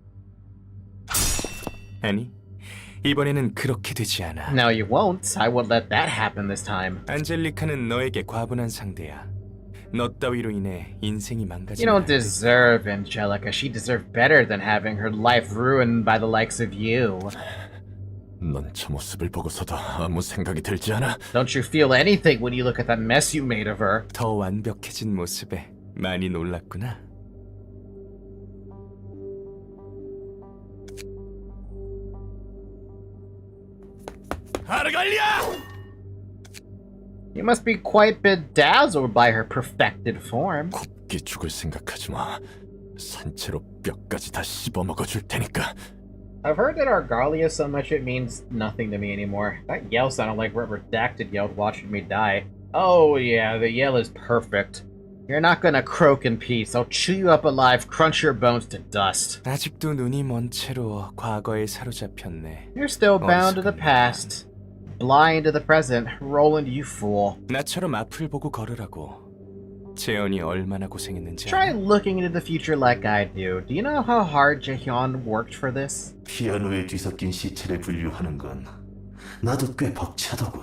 아니, 이번에는 그렇게 되지 않아. No, you won't. I won't let that happen this time. 안젤리카는 너에게 과분한 상대야. 너 따위로 인해 인생이 망가진. You don't deserve Angelica. She deserved better than having her life ruined by the likes of you. 넌 저 모습을 보고서도 아무 생각이 들지 않아? Don't you feel anything when you look at that mess you made of her? 더 완벽해진 모습에 많이 놀랐구나. You must be quite bedazzled by her perfected form. 곱게 죽을 생각하지 마. 산채로 뼈까지 다 씹어먹어 줄 테니까. I've heard that Argalia so much it means nothing to me anymore. That yell sounded like what Redacted yelled watching me die. Oh yeah, the yell is perfect. You're not gonna croak in peace. I'll chew you up alive, crunch your bones to dust. 아직도 눈이 먼 채로 과거에 사로잡혔네. You're still bound to the past. Blind to the present. Roland, you fool. 나처럼 앞을 보고 걸으라고. 재현이 얼마나 고생했는지. Try looking into the future like I do. Do you know how hard Jaehyun worked for this? 피아노에 뒤섞인 시체를 분류하는 건 나도 꽤 벅차더군.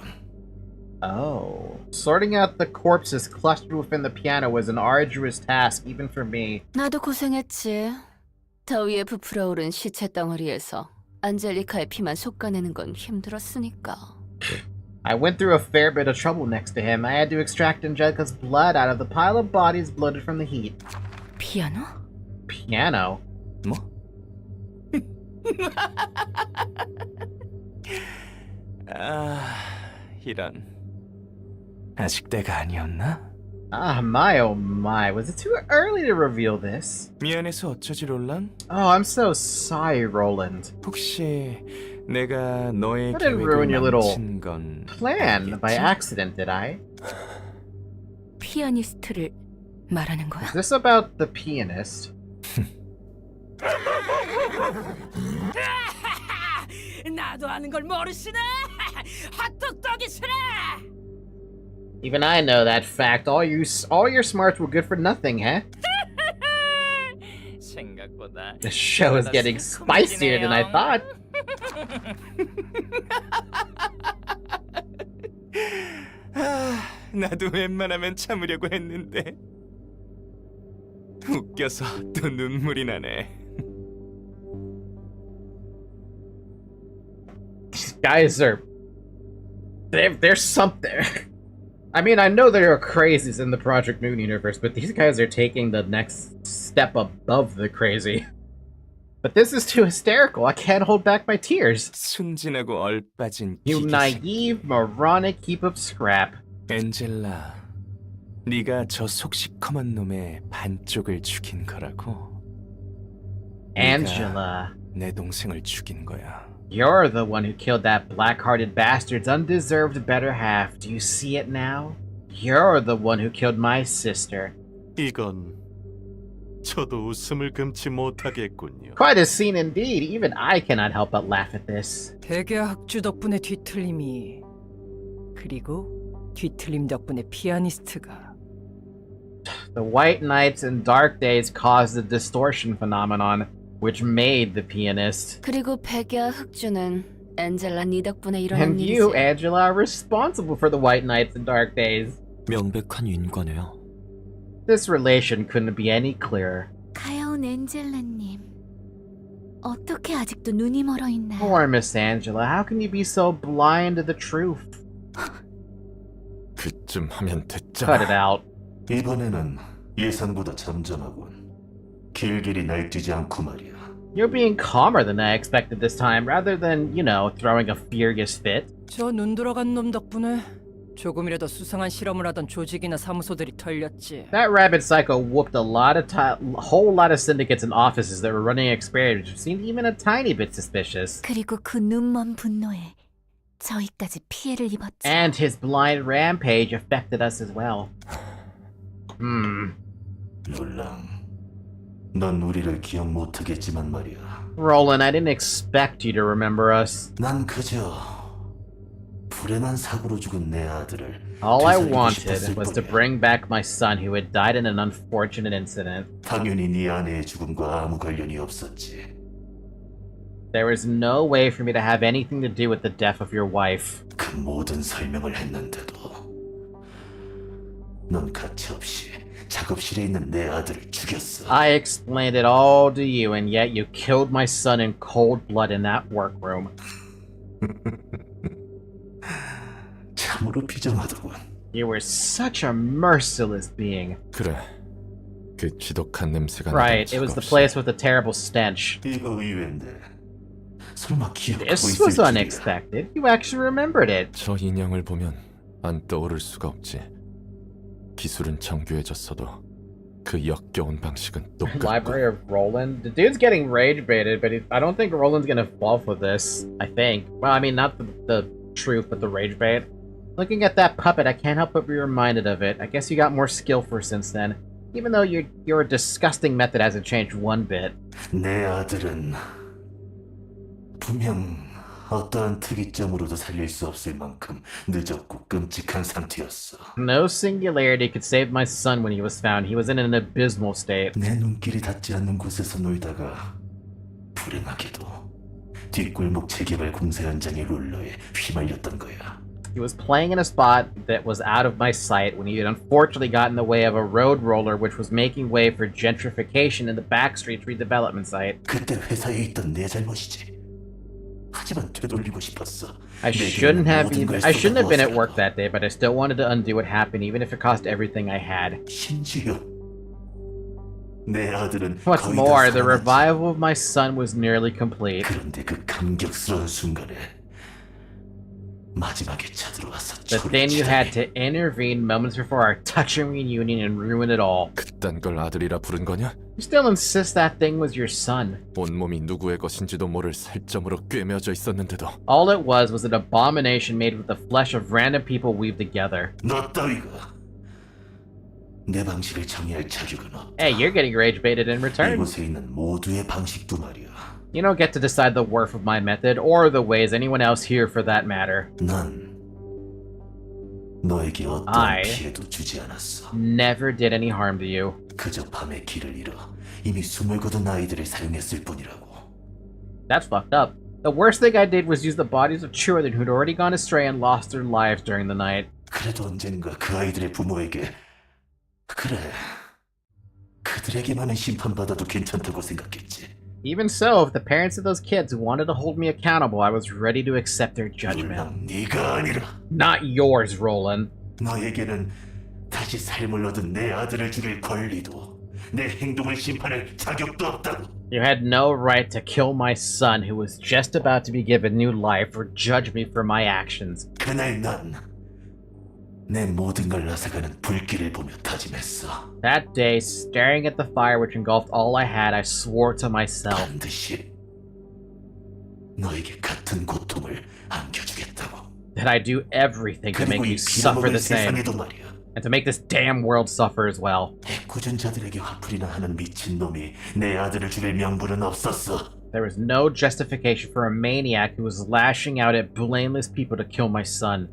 Oh. Sorting out the corpses clustered within the piano was an arduous task, even for me. 나도 고생했지. 더위에 부풀어 오른 시체 덩어리에서 안젤리카의 피만 솎아내는 건 힘들었으니까. I went through a fair bit of trouble next to him. I had to extract Angelica's blood out of the pile of bodies bloated from the heat. 피아노? Piano? 뭐? 아, 이런. 아직 때가 아니었나? Ah, my oh my. Was it too early to reveal this? 미안해서 어쩌지, 롤란? Oh, I'm so sorry, Roland. 혹시 내가 너의 I didn't 계획을 ruin your little 망친 건 plan by 알겠지? accident, did I? 피아니스트를 말하는 거야? Is this about the pianist? 나도 아는 걸 모르시네. 핫도그떡이시네. Even I know that fact. All your smarts were good for nothing, huh? 생각보다 The show is getting spicier than I thought. 나도 웬만하면 참으려고 했는데 웃겨서 또 눈물이 나네. These guys are... There's something... I mean, I know there are crazies in the Project Moon universe, but these guys are taking the next step above the crazy. But this is too hysterical. I can't hold back my tears. 순진하고 얼빠진 You 기계식. naive, moronic heap of scrap. 엔젤라, 네가 저 속시커먼 놈의 반쪽을 죽인 거라고. Angela, 내 동생을 죽인 거야. you're the one who killed that black-hearted bastard's undeserved better half. Do you see it now? You're the one who killed my sister. 이건 저도 웃음을 금치 못하겠군요. Quite a scene indeed. Even I cannot help but laugh at this. 백야 학주 덕분에 뒤틀림이, 그리고 뒤틀림 덕분에 피아니스트가. The white nights and dark days caused the distortion phenomenon, which made the pianist. 그리고 백야 흑주는 엔젤라 네 덕분에 일어난 And 일이지. you, Angela, are responsible for the white nights and dark days. 명백한 인과네요. This relation couldn't be any clearer. 가여운 엔젤라님, 어떻게 아직도 눈이 멀어 있나요? Poor Miss Angela, how can you be so blind to the truth? 그쯤 하면 Cut it 됐잖아. out. 이번에는 예상보다 잠잠하군. 길길이 날뛰지 않고 말이야. You're being calmer than I expected this time, rather than, you know, throwing a furious fit. 저 눈 돌아간 놈 덕분에 조금이라도 수상한 실험을 하던 조직이나 사무소들이 털렸지. That rabid psycho whooped a whole lot of syndicates and offices that were running experiments, which seemed even a tiny bit suspicious. 그리고 그 눈먼 분노에 저희까지 피해를 입었죠. And his blind rampage affected us as well. 롤랑, 넌 우리를 기억 못하겠지만 말이야. Roland, I didn't expect you to remember us. 난 그저 불행한 사고로 죽은 내 아들을 All I 되살리고 wanted 싶었을 was to 뿐이야. bring back my son who had died in an unfortunate incident. 당연히 네 아내의 죽음과 아무 관련이 없었지. There was no way for me to have anything to do with the death of your wife. 그 모든 설명을 했는데도 넌 가차없이 작업실에 있는 내 아들을 죽였어. I explained it all to you, and yet you killed my son in cold blood in that workroom. 참으로 비정하더군. You were such a merciless being. 그래. 그 지독한 냄새가 Right, 나던 it was the 작업실. place with the terrible stench. 이거 의외인데 설마 기억하고 This 있을 was 줄이야. unexpected. You actually remembered it. 저 인형을 보면 안 떠오를 수가 없지. 기술은 정교해졌어도 그 역겨운 방식은 똑같고. Library of Roland. The dude's getting rage baited, but I don't think Roland's gonna fall for this. I think. Well, I mean, not the truth, but the rage bait. Looking at that puppet, I can't help but be reminded of it. I guess you got more skillful since then. Even though your disgusting method hasn't changed one bit. 내 아들은 분명 어떠한 특이점으로도 살릴 수 없을 만큼 늦었고 끔찍한 상태였어. No singularity could save my son when he was found. He was in an abysmal state. 내 눈길이 닿지 않는 곳에서 놀다가 불행하게도 뒷골목 재개발 공사 현장의 롤러에 휘말렸던 거야. He was playing in a spot that was out of my sight when he had unfortunately got in the way of a road roller which was making way for gentrification in the Backstreets redevelopment site. 그때 회사에 있던 내 잘못이지. 하지만 되돌리고 싶었어. I shouldn't have been at work that day, but I still wanted to undo what happened, even if it cost everything I had. 심지어 내 아들은 What's 거의 다 more, the 살아났지. revival of my son was nearly complete. 그런데 그 감격스러운 순간에 마지막에 쳐들어와서 But then you had to intervene moments before our touching reunion and ruin it all. 그딴 걸 아들이라 부른 거냐? You still insist that thing was your son. 온몸이 누구의 것인지도 모를 살점으로 꿰매어져 있었는데도. All it was an abomination made with the flesh of random people weaved together. 너 따위가 내 방식을 정의할 자격은 없다. Hey, you're getting rage baited in return. 이곳에 있는 모두의 방식도 말이야. You don't get to decide the worth of my method, or the ways anyone else here for that matter. 난 너에게 어떤 I 피해도 주지 않았어. never did any harm to you. 그저 밤에 길을 잃어 이미 숨을 거둔 아이들을 사용했을 뿐이라고. That's fucked up. The worst thing I did was use the bodies of children who'd already gone astray and lost their lives during the night. 그래도 언젠가 그 아이들의 부모에게 그래 그들에게만은 심판받아도 괜찮다고 생각했지. Even so, if the parents of those kids wanted to hold me accountable, I was ready to accept their judgment. 물론 네가 아니라 Not yours, Roland. 너에게는 다시 삶을 얻은 내 아들을 죽일 권리도 내 행동을 심판할 자격도 없다고. You had no right to kill my son who was just about to be given new life or judge me for my actions. 그날 난 내 모든 걸 앗아가는 불길을 보며 다짐했어. That day, staring at the fire which engulfed all I had, I swore to myself 반드시 너에게 같은 고통을 안겨주겠다고. that I'd do everything to make 그리고 이 you suffer 빌어먹을 the same, 세상에도 말이야. and to make this damn world suffer as well. 애꿎은 화풀이나 하는 미친놈이 내 아들을 죽일 명분은 없었어. There was no justification for a maniac who was lashing out at blameless people to kill my son.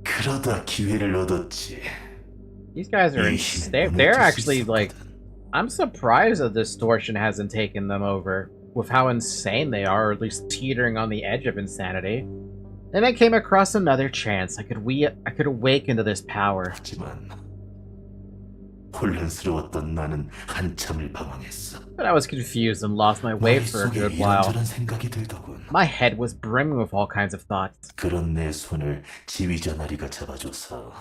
그러다 기회를 얻었지. These guys are they're actually like, I'm surprised that distortion hasn't taken them over with how insane they are, or at least teetering on the edge of insanity. Then I came across another chance. I could awaken to this power. 하지만 혼란스러웠던 나는 한참을 방황했어. But I was confused and lost my way for a good while. 이런저런 생각이 들더군. My head was brimming with all kinds of thoughts. 그런 내 손을 지휘자 나리가 잡아줘서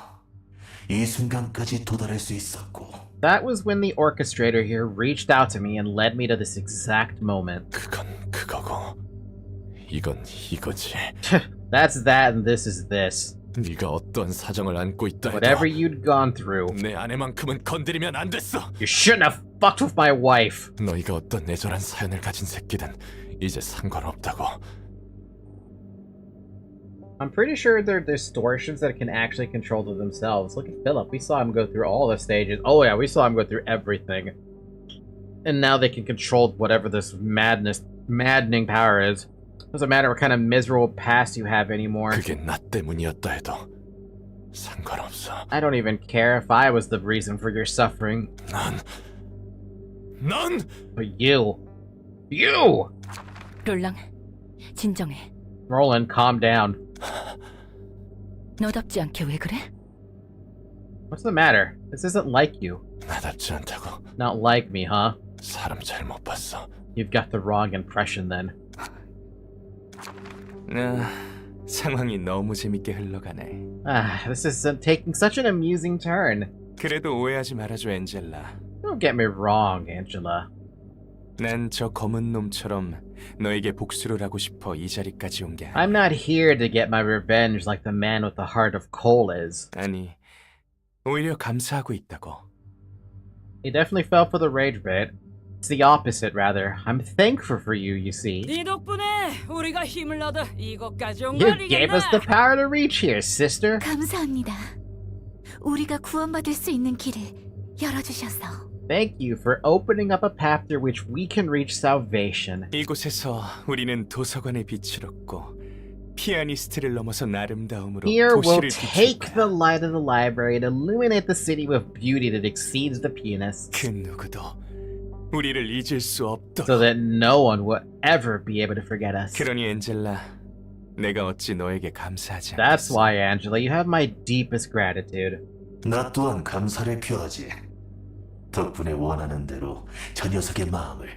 이 순간까지 도달할 수 있었고. That was when the orchestrator here reached out to me and led me to this exact moment. 그건 그거고 이건 이거지. That's that and this is this. 네가 어떤 사정을 안고 있다 해도 Whatever you'd gone through, 내 아내만큼은 건드리면 안 됐어. you shouldn't have fucked with my wife. 너희가 어떤 애절한 사연을 가진 새끼든 이제 상관없다고. I'm pretty sure they're distortions that can actually control themselves. Look at Philip. We saw him go through all the stages. Oh yeah, we saw him go through everything. And now they can control whatever this maddening power is. Doesn't matter what kind of miserable past you have anymore. 그게 나 때문이었다 해도 상관없어. I don't even care if I was the reason for your suffering. 넌! But you! 롤랑, 진정해. Roland, calm down. 너답지 않게 왜 그래? What's the matter? This isn't like you. 나답지 않다고. Not like me, huh? 사람 잘못 봤어. You've got the wrong impression then. 상황이 너무 재밌게 흘러가네. This is taking such an amusing turn. 그래도 오해하지 말아줘, 엔젤라. Don't get me wrong, Angela. 난 저 검은 놈처럼 너에게 복수를 하고 싶어 이 자리까지 온 게 아니야. I'm not here to get my revenge like the man with the heart of coal is. 아니, 오히려 감사하고 있다고. He definitely fell for the rage bit. It's the opposite, rather. I'm thankful for you, you see. 네 덕분에 우리가 힘을 얻어 이곳까지 온 You 걸 gave us the power to reach here, sister. 감사합니다. 우리가 구원받을 수 있는 길을 열어주셔서. Thank you for opening up a path through which we can reach salvation. 이곳에서 우리는 도서관의 빛을 얻고 피아니스트를 넘어선 아름다움으로 Here we'll 도시를 비출 take the 거야. light of the library and illuminate the city with beauty that exceeds the pianists, 그 누구도 우리를 잊을 수 없도록. so that no one will ever be able to forget us. 그러니 엔젤라, 내가 어찌 너에게 감사하지 That's 않겠어. why, Angela, you have my deepest gratitude. 나 또한 감사를 표하지. 덕분에 원하는 대로 저 녀석의 마음을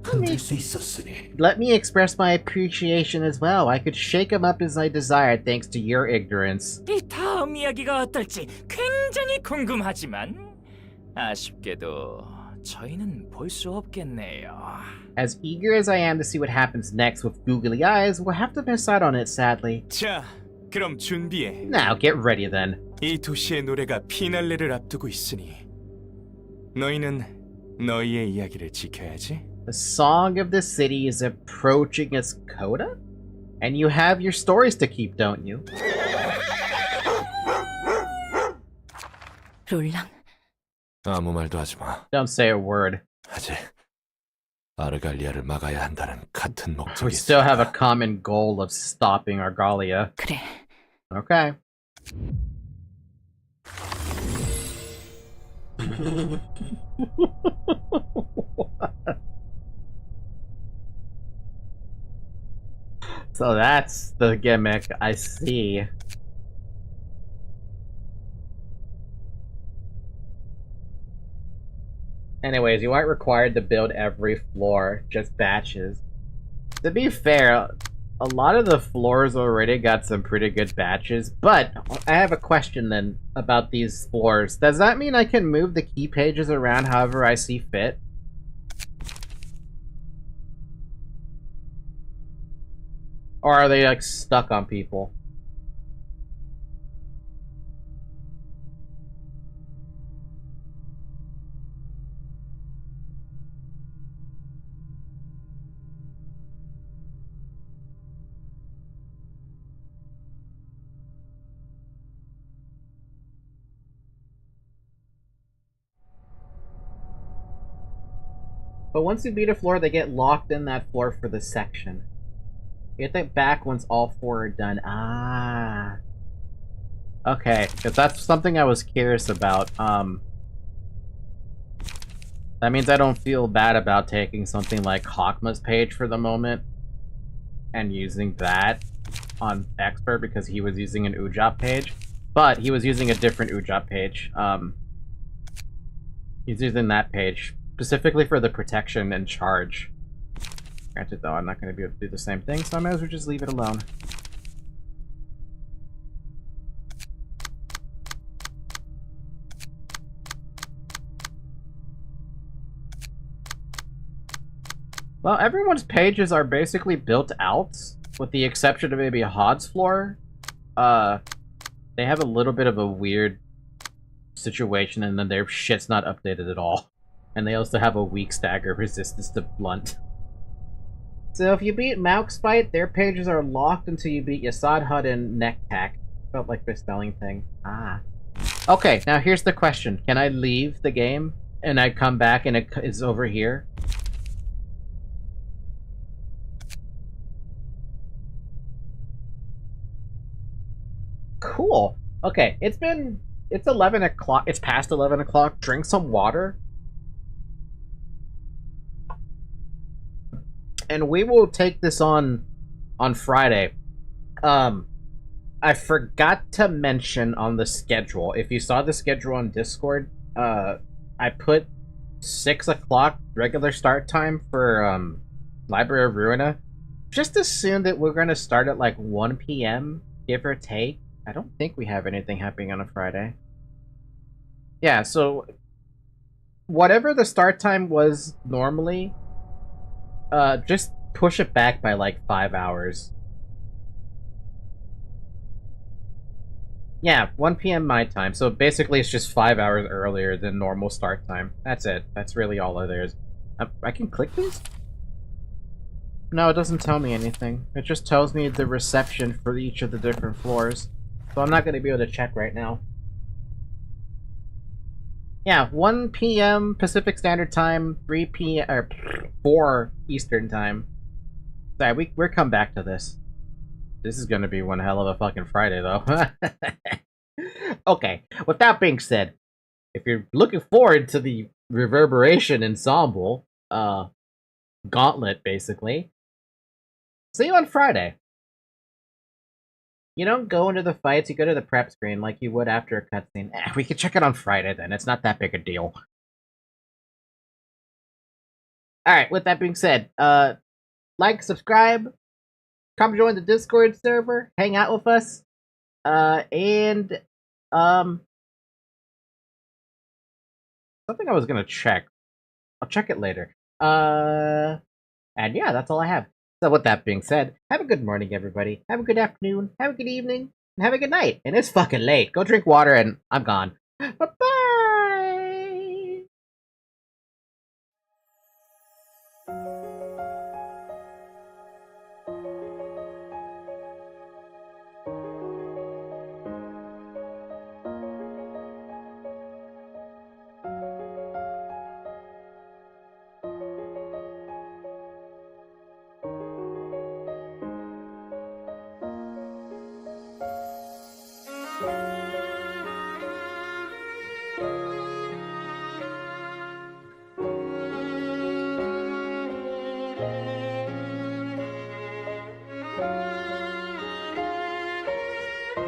흔들 수 있었으니. Let me express my appreciation as well. I could shake him up as I desired thanks to your ignorance. 이 다음 이야기가 어떨지 굉장히 궁금하지만 아쉽게도 저희는 볼 수 없겠네요. As eager as I am to see what happens next with googly eyes, we'll have to miss out on it, sadly. 자, 그럼 준비해. Now, get ready then. 이 도시의 노래가 피날레를 앞두고 있으니 너희는 너희의 이야기를 지켜야지. The song of the city is approaching its coda? And you have your stories to keep, don't you? 롤랑, 아무 말도 하지 마. Don't say a word. 아직 아르갈리아를 막아야 한다는 같은 We 목적이 still have a 있으니까. common goal of stopping Argalia. 그래. Okay. So that's the gimmick, I see. Anyways, you aren't required to build every floor, just batches. To be fair, a lot of the floors already got some pretty good batches, but I have a question then about these floors. Does that mean I can move the key pages around however I see fit? Or are they, like, stuck on people? But once you beat a floor, they get locked in that floor for the section. You get that back once all 4 are done. Ah. Okay, because that's something I was curious about. That means I don't feel bad about taking something like Hokma's page for the moment and using that on Expert because he was using an Ujop page. But he was using a different Ujop page. He's using that page specifically for the protection and charge. Granted, though, I'm not going to be able to do the same thing, so I might as well just leave it alone. Well, everyone's pages are basically built out, with the exception of maybe Hod's floor. They have a little bit of a weird situation, and then their shit's not updated at all. And they also have a weak stagger resistance to blunt. So if you beat Mauk's fight, their pages are locked until you beat Yasad Hud and Nektak. Felt like the spelling thing. Ah. Okay, now here's the question. Can I leave the game and I come back and it's over here? Cool. Okay, it's 11 o'clock. It's past 11 o'clock. Drink some water. And we will take this on Friday. I forgot to mention on the schedule. If you saw the schedule on Discord, I put 6 o'clock regular start time for Library of Ruina. Just assume that we're going to start at like 1 p.m., give or take. I don't think we have anything happening on a Friday. Yeah, so whatever the start time was normally, just push it back by like 5 hours. Yeah, 1 p.m. my time, so basically it's just 5 hours earlier than normal start time. That's it. That's really all there is. I can click these? No, it doesn't tell me anything. It just tells me the reception for each of the different floors. So I'm not going to be able to check right now. Yeah, 1 p.m. Pacific Standard Time, 3 p.m. or 4 Eastern Time. Sorry, we'll come back to this. This is going to be one hell of a fucking Friday, though. Okay, with that being said, if you're looking forward to the Reverberation Ensemble, gauntlet, basically, see you on Friday. You don't go into the fights, you go to the prep screen like you would after a cutscene. We can check it on Friday then, it's not that big a deal. Alright, with that being said, like, subscribe, come join the Discord server, hang out with us, and, something I was gonna check. I'll check it later. And yeah, that's all I have. So with that being said, have a good morning, everybody. Have a good afternoon. Have a good evening. And have a good night. And it's fucking late. Go drink water and I'm gone. Bye-bye!